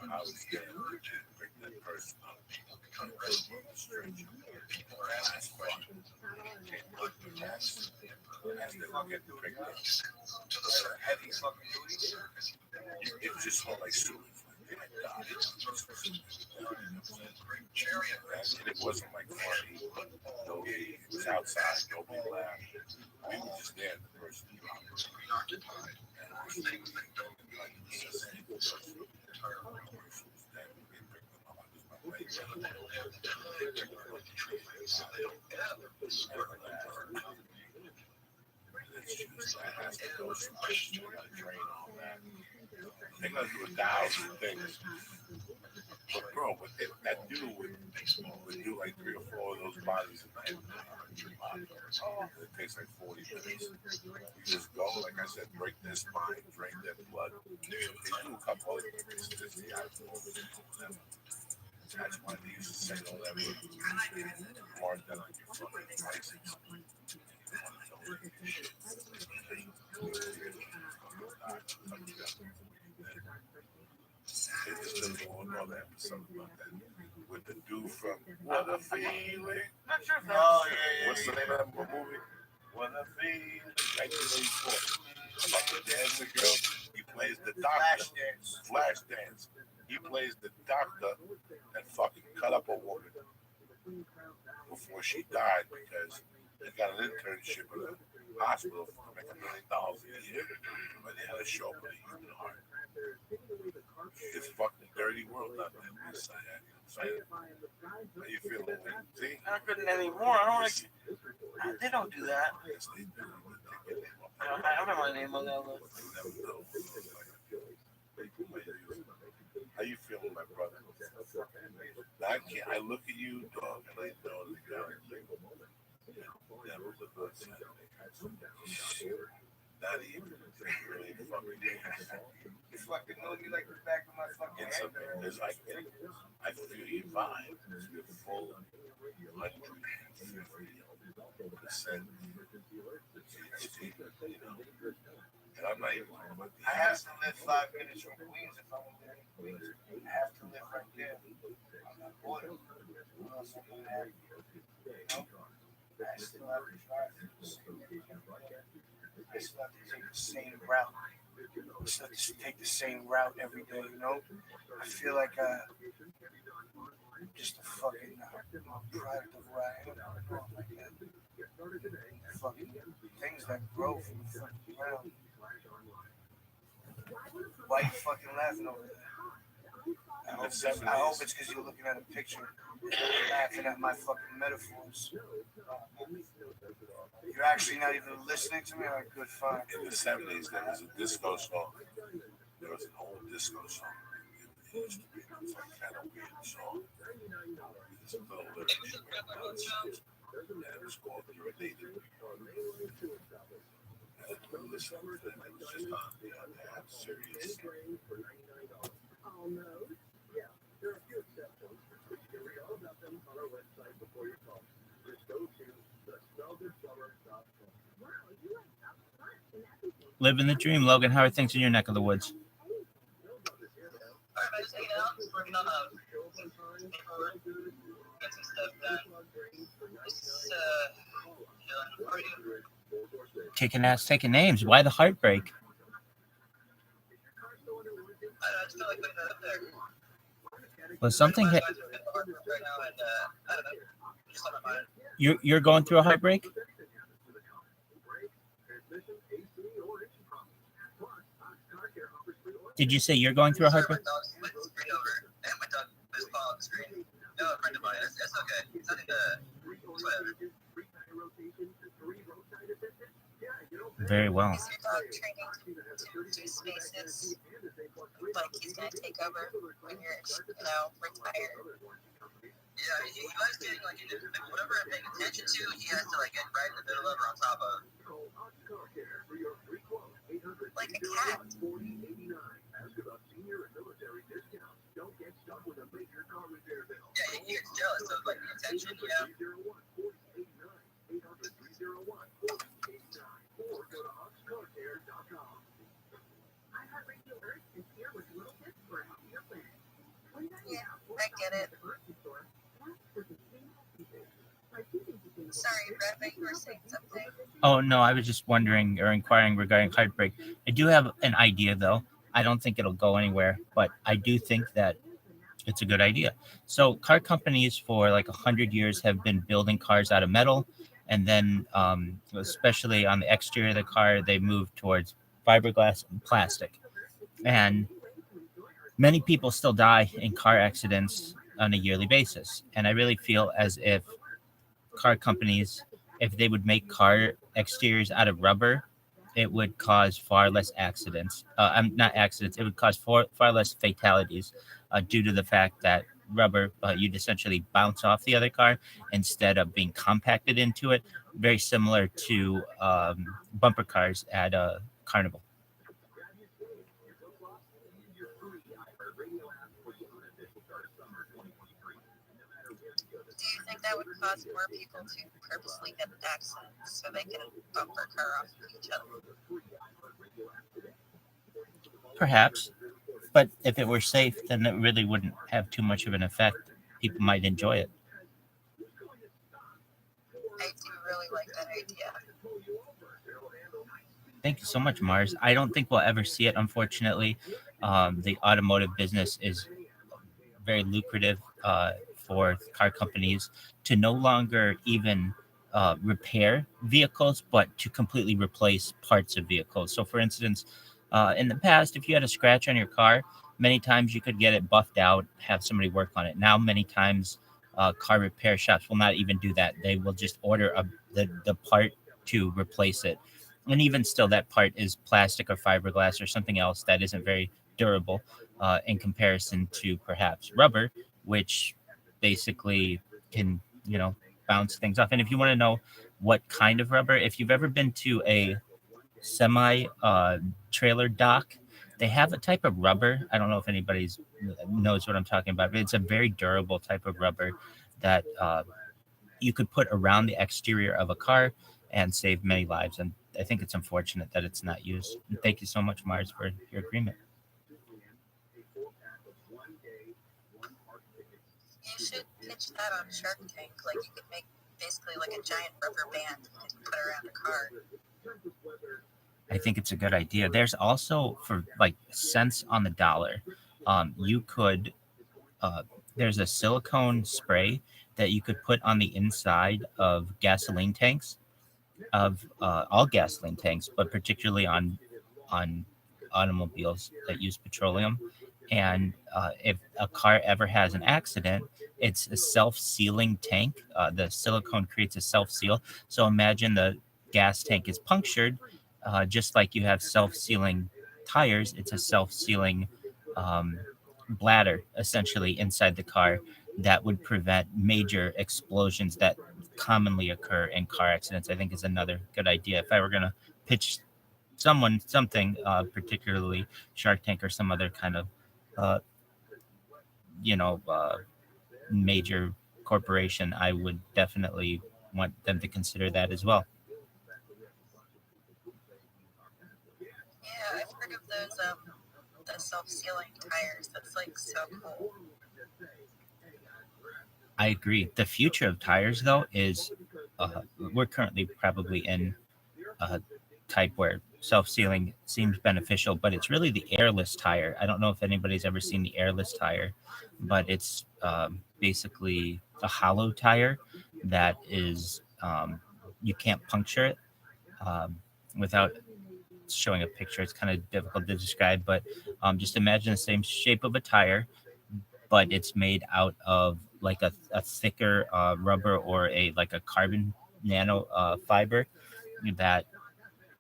When I was there, I did bring that person up. People become restless with a stranger. People are asking questions. Can't put the test as they look at the pictures. To the heavy fucking duties. It just smelled like sewage. And it wasn't like funny. It was outside. Nobody laughed. We were just there. The person was preoccupied. And I was thinking that don't like they're gonna do 1,000 things. But bro, that dude would do like 3 or 4 of those bodies a night. It takes like 40 minutes. You just go, like I said, break their spine, drain their blood. They do a couple of things. That's why they used to say don't ever mark that on your fucking license. They just didn't want to know that something about that. With the dude from What a Feeling. Not sure if What's the name of that movie? What a Feeling. 1984. About the dancing girl. He plays the doctor. Flashdance. He plays the doctor that fucking cut up a woman before she died because they got an internship at a hospital for making $1 million a year. But they had a show with a human heart. It's fucking dirty world out there. How you feeling? See? I couldn't anymore. I don't like. They don't do that. Yes, they do. I don't have my name on that list. How you feeling, my brother? I look at you, dog, and I know the guy. Not even really fucking know you like the back of my fucking head. It's like I feel your vibe. You're full 150%. And I'm not even. I have to live 5 minutes from Queens if I want to live in Queens. I have to live right there on that border. I still have to take the same route. I still have to take the same route every day, you know? I feel like just a fucking product of where I am. Fucking things that grow from the fucking ground. Why are you fucking laughing over there? I hope it's because you're looking at a picture. You're laughing at my fucking metaphors. You're actually not even listening to me? All right, good, fine. In the 70s, there was a disco song. There was an old disco song. It used to be kind of weird song. There's a little lyrics. And it was called Irritated. And listen, it was just on the app, serious. There are a few exceptions, but you can read all about them on our website before you call. Just go to thesmellgoodflower.com. Living the dream, Logan. How are things in your neck of the woods? Kicking ass, taking names. Why the heartbreak? Was something hit? You're going through a heartbreak? Did you say you're going through a heartbreak? Very well. Training to spaces. Like he's gonna take over when you're, retired. Yeah, he was getting like whatever I'm paying attention to, he has to like get right in the middle of or on top of. Like a cat. Yeah, he gets jealous of like the attention, you know. Yeah, I get it. Sorry, Rabbi, you were saying something. Oh, no, I was just wondering or inquiring regarding Heartbreak. I do have an idea, though. I don't think it'll go anywhere, but I do think that it's a good idea. So car companies for like 100 years have been building cars out of metal. And then, especially on the exterior of the car, they moved towards fiberglass and plastic. And many people still die in car accidents on a yearly basis. And I really feel as if car companies, if they would make car exteriors out of rubber, it would cause far less accidents. Not accidents. It would cause far less fatalities due to the fact that rubber, you'd essentially bounce off the other car instead of being compacted into it. Very similar to bumper cars at a carnival. Do you think that would cause more people to purposely get accidents so they can bump their car off of each other? Perhaps. But if it were safe, then it really wouldn't have too much of an effect. People might enjoy it. I do really like that idea. Thank you so much, Mars. I don't think we'll ever see it, unfortunately. The automotive business is very lucrative for car companies to no longer even repair vehicles, but to completely replace parts of vehicles. So, for instance, in the past, if you had a scratch on your car, many times you could get it buffed out, have somebody work on it. Now, many times, car repair shops will not even do that. They will just order the part to replace it. And even still, that part is plastic or fiberglass or something else that isn't very durable in comparison to perhaps rubber, which basically can, bounce things off. And if you want to know what kind of rubber, if you've ever been to a semi trailer dock, they have a type of rubber. I don't know if anybody knows what I'm talking about, but it's a very durable type of rubber that you could put around the exterior of a car and save many lives. And I think it's unfortunate that it's not used. And thank you so much, Mars, for your agreement. You should pitch that on Shark Tank. Like, you could make basically like a giant rubber band and put around a car. I think it's a good idea. There's also, for like cents on the dollar, you could, there's a silicone spray that you could put on the inside of gasoline tanks, of all gasoline tanks, but particularly on automobiles that use petroleum. And if a car ever has an accident, it's a self-sealing tank. The silicone creates a self-seal. So imagine the gas tank is punctured, just like you have self-sealing tires. It's a self-sealing bladder, essentially, inside the car that would prevent major explosions that commonly occur in car accidents. I think is another good idea. If I were going to pitch something, particularly Shark Tank or some other kind of major corporation, I would definitely want them to consider that as well. Yeah, I've heard of those the self-sealing tires. That's like so cool. I agree. The future of tires, though, is we're currently probably in a type where self-sealing seems beneficial, but it's really the airless tire. I don't know if anybody's ever seen the airless tire, but it's basically a hollow tire that is you can't puncture it without showing a picture. It's kind of difficult to describe, but just imagine the same shape of a tire, but it's made out of like a thicker rubber or a carbon nano fiber that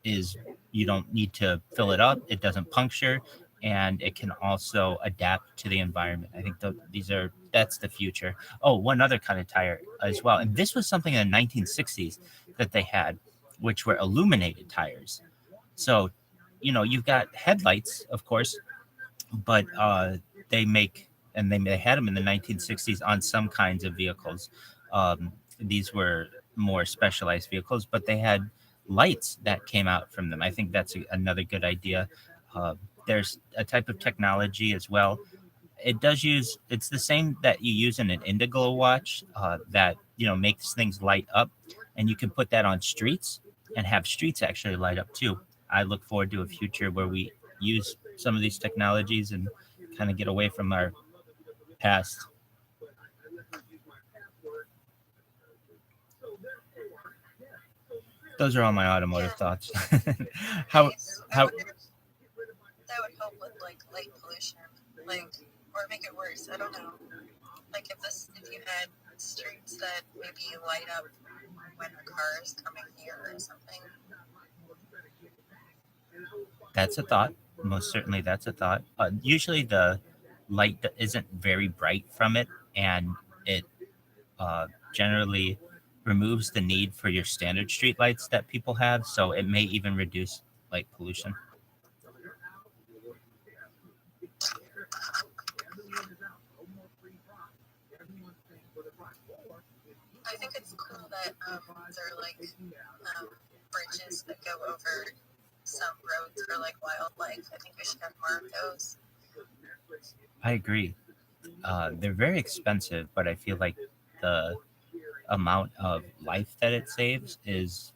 is, you don't need to fill it up. It doesn't puncture. and it can also adapt to the environment. I think that's the future. Oh, one other kind of tire as well, and this was something in the 1960s that they had, which were illuminated tires. So, you've got headlights, of course, but they had them in the 1960s on some kinds of vehicles. These were more specialized vehicles, but they had lights that came out from them. I think that's another good idea. There's a type of technology as well. It's the same that you use in an indigo watch, that makes things light up, and you can put that on streets and have streets actually light up too. I look forward to a future where we use some of these technologies and kind of get away from our past. Those are all my automotive thoughts. how that would help with like light pollution, or make it worse. I don't know. Like if you had streets that maybe light up when a car is coming here or something. That's a thought. Most certainly, that's a thought. Usually, the light isn't very bright from it, and it generally removes the need for your standard street lights that people have. So it may even reduce light pollution. I think it's cool that there are like bridges that go over some roads for like wildlife. I think we should have more of those. I agree. They're very expensive, but I feel like the amount of life that it saves is,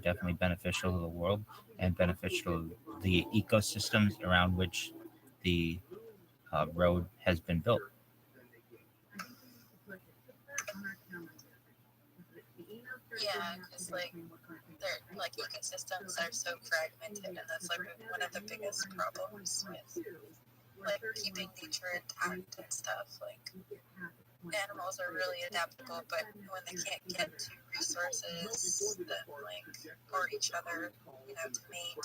definitely beneficial to the world and beneficial to the ecosystems around which the road has been built. Yeah, because like ecosystems are so fragmented, and that's like one of the biggest problems with like keeping nature intact and stuff. Like animals are really adaptable, but when they can't get to resources that for each other, to mate,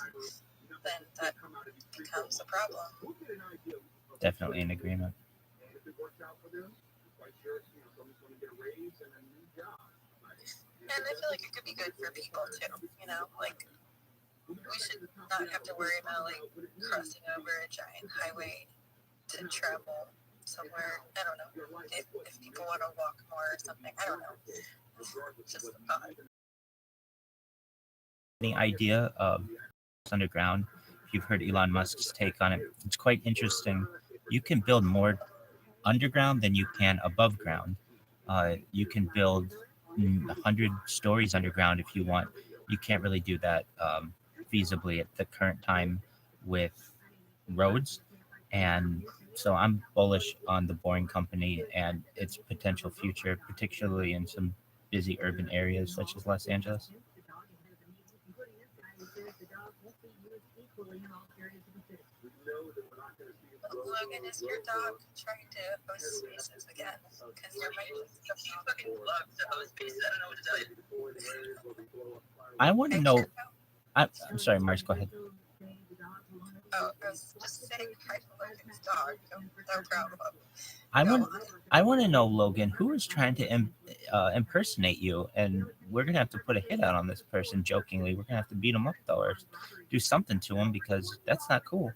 then that becomes a problem. Definitely in agreement. And I feel like it could be good for people too, we should not have to worry about crossing over a giant highway to travel somewhere. I don't know, if people want to walk more or something, I don't know. It's just a thought. The idea of underground, if you've heard Elon Musk's take on it, it's quite interesting. You can build more underground than you can above ground. You can build 100 stories underground if you want. You can't really do that feasibly at the current time with roads. And so I'm bullish on the Boring Company and its potential future, particularly in some busy urban areas such as Los Angeles. Logan, is your dog trying to host spaces again? Because your mic is She fucking loves to host spaces. I don't know what to tell you. I want to know. I'm sorry, Mars, go ahead. Oh, I was just saying hi to Logan's dog. No problem. I want to know, Logan, who is trying to impersonate you, and we're gonna have to put a hit out on this person. Jokingly, we're gonna have to beat him up though, or do something to him because that's not cool.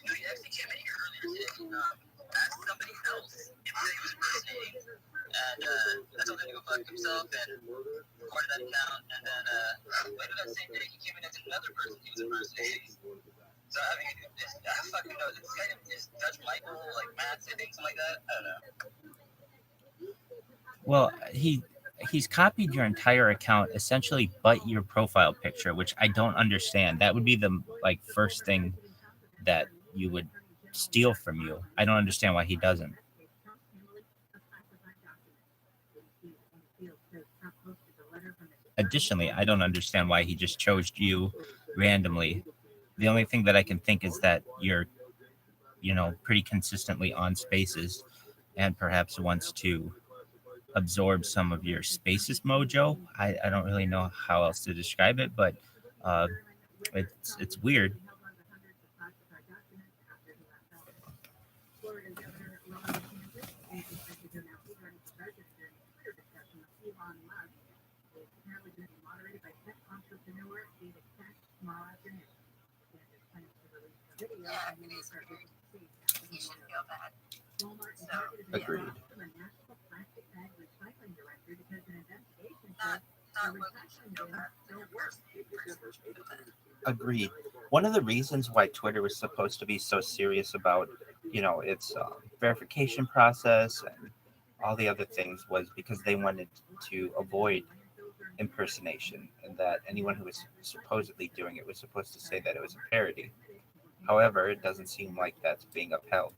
He actually came in here earlier today, asked somebody else if he was impersonating, and I told him to go fuck himself and recorded that account, and then later that same day he came in as another person he was impersonating. So I mean, I fucking know, this guy is Judge Michael, Matt, something like that, I don't know. Well, he's copied your entire account essentially but your profile picture, which I don't understand. That would be the first thing that you would steal from you. I don't understand why he doesn't. Additionally, I don't understand why he just chose you randomly. The only thing that I can think is that you're, pretty consistently on Spaces and perhaps wants to absorb some of your Spaces mojo. I don't really know how else to describe it, but It's weird. You should feel bad. So, Agreed. not Logan should feel bad. The person should feel bad. Agreed. One of the reasons why Twitter was supposed to be so serious about, its verification process and all the other things was because they wanted to avoid impersonation, and that anyone who was supposedly doing it was supposed to say that it was a parody. However, it doesn't seem like that's being upheld.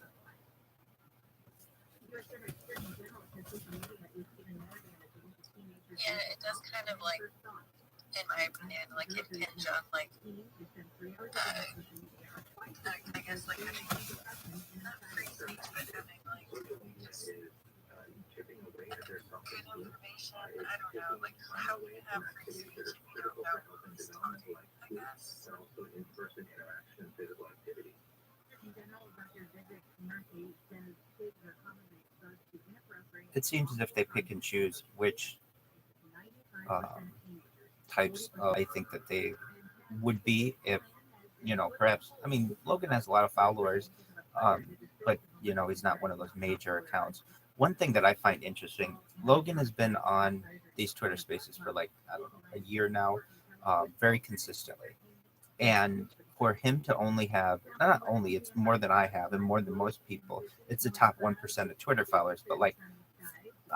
Yeah, it does kind of like, in my opinion, like impinge on like, I guess like having not free speech, but having like just good information. I don't know, like how we have free speech if you don't know who's talking, I guess. It seems as if they pick and choose which types I think that they would be if, perhaps, I mean, Logan has a lot of followers, but, he's not one of those major accounts. One thing that I find interesting, Logan has been on these Twitter spaces for like, I don't know, a year now, very consistently. And for him to only have, not only, it's more than I have and more than most people, it's the top 1% of Twitter followers, but like,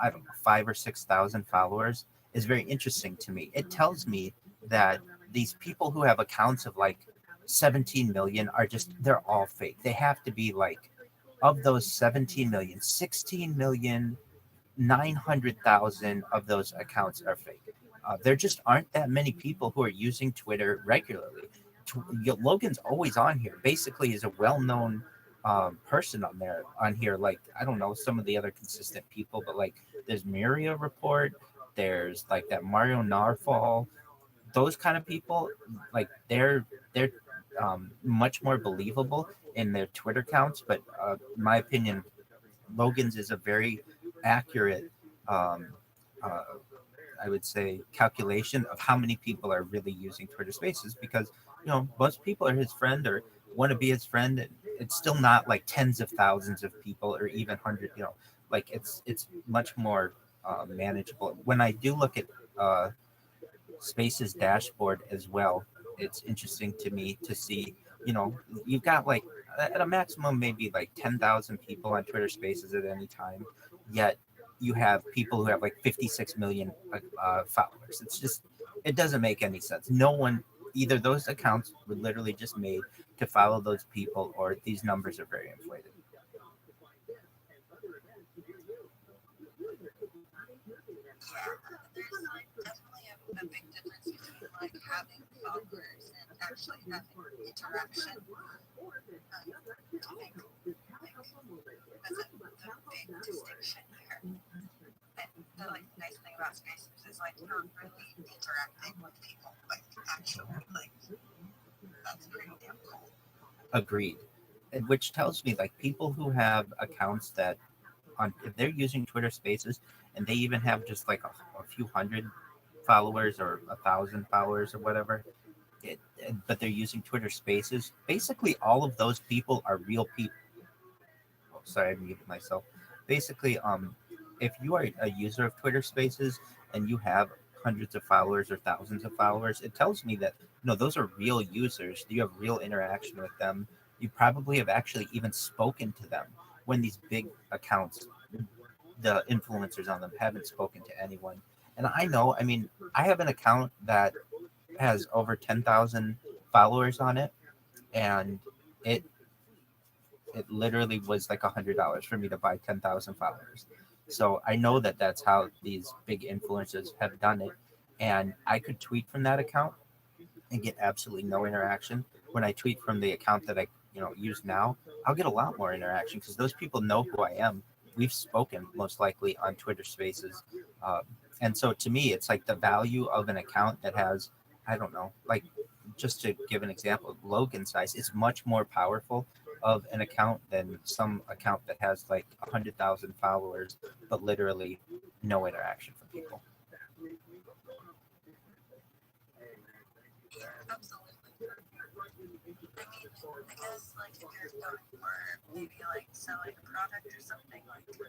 I don't know, 5,000 or 6,000 followers is very interesting to me. It tells me that these people who have accounts of like 17 million are just, they're all fake. They have to be like, of those 17 million, 16 million, 900,000 of those accounts are fake. There just aren't that many people who are using Twitter regularly. Logan's always on here. Basically, he's a well-known person on here. Like, I don't know some of the other consistent people, but like there's Miria Report, there's like that Mario Narfall, those kind of people. Like they're much more believable in their Twitter accounts. But in my opinion, Logan's is a very accurate, I would say, calculation of how many people are really using Twitter Spaces, because most people are his friend or want to be his friend, and it's still not like tens of thousands of people or even hundred. Like it's much more manageable. When I do look at Spaces dashboard as well, it's interesting to me to see. You've got like at a maximum maybe like 10,000 people on Twitter Spaces at any time, yet you have people who have like 56 million followers. It's just, it doesn't make any sense. No one, either those accounts were literally just made to follow those people, or these numbers are very inflated. There's like definitely a big difference between like having followers and actually having interaction. I think that's a big distinction here. And the like nice thing about Spaces is like you're really interacting with people, like actually, like that's pretty damn cool. Agreed. And which tells me like people who have accounts that if they're using Twitter Spaces and they even have just like a few hundred followers or 1,000 followers or whatever, but they're using Twitter Spaces, basically all of those people are real people. Oh, sorry, I muted myself. Basically, if you are a user of Twitter Spaces and you have hundreds of followers or thousands of followers, it tells me that those are real users. You have real interaction with them. You probably have actually even spoken to them, when these big accounts, the influencers on them, haven't spoken to anyone. And I know, I mean, I have an account that has over 10,000 followers on it, and it literally was like $100 for me to buy 10,000 followers. So I know that that's how these big influencers have done it, and I could tweet from that account and get absolutely no interaction. When I tweet from the account that I use now, I'll get a lot more interaction because those people know who I am. We've spoken most likely on Twitter Spaces, and so to me, it's like the value of an account that has, I don't know, like just to give an example, Logan's size is much more powerful of an account than some account that has like 100,000 followers, but literally no interaction from people. Absolutely. I mean, I guess like if you're going for maybe like selling a product or something, like you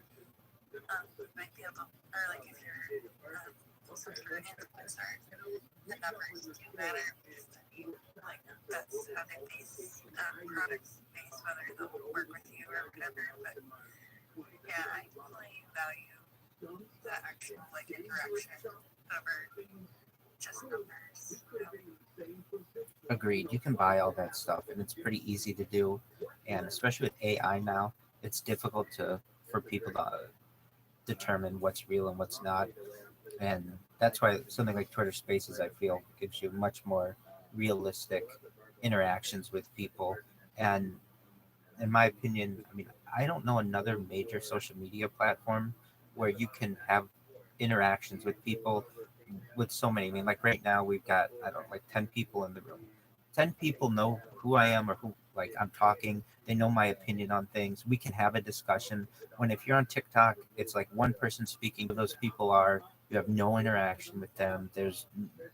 might be able, or like if you're some sort of influencer, the numbers do matter because I mean, like that's how they base products based whether they'll work with you or whatever. But yeah, I definitely value the actual like interaction over just numbers. Agreed. You can buy all that stuff, and it's pretty easy to do. And especially with AI now, it's difficult for people to determine what's real and what's not. And that's why something like Twitter Spaces, I feel, gives you much more realistic interactions with people. And in my opinion, I mean, I don't know another major social media platform where you can have interactions with people with so many. I mean, like right now we've got, I don't know, like 10 people in the room. 10 people know who I am or who like I'm talking. They know my opinion on things. We can have a discussion. When if you're on TikTok, it's like one person speaking. Who those people are. You have no interaction with them. There's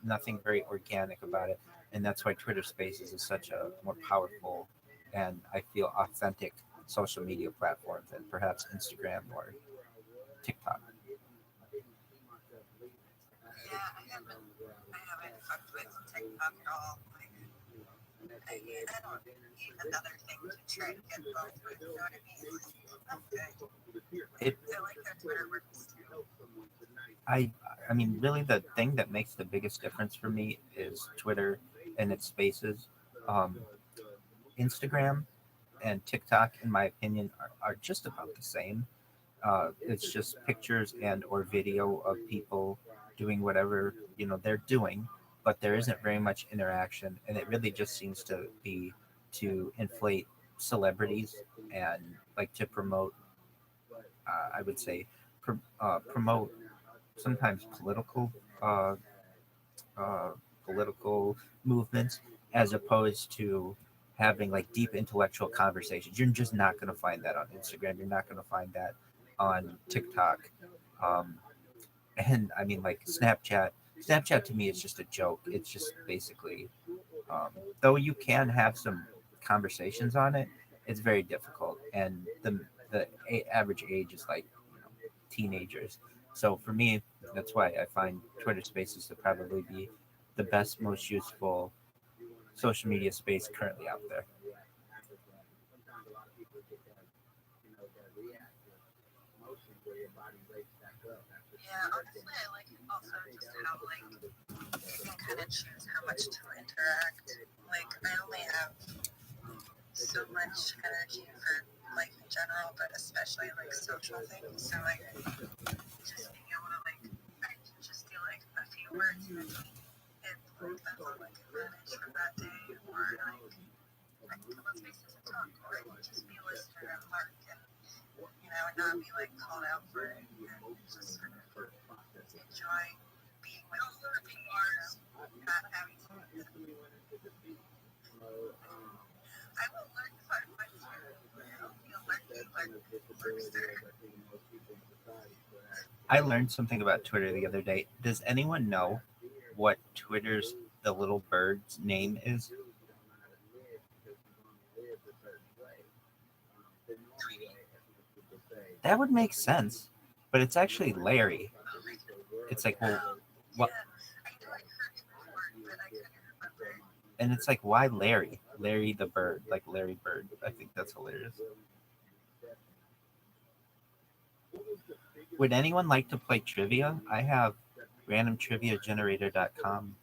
nothing very organic about it, and that's why Twitter Spaces is such a more powerful and I feel authentic social media platform than perhaps Instagram or TikTok. Yeah, I haven't fucked with TikTok at all. Like, I don't need another thing to try to get involved with. You know what I mean? I'm good. I like that Twitter works too. I mean, really, the thing that makes the biggest difference for me is Twitter and its spaces. Instagram and TikTok, in my opinion, are just about the same. It's just pictures and or video of people doing whatever they're doing, but there isn't very much interaction, and it really just seems to be to inflate celebrities and like to promote. I would say promote sometimes uh, political movements as opposed to having like deep intellectual conversations. You're just not going to find that on Instagram. You're not going to find that on TikTok. Um, and I mean, like Snapchat. Snapchat to me is just a joke. It's just basically, though you can have some conversations on it, it's very difficult. And the average age is like teenagers. So for me, that's why I find Twitter Spaces to probably be the best, most useful social media space currently out there. Yeah, honestly, I like it also just how like you can kind of choose how much to interact. Like I only have so much energy for life in general, but especially like social things. So like just being able to like I can just do like a few words with me and that's all I can manage for that day, or like I can come on spaces and talk, or I can just be a listener and learn and and not be like called out for it and just sort of enjoy being with other people, not having to do that. I will learn quite much here. You'll learn works there. I learned something about Twitter the other day. Does anyone know what Twitter's the little bird's name is? That would make sense, but it's actually Larry. It's like, well, what? And it's like, why Larry? Larry the bird, like Larry Bird. I think that's hilarious. Would anyone like to play trivia? I have randomtriviagenerator.com.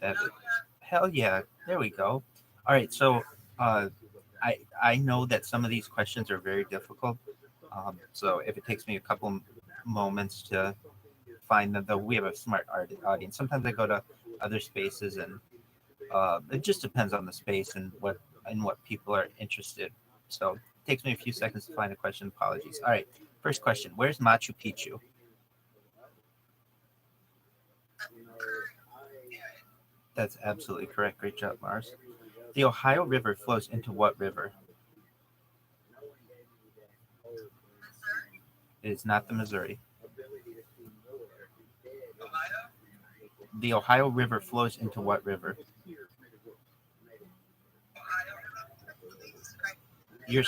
Hell yeah, there we go. All right, so I know that some of these questions are very difficult. So if it takes me a couple moments to find them, though, we have a smart audience. Sometimes I go to other spaces, and it just depends on the space and what people are interested. So it takes me a few seconds to find a question. Apologies. All right, first question: where's Machu Picchu? That's absolutely correct. Great job, Mars. The Ohio River flows into what river? It is not the Missouri. The Ohio River flows into what river? You're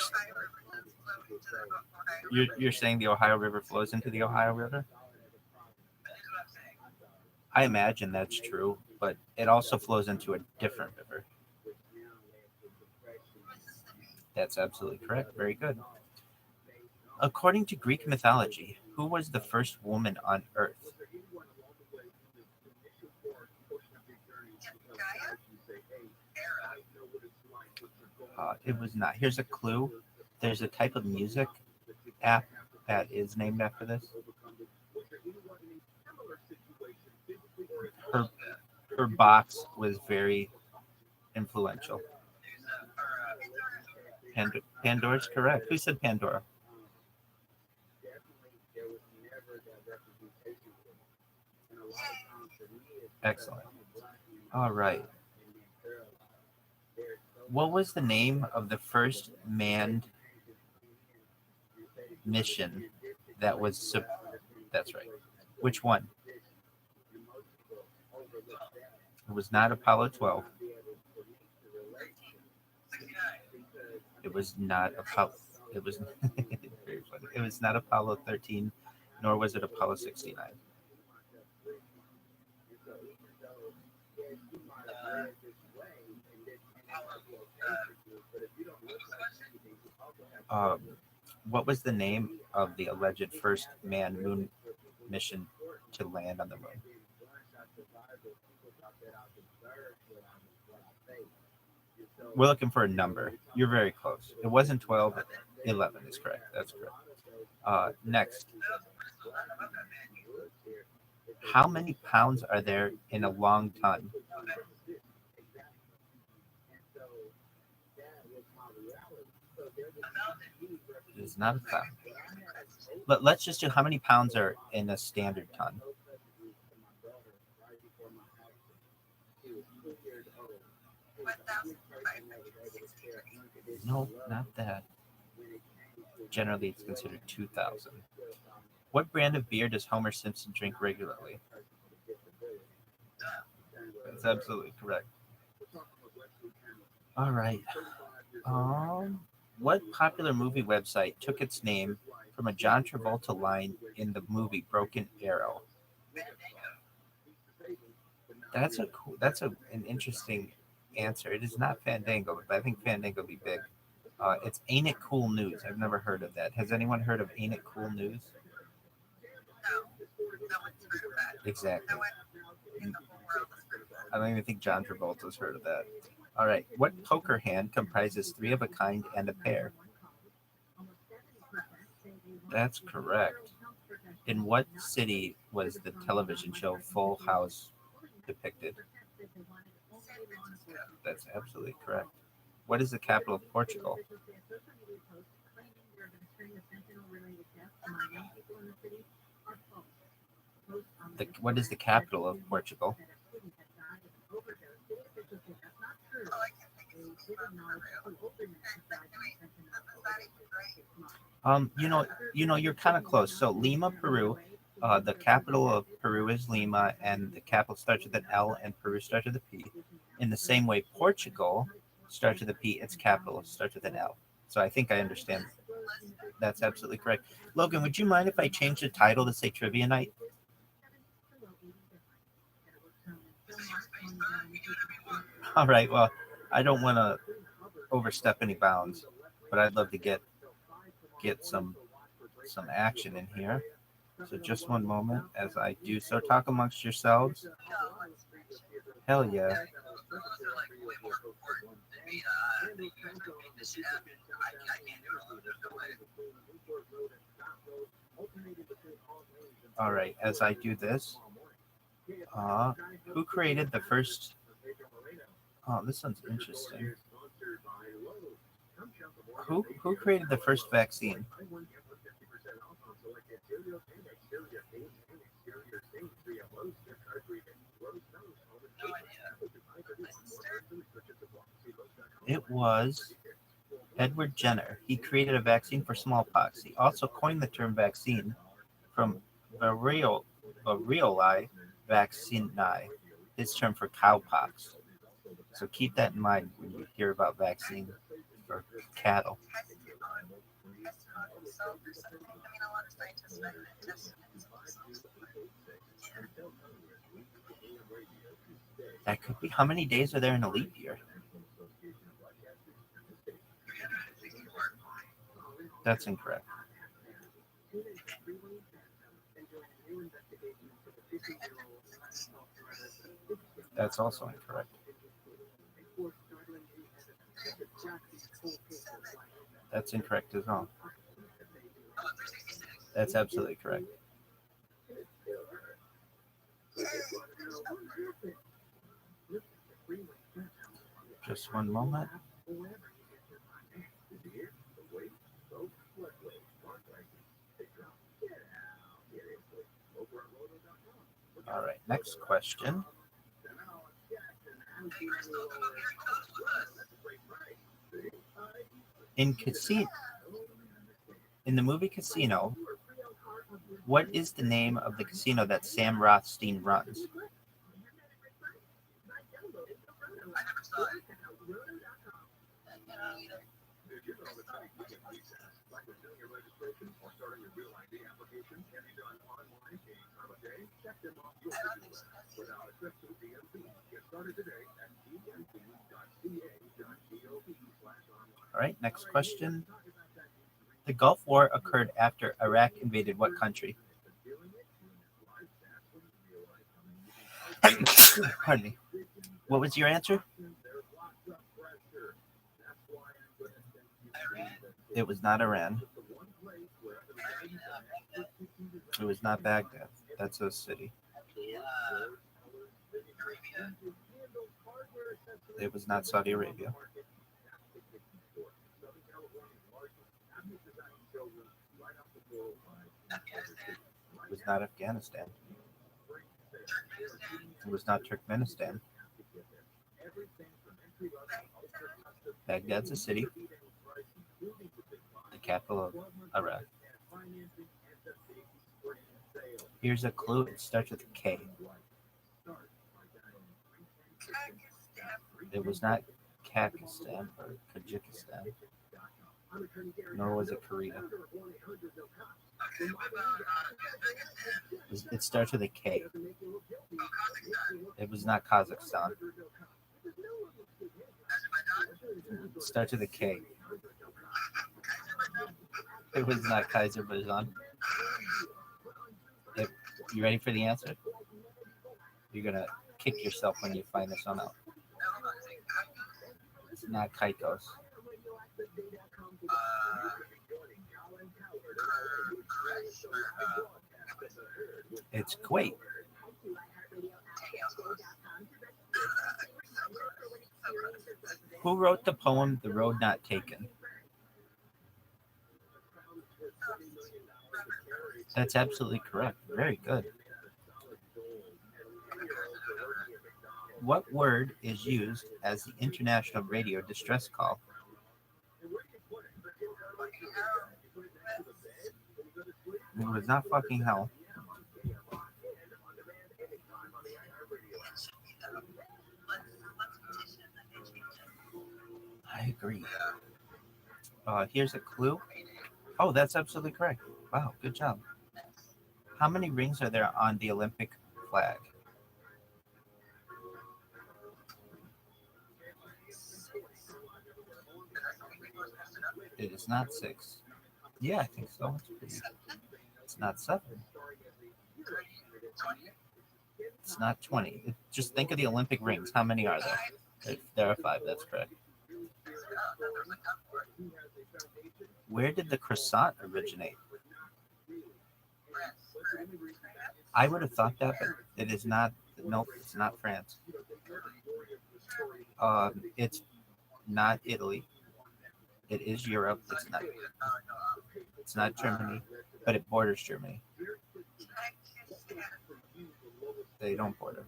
saying the Ohio River flows into the Ohio River? I imagine that's true, but it also flows into a different river. That's absolutely correct. Very good. According to Greek mythology, who was the first woman on Earth? It was not. Here's a clue. There's a type of music app that is named after this. Her box was very influential. Pandora's correct. Who said Pandora? Excellent. All right. What was the name of the first manned mission that was... That's right. Which one? It was not Apollo 12. It was not Apollo... It was... very funny. It was not Apollo 13, nor was it Apollo 69. What was the name of the alleged first manned moon mission to land on the moon? We're looking for a number. You're very close. It wasn't 12, 11 is correct. That's correct. Next. How many pounds are there in a long ton? It is not a pound. Let's just do how many pounds are in a standard ton. No, not that. Generally, it's considered 2,000. What brand of beer does Homer Simpson drink regularly? That's absolutely correct. All right. What popular movie website took its name from a John Travolta line in the movie Broken Arrow? That's an interesting answer. It is not Fandango, but I think Fandango would be big. It's Ain't It Cool News. I've never heard of that. Has anyone heard of Ain't It Cool News? No one's heard of that. Exactly. No one in the whole world has heard of that. I don't even think John Travolta's heard of that. All right. What poker hand comprises 3 of a kind and a pair? That's correct. In what city was the television show Full House depicted? That's absolutely correct. What is the capital of Portugal? What is the capital of Portugal? You're kind of close. So Lima, Peru. The capital of Peru is Lima, and the capital starts with an L, and Peru starts with a P. In the same way, Portugal starts with a P. Its capital starts with an L. So I think I understand. That's absolutely correct. Logan, would you mind if I change the title to say Trivia Night? All right. Well, I don't want to overstep any bounds, but I'd love to get some action in here. So just one moment as I do so. Talk amongst yourselves. Hell yeah. All right, as I do this, who created the first... Oh, this one's interesting. Who created the first vaccine? It was Edward Jenner. He created a vaccine for smallpox. He also coined the term vaccine from varioli vaccini, his term for cowpox. So keep that in mind when you hear about vaccine for cattle. That could be. How many days are there in a leap year? That's incorrect. That's also incorrect. That's incorrect as well. That's absolutely correct. Just one moment. All right, next question. In the movie Casino, what is the name of the casino that Sam Rothstein runs? All right, next question. The Gulf War occurred after Iraq invaded what country? Pardon me. What was your answer? It was not Iran. It was not Baghdad. That's a city. It was not Saudi Arabia. It was not Afghanistan. It was not Turkmenistan. Baghdad's a city. The capital of Iraq. Here's a clue. It starts with a K. It was not Kakistan or Kyrgyzstan. Nor was it Korea. It starts with a K. It was not Kazakhstan. It starts with a K. It was not Azerbaijan. You ready for the answer? You're going to kick yourself when you find this one out. It's not Caicos. It's Kuwait. Who wrote the poem The Road Not Taken? That's absolutely correct. Very good. What word is used as the international radio distress call? It was not fucking hell. I agree. Here's a clue. Oh, that's absolutely correct. Wow, good job. How many rings are there on the Olympic flag? It is not 6. Yeah, I think so. It's not 7. It's not 20. Just think of the Olympic rings. How many are there? There are 5. That's correct. Where did the croissant originate? I would have thought that, but it is not. Nope, it's not France. It's not Italy. It is Europe. It's not Germany, but it borders Germany. They don't border.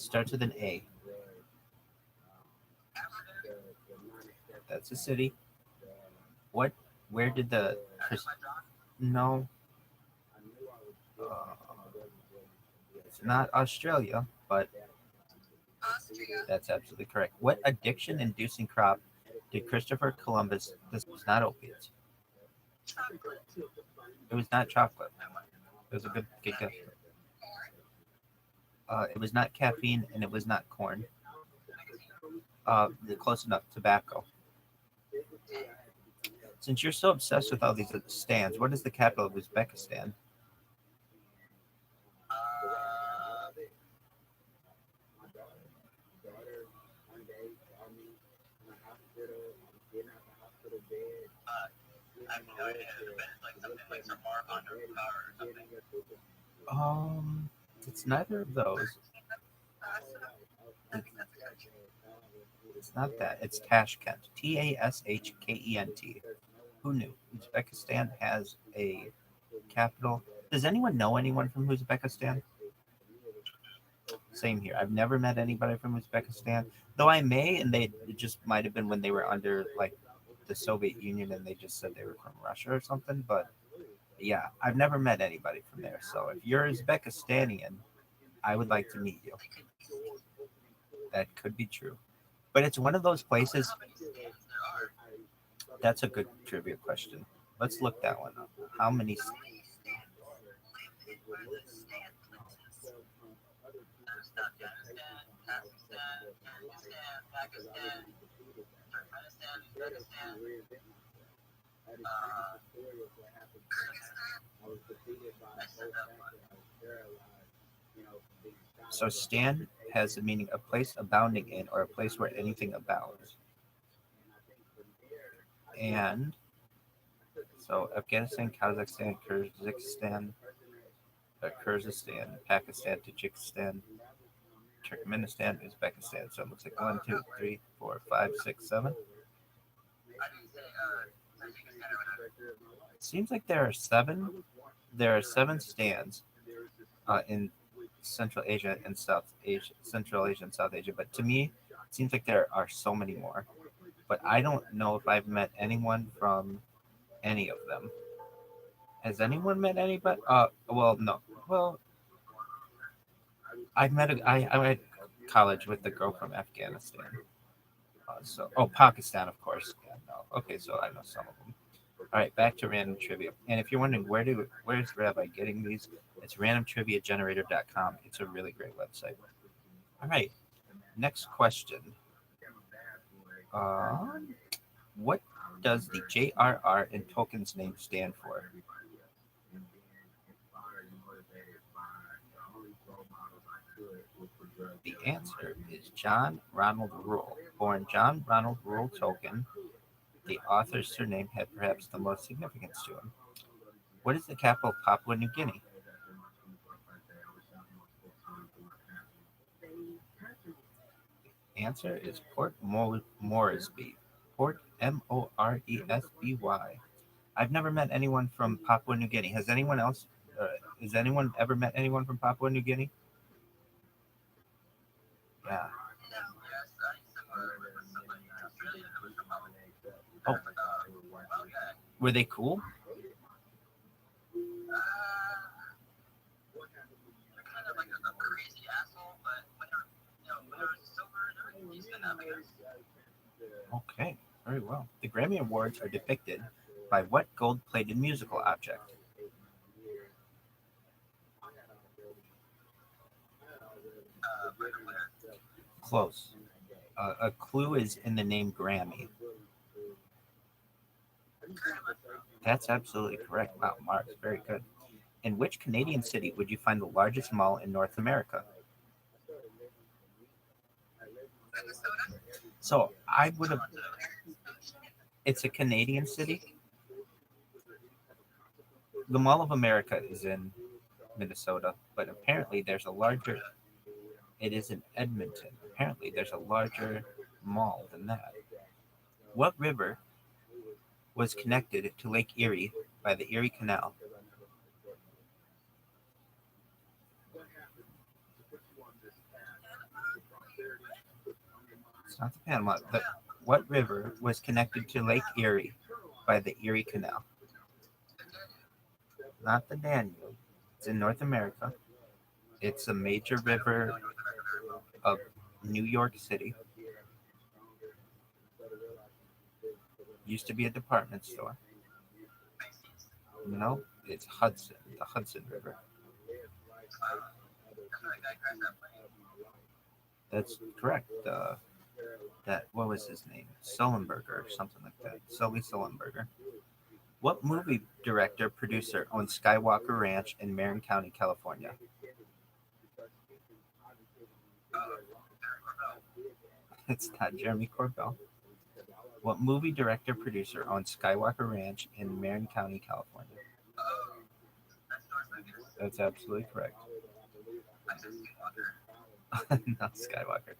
Starts with an A. That's a city. What? Where did the? No. It's not Australia, but that's absolutely correct. What addiction-inducing crop did Christopher Columbus? This was not opiates. It was not chocolate. It was a good guess. It was not caffeine, and it was not corn. Close enough. Tobacco. Since you're so obsessed with all these stands, what is the capital of Uzbekistan? I have no idea. It's like something like Samarkand or Bukhara or something. It's neither of those. It's not that. It's Tashkent. Tashkent. Who knew? Uzbekistan has a capital. Does anyone know anyone from Uzbekistan? Same here. I've never met anybody from Uzbekistan, though I may, and it just might have been when they were under like the Soviet Union and they just said they were from Russia or something. But yeah, I've never met anybody from there. So if you're Uzbekistanian, I would like to meet you. That could be true. But it's one of those places. That's a good trivia question. Let's look that one up. How many? So stan has the meaning of place abounding in or a place where anything abounds. And so Afghanistan, Kazakhstan, Kyrgyzstan, Pakistan, Tajikistan, Turkmenistan, Uzbekistan. So it looks like 1, 2, 3, 4, 5, 6, 7. It seems like there are 7. There are 7 stands in Central Asia and South Asia, But to me, it seems like there are so many more. But I don't know if I've met anyone from any of them. Has anyone met anybody? Well, no. Well, I went to college with the girl from Afghanistan. Pakistan, of course. Yeah, no. Okay, so I know some of them. All right, back to random trivia. And if you're wondering where's Rabbi getting these, it's randomtriviagenerator.com. It's a really great website. All right, next question. What does the JRR in Tolkien's name stand for? The answer is John Ronald Reuel. Born John Ronald Reuel Tolkien, the author's surname had perhaps the most significance to him. What is the capital of Papua New Guinea? The answer is Port Moresby. Port Moresby. I've never met anyone from Papua New Guinea. Has anyone ever met anyone from Papua New Guinea? Yeah. Oh. Were they cool? Okay, very well. The Grammy Awards are depicted by what gold-plated musical object? Close. A clue is in the name Grammy. That's absolutely correct. Wow, Mars, very good. In which Canadian city would you find the largest mall in North America? So I would have. It's a Canadian city. The Mall of America is in Minnesota, but apparently there's a larger. It is in Edmonton. Apparently there's a larger mall than that. What river was connected to Lake Erie by the Erie Canal? not the Panama. What river was connected to Lake Erie by the Erie Canal? Not the Danube. It's in North America. It's a major river of New York City. Used to be a department store. No, it's Hudson, the Hudson River. That's correct. That what was his name? Sullenberger or something like that. Sully Sullenberger. What movie director producer owns Skywalker Ranch in Marin County, California? It's not Jeremy Corbell. What movie director producer owns Skywalker Ranch in Marin County, California? That's absolutely correct. Not Skywalker.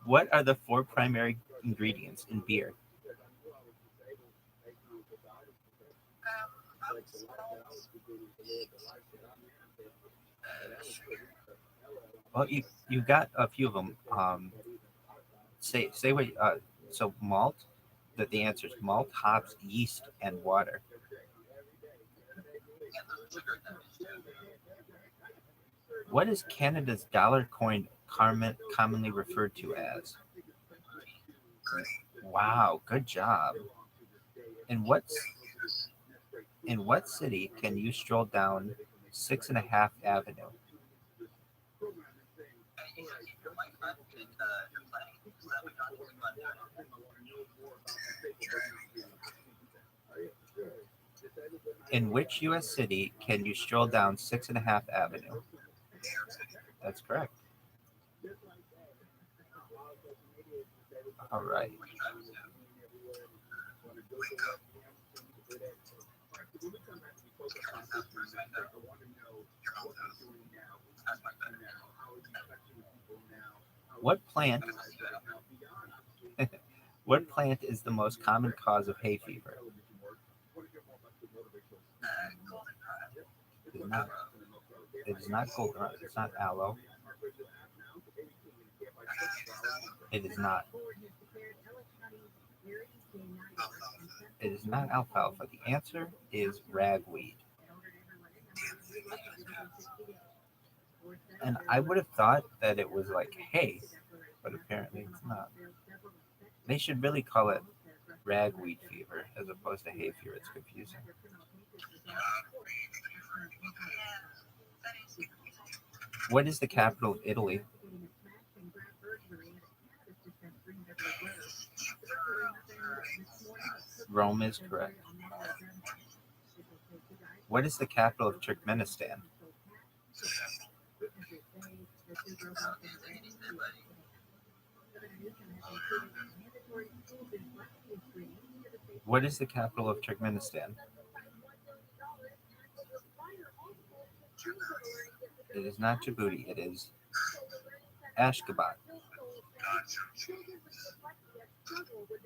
What are the 4 primary ingredients in beer? Well, you got a few of them. Say what. So malt. That the answer is malt, hops, yeast, and water. What is Canada's dollar coin commonly referred to as? Wow, good job. In what city can you stroll down 6.5 Avenue? In which U.S. city can you stroll down 6.5 Avenue? That's correct. All right. What plant? What plant is the most common cause of hay fever? It is not. It is not goldenrod. It's not aloe. It is not. It is not alfalfa. The answer is ragweed. And I would have thought that it was like hay, but apparently it's not. They should really call it ragweed fever as opposed to hay fever. It's confusing. What is the capital of Italy? Rome is correct. What is the capital of Turkmenistan? What is the capital of Turkmenistan? It is not Djibouti. It is Ashgabat.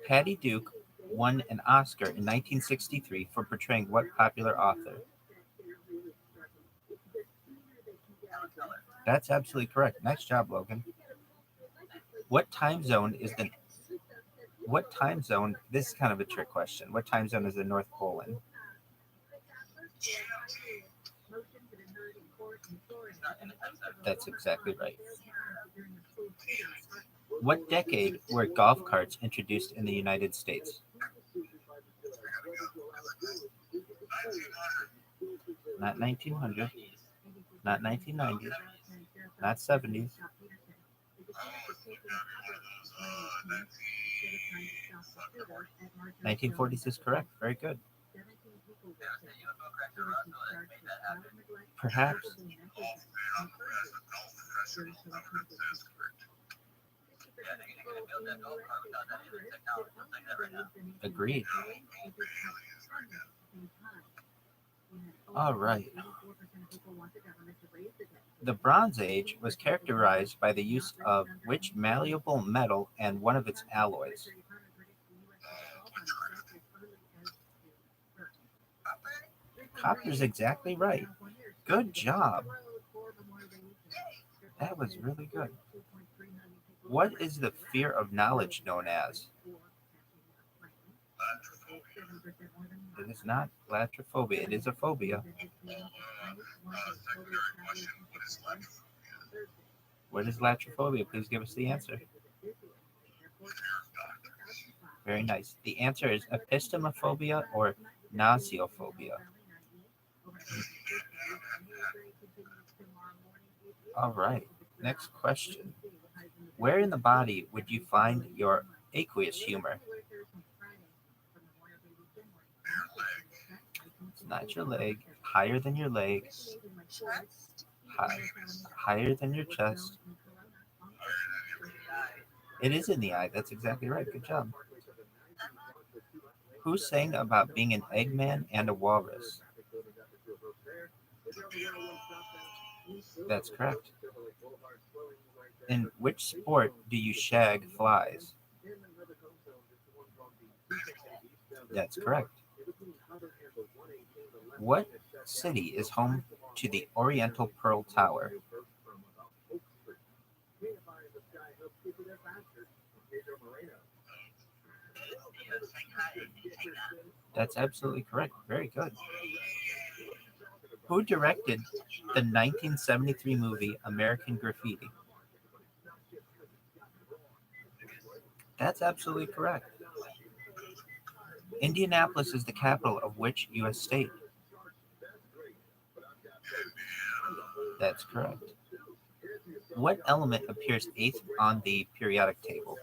Patty Duke won an Oscar in 1963 for portraying what popular author? That's absolutely correct. Nice job, Logan. What time zone is the... What time zone... This is kind of a trick question. What time zone is the North Pole in? That's exactly right. What decade were golf carts introduced in the United States? Not 1900, not 1990s, not 70s. 1940s is correct. Very good. Perhaps. Agreed. All right. The Bronze Age was characterized by the use of which malleable metal and one of its alloys? Copper is exactly right. Good job. That was really good. What is the fear of knowledge known as? It is not latrophobia. It is a phobia. Secondary question, what is latrophobia? What is latrophobia? Please give us the answer. Very nice. The answer is epistemophobia or nauseophobia. All right. Next question. Where in the body would you find your aqueous humor? It's not your leg. Higher than your leg. Higher than your chest. It is in the eye. That's exactly right. Good job. Who sang about being an eggman and a walrus? That's correct. In which sport do you shag flies? That's correct. What city is home to the Oriental Pearl Tower? That's absolutely correct. Very good. Who directed the 1973 movie American Graffiti? That's absolutely correct. Indianapolis is the capital of which U.S. state? That's correct. What element appears eighth on the periodic table?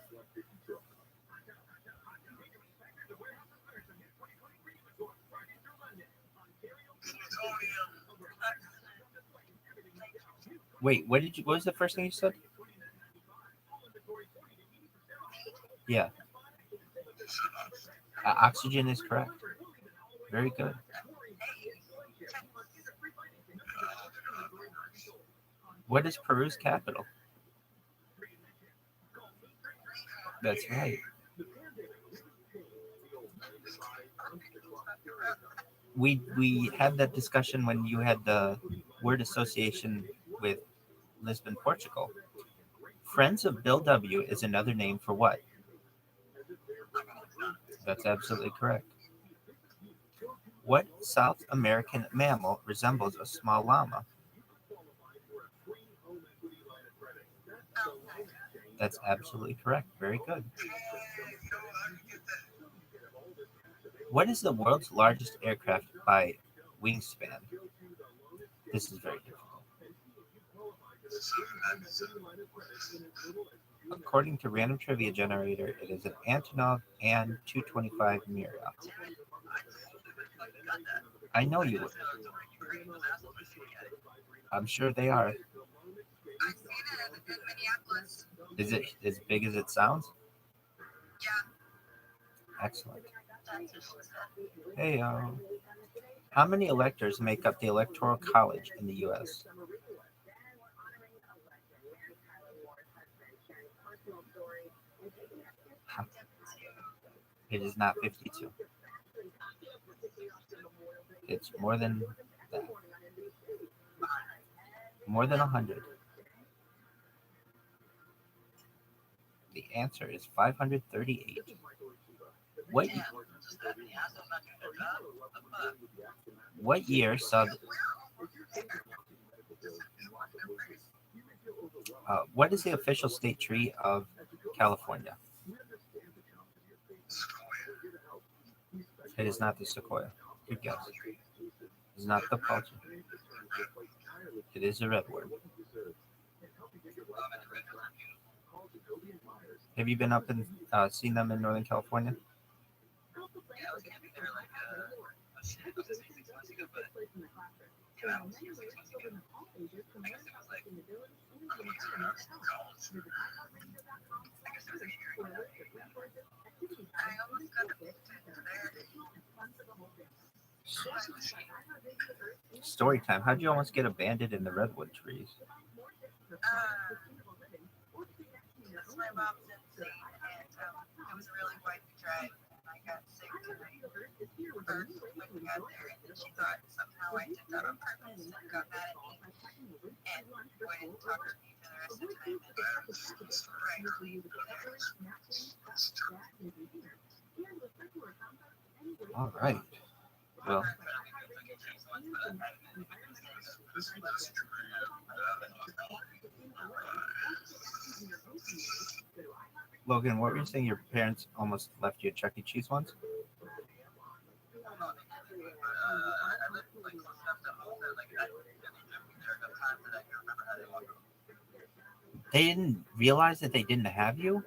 Wait, what was the first thing you said? Yeah. Oxygen is correct. Very good. What is Peru's capital? That's right. We had that discussion when you had the word association with Lisbon, Portugal. Friends of Bill W. is another name for what? That's absolutely correct. What South American mammal resembles a small llama? That's absolutely correct. Very good. What is the world's largest aircraft by wingspan? This is very difficult. According to Random Trivia Generator, it is an Antonov An 225 Mira. I know you would. I'm sure they are. I've seen it in Minneapolis. Is it as big as it sounds? Yeah. Excellent. Hey, how many electors make up the Electoral College in the U.S.? It is not 52. It's more than that. More than 100. The answer is 538. What year saw what is the official state tree of California? It is not the sequoia. Good guess. It is not the paltry. It is a redwood. Have you been up and seen them in Northern California? Yeah, I was camping there like, I was 6 months ago, but I was here 6 months ago. I guess it was like, I guess it was like a year ago. I almost got a Story time. How'd you almost get abandoned in the redwood trees? That's my mom's insane, and it was a really windy drive, and I got sick tonight. First, when we got there, and then she thought somehow I did that on purpose and got mad at me, and we didn't talk to each other All right. Well, Logan, what were you saying? Your parents almost left you at Chuck E. Cheese once? They didn't realize that they didn't have you?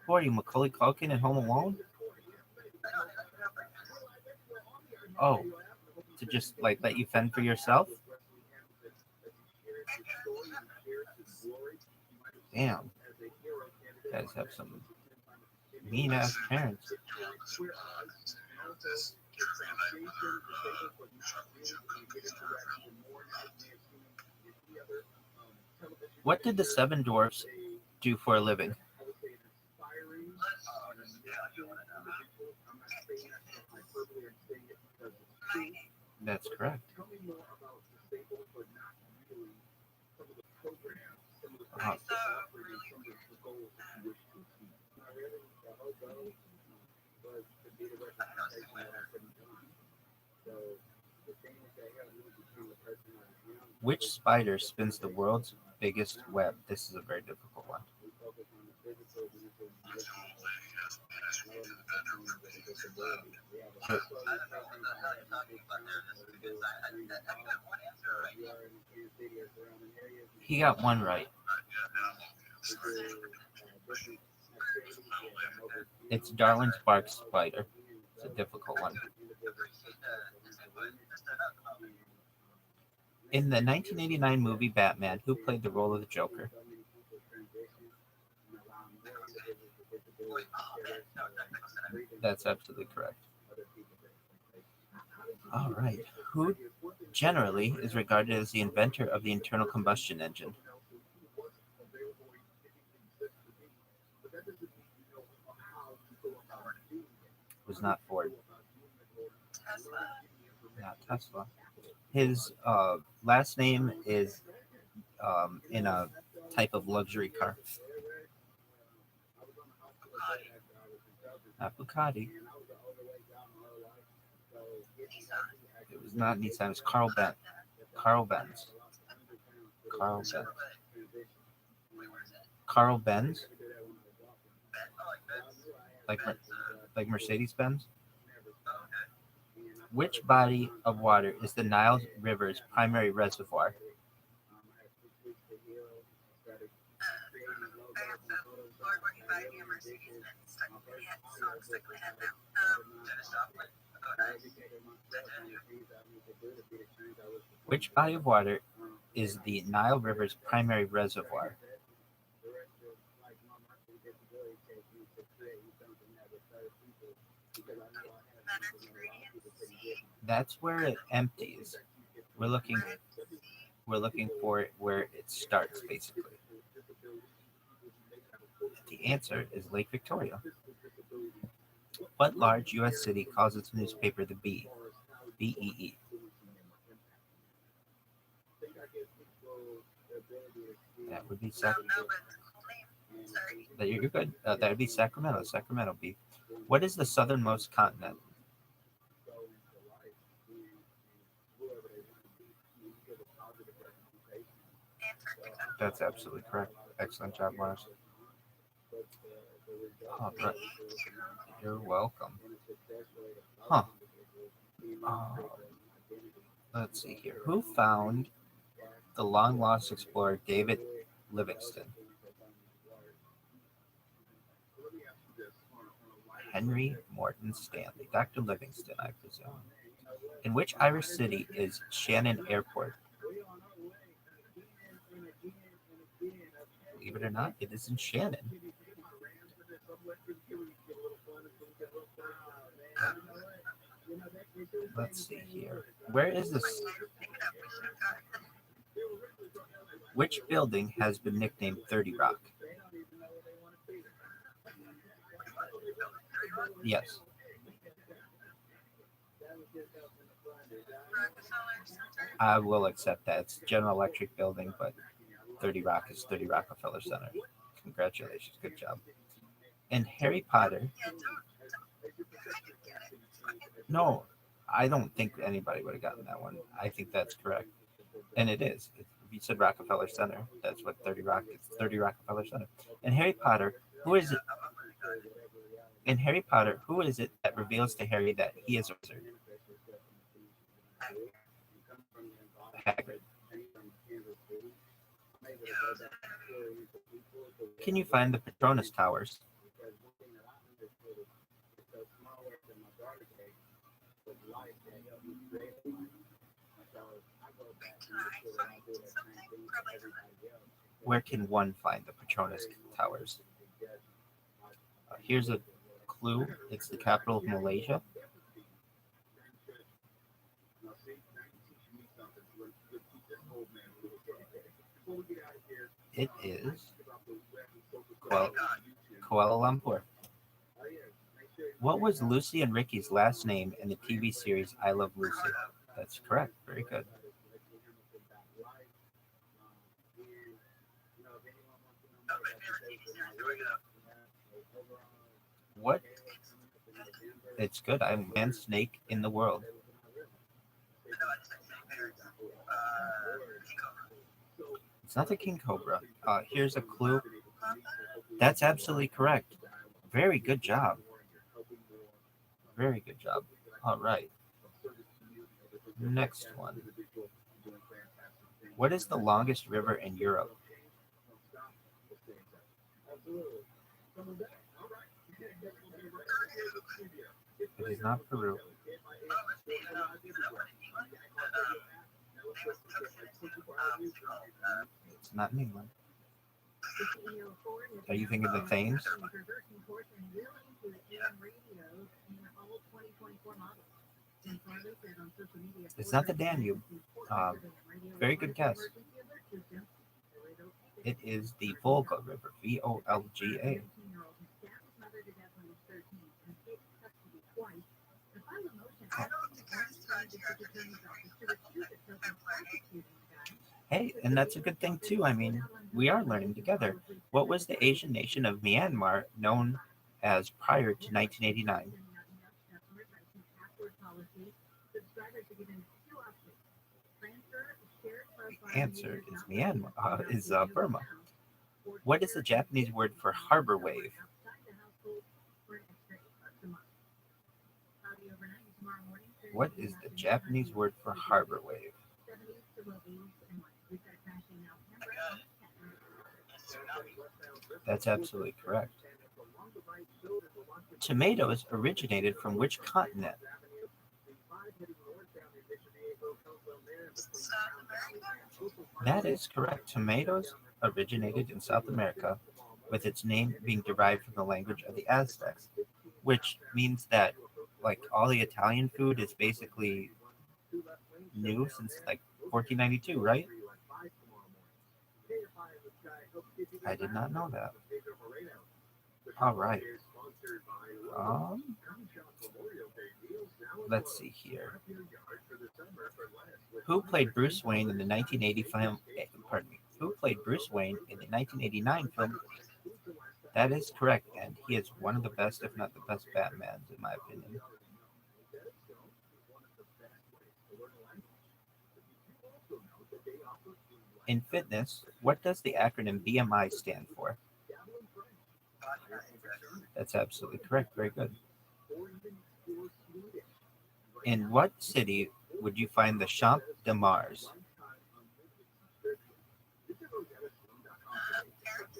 Who are you, Macaulay Culkin and Home Alone? Oh, to just like let you fend for yourself? Damn. You guys have some mean ass parents. What did the Seven Dwarfs do for a living? That's correct. Uh, Which spider spins the world's biggest web? This is a very difficult one. He got one right. It's Darwin's bark spider. It's a difficult one. In the 1989 movie Batman, who played the role of the Joker? That's absolutely correct. All right. Who generally is regarded as the inventor of the internal combustion engine? It was not Ford. Not Tesla. His last name is in a type of luxury car. Not Bugatti. It was not Nissan. It was Carl Benz. Carl Benz. Carl Benz. Carl Benz. Like Mercedes Benz. Which body of water is the Nile River's primary reservoir? Which body of water is the Nile River's primary reservoir? That's where it empties. We're looking for it where it starts, basically. The answer is Lake Victoria. What large U.S. city calls its newspaper the Bee? B-E-E. That would be You're good. That would be Sacramento. Sacramento Bee. What is the southernmost continent? That's absolutely correct. Excellent job, Mars. All right. You're welcome. Huh. Let's see here. Who found the long-lost explorer David Livingstone? Henry Morton Stanley. Dr. Livingstone, I presume. In which Irish city is Shannon Airport? Believe it or not, it is in Shannon. Let's see here. Where is this? Which building has been nicknamed 30 Rock? Yes. I will accept that. It's General Electric building, but 30 Rock is 30 Rockefeller Center. Congratulations, good job. And Harry Potter. No, I don't think anybody would have gotten that one. I think that's correct. And it is. If you said Rockefeller Center, that's what 30 Rock is. 30 Rockefeller Center. And Harry Potter, who is it? In Harry Potter, who is it that reveals to Harry that he is a wizard? Hagrid. Can you find the Patronus Towers? Where can one find the Patronus Towers? Here's a clue. It's the capital of Malaysia. It is Kuala Lumpur. What was Lucy and Ricky's last name in the TV series I Love Lucy? That's correct. Very good. What? It's good. I'm man snake in the world. It's not the king cobra. Here's a clue. That's absolutely correct. Very good job. Very good job. All right. Next one. What is the longest river in Europe? It is not Peru. It's not in England. Are you thinking the Thames? It's not the Danube. Very good guess. It is the Volga River. Volga. Hey, and that's a good thing too. I mean, we are learning together. What was the Asian nation of Myanmar known as prior to 1989? The answer is Myanmar. Is Burma. What is the Japanese word for harbor wave? What is the Japanese word for harbor wave? That's absolutely correct. Tomatoes originated from which continent? That is correct. Tomatoes originated in South America, with its name being derived from the language of the Aztecs, which means that like all the Italian food is basically new since like 1492, right? I did not know that. All right. Let's see here. Who played Bruce Wayne in the 1980 film? Pardon me. Who played Bruce Wayne in the 1989 film? That is correct, and he is one of the best, if not the best, Batmans, in my opinion. In fitness, what does the acronym BMI stand for? That's absolutely correct. Very good. In what city would you find the Champ de Mars?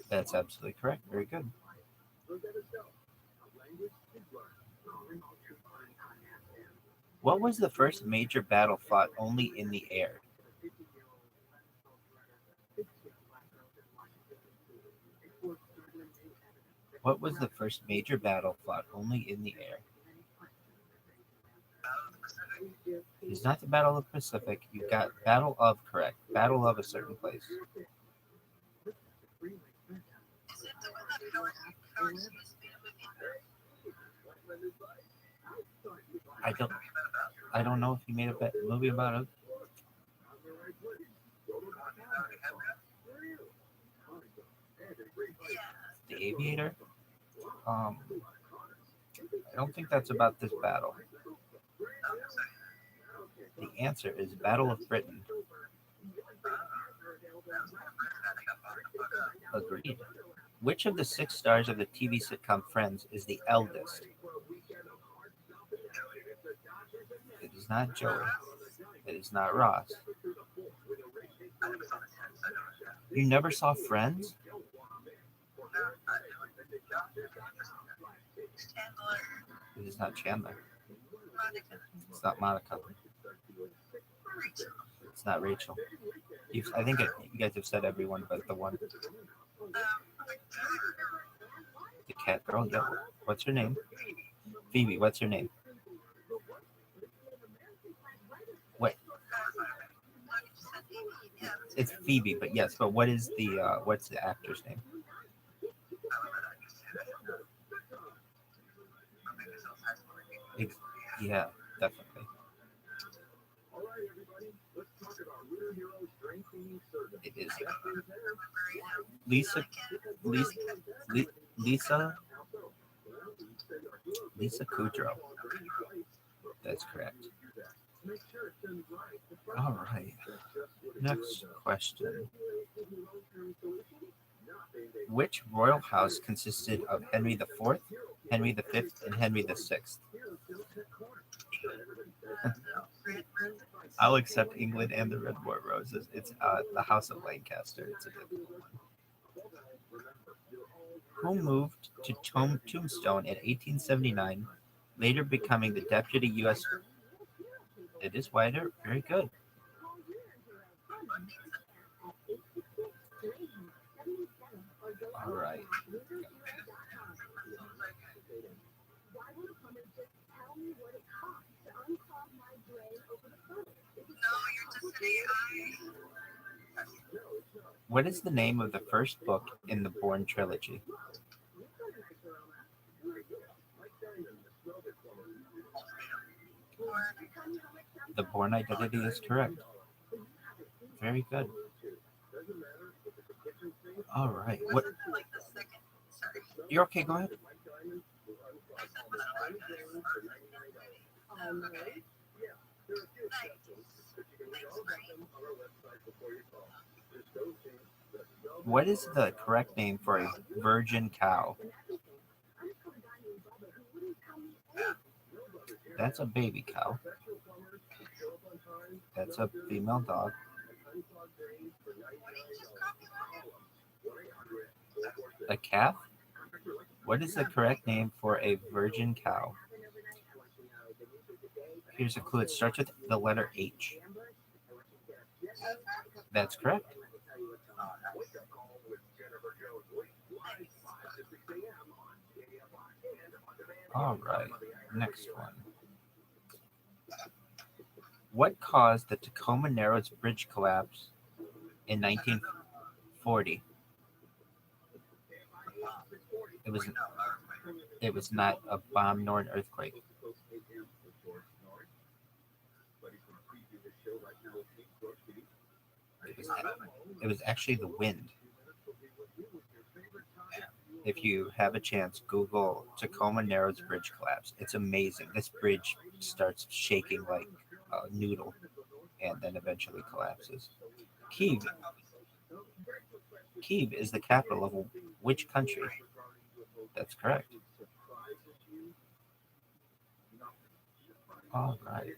That's absolutely correct. Very good. What was the first major battle fought only in the air? What was the first major battle fought only in the air? It's not the Battle of the Pacific. You got Battle of correct. Battle of a certain place. I don't know if he made a movie about it. The Aviator? I don't think that's about this battle. The answer is Battle of Britain. Agreed. Which of the 6 stars of the TV sitcom Friends is the eldest? It is not Joey. It is not Ross. You never saw Friends? It is not Chandler. It's not Monica. It's not Rachel. I think you guys have said everyone but the one. The cat girl? Yep. What's her name? Phoebe. What's her name? What? It's Phoebe, but yes. But what's the actor's name? Yeah, definitely. It is Lisa Kudrow. That's correct. All right. Next question. Which royal house consisted of Henry IV, Henry V, and Henry VI? I'll accept England and the Red War Roses. It's the House of Lancaster. It's a difficult one. Who moved to Tombstone in 1879, later becoming the deputy U.S. It is wider. Very good. All right. What is the name of the first book in the Bourne trilogy? The Bourne Identity is correct. Very good. All right. What? You're okay. Go ahead. What is the correct name for a virgin cow? That's a baby cow. That's a female dog. A calf? What is the correct name for a virgin cow? Here's a clue. It starts with the letter H. That's correct. All right. Next one. What caused the Tacoma Narrows Bridge collapse in 1940? It was not a bomb nor an earthquake. It was actually the wind. If you have a chance, Google Tacoma Narrows Bridge collapse. It's amazing. This bridge starts shaking like a noodle and then eventually collapses. Kyiv is the capital of which country? That's correct. All right.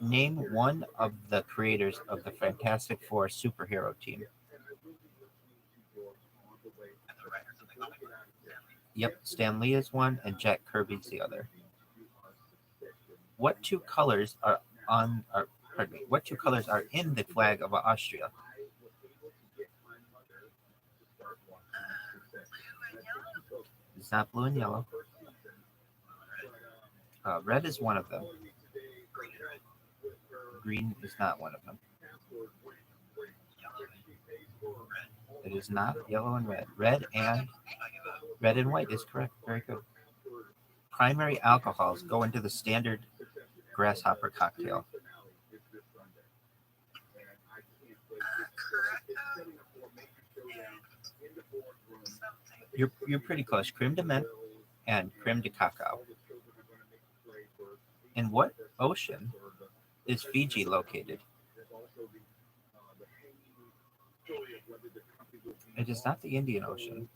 Name one of the creators of the Fantastic Four superhero team. Yep, Stan Lee is one and Jack Kirby's the other. What two colors are in the flag of Austria? It's not blue and yellow. Red is one of them. Green is not one of them. It is not yellow and red. Red and white is correct. Very good. Primary alcohols go into the standard grasshopper cocktail. You're pretty close. Creme de menthe and creme de cacao. In what ocean is Fiji located? It is not the Indian Ocean.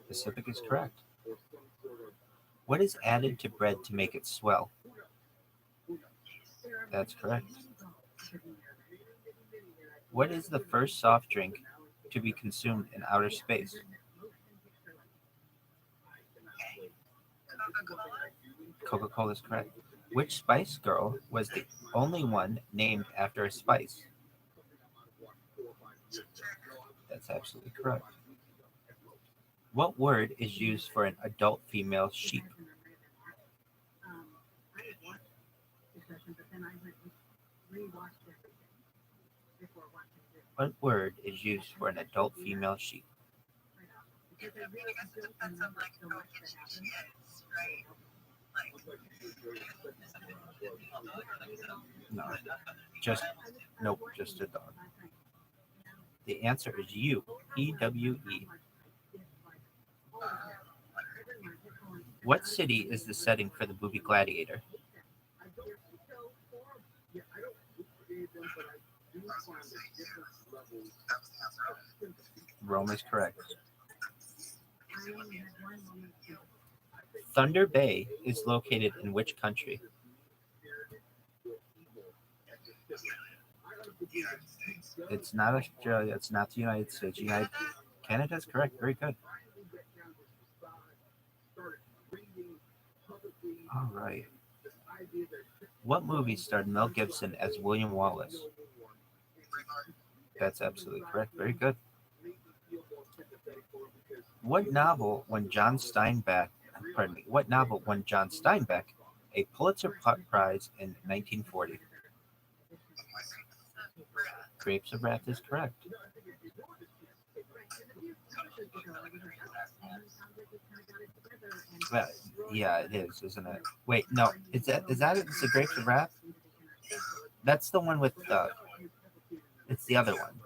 Pacific is correct. What is added to bread to make it swell? That's correct. What is the first soft drink to be consumed in outer space? Coca-Cola is correct. Which Spice Girl was the only one named after a spice? That's absolutely correct. What word is used for an adult female sheep? What word is used for an adult female sheep? I guess it depends on like how itchy she is, right? No, just a dog. The answer is ewe. E-W-E. What city is the setting for the movie Gladiator? Rome is correct. Thunder Bay is located in which country? It's not Australia. It's not the United States. Canada is correct. Very good. All right. What movie starred Mel Gibson as William Wallace? That's absolutely correct. Very good. What novel won John Steinbeck a Pulitzer Prize in 1940? Grapes of Wrath is correct. Yeah, it is, isn't it? Wait, no, is that it's the Grapes of Wrath? That's the one with it's the other one.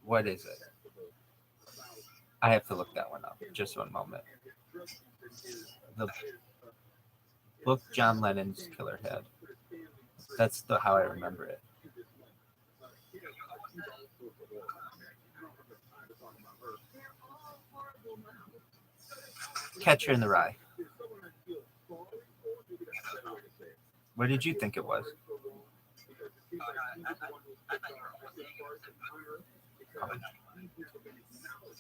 What is it? I have to look that one up. Just one moment. The book John Lennon's killer had. That's how I remember it. Catcher in the Rye. What did you think it was?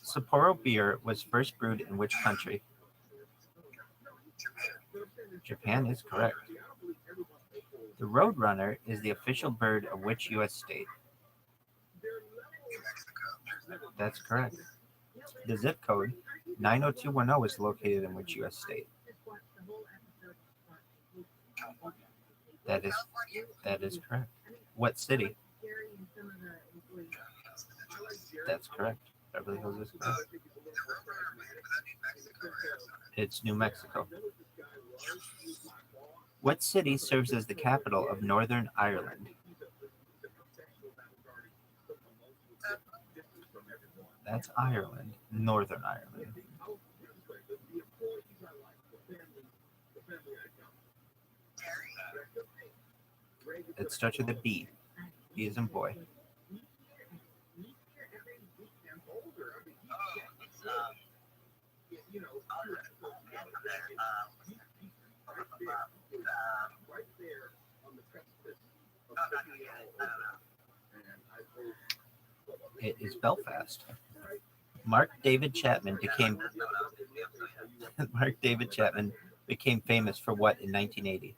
Sapporo beer was first brewed in which country? Japan is correct. The Roadrunner is the official bird of which U.S. state? That's correct. The zip code 90210 is located in which U.S. state? That is correct. What city? That's correct. Beverly Hills is correct. It's New Mexico. What city serves as the capital of Northern Ireland? That's Ireland, Northern Ireland. It starts with a B. B as in boy. It is Belfast. Mark David Chapman became famous for what in 1980?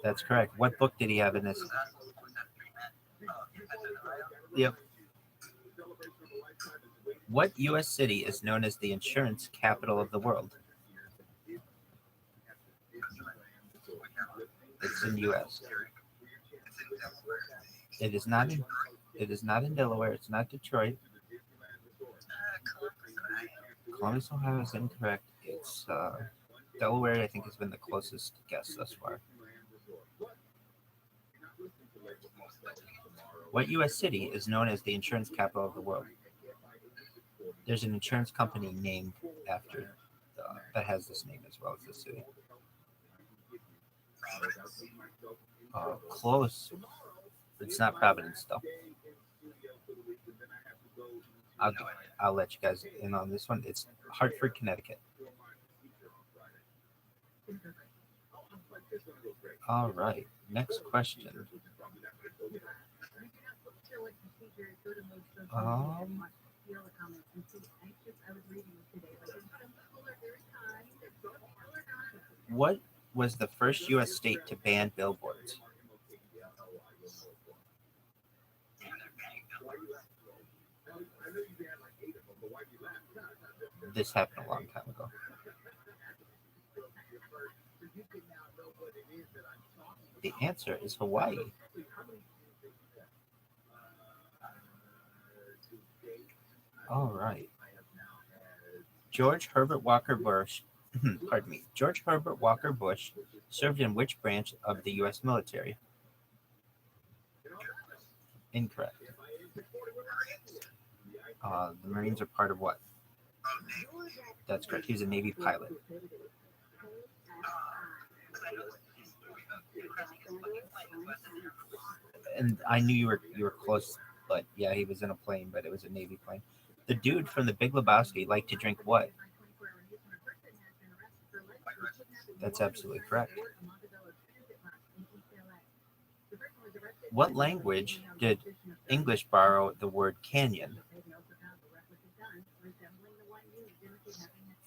That's correct. What book did he have in this? Yep. What U.S. city is known as the insurance capital of the world? It's in U.S. It is not in Delaware. It's not Detroit. Columbus, Ohio is incorrect. It's Delaware, I think, has been the closest guess thus far. What U.S. city is known as the insurance capital of the world? There's an insurance company named after that has this name as well as the city. Close. It's not Providence, though. I'll let you guys in on this one. It's Hartford, Connecticut. All right. Next question. What was the first U.S. state to ban billboards? This happened a long time ago. The answer is Hawaii. All right. George Herbert Walker Bush, George Herbert Walker Bush served in which branch of the U.S. military? Incorrect. The Marines are part of what? That's correct. He was a Navy pilot. And I knew you were close, but yeah, he was in a plane, but it was a Navy plane. The dude from The Big Lebowski liked to drink what? That's absolutely correct. What language did English borrow the word canyon?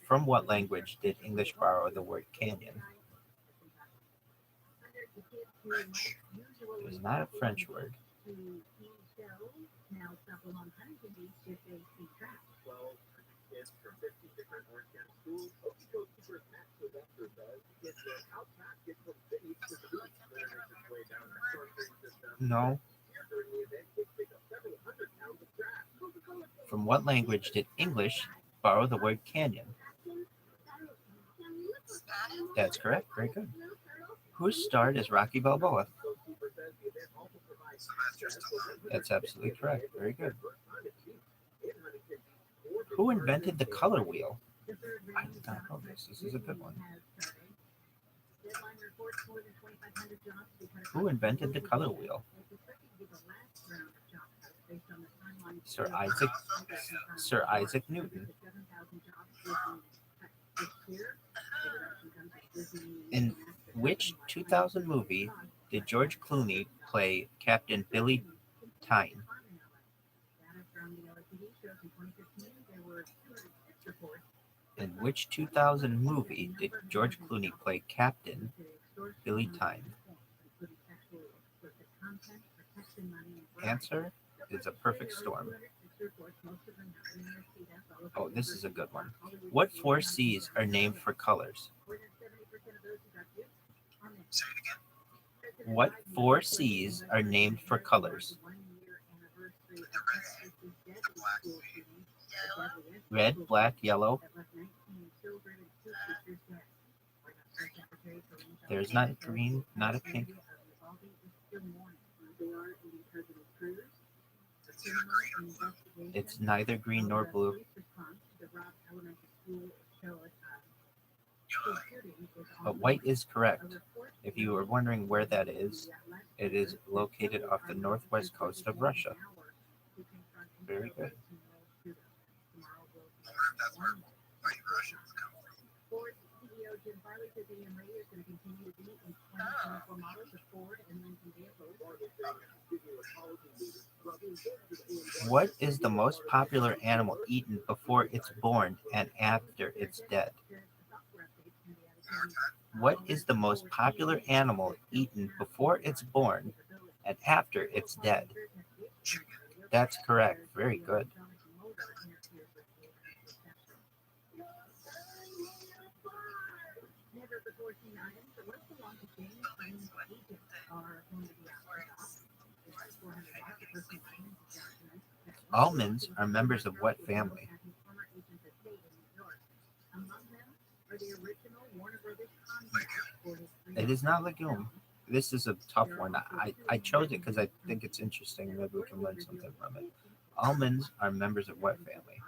From what language did English borrow the word canyon? It was not a French word. No. From what language did English borrow the word canyon? That's correct. Very good. Who starred as Rocky Balboa? That's absolutely correct. Very good. Who invented the color wheel? I did not know this. This is a good one. Who invented the color wheel? Sir Isaac Newton. In which 2000 movie did George Clooney play Captain Billy Tyne? In which 2000 movie did George Clooney play Captain Billy Tyne? Answer is A Perfect Storm. Oh, this is a good one. What 4 C's are named for colors? What 4 C's are named for colors? Red, black, yellow. There's not a green, not a pink. It's neither green nor blue. But white is correct. If you were wondering where that is, it is located off the northwest coast of Russia. Very good. What is the most popular animal eaten before it's born and after it's dead? What is the most popular animal eaten before it's born and after it's dead? That's correct. Very good. Almonds are members of what family? It is not legume. This is a tough one. I chose it because I think it's interesting. Maybe we can learn something from it. Almonds are members of what family?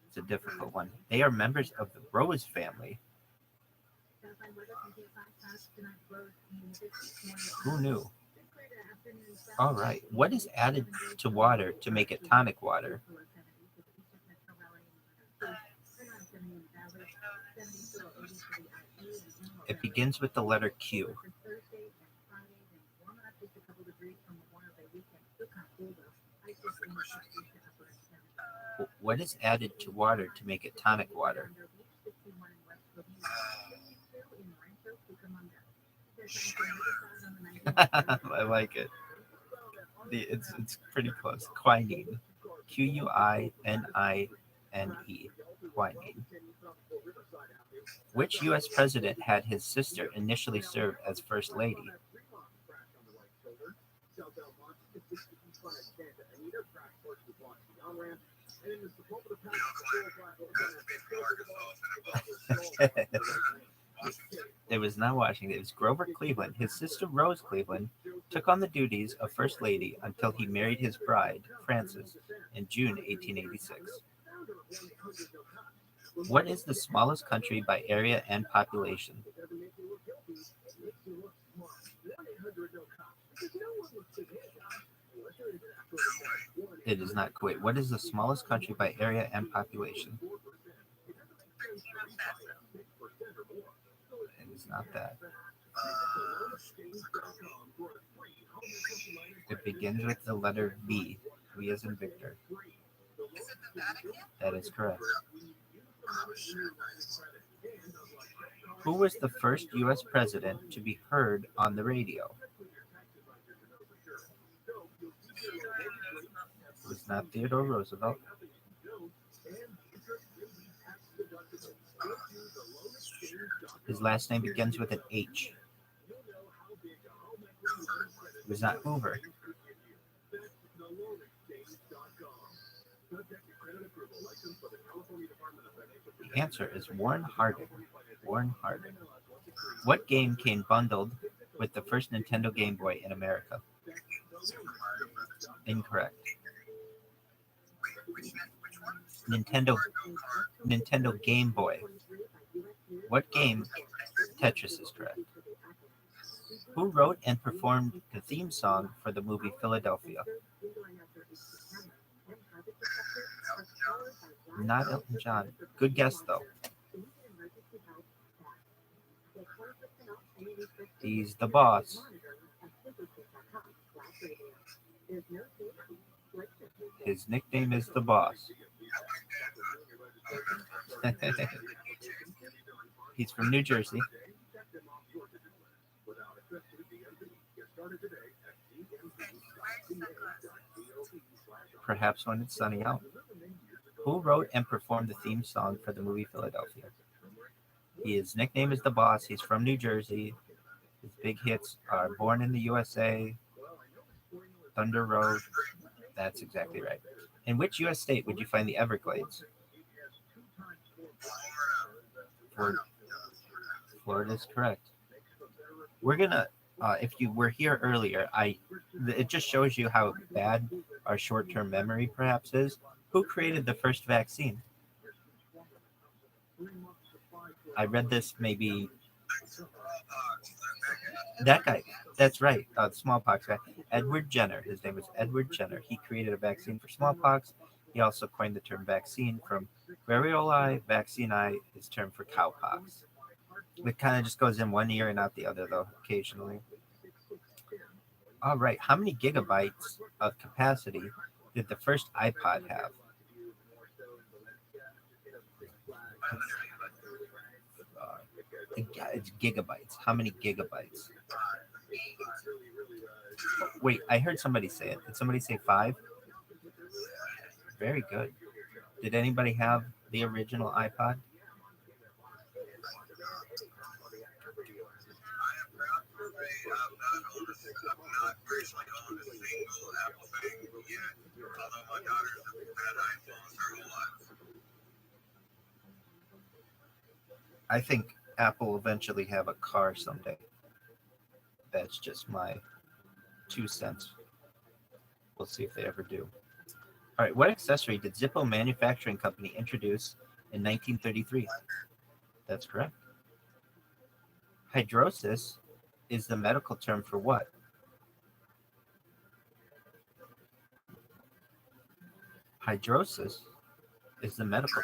It's a difficult one. They are members of the rose family. Who knew? All right. What is added to water to make it tonic water? It begins with the letter Q. What is added to water to make it tonic water? I like it. It's pretty close. Quinine. Quinine. Quinine. Which U.S. president had his sister initially serve as First Lady? It was not Washington. It was Grover Cleveland. His sister Rose Cleveland took on the duties of First Lady until he married his bride, Frances, in June 1886. What is the smallest country by area and population? It is not Kuwait. What is the smallest country by area and population? It is not that. It begins with the letter V. V as in Victor. That is correct. Who was the first U.S. president to be heard on the radio? It was not Theodore Roosevelt. His last name begins with an H. It was not Hoover. The answer is Warren Harding. Warren Harding. What game came bundled with the first Nintendo Game Boy in America? Incorrect. Nintendo Game Boy. What game? Tetris is correct. Who wrote and performed the theme song for the movie Philadelphia? Not Elton John. Good guess, though. He's the boss. His nickname is the boss. He's from New Jersey. Perhaps when it's sunny out. Who wrote and performed the theme song for the movie Philadelphia? His nickname is the boss. He's from New Jersey. His big hits are Born in the USA, Thunder Road. That's exactly right. In which U.S. state would you find the Everglades? Florida is correct. We're gonna, if you were here earlier, it just shows you how bad our short-term memory perhaps is. Who created the first vaccine? I read this maybe. That guy. That's right. The smallpox guy. Edward Jenner. His name was Edward Jenner. He created a vaccine for smallpox. He also coined the term vaccine from variolae. Vaccinae is term for cowpox. It kind of just goes in one ear and out the other, though, occasionally. All right. How many gigabytes of capacity did the first iPod have? It's gigabytes. How many gigabytes? Wait, I heard somebody say it. Did somebody say 5? Very good. Did anybody have the original iPod? I think Apple will eventually have a car someday. That's just my 2 cents. We'll see if they ever do. All right, what accessory did Zippo Manufacturing Company introduce in 1933? That's correct. Hydrosis is the medical term for what? Hydrosis is the medical.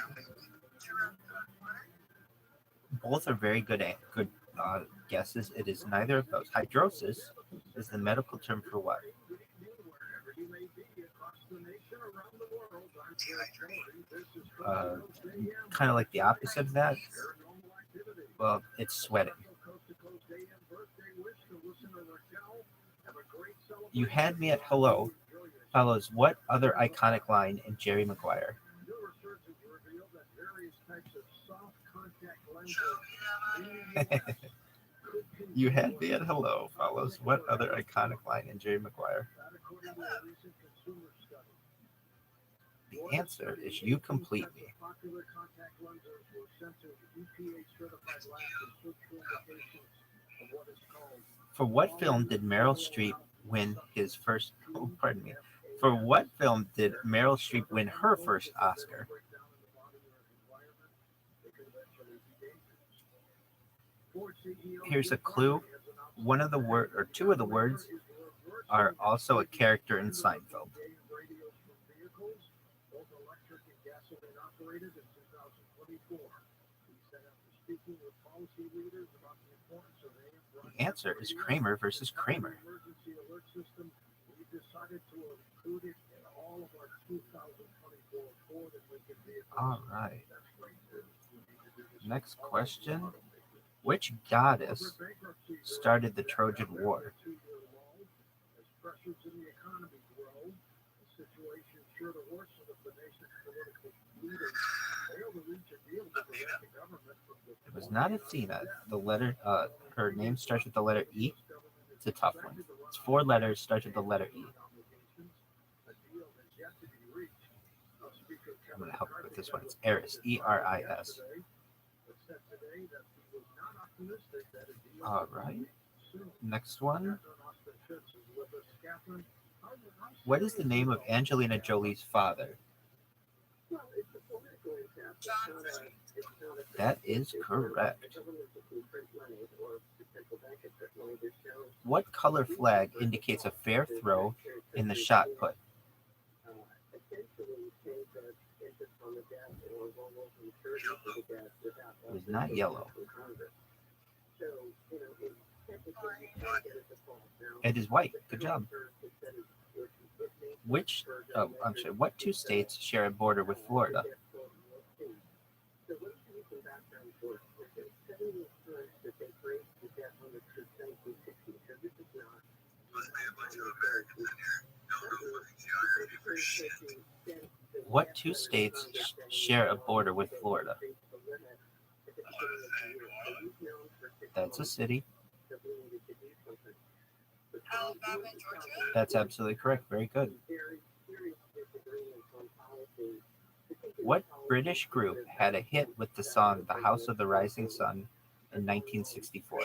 Both are very good guesses. It is neither of those. Hydrosis is the medical term for what? Kind of like the opposite of that. Well, it's sweating. You had me at hello follows what other iconic line in Jerry Maguire? You had me at hello follows what other iconic line in Jerry Maguire? The answer is you complete me. For what film did Meryl Streep win his first? Oh, pardon me. For what film did Meryl Streep win her first Oscar? Here's a clue. One of the word or two of the words are also a character in Seinfeld. The answer is Kramer versus Kramer. All right. Next question. Which goddess started the Trojan War? It was not Athena. The letter, her name starts with the letter E. It's a tough one. It's 4 letters, starts with the letter E. I'm going to help you with this one. It's Eris, E-R-I-S. All right. Next one. What is the name of Angelina Jolie's father? That is correct. What color flag indicates a fair throw in the shot put? It is not yellow. It is white. Good job. What 2 states share a border with Florida? What 2 states share a border with Florida? That's a city. That's absolutely correct. Very good. What British group had a hit with the song The House of the Rising Sun in 1964?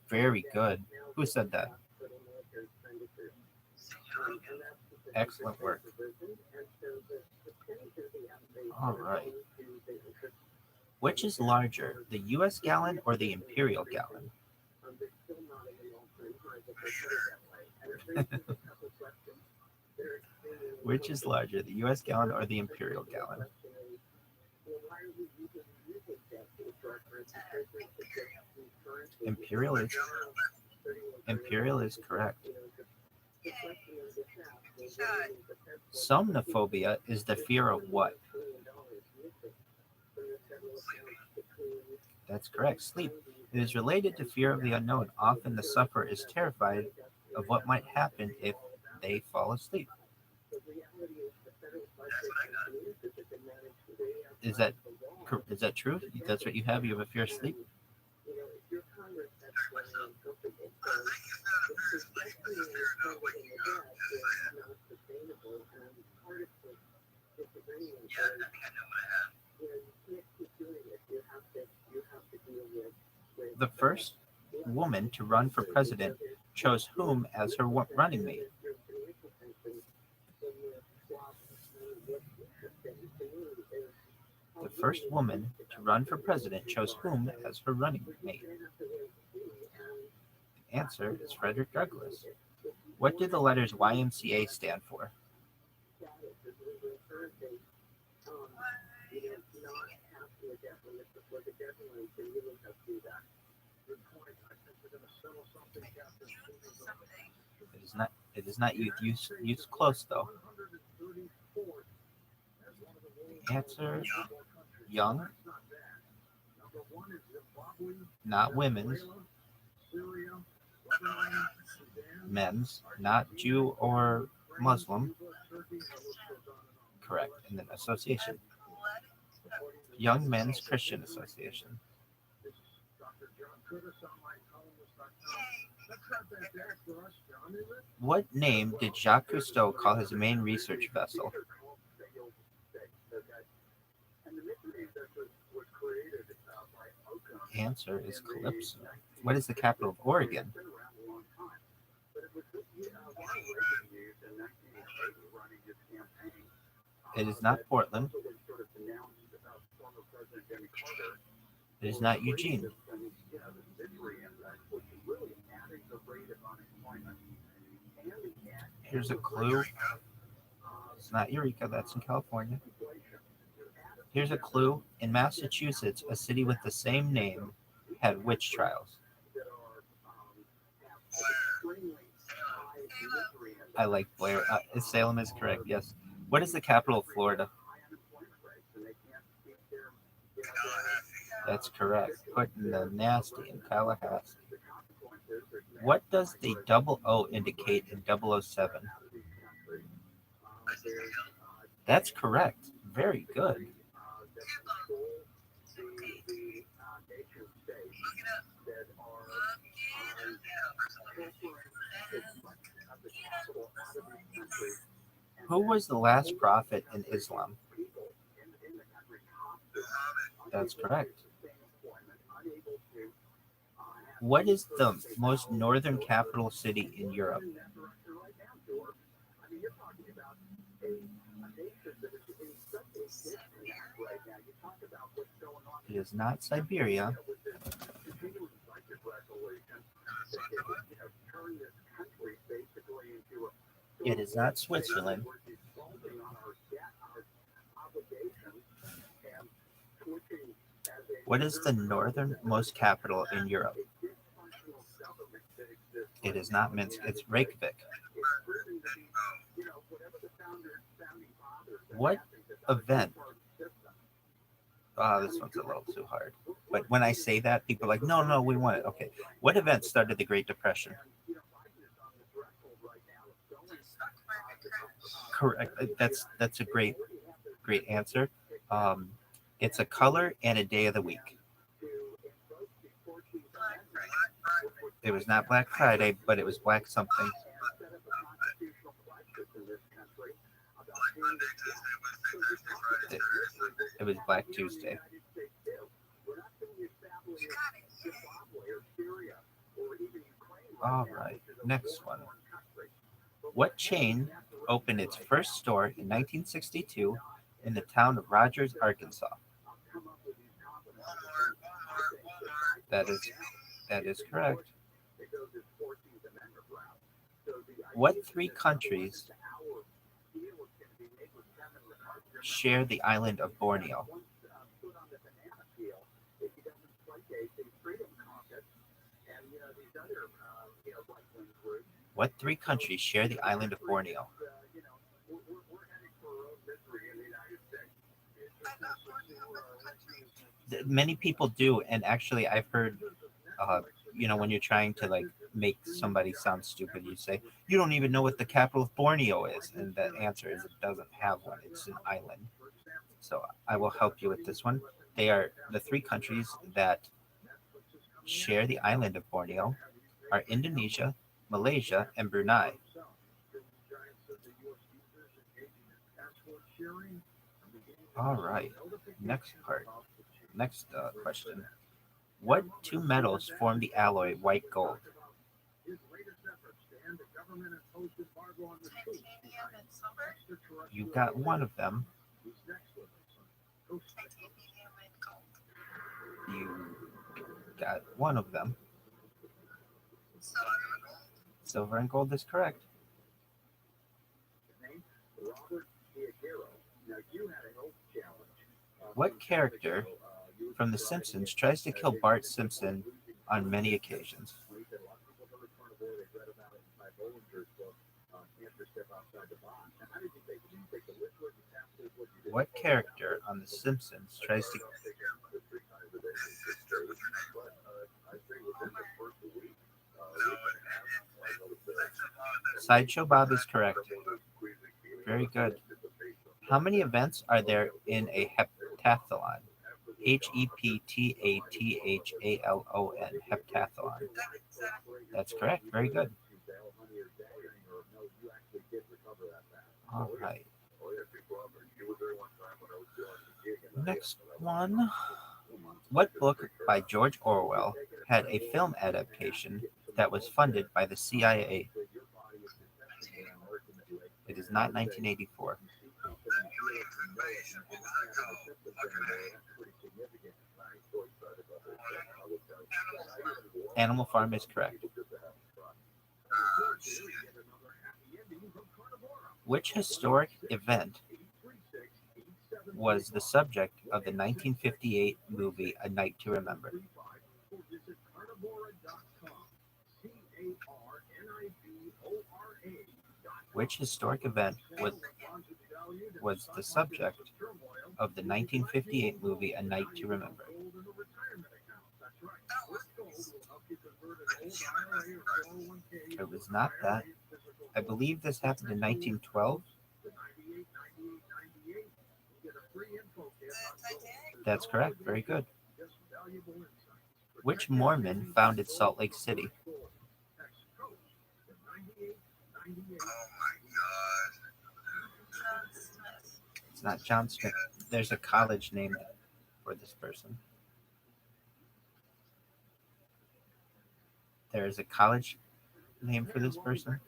Very good. Who said that? Excellent work. All right. Which is larger, the U.S. gallon or the imperial gallon? Which is larger, the U.S. gallon or the imperial gallon? Imperial is correct. Somnophobia is the fear of what? That's correct. Sleep. It is related to fear of the unknown. Often the sufferer is terrified of what might happen if they fall asleep. Is that true? That's what you have? You have a fear of sleep? The first woman to run for president chose whom as her running mate? The first woman to run for president chose whom as her running mate? The answer is Frederick Douglass. What do the letters YMCA stand for? It is not youth. Youth close though. The answer, young, not women's, men's, not Jew or Muslim. Correct. And then association. Young Men's Christian Association. What name did Jacques Cousteau call his main research vessel? Answer is Calypso. What is the capital of Oregon? It is not Portland. It is not Eugene. Here's a clue. It's not Eureka, that's in California. Here's a clue. In Massachusetts, a city with the same name had witch trials. I like Blair. Salem is correct, yes. What is the capital of Florida? That's correct. Putting the nasty in Tallahassee. What does the double O indicate in 007? That's correct. Very good. Who was the last prophet in Islam? That's correct. What is the most northern capital city in Europe? It is not Siberia. It is not Switzerland. What is the northernmost capital in Europe? It is not Minsk, it's Reykjavik. What event? This one's a little too hard. But when I say that, people are like, no, we want it. Okay. What event started the Great Depression? Correct. That's a great answer. It's a color and a day of the week. It was not Black Friday, but it was Black something. It was Black Tuesday. All right, next one. What chain opened its first store in 1962 in the town of Rogers, Arkansas? That is correct. What three countries share the island of Borneo? What three countries share the island of Borneo? Many people do, and actually I've heard, when you're trying to like make somebody sound stupid, you say, you don't even know what the capital of Borneo is, and the answer is it doesn't have one, it's an island. So I will help you with this one. They are the three countries that share the island of Borneo are Indonesia, Malaysia, and Brunei. All right, next question. What two metals form the alloy white gold? You got one of them. You got one of them. Silver and gold is correct. What character from The Simpsons tries to kill Bart Simpson on many occasions? What character on The Simpsons tries to... Sideshow Bob is correct. Very good. How many events are there in a heptathlon? Heptathlon. Heptathlon. That's correct. Very good. All right. Next one. What book by George Orwell had a film adaptation that was funded by the CIA? It is not 1984. Animal Farm is correct. Which historic event was the subject of the 1958 movie A Night to Remember? Which historic event was the subject of the 1958 movie A Night to Remember? It was not that. I believe this happened in 1912. That's correct. Very good. Which Mormon founded Salt Lake City? It's not John Smith. There's a college named for this person. There is a college name for this person.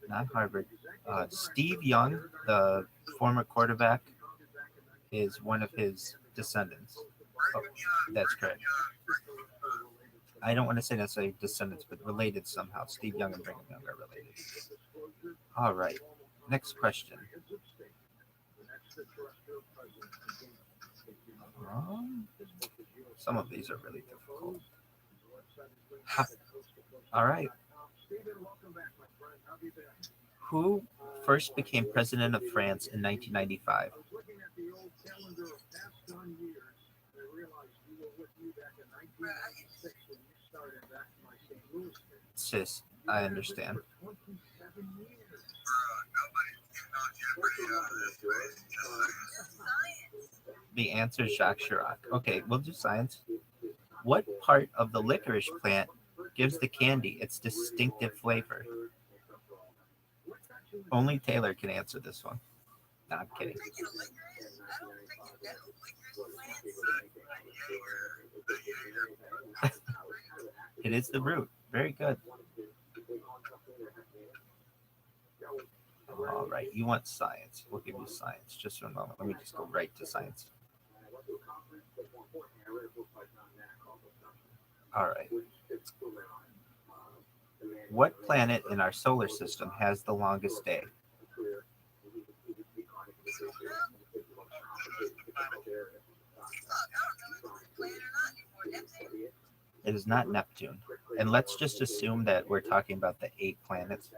Not Harvard. Steve Young, the former quarterback, is one of his descendants. Oh, that's correct. I don't want to say necessarily descendants, but related somehow. Steve Young and Brigham Young are related. All right. Next question. Some of these are really difficult. All right. Who first became president of France in 1995? Sis, I understand. The answer is Jacques Chirac. Okay, we'll do science. What part of the licorice plant gives the candy its distinctive flavor? Only Taylor can answer this one. No, I'm kidding. It is the root. Very good. All right, you want science. We'll give you science. Just for a moment. Let me just go right to science. All right. What planet in our solar system has the longest day? It is not Neptune. And let's just assume that we're talking about the 8 planets.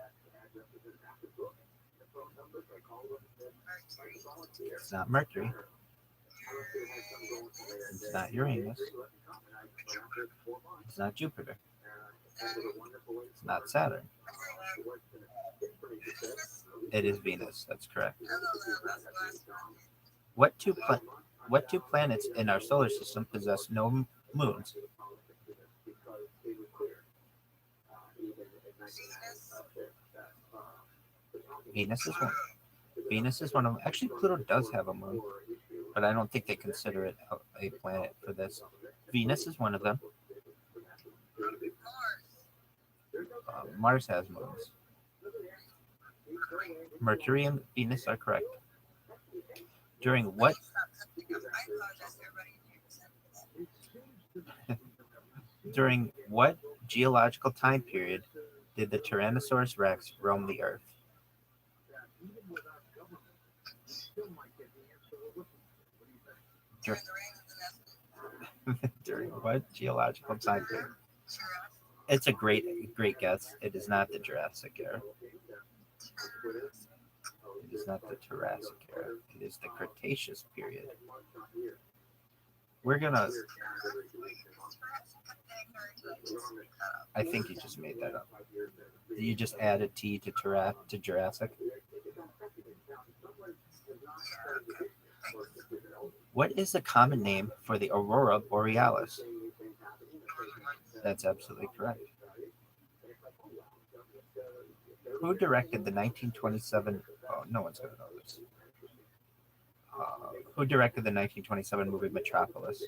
It's not Mercury. It's not Uranus. It's not Jupiter. It's not Saturn. It is Venus. That's correct. What two planets in our solar system possess no moons? Venus is one. Venus is one of them. Actually, Pluto does have a moon, but I don't think they consider it a planet for this. Venus is one of them. Mars has moons. Mercury and Venus are correct. During what? During what geological time period did the Tyrannosaurus Rex roam the Earth? During what geological time period? It's a great guess. It is not the Jurassic era. It is not the Jurassic era. It is the Cretaceous period. We're gonna. I think you just made that up. You just added T to Jurassic. What is the common name for the aurora borealis? That's absolutely correct. Who directed the 1927? Oh, no one's going to know this. Who directed the 1927 movie Metropolis?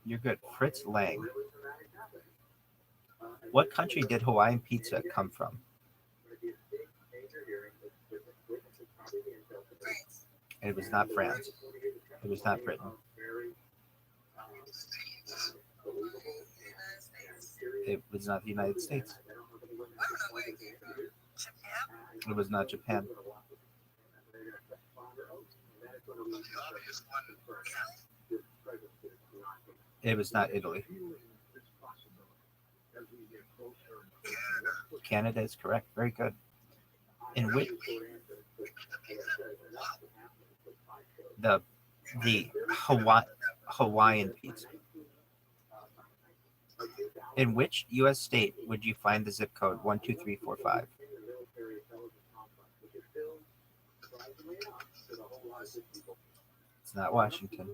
You're good. Fritz Lang. What country did Hawaiian pizza come from? It was not France. It was not Britain. It was not the United States. It was not Japan. It was not Italy. Canada is correct. Very good. In which the Hawaiian pizza. In which U.S. state would you find the zip code 12345? It's not Washington.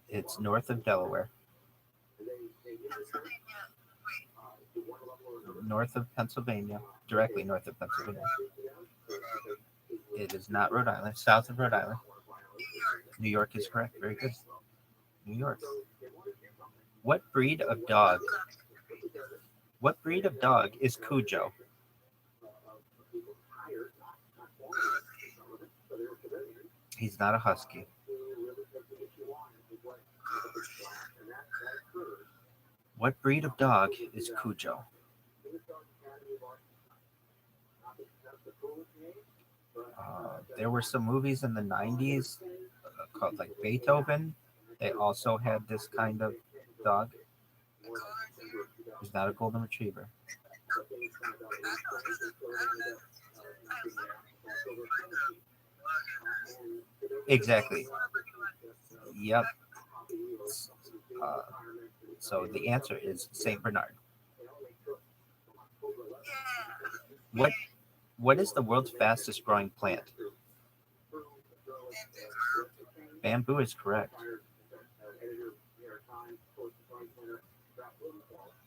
It's north of Delaware. North of Pennsylvania. Directly north of Pennsylvania. It is not Rhode Island. South of Rhode Island. New York is correct. Very good. New York. What breed of dog is Cujo? He's not a husky. What breed of dog is Cujo? There were some movies in the 90s called like Beethoven. They also had this kind of dog. It's not a golden retriever. Exactly. Yep. So the answer is Saint Bernard. What is the world's fastest growing plant? Bamboo is correct.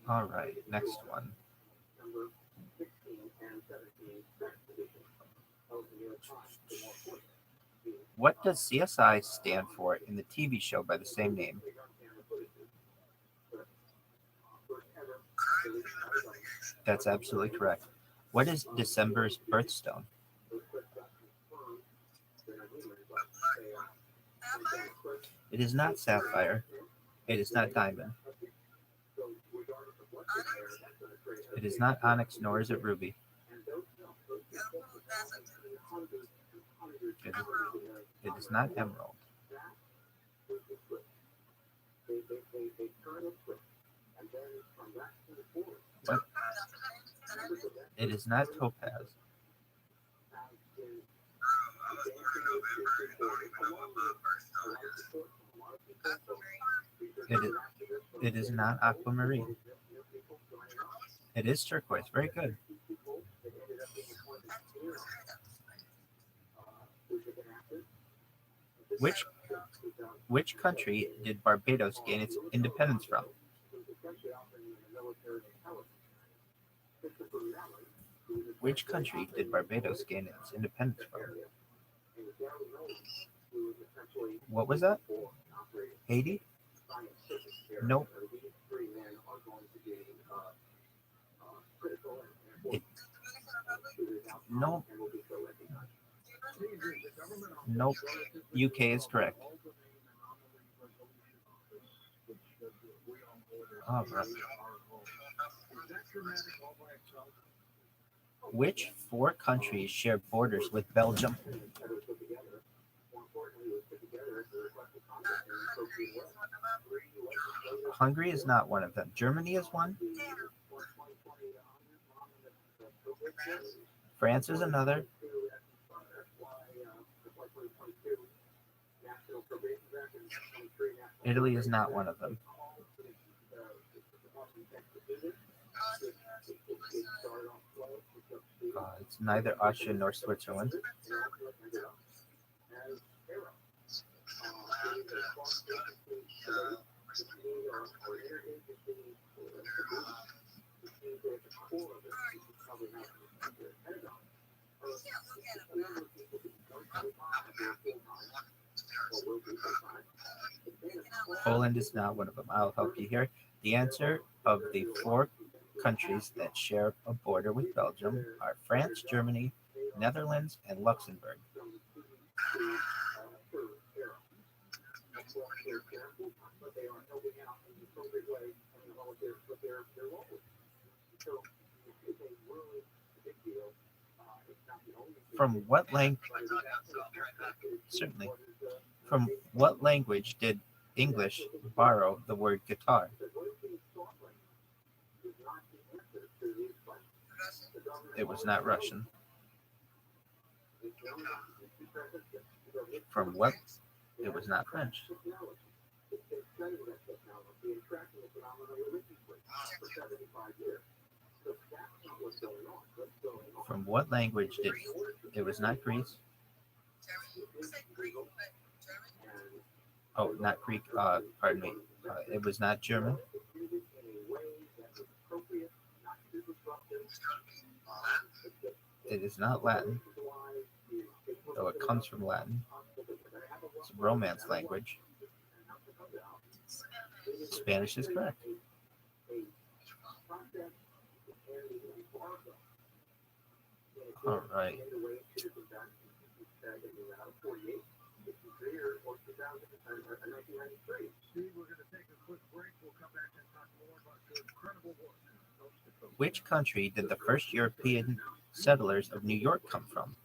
All right, next one. What does CSI stand for in the TV show by the same name? That's absolutely correct. What is December's birthstone? It is not sapphire. It is not diamond. It is not onyx, nor is it ruby. It is not emerald. What? It is not topaz. It is not aquamarine. It is turquoise. Very good. Which country did Barbados gain its independence from? Which country did Barbados gain its independence from? What was that? Haiti? Nope. It, nope. Nope. UK is correct. All right. Which 4 countries share borders with Belgium? Hungary is not one of them. Germany is one. France is another. Italy is not one of them. It's neither Austria nor Switzerland. Poland is not one of them. I'll help you here. The answer of the 4 countries that share a border with Belgium are France, Germany, Netherlands, and Luxembourg. From what language did English borrow the word guitar? It was not Russian. From what? It was not French. From what language did it was not Greece? Oh, not Greek. Pardon me. It was not German. It is not Latin, though it comes from Latin. It's a Romance language. Spanish is correct. All right. Which country did the first European settlers of New York come from?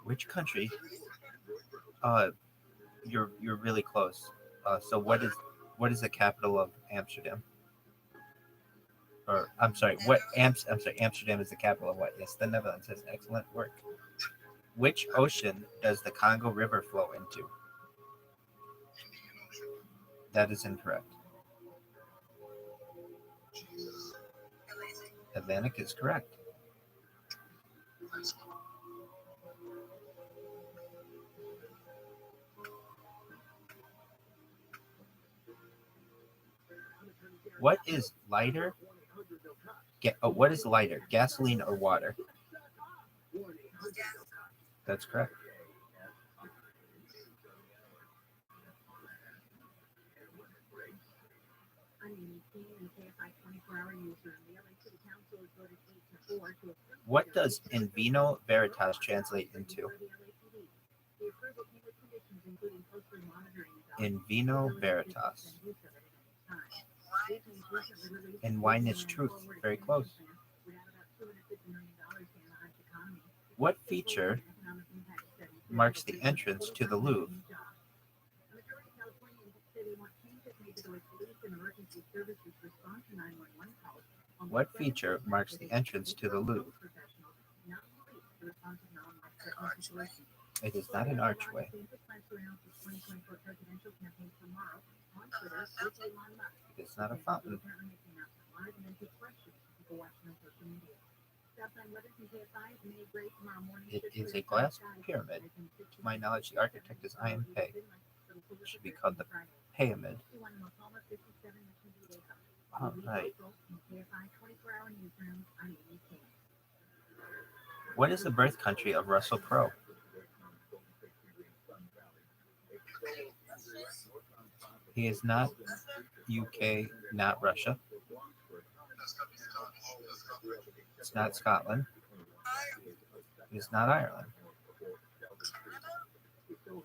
Which country? You're really close. So what is the capital of Amsterdam? Or I'm sorry, Amsterdam is the capital of what? Yes, the Netherlands. Has excellent work. Which ocean does the Congo River flow into? That is incorrect. Atlantic is correct. What is lighter? What is lighter, gasoline or water? That's correct. What does in vino veritas translate into? In vino veritas. In wine is truth. Very close. What feature marks the entrance to the Louvre? What feature marks the entrance to the Louvre? It is not an archway. It is not a fountain. It is a glass pyramid. To my knowledge, the architect is I.M. Pei. It should be called the pyramid. All right. What is the birth country of Russell Crowe? He is not UK, not Russia. It's not Scotland. It is not Ireland.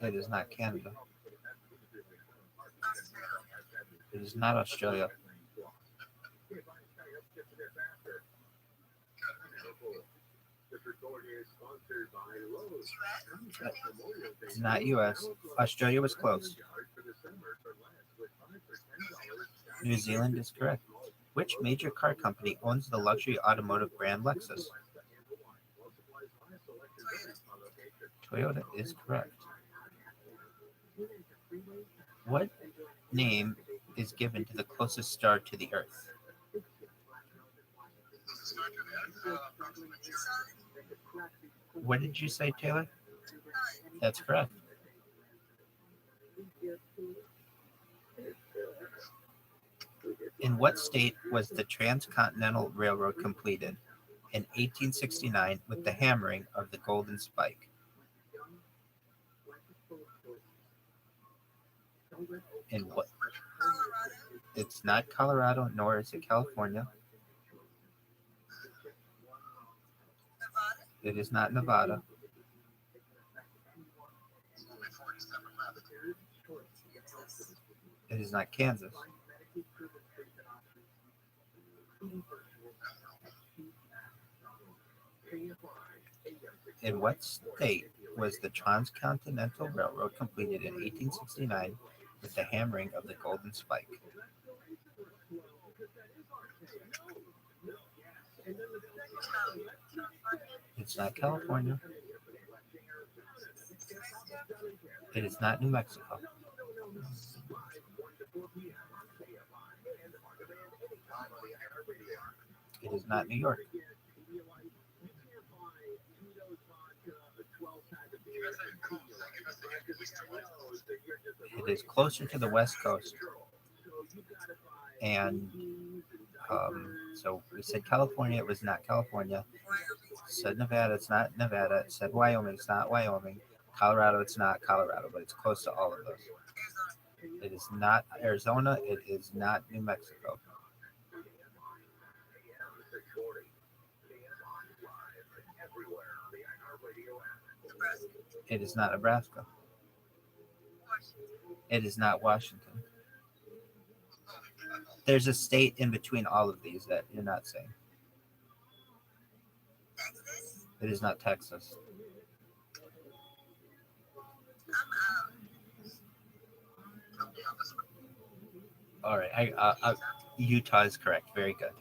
It is not Canada. It is not Australia. It's not US. Australia was close. New Zealand is correct. Which major car company owns the luxury automotive brand Lexus? Toyota is correct. What name is given to the closest star to the Earth? What did you say, Taylor? That's correct. In what state was the Transcontinental Railroad completed in 1869 with the hammering of the golden spike? In what? It's not Colorado, nor is it California. It is not Nevada. It is not Kansas. In what state was the Transcontinental Railroad completed in 1869 with the hammering of the golden spike? It's not California. It is not New Mexico. It is not New York. It is closer to the West Coast. And so we said California, it was not California. Said Nevada, it's not Nevada. It said Wyoming, it's not Wyoming. Colorado, it's not Colorado, but it's close to all of those. It is not Arizona. It is not New Mexico. It is not Nebraska. It is not Washington. There's a state in between all of these that you're not saying. It is not Texas. All right. Utah is correct. Very good.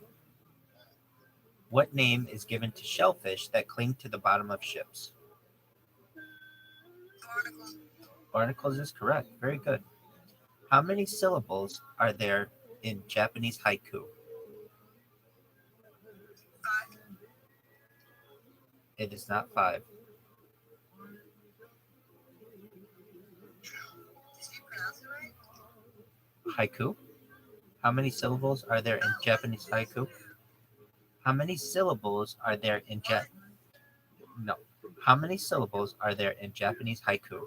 What name is given to shellfish that cling to the bottom of ships? Barnacles is correct. Very good. How many syllables are there in Japanese haiku? It is not 5. Haiku? How many syllables are there in Japanese haiku? How many syllables are there in No. How many syllables are there in Japanese haiku?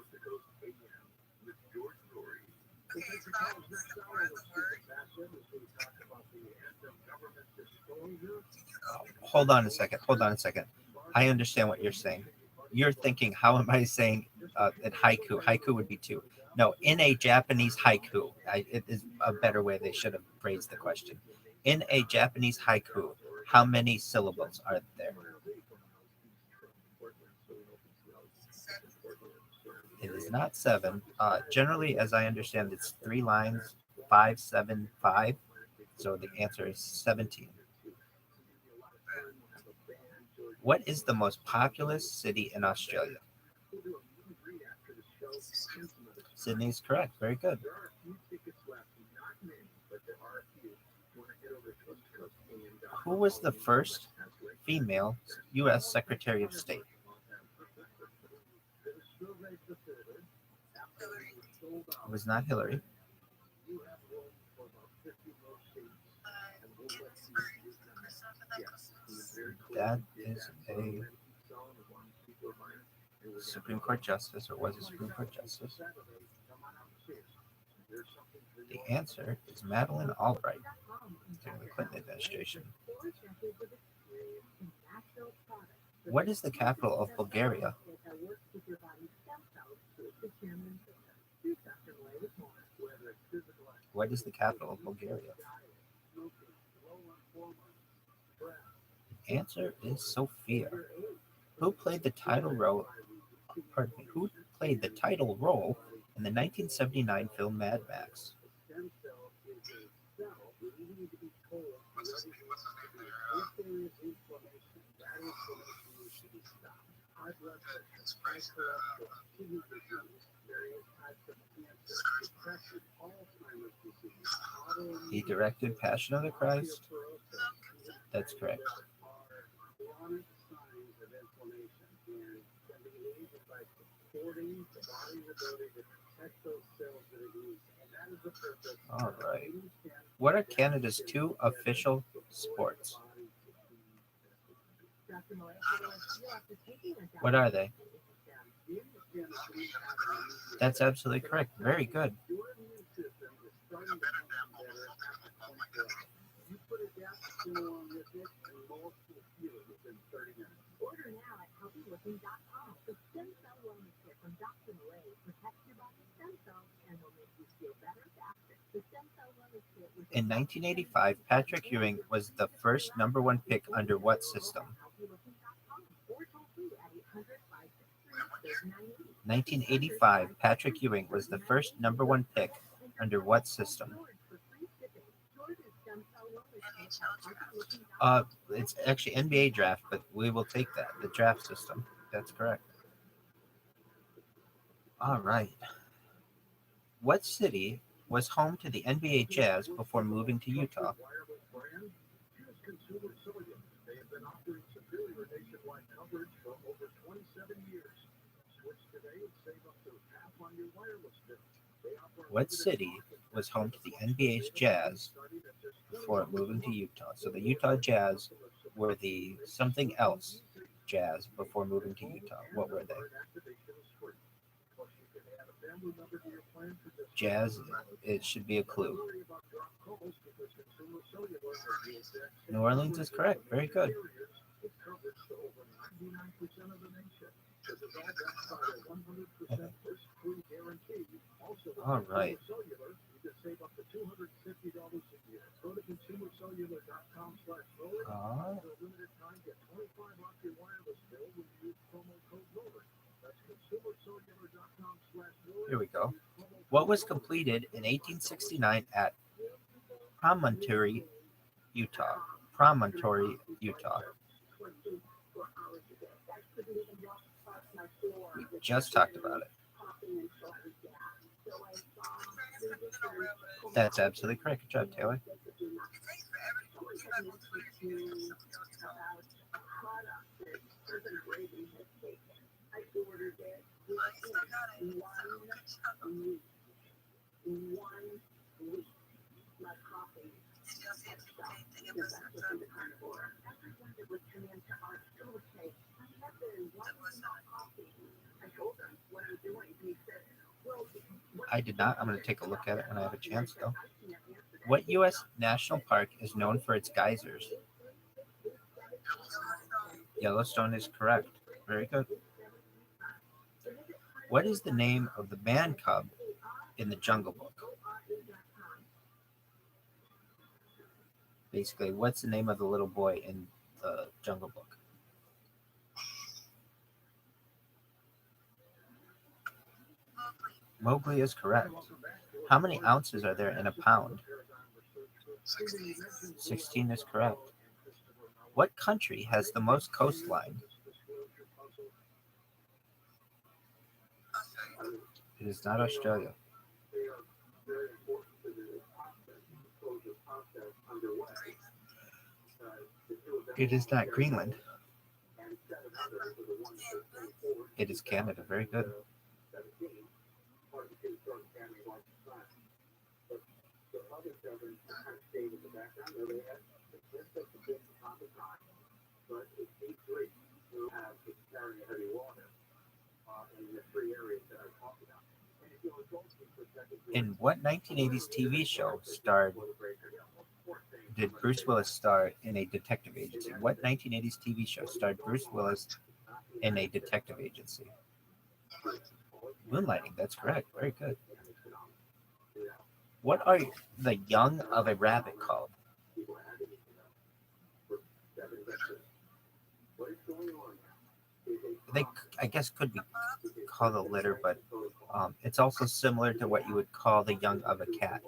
Hold on a second. I understand what you're saying. You're thinking, how am I saying in haiku? Haiku would be 2. No, in a Japanese haiku. It is a better way they should have phrased the question. In a Japanese haiku, how many syllables are there? It is not 7. Generally, as I understand, it's 3 lines, 5, 7, 5. So the answer is 17. What is the most populous city in Australia? Sydney is correct. Very good. Who was the first female U.S. Secretary of State? It was not Hillary. That is a Supreme Court justice, or was a Supreme Court justice. The answer is Madeleine Albright during the Clinton administration. What is the capital of Bulgaria? What is the capital of Bulgaria? The answer is Sofia. Who played the title role? Pardon me. Who played the title role in the 1979 film Mad Max? He directed Passion of the Christ. That's correct. All right. What are Canada's two official sports? What are they? That's absolutely correct. Very good. In 1985, Patrick Ewing was the first number one pick under what system? 1985, Patrick Ewing was the first number one pick under what system? It's actually NBA draft, but we will take that. The draft system. That's correct. All right. What city was home to the NBA Jazz before moving to Utah? What city was home to the NBA's Jazz before moving to Utah? So the Utah Jazz were the something else Jazz before moving to Utah. What were they? Jazz, it should be a clue. New Orleans is correct. Very good. All right. Here we go. What was completed in 1869 at Promontory, Utah? Promontory, Utah. We just talked about it. That's absolutely correct. Good job, Taylor. I did not. I'm going to take a look at it when I have a chance, though. What U.S. national park is known for its geysers? Yellowstone is correct. Very good. What is the name of the man cub in the Jungle Book? Basically, what's the name of the little boy in the Jungle Book? Mowgli is correct. How many ounces are there in a pound? 16 is correct. What country has the most coastline? It is not Australia. It is not Greenland. It is Canada. Very good. In what 1980s TV show did Bruce Willis star in a detective agency? What 1980s TV show starred Bruce Willis in a detective agency? Moonlighting, that's correct. Very good. What are the young of a rabbit called? They, I guess, could be called a litter, but it's also similar to what you would call the young of a cat.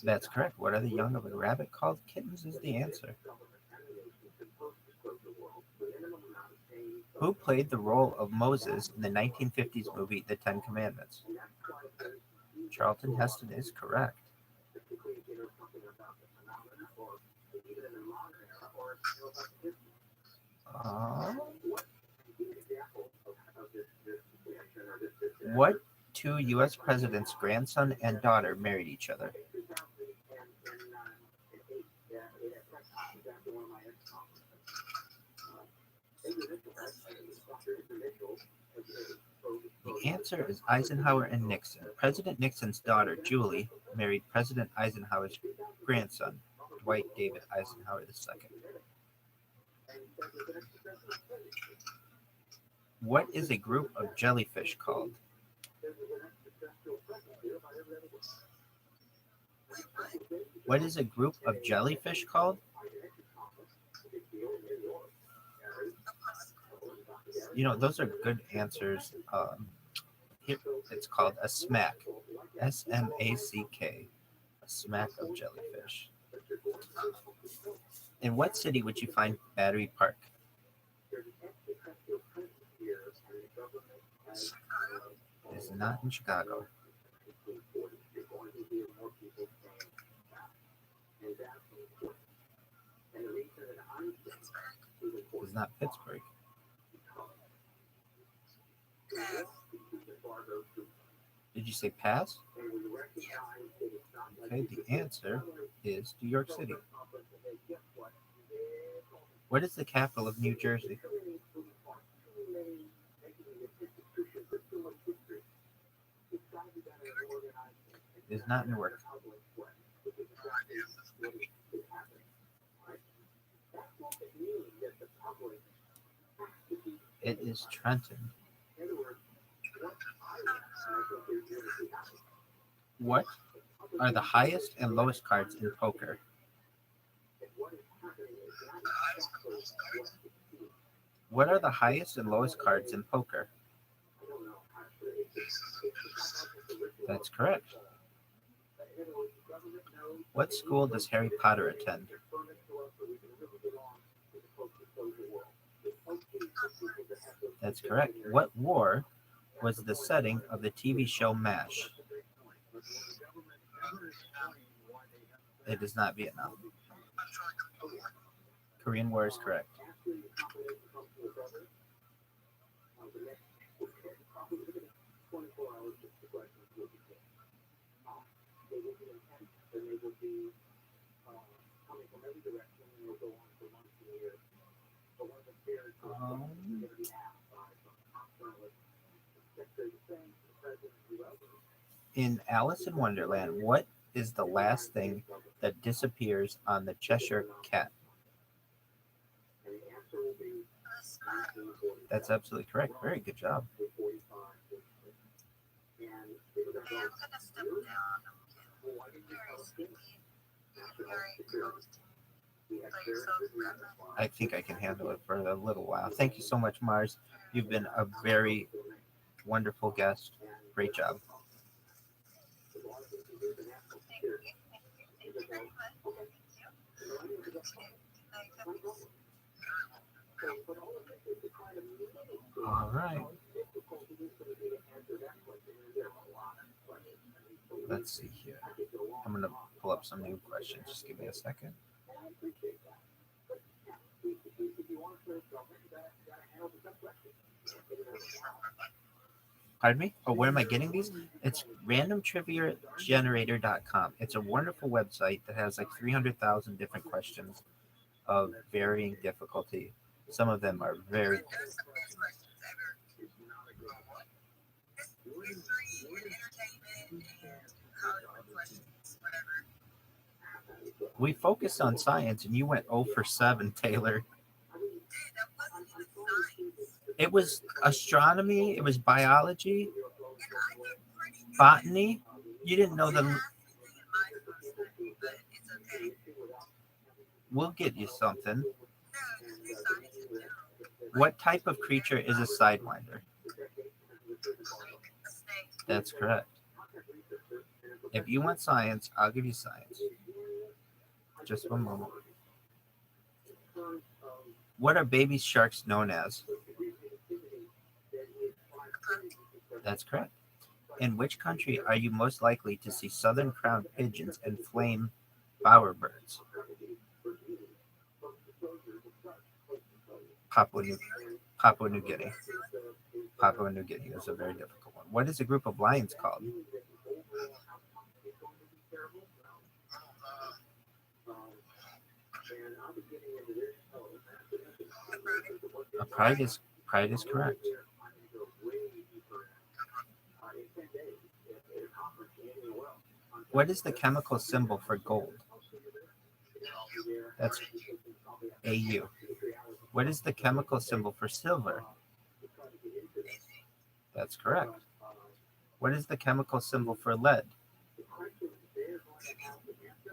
That's correct. What are the young of a rabbit called? Kittens is the answer. Who played the role of Moses in the 1950s movie The Ten Commandments? Charlton Heston is correct. What two U.S. presidents' grandson and daughter married each other? The answer is Eisenhower and Nixon. President Nixon's daughter, Julie, married President Eisenhower's grandson, Dwight David Eisenhower II. What is a group of jellyfish called? What is a group of jellyfish called? You know, those are good answers. Here, it's called a smack. S-M-A-C-K. A smack of jellyfish. In what city would you find Battery Park? It is not in Chicago. It is not Pittsburgh. Did you say pass? Okay, the answer is New York City. What is the capital of New Jersey? It is not Newark. It is Trenton. What are the highest and lowest cards in poker? What are the highest and lowest cards in poker? That's correct. What school does Harry Potter attend? That's correct. What war was the setting of the TV show MASH? It is not Vietnam. Korean War is correct. In Alice in Wonderland, what is the last thing that disappears on the Cheshire Cat? That's absolutely correct. Very good job. I think I can handle it for a little while. Thank you so much, Mars. You've been a very wonderful guest. Great job. All right. Let's see here. I'm going to pull up some new questions. Just give me a second. Pardon me? Oh, where am I getting these? It's randomtriviagenerator.com. It's a wonderful website that has like 300,000 different questions of varying difficulty. Some of them are very. There's some best questions ever. History and entertainment and Hollywood questions, whatever. We focused on science, and you went 0 for 7, Taylor. Dude, that wasn't even science. It was astronomy. It was biology, And I did pretty good. botany. You didn't know I didn't the. have anything in mind for study, but it's okay. We'll get you something. No, just do science in general. What type of creature is a sidewinder? A snake. That's correct. If you want science, I'll give you science. Just one moment. What are baby sharks known as? That's correct. In which country are you most likely to see southern crowned pigeons and flame bowerbirds? Papua New Guinea. Papua New Guinea is a very difficult one. What is a group of lions called? A pride is correct. What is the chemical symbol for gold? That's AU. What is the chemical symbol for silver? That's correct. What is the chemical symbol for lead?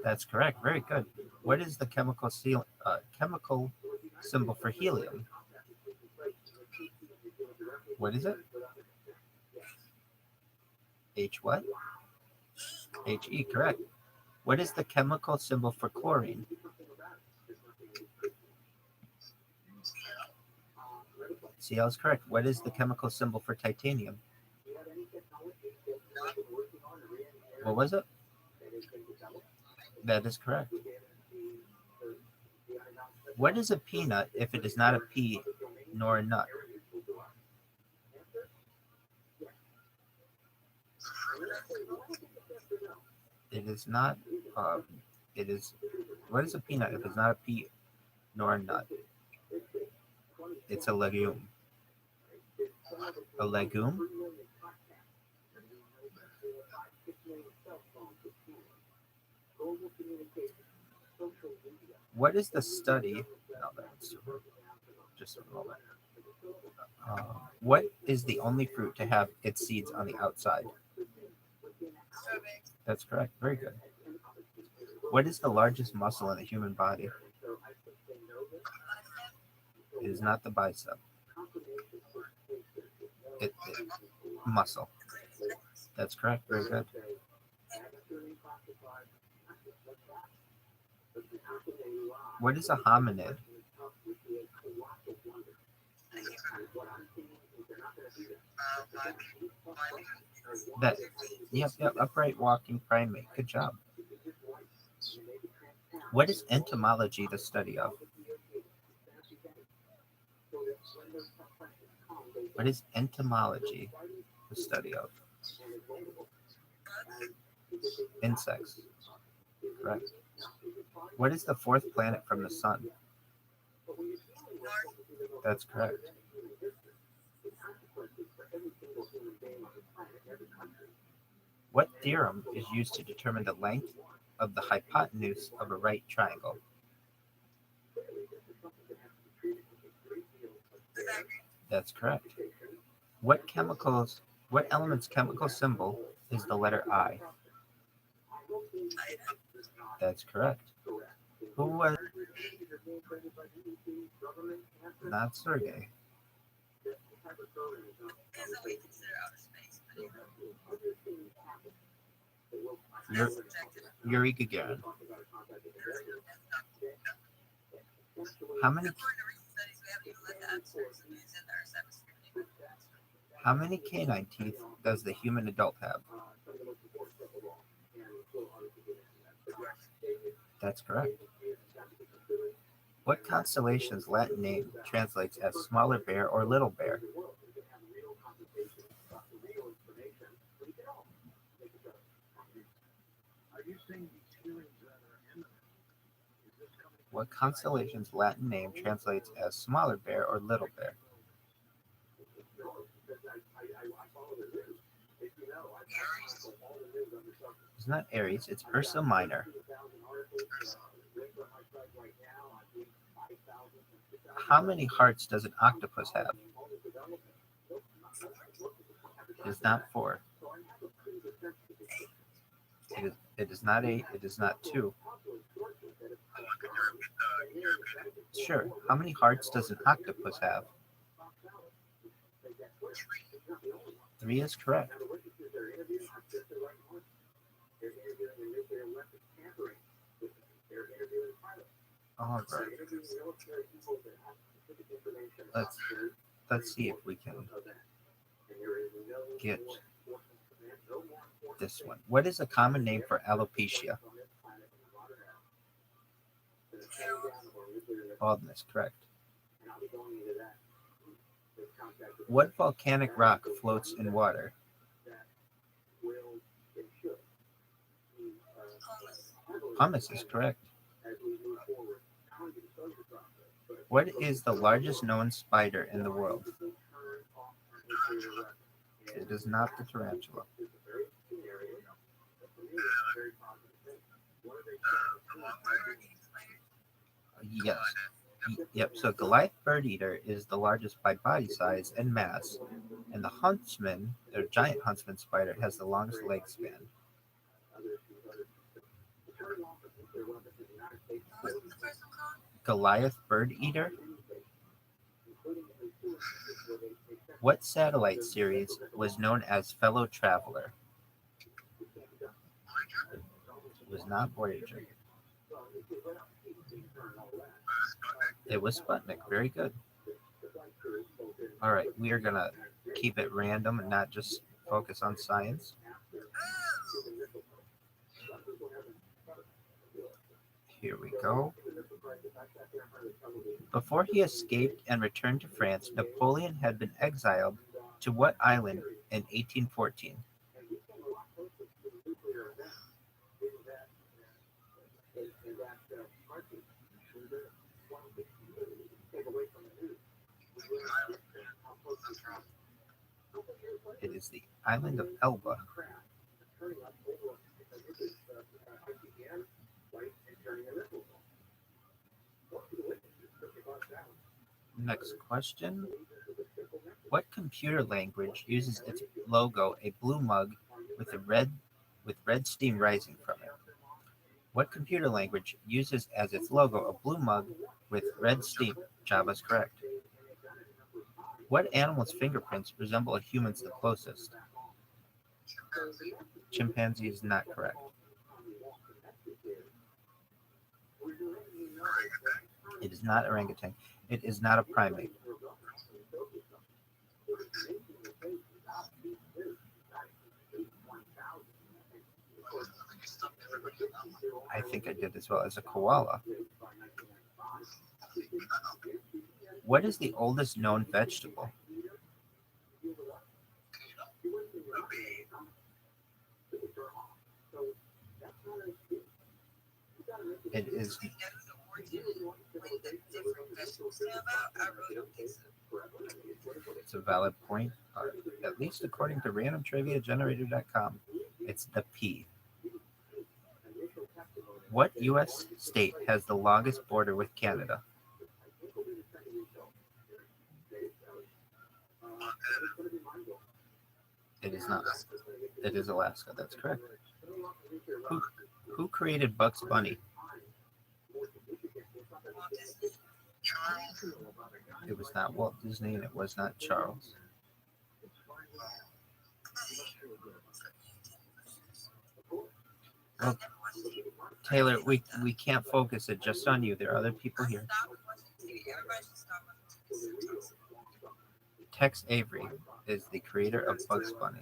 That's correct. Very good. What is the chemical symbol for helium? What is it? H what? HE, correct. What is the chemical symbol for chlorine? Cl is correct. What is the chemical symbol for titanium? What was it? That is correct. What is a peanut if it is not a pea nor a nut? It is not. It is. What is a peanut if it's not a pea nor a nut? It's a legume. A legume? What is the study? No, that's just a moment. What is the only fruit to have its seeds on the outside? That's correct. Very good. What is the largest muscle in the human body? It is not the bicep. Muscle. That's correct. Very good. What is a hominid? That. Yep. Upright walking primate. Good job. What is entomology the study of? What is entomology the study of? Insects. Correct. What is the fourth planet from the sun? That's correct. What theorem is used to determine the length of the hypotenuse of a right triangle? That's correct. What element's chemical symbol is the letter I? That's correct. Who was not Sergey? Yuri Gagarin. How many canine teeth does the human adult have? That's correct. What constellation's Latin name translates as smaller bear or little bear? What constellation's Latin name translates as smaller bear or little bear? It's not Aries, it's Ursa Minor. How many hearts does an octopus have? It is not 4. It is not 8. It is not 2. Sure. How many hearts does an octopus have? 3 is correct. All right. Let's see if we can get this one. What is a common name for alopecia? Baldness, correct. What volcanic rock floats in water? Pumice is correct. What is the largest known spider in the world? It is not the tarantula. Yes. Yep. So Goliath bird eater is the largest by body size and mass, and the huntsman, the giant huntsman spider, has the longest leg span. Goliath bird eater. What satellite series was known as Fellow Traveler? It was not Voyager. It was Sputnik. Very good. All right, we are going to keep it random and not just focus on science. Here we go. Before he escaped and returned to France, Napoleon had been exiled to what island in 1814? It is the island of Elba. Next question. What computer language uses its logo a blue mug with red steam rising from it? What computer language uses as its logo a blue mug with red steam? Java is correct. What animal's fingerprints resemble a human's the closest? Chimpanzee is not correct. It is not orangutan. It is not a primate. I think I did as well as a koala. What is the oldest known vegetable? It is. It's a valid point, at least according to randomtriviagenerator.com. It's the pea. What U.S. state has the longest border with Canada? It is not. It is Alaska. That's correct. Who created Bugs Bunny? It was not Walt Disney, and it was not Charles. Well, Taylor, we can't focus it just on you. There are other people here. Tex Avery is the creator of Bugs Bunny.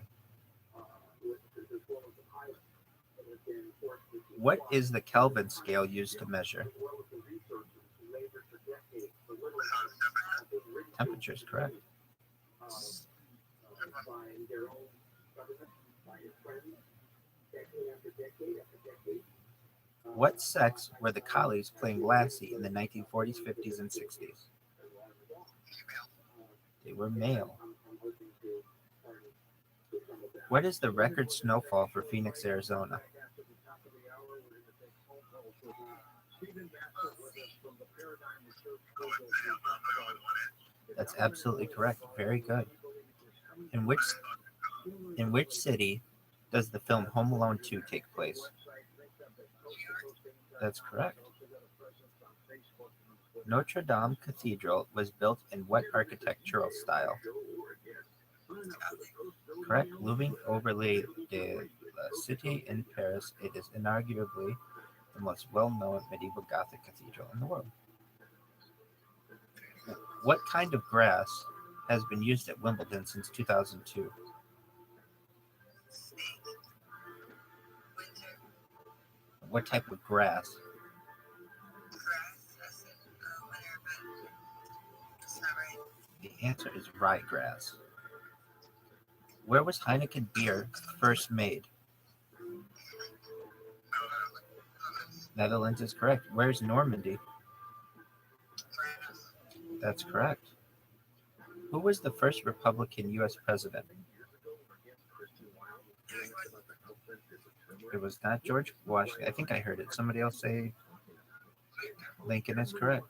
What is the Kelvin scale used to measure? Temperature is correct. What sex were the collies playing Lassie in the 1940s, 50s, and 60s? They were male. What is the record snowfall for Phoenix, Arizona? That's absolutely correct. Very good. In which city does the film Home Alone 2 take place? That's correct. Notre Dame Cathedral was built in what architectural style? Correct. Louvre Overlay de la Cité in Paris. It is inarguably the most well-known medieval Gothic cathedral in the world. What kind of grass has been used at Wimbledon since 2002? What type of grass? The answer is ryegrass. Where was Heineken beer first made? Netherlands is correct. Where's Normandy? That's correct. Who was the first Republican U.S. president? It was not George Washington. I think I heard it. Somebody else say Lincoln is correct.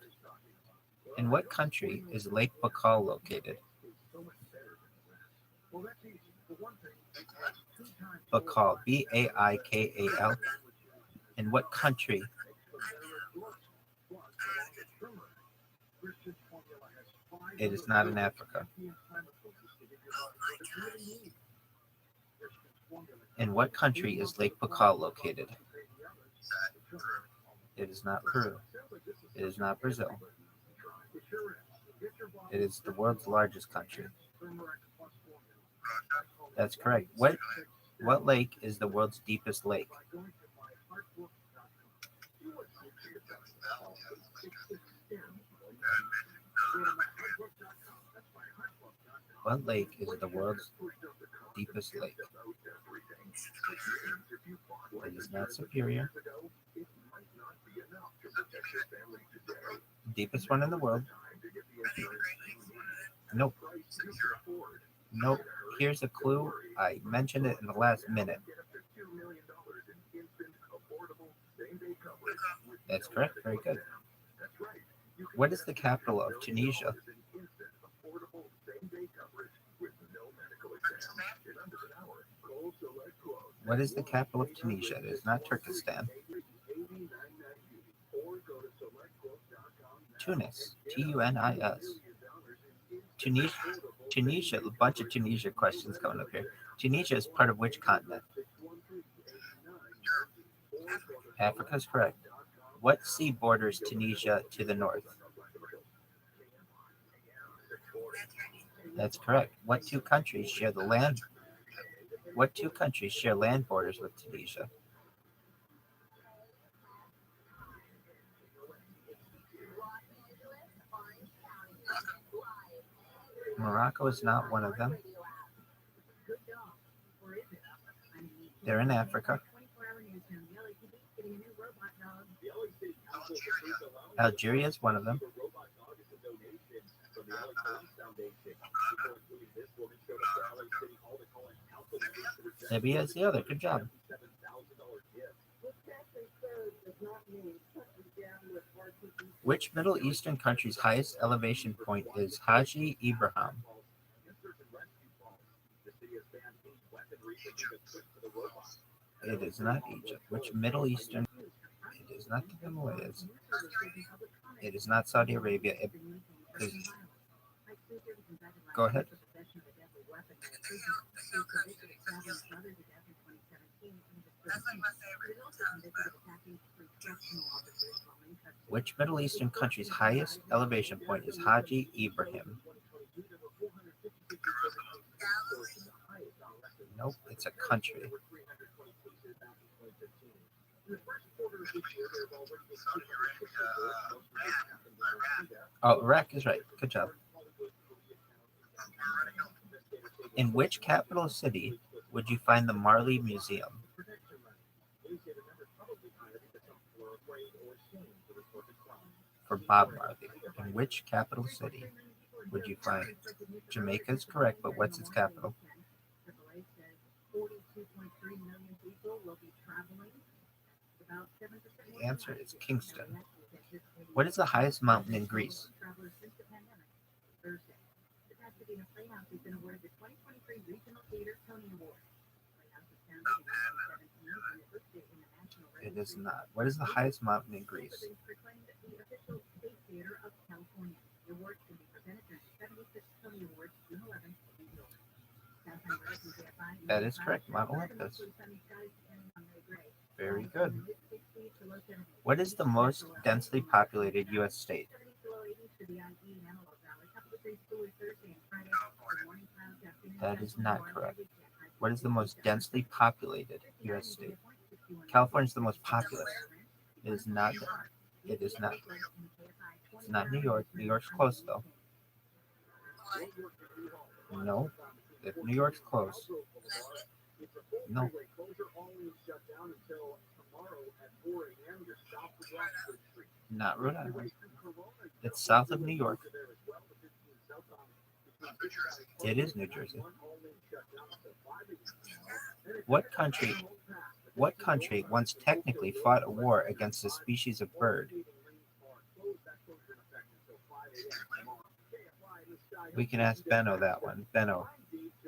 In what country is Lake Baikal located? Baikal, Baikal. In what country? It is not in Africa. In what country is Lake Baikal located? It is not Peru. It is not Brazil. It is the world's largest country. That's correct. What lake is the world's deepest lake? What lake is the world's deepest lake? It is not Superior. Deepest one in the world. Nope. Nope. Here's a clue. I mentioned it in the last minute. That's correct. Very good. What is the capital of Tunisia? What is the capital of Tunisia? It is not Turkestan. Tunis. Tunis. Tunisia, a bunch of Tunisia questions coming up here. Tunisia is part of which continent? Africa is correct. What sea borders Tunisia to the north? That's correct. What two countries share land borders with Tunisia? Morocco is not one of them. They're in Africa. Algeria is one of them. Libya is the other. Good job. Which Middle Eastern country's highest elevation point is Haji Ibrahim? It is not Egypt. Which Middle Eastern? It is not the Himalayas. It is not Saudi Arabia. Go ahead. Which Middle Eastern country's highest elevation point is Haji Ibrahim? Nope, it's a country. Oh, Iraq is right. Good job. In which capital city would you find the Marley Museum? for Bob Marley. In which capital city would you find it? Jamaica is correct, but what's its capital? The answer is Kingston. What is the highest mountain in Greece? It is not. What is the highest mountain in Greece? That is correct, Mount Olympus. Very good. What is the most densely populated U.S. state? That is not correct. What is the most densely populated U.S. state? California is the most populous. It is not. It is not. It's not New York. New York's close, though. No. If New York's close. No. Not Rhode Island. It's south of New York. It is New Jersey. What country once technically fought a war against a species of bird? We can ask Benno that one. Benno,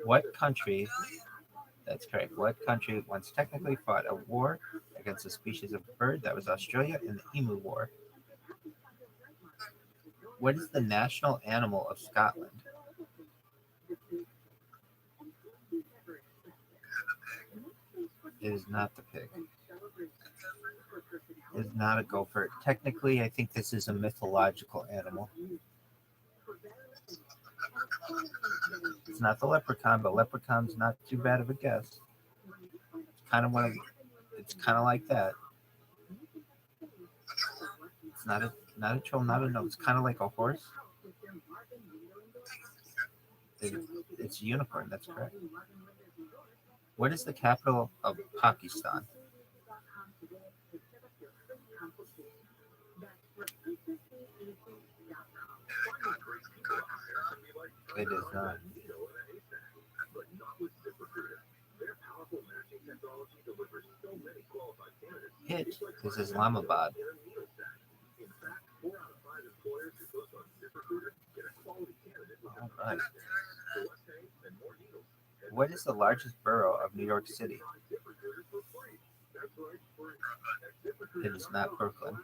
what country, that's correct, what country once technically fought a war against a species of bird? That was Australia in the Emu War. What is the national animal of Scotland? It is not the pig. It is not a gopher. Technically, I think this is a mythological animal. It's not the leprechaun, but leprechaun's not too bad of a guess. It's kind of like that. It's not a troll, not a gnome. It's kind of like a horse. It's a unicorn. That's correct. What is the capital of Pakistan? It is not. It is Islamabad. All right. What is the largest borough of New York City? It is not Brooklyn.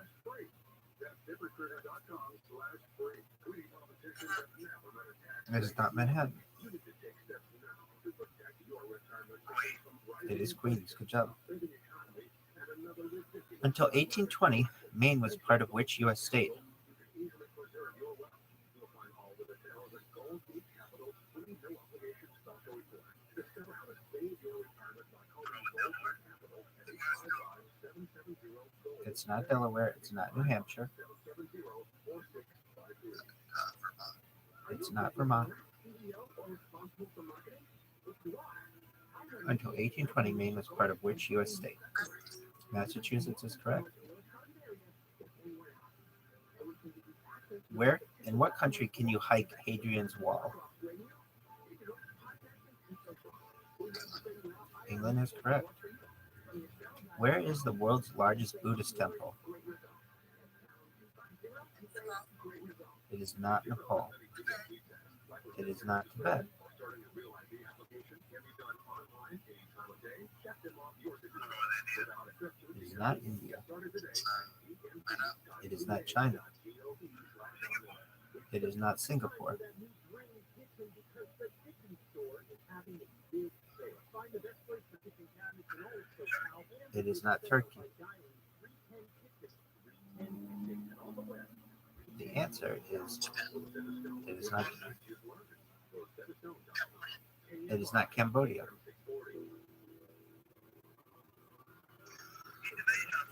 It is not Manhattan. It is Queens. Good job. Until 1820, Maine was part of which U.S. state? It's not Delaware. It's not New Hampshire. It's not Vermont. Until 1820, Maine was part of which U.S. state? Massachusetts is correct. Where, in what country can you hike Hadrian's Wall? England is correct. Where is the world's largest Buddhist temple? It is not Nepal. It is not Tibet. It is not India. It is not China. It is not Singapore. It is not Turkey. The answer is it is not. It is not Cambodia.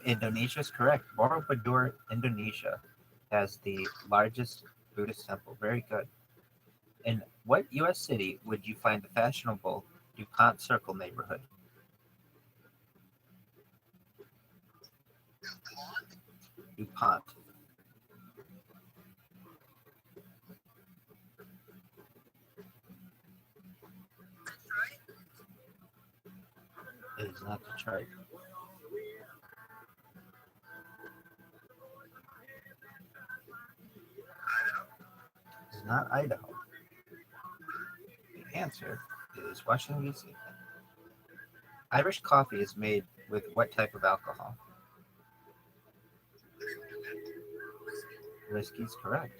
Indonesia is correct. Borobudur, Indonesia, has the largest Buddhist temple. Very good. In what U.S. city would you find the fashionable DuPont Circle neighborhood? DuPont. It is not Detroit. It is not Idaho. The answer is Washington, D.C. Irish coffee is made with what type of alcohol? Whiskey is correct.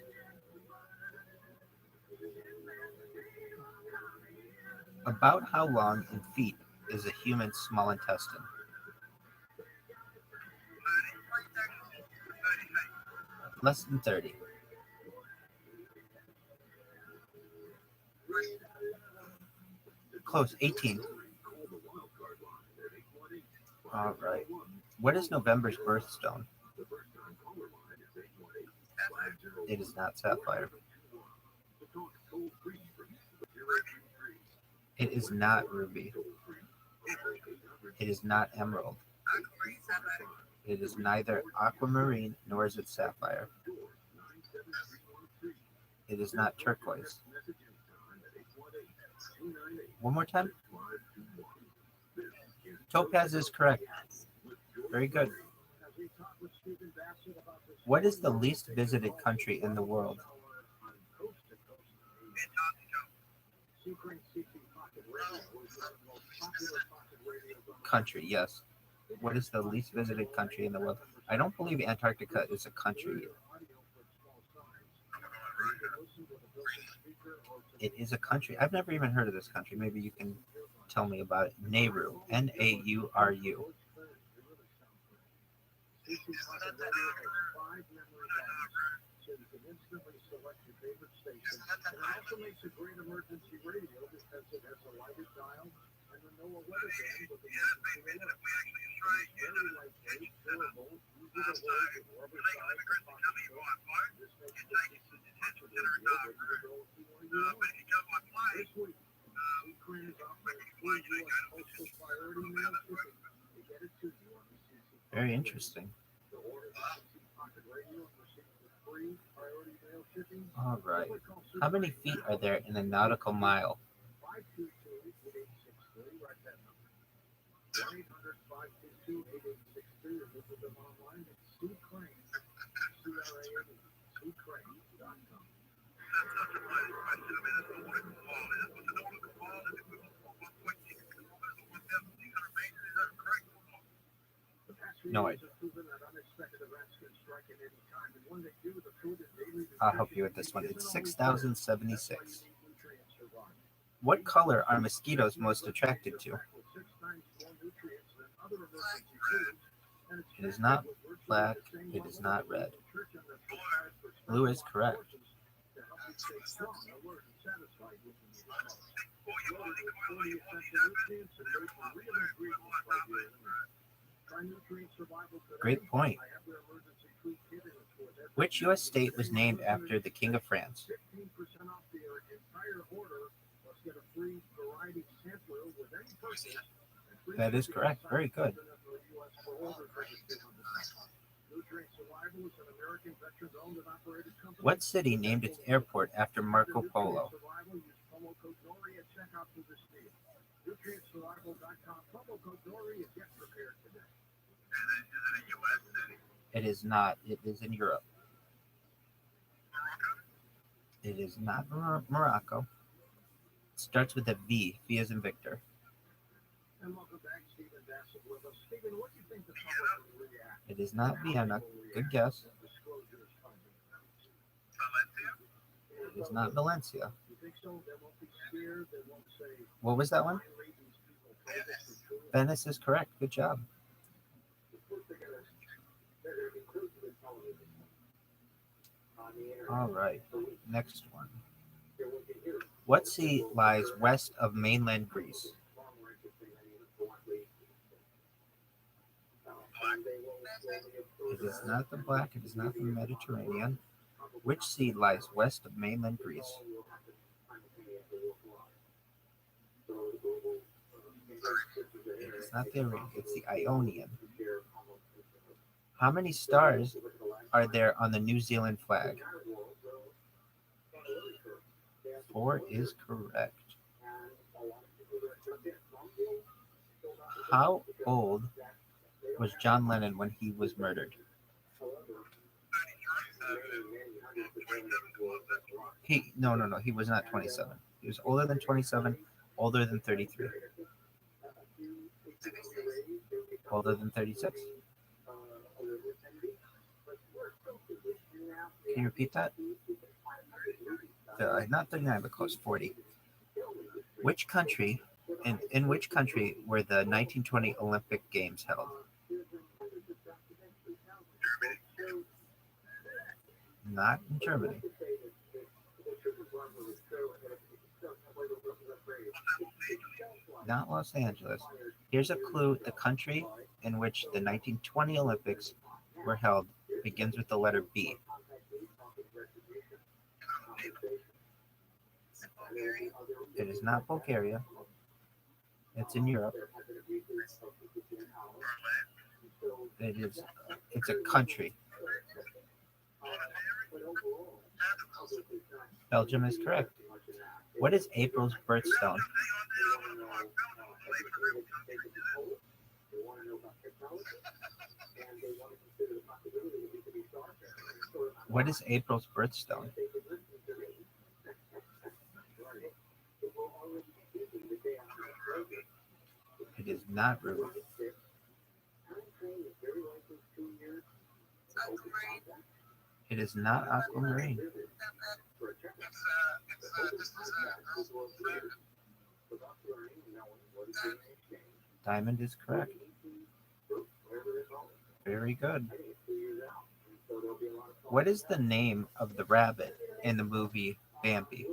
About how long in feet is a human's small intestine? Less than 30. Close, 18. All right. What is November's birthstone? It is not sapphire. It is not ruby. It is not emerald. It is neither aquamarine nor is it sapphire. It is not turquoise. One more time. Topaz is correct. Very good. What is the least visited country in the world? Country, yes. What is the least visited country in the world? I don't believe Antarctica is a country. It is a country. I've never even heard of this country. Maybe you can tell me about it. Nauru. Nauru. Very interesting. All right. How many feet are there in a nautical mile? No idea. I'll help you with this one. It's 6,076. What color are mosquitoes most attracted to? It is not black. It is not red. Blue is correct. Great point. Which U.S. state was named after the King of France? That is correct. Very good. What city named its airport after Marco Polo? It is not. It is in Europe. It is not Morocco. It starts with a V. V as in Victor. It is not Vienna. Good guess. It is not Valencia. What was that one? Venice is correct. Good job. All right. Next one. What sea lies west of mainland Greece? It is not the Black. It is not the Mediterranean. Which sea lies west of mainland Greece? It is not the Arabian. It's the Ionian. How many stars are there on the New Zealand flag? 4 is correct. How old was John Lennon when he was murdered? No. He was not 27. He was older than 27, older than 33, older than 36. Can you repeat that? Not 39, but close, 40. Which country, in which country were the 1920 Olympic Games held? Not in Germany. Not Los Angeles. Here's a clue. The country in which the 1920 Olympics were held begins with the letter B. It is not Bulgaria. It's in Europe. It's a country. Belgium is correct. What is April's birthstone? What is April's birthstone? It is not Ruby. It is not aquamarine. Diamond is correct. Very good. What is the name of the rabbit in the movie Bambi?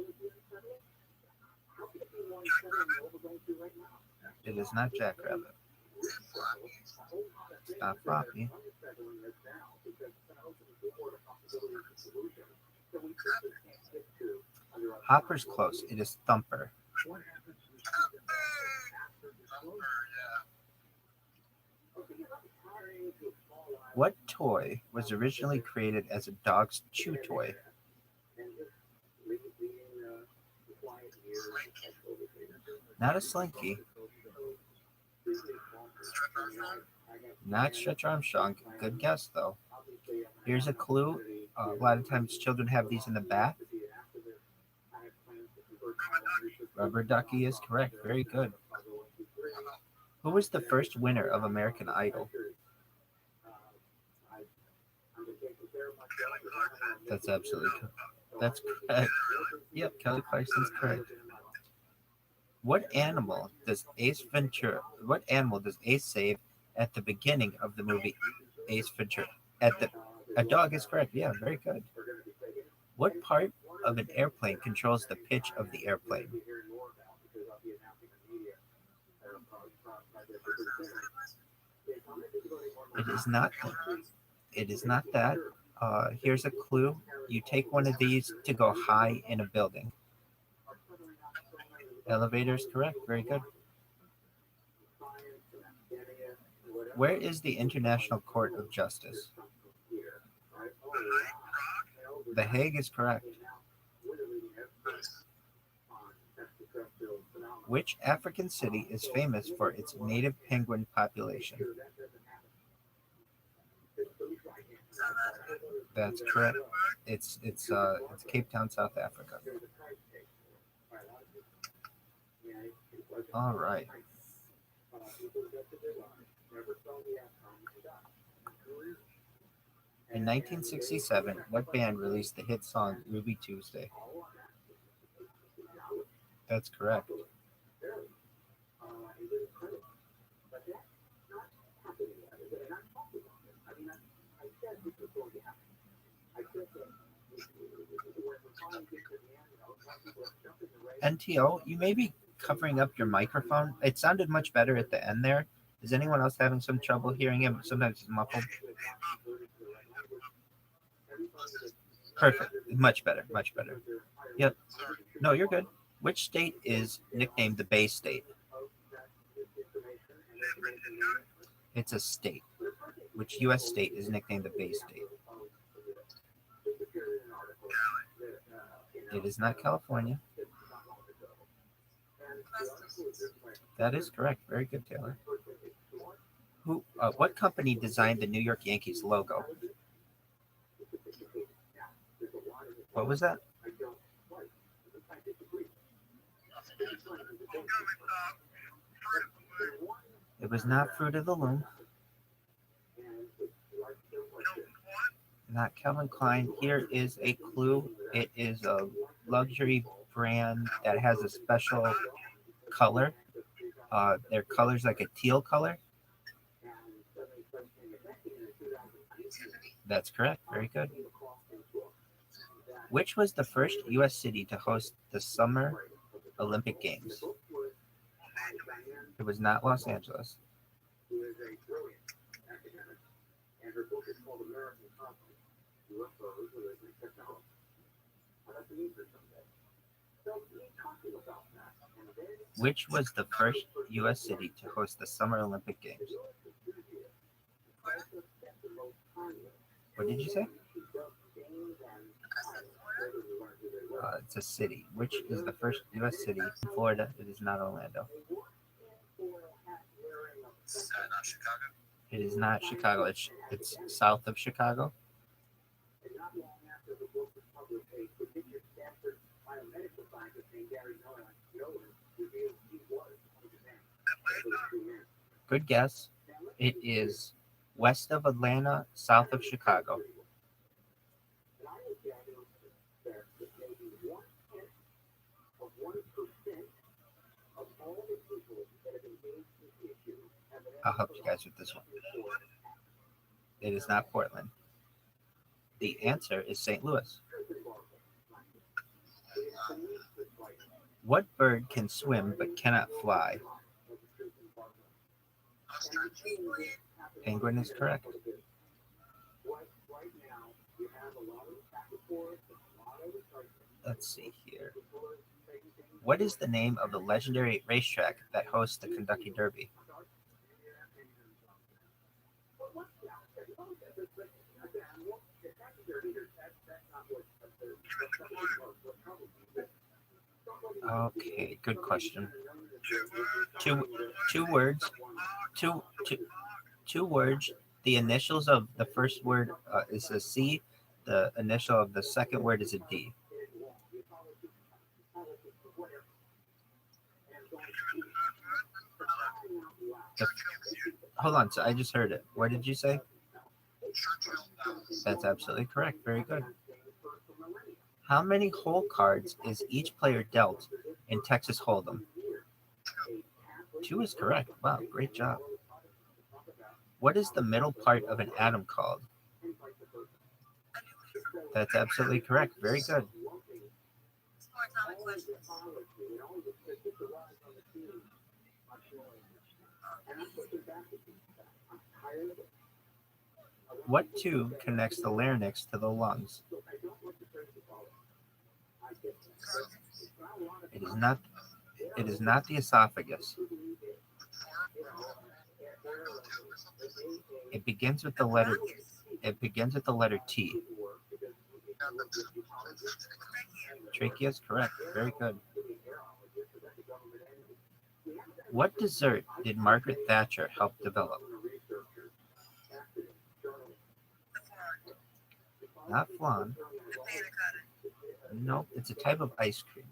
It is not Jackrabbit. It's not Floppy. Hopper's close. It is Thumper. What toy was originally created as a dog's chew toy? Not a Slinky. Not Stretch Armstrong. Good guess, though. Here's a clue. A lot of times children have these in the bath. Rubber Ducky is correct. Very good. Who was the first winner of American Idol? That's absolutely correct. That's correct. Yep, Kelly Clarkson's correct. What animal does Ace save at the beginning of the movie Ace Ventura? A dog is correct. Yeah, very good. What part of an airplane controls the pitch of the airplane? It is not that. Here's a clue. You take one of these to go high in a building. Elevator is correct. Very good. Where is the International Court of Justice? The Hague is correct. Which African city is famous for its native penguin population? That's correct. It's Cape Town, South Africa. All right. In 1967, what band released the hit song Ruby Tuesday? That's correct. NTO, you may be covering up your microphone. It sounded much better at the end there. Is anyone else having some trouble hearing him? Sometimes he's muffled. Perfect. Much better. Much better. Yep. No, you're good. Which state is nicknamed the Bay State? It's a state. Which U.S. state is nicknamed the Bay State? It is not California. That is correct. Very good, Taylor. What company designed the New York Yankees logo? What was that? It was not Fruit of the Loom. Not Calvin Klein. Here is a clue. It is a luxury brand that has a special color. Their color's like a teal color. That's correct. Very good. Which was the first U.S. city to host the Summer Olympic Games? It was not Los Angeles. Which was the first U.S. city to host the Summer Olympic Games? What did you say? It's a city. Which is the first U.S. city in Florida? It is not Orlando. Not Chicago. It is not Chicago. It's south of Chicago. Good guess. It is west of Atlanta, south of Chicago. I'll help you guys with this one. It is not Portland. The answer is St. Louis. What bird can swim but cannot fly? Penguin is correct. Let's see here. What is the name of the legendary racetrack that hosts the Kentucky Derby? Okay, good question. Two words. Two words. The initials of the first word is a C. The initial of the second word is a D. Hold on, so I just heard it. What did you say? That's absolutely correct. Very good. How many hole cards is each player dealt in Texas Hold'em? 2 is correct. Wow, great job. What is the middle part of an atom called? That's absolutely correct. Very good. What tube connects the larynx to the lungs? It is not the esophagus. It begins with the letter T. Trachea is correct. Very good. What dessert did Margaret Thatcher help develop? Not flan. Nope, it's a type of ice cream.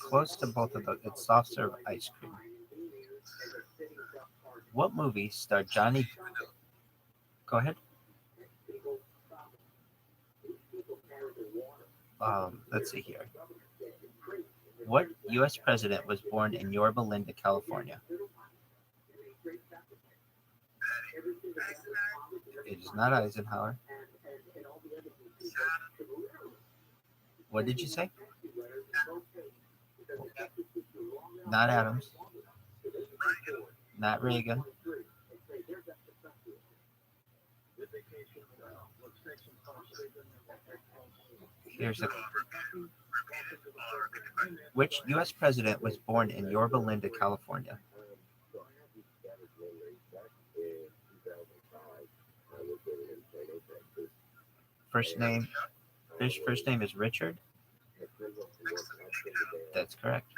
Close to both of those. It's soft serve ice cream. What movie starred Johnny? Go ahead. Let's see here. What U.S. president was born in Yorba Linda, California? It is not Eisenhower. What did you say? Not Adams. Not Reagan. Which U.S. president was born in Yorba Linda, California? His first name is Richard. That's correct.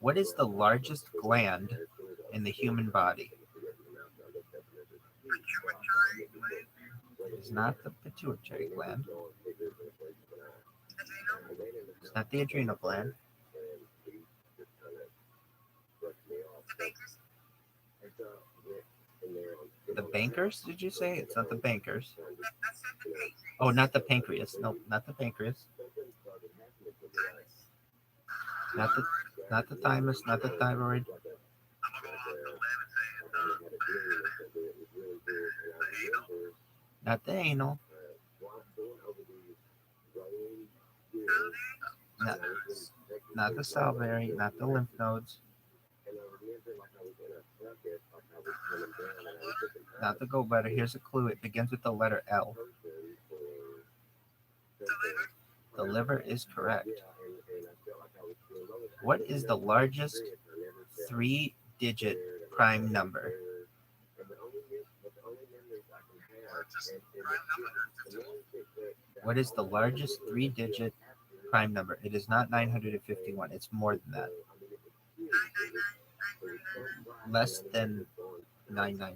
What is the largest gland in the human body? It is not the pituitary gland. It's not the adrenal gland. The bankers, did you say? It's not the bankers. Oh, not the pancreas. No, not the pancreas. Not the thymus, not the thyroid. Not the anal. Not the salivary, not the lymph nodes. Not the gallbladder. Here's a clue. It begins with the letter L. The liver is correct. What is the largest 3-digit prime number? What is the largest 3-digit prime number? It is not 951. It's more than that. Less than 999.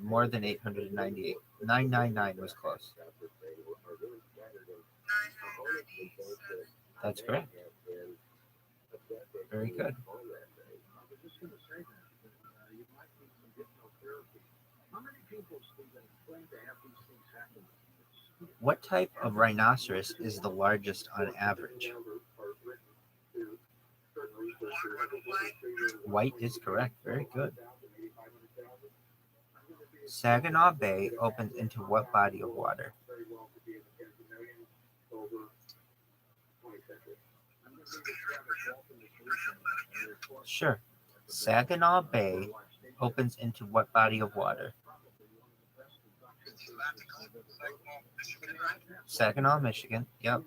More than 898. 999 was close. That's correct. Very good. What type of rhinoceros is the largest on average? White is correct. Very good. Saginaw Bay opens into what body of water? Sure. Saginaw Bay opens into what body of water? Saginaw, Michigan. Yep.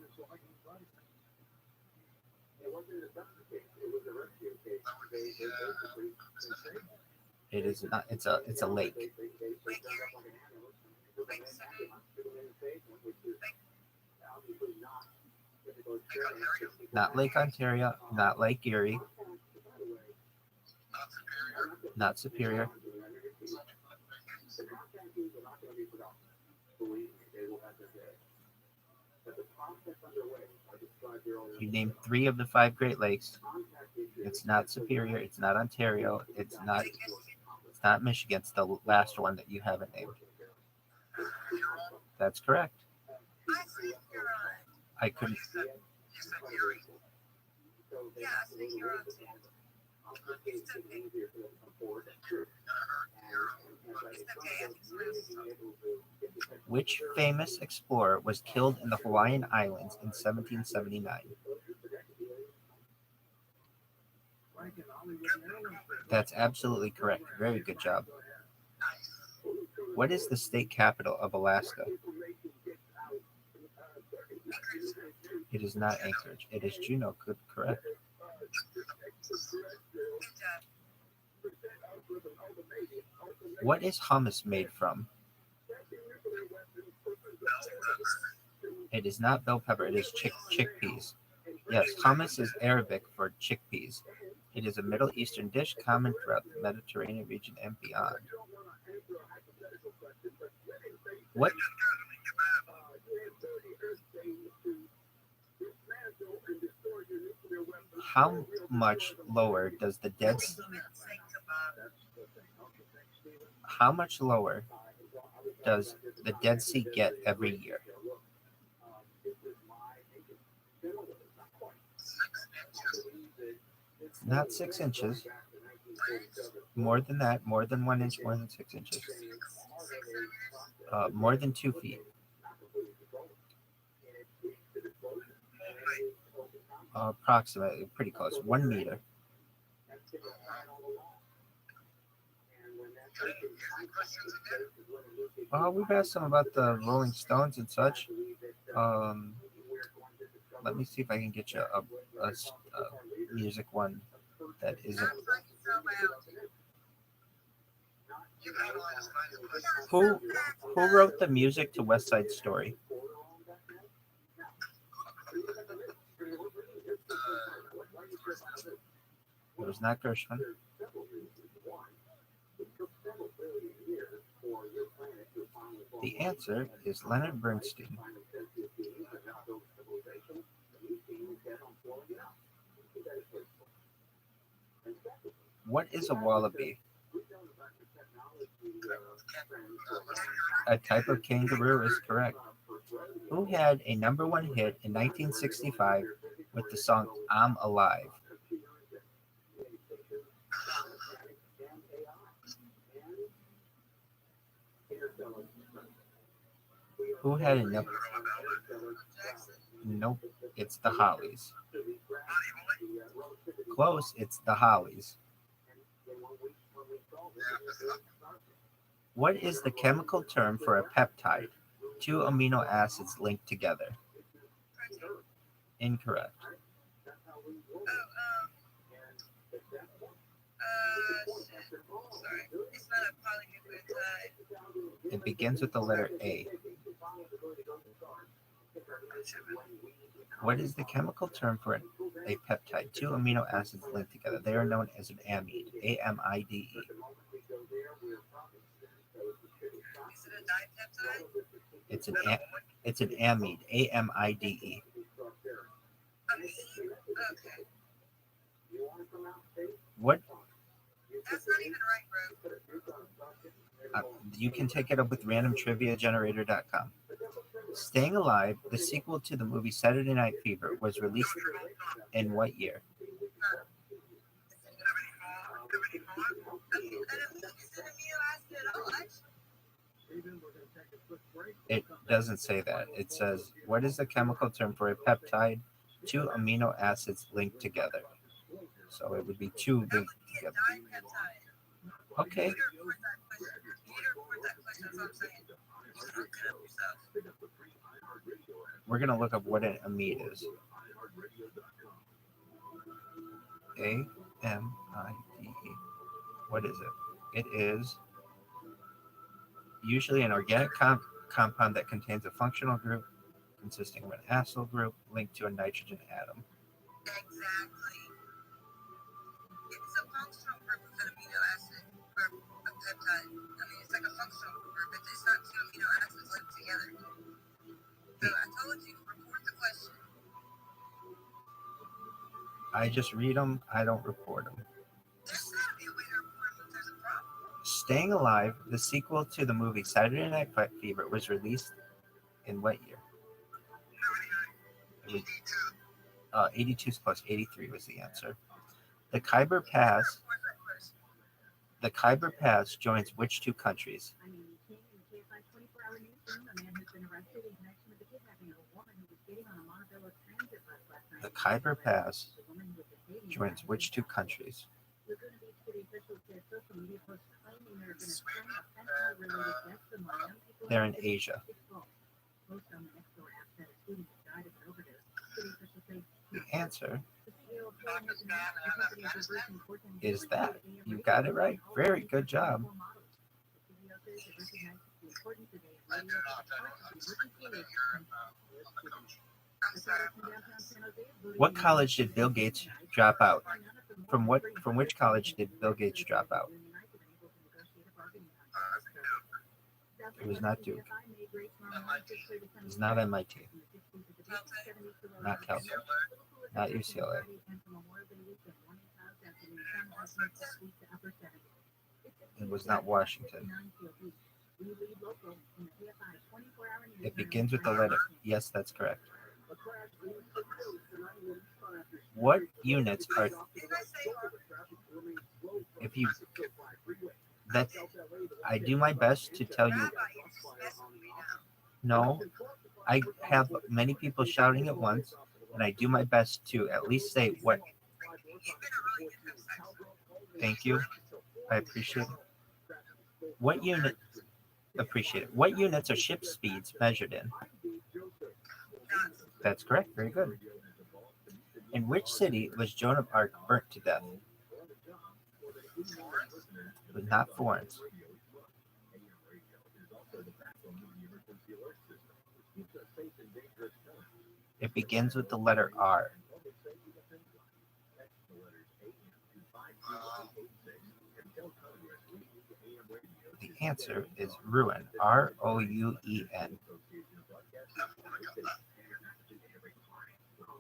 It is not. It's a lake. Not Lake Ontario. Not Lake Erie. Not Superior. You named 3 of the 5 Great Lakes. It's not Superior. It's not Ontario. It's not Michigan. It's the last one that you haven't named. That's correct. I couldn't. Which famous explorer was killed in the Hawaiian Islands in 1779? That's absolutely correct. Very good job. What is the state capital of Alaska? It is not Anchorage. It is Juneau. Good, correct. What is hummus made from? It is not bell pepper. It is chickpeas. Yes, hummus is Arabic for chickpeas. It is a Middle Eastern dish common throughout the Mediterranean region and beyond. What? How much lower does the Dead Sea? How much lower does the Dead Sea get every year? Not 6 inches. More than that. More than 1 inch. More than 6 inches. More than 2 feet. Approximately, pretty close. 1 meter. We've asked some about the Rolling Stones and such. Let me see if I can get you a music one that isn't. Who wrote the music to West Side Story? It was not Gershwin. The answer is Leonard Bernstein. What is a wallaby? A type of kangaroo is correct. Who had a #1 hit in 1965 with the song I'm Alive? Who had a Nope, it's the Hollies. Close, it's the Hollies. What is the chemical term for a peptide? 2 amino acids linked together. Incorrect. Sorry, it's not a polynucleotide. It begins with the letter A. What is the chemical term for a peptide? 2 amino acids linked together. They are known as an amide. AMIDE. Is it a dipeptide? It's an amide. AMIDE. Okay. What? That's not even right, bro. You can take it up with randomtriviagenerator.com. Staying Alive, the sequel to the movie Saturday Night Fever, was released in what year? It doesn't say that. It says, what is the chemical term for a peptide? 2 amino acids linked together. So it would be 2 linked together. Okay. We're going to look up what an amide is. AMIDE. What is it? It is usually an organic compound that contains a functional group consisting of an acyl group linked to a nitrogen atom. Exactly. It's a functional group of an amino acid or a peptide. I mean, it's like a functional group, but it's not 2 amino acids linked together. So I told you, report the question. I just read them. I don't report them. There's got to be a way to report them if there's a problem. Staying Alive, the sequel to the movie Saturday Night Fever, was released in what year? 82 is close. 83 was the answer. The Khyber Pass joins which 2 countries? The Khyber Pass joins which 2 countries? They're in Asia. The answer is that. You got it right. Very good job. What college did Bill Gates drop out? From which college did Bill Gates drop out? It was not Duke. It was not MIT. Not Caltech. Not UCLA. It was not Washington. It begins with the letter. Yes, that's correct. What units are I do my best to tell you. No, I have many people shouting at once, and I do my best to at least say what. Thank you. I appreciate it. What unit? Appreciate it. What units are ship speeds measured in? That's correct. Very good. In which city was Joan of Arc burnt to death? It was not Florence. It begins with the letter R. The answer is ruin. ROUEN.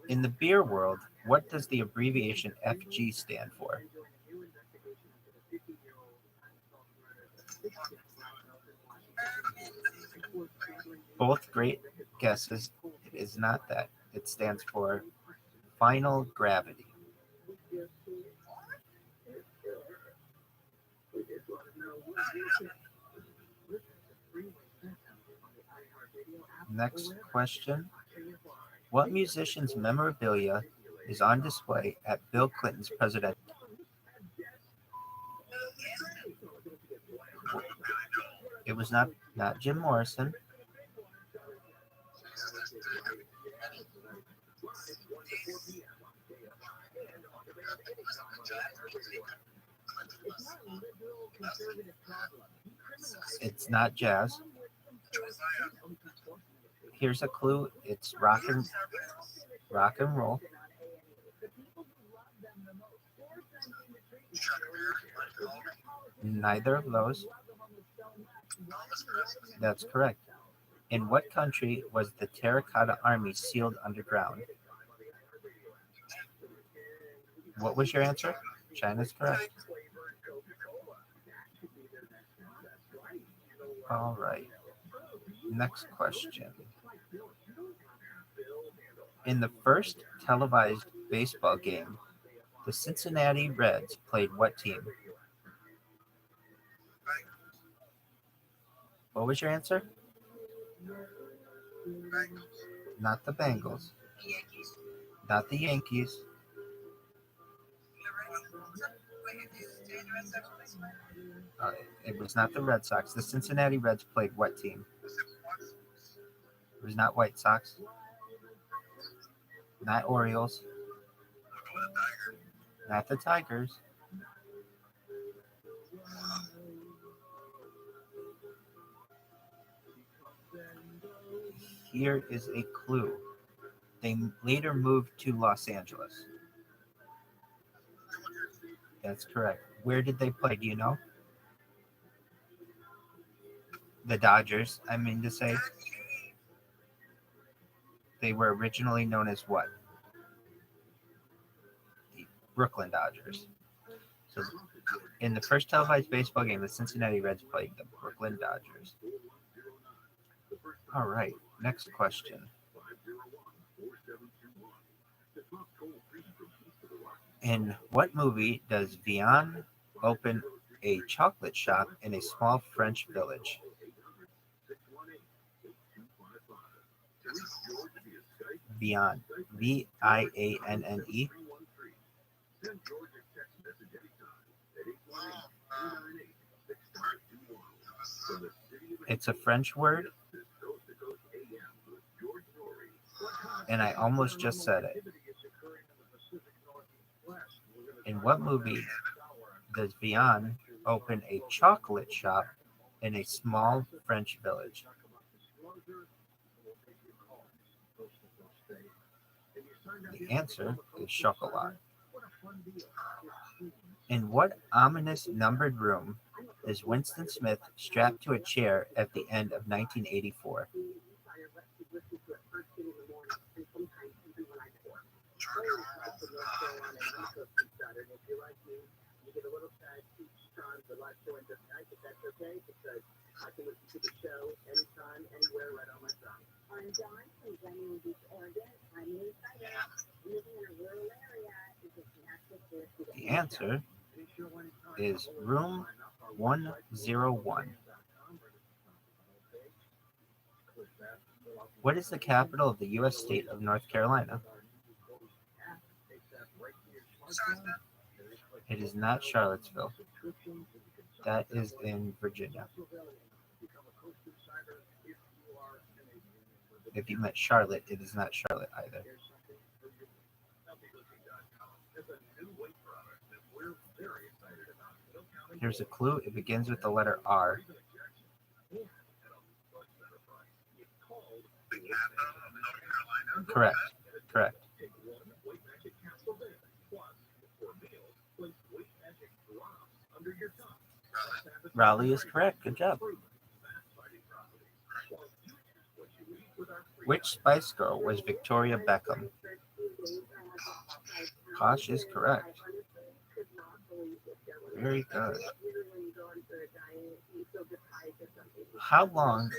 In the beer world, what does the abbreviation FG stand for? Both great guesses. It is not that. It stands for final gravity. Next question. What musician's memorabilia is on display at Bill Clinton's presidential? It was not Jim Morrison. It's not jazz. Here's a clue. It's rock and roll. Neither of those. That's correct. In what country was the Terracotta Army sealed underground? What was your answer? China's correct. All right. Next question. In the first televised baseball game, the Cincinnati Reds played what team? What was your answer? Not the Bengals. Not the Yankees. It was not the Red Sox. The Cincinnati Reds played what team? It was not White Sox. Not Orioles. Not the Tigers. Here is a clue. They later moved to Los Angeles. That's correct. Where did they play? Do you know? The Dodgers, I mean to say. They were originally known as what? The Brooklyn Dodgers. So in the first televised baseball game, the Cincinnati Reds played the Brooklyn Dodgers. All right, next question. In what movie does Vian open a chocolate shop in a small French village? Vian. Vianne. It's a French word, and I almost just said it. In what movie does Vian open a chocolate shop in a small French village? The answer is chocolat. In what ominous numbered room is Winston Smith strapped to a chair at the end of 1984? The answer is room 101. What is the capital of the U.S. state of North Carolina? It is not Charlottesville. That is in Virginia. If you meant Charlotte, it is not Charlotte either. Here's a clue. It begins with the letter R. Correct. Correct. Raleigh is correct. Good job. Which Spice Girl was Victoria Beckham? Posh is correct. Very good. How long?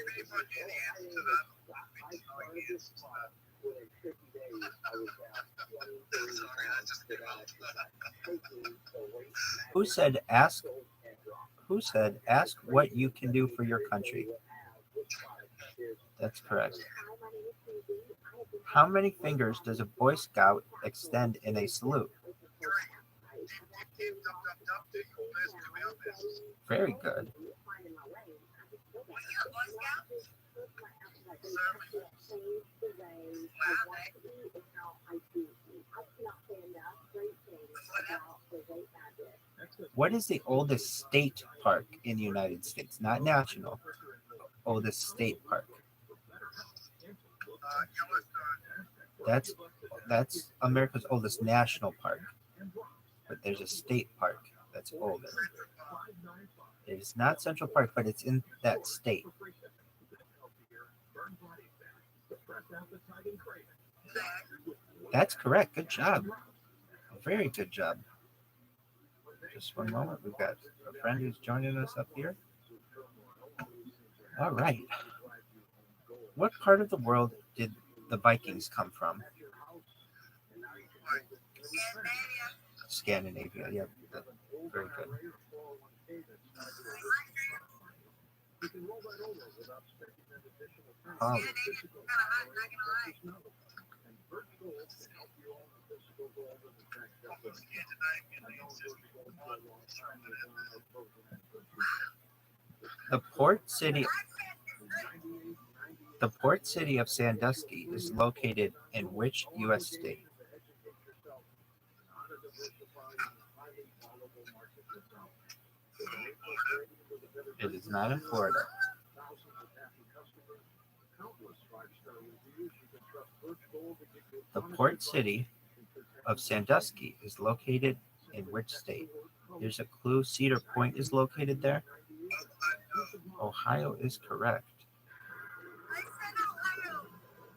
Who said ask? Who said ask what you can do for your country? That's correct. How many fingers does a Boy Scout extend in a salute? Very good. What is the oldest state park in the United States? Not national. Oldest state park. That's America's oldest national park. But there's a state park that's older. It is not Central Park, but it's in that state. That's correct. Good job. Very good job. Just one moment. We've got a friend who's joining us up here. All right. What part of the world did the Vikings come from? Scandinavia. Yeah, very good. The port city of Sandusky is located in which U.S. state? It is not in Florida. The port city of Sandusky is located in which state? Here's a clue. Cedar Point is located there. Ohio is correct.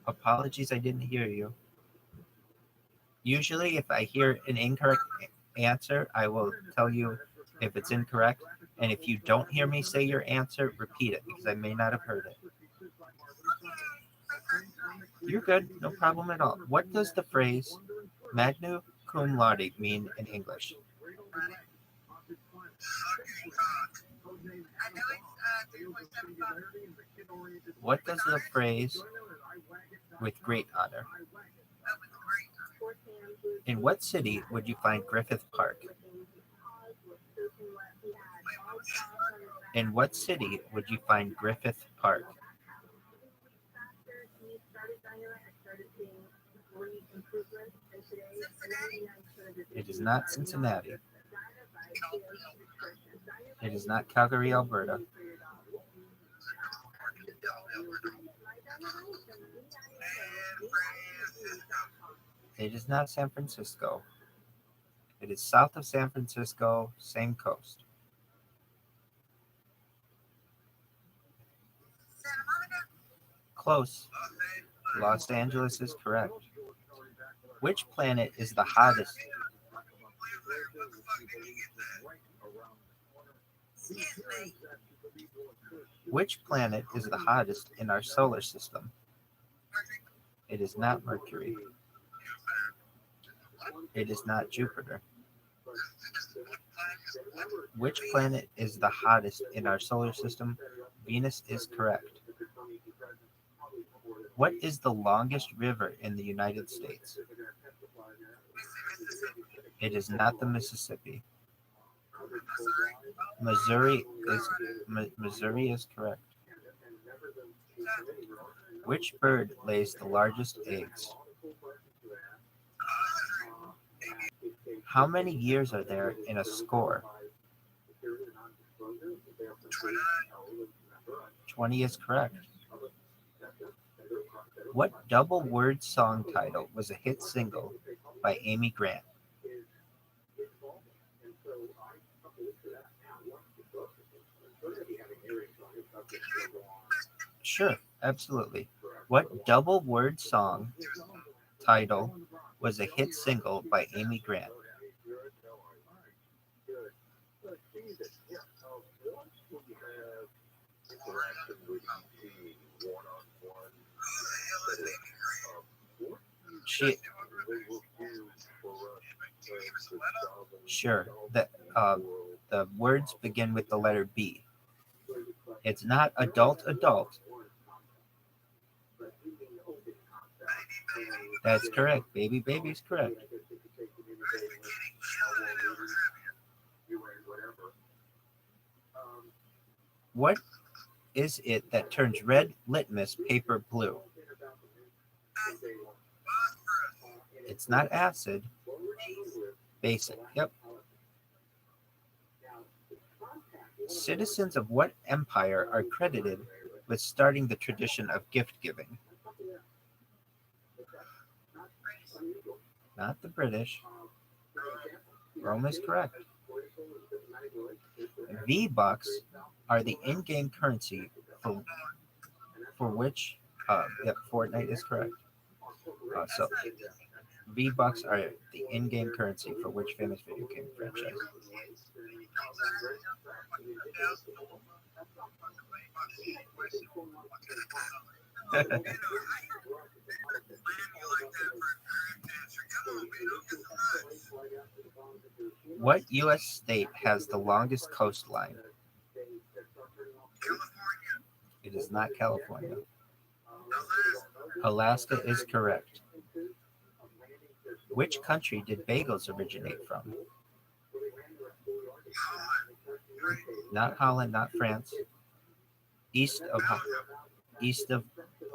Apologies, I didn't hear you. Usually, if I hear an incorrect answer, I will tell you if it's incorrect. And if you don't hear me say your answer, repeat it because I may not have heard it. You're good. No problem at all. What does the phrase magna cum laude mean in English? What does the phrase with great honor? In what city would you find Griffith Park? In what city would you find Griffith Park? It is not Cincinnati. It is not Calgary, Alberta. It is not San Francisco. It is south of San Francisco, same coast. Close. Los Angeles is correct. Which planet is the hottest? Which planet is the hottest in our solar system? It is not Mercury. It is not Jupiter. Which planet is the hottest in our solar system? Venus is correct. What is the longest river in the United States? It is not the Mississippi. Missouri is correct. Which bird lays the largest eggs? How many years are there in a score? 20 is correct. What double word song title was a hit single by Amy Grant? Sure, absolutely. What double word song title was a hit single by Amy Grant? Sure. The words begin with the letter B. It's not adult adult. That's correct. Baby baby is correct. What is it that turns red litmus paper blue? It's not acid. Basic. Yep. Citizens of what empire are credited with starting the tradition of gift giving? Not the British. Rome is correct. V-Bucks are the in-game currency for which Fortnite is correct. So V-Bucks are the in-game currency for which famous video game franchise? What U.S. state has the longest coastline? It is not California. Alaska is correct. Which country did bagels originate from? Not Holland, not France. East of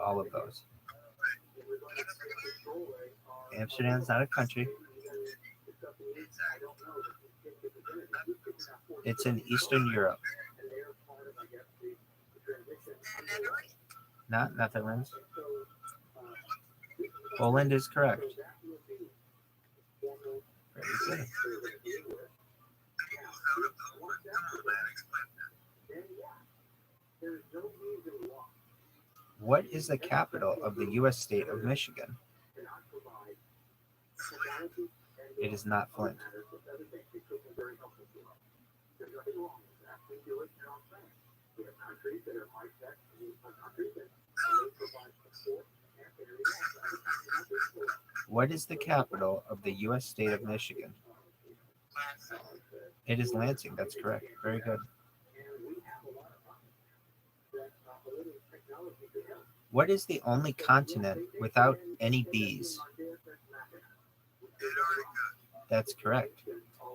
all of those. Amsterdam's not a country. It's in Eastern Europe. Not Netherlands. Poland is correct. Very good. What is the capital of the U.S. state of Michigan? It is not Flint. What is the capital of the U.S. state of Michigan? It is Lansing. That's correct. Very good. What is the only continent without any bees? That's correct.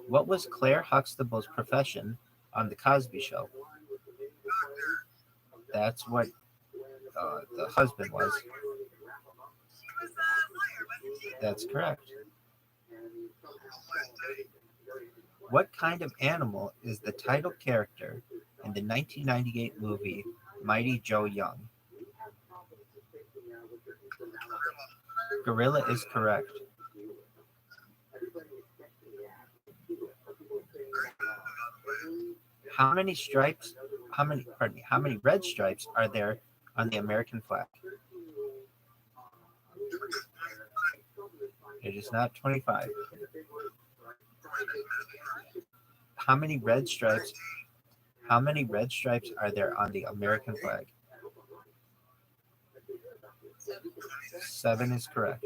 What was Claire Huxtable's profession on The Cosby Show? That's what the husband was. That's correct. What kind of animal is the title character in the 1998 movie Mighty Joe Young? Gorilla is correct. How many red stripes are there on the American flag? It is not 25. How many red stripes are there on the American flag? 7 is correct.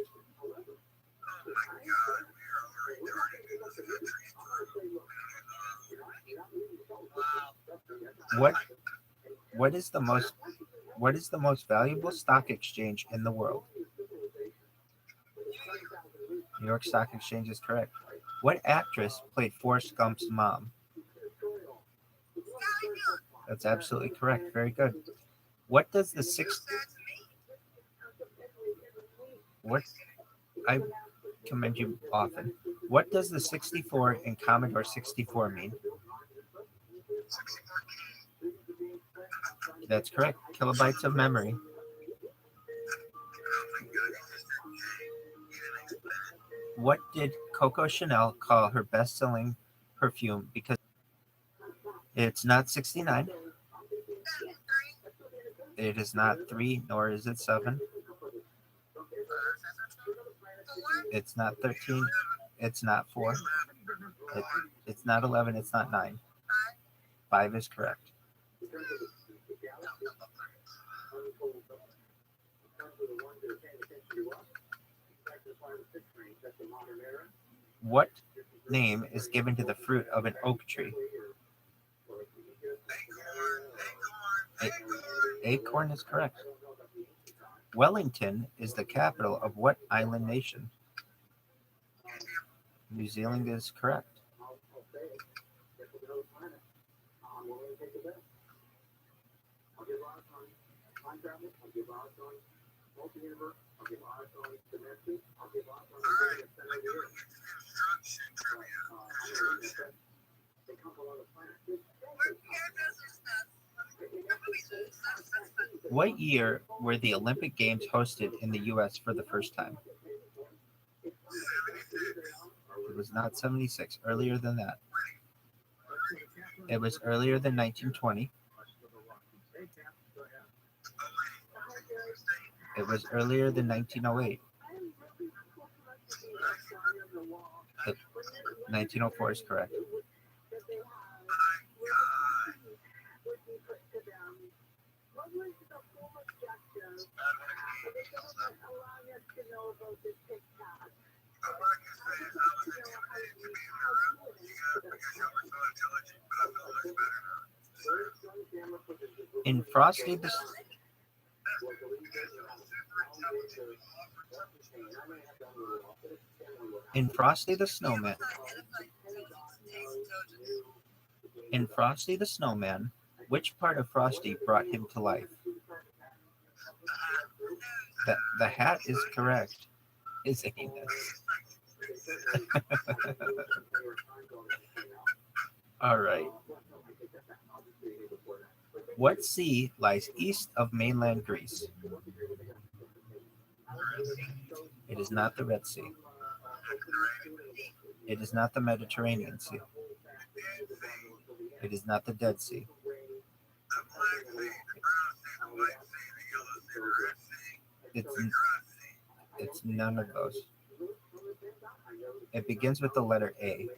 What is the most valuable stock exchange in the world? New York Stock Exchange is correct. What actress played Forrest Gump's mom? That's absolutely correct. Very good. What does the I commend you often. What does the 64 in Commodore 64 mean? That's correct. Kilobytes of memory. What did Coco Chanel call her best-selling perfume? Because it's not 69. It is not 3, nor is it 7. It's not 13. It's not 4. It's not 11. It's not 9. 5 is correct. What name is given to the fruit of an oak tree? Acorn is correct. Wellington is the capital of what island nation? New Zealand is correct. What year were the Olympic Games hosted in the U.S. for the first time? It was not 76. Earlier than that. It was earlier than 1920. It was earlier than 1908. 1904 is correct. In Frosty the Snowman. In Frosty the Snowman, which part of Frosty brought him to life? The hat is correct. His anus. All right. What sea lies east of mainland Greece? It is not the Red Sea. It is not the Mediterranean Sea. It is not the Dead Sea. It's none of those. It begins with the letter A.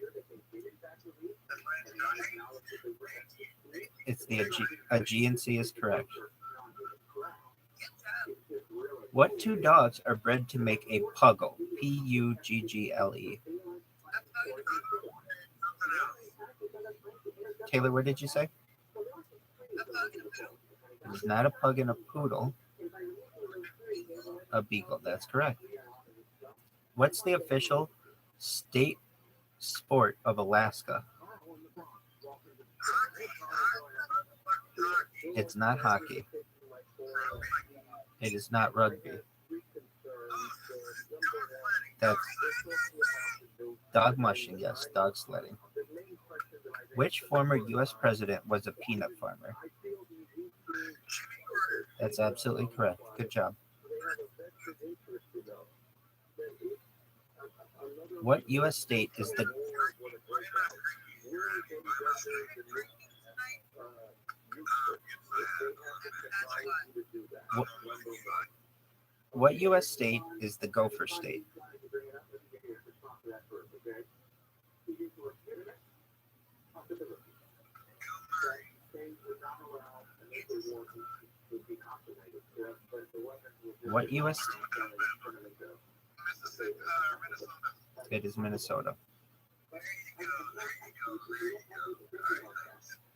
It's the Aegean Sea is correct. What two dogs are bred to make a puggle? Puggle. Taylor, what did you say? It is not a pug and a poodle. A beagle, that's correct. What's the official state sport of Alaska? It's not hockey. It is not rugby. That's dog mushing, yes, dog sledding. Which former U.S. president was a peanut farmer? That's absolutely correct. Good job. What U.S. state is the What U.S. state is the Gopher State? What U.S. It is Minnesota.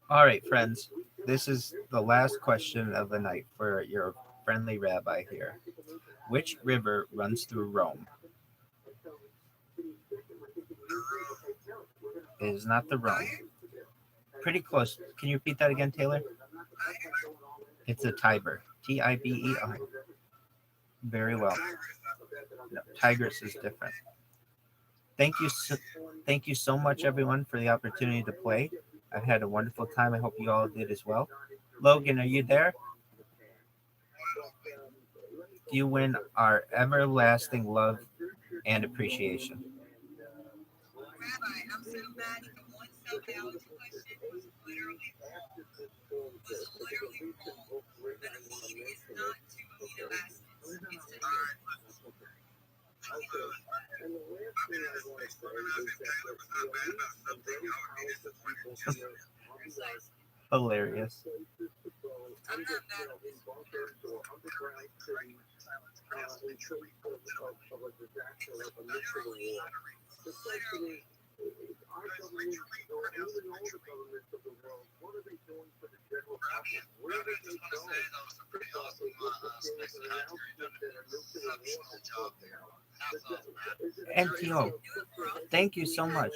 All right, friends. This is the last question of the night for your friendly rabbi here. Which river runs through Rome? It is not the Rhone. Pretty close. Can you repeat that again, Taylor? It's the Tiber. Tiber. Very well. No, Tigris is different. Thank you so much, everyone, for the opportunity to play. I've had a wonderful time. I hope you all did as well. Logan, are you there? You win our everlasting love and appreciation. Rabbi, I'm so mad at the one self-biology question was literally wrong. Was literally wrong. Adenine is not 2 amino acids. It's a Hilarious. I'm not mad at this one. Literally. NTO, thank you so much.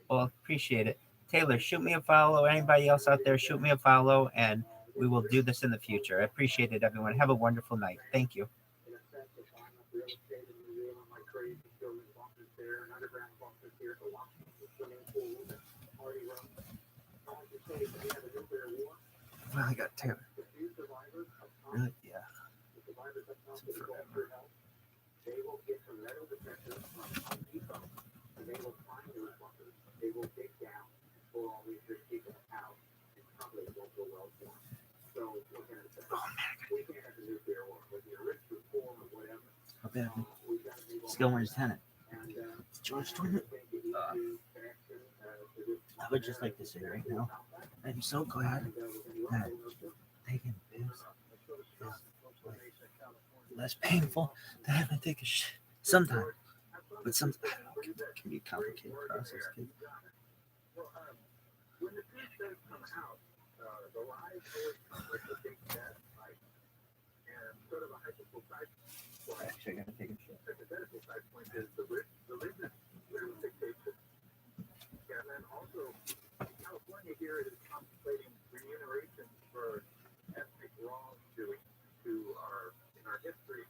Well, appreciate it. Taylor, shoot me a follow. Anybody else out there, shoot me a follow, and we will do this in the future. I appreciate it, everyone. Have a wonderful night. Thank you. Well, I got Taylor. Really? Yeah. Forever. How bad? Skillman's tenant. George doing it? I would just like to say right now, I'm so glad that taking this is less painful than having to take a shit sometimes. But sometimes I don't know, it can be a complicated process, kid. When the truth does come out, the lies always come with a big death, right? And sort of a hypothetical side point. Actually, I gotta take a shit. Hypothetical side point is the religious fixation. And then also, California here is contemplating remuneration for ethnic wrongdoing in our history,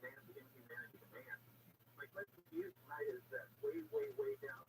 man's inhumanity to man. My question to you tonight is that way, way, way down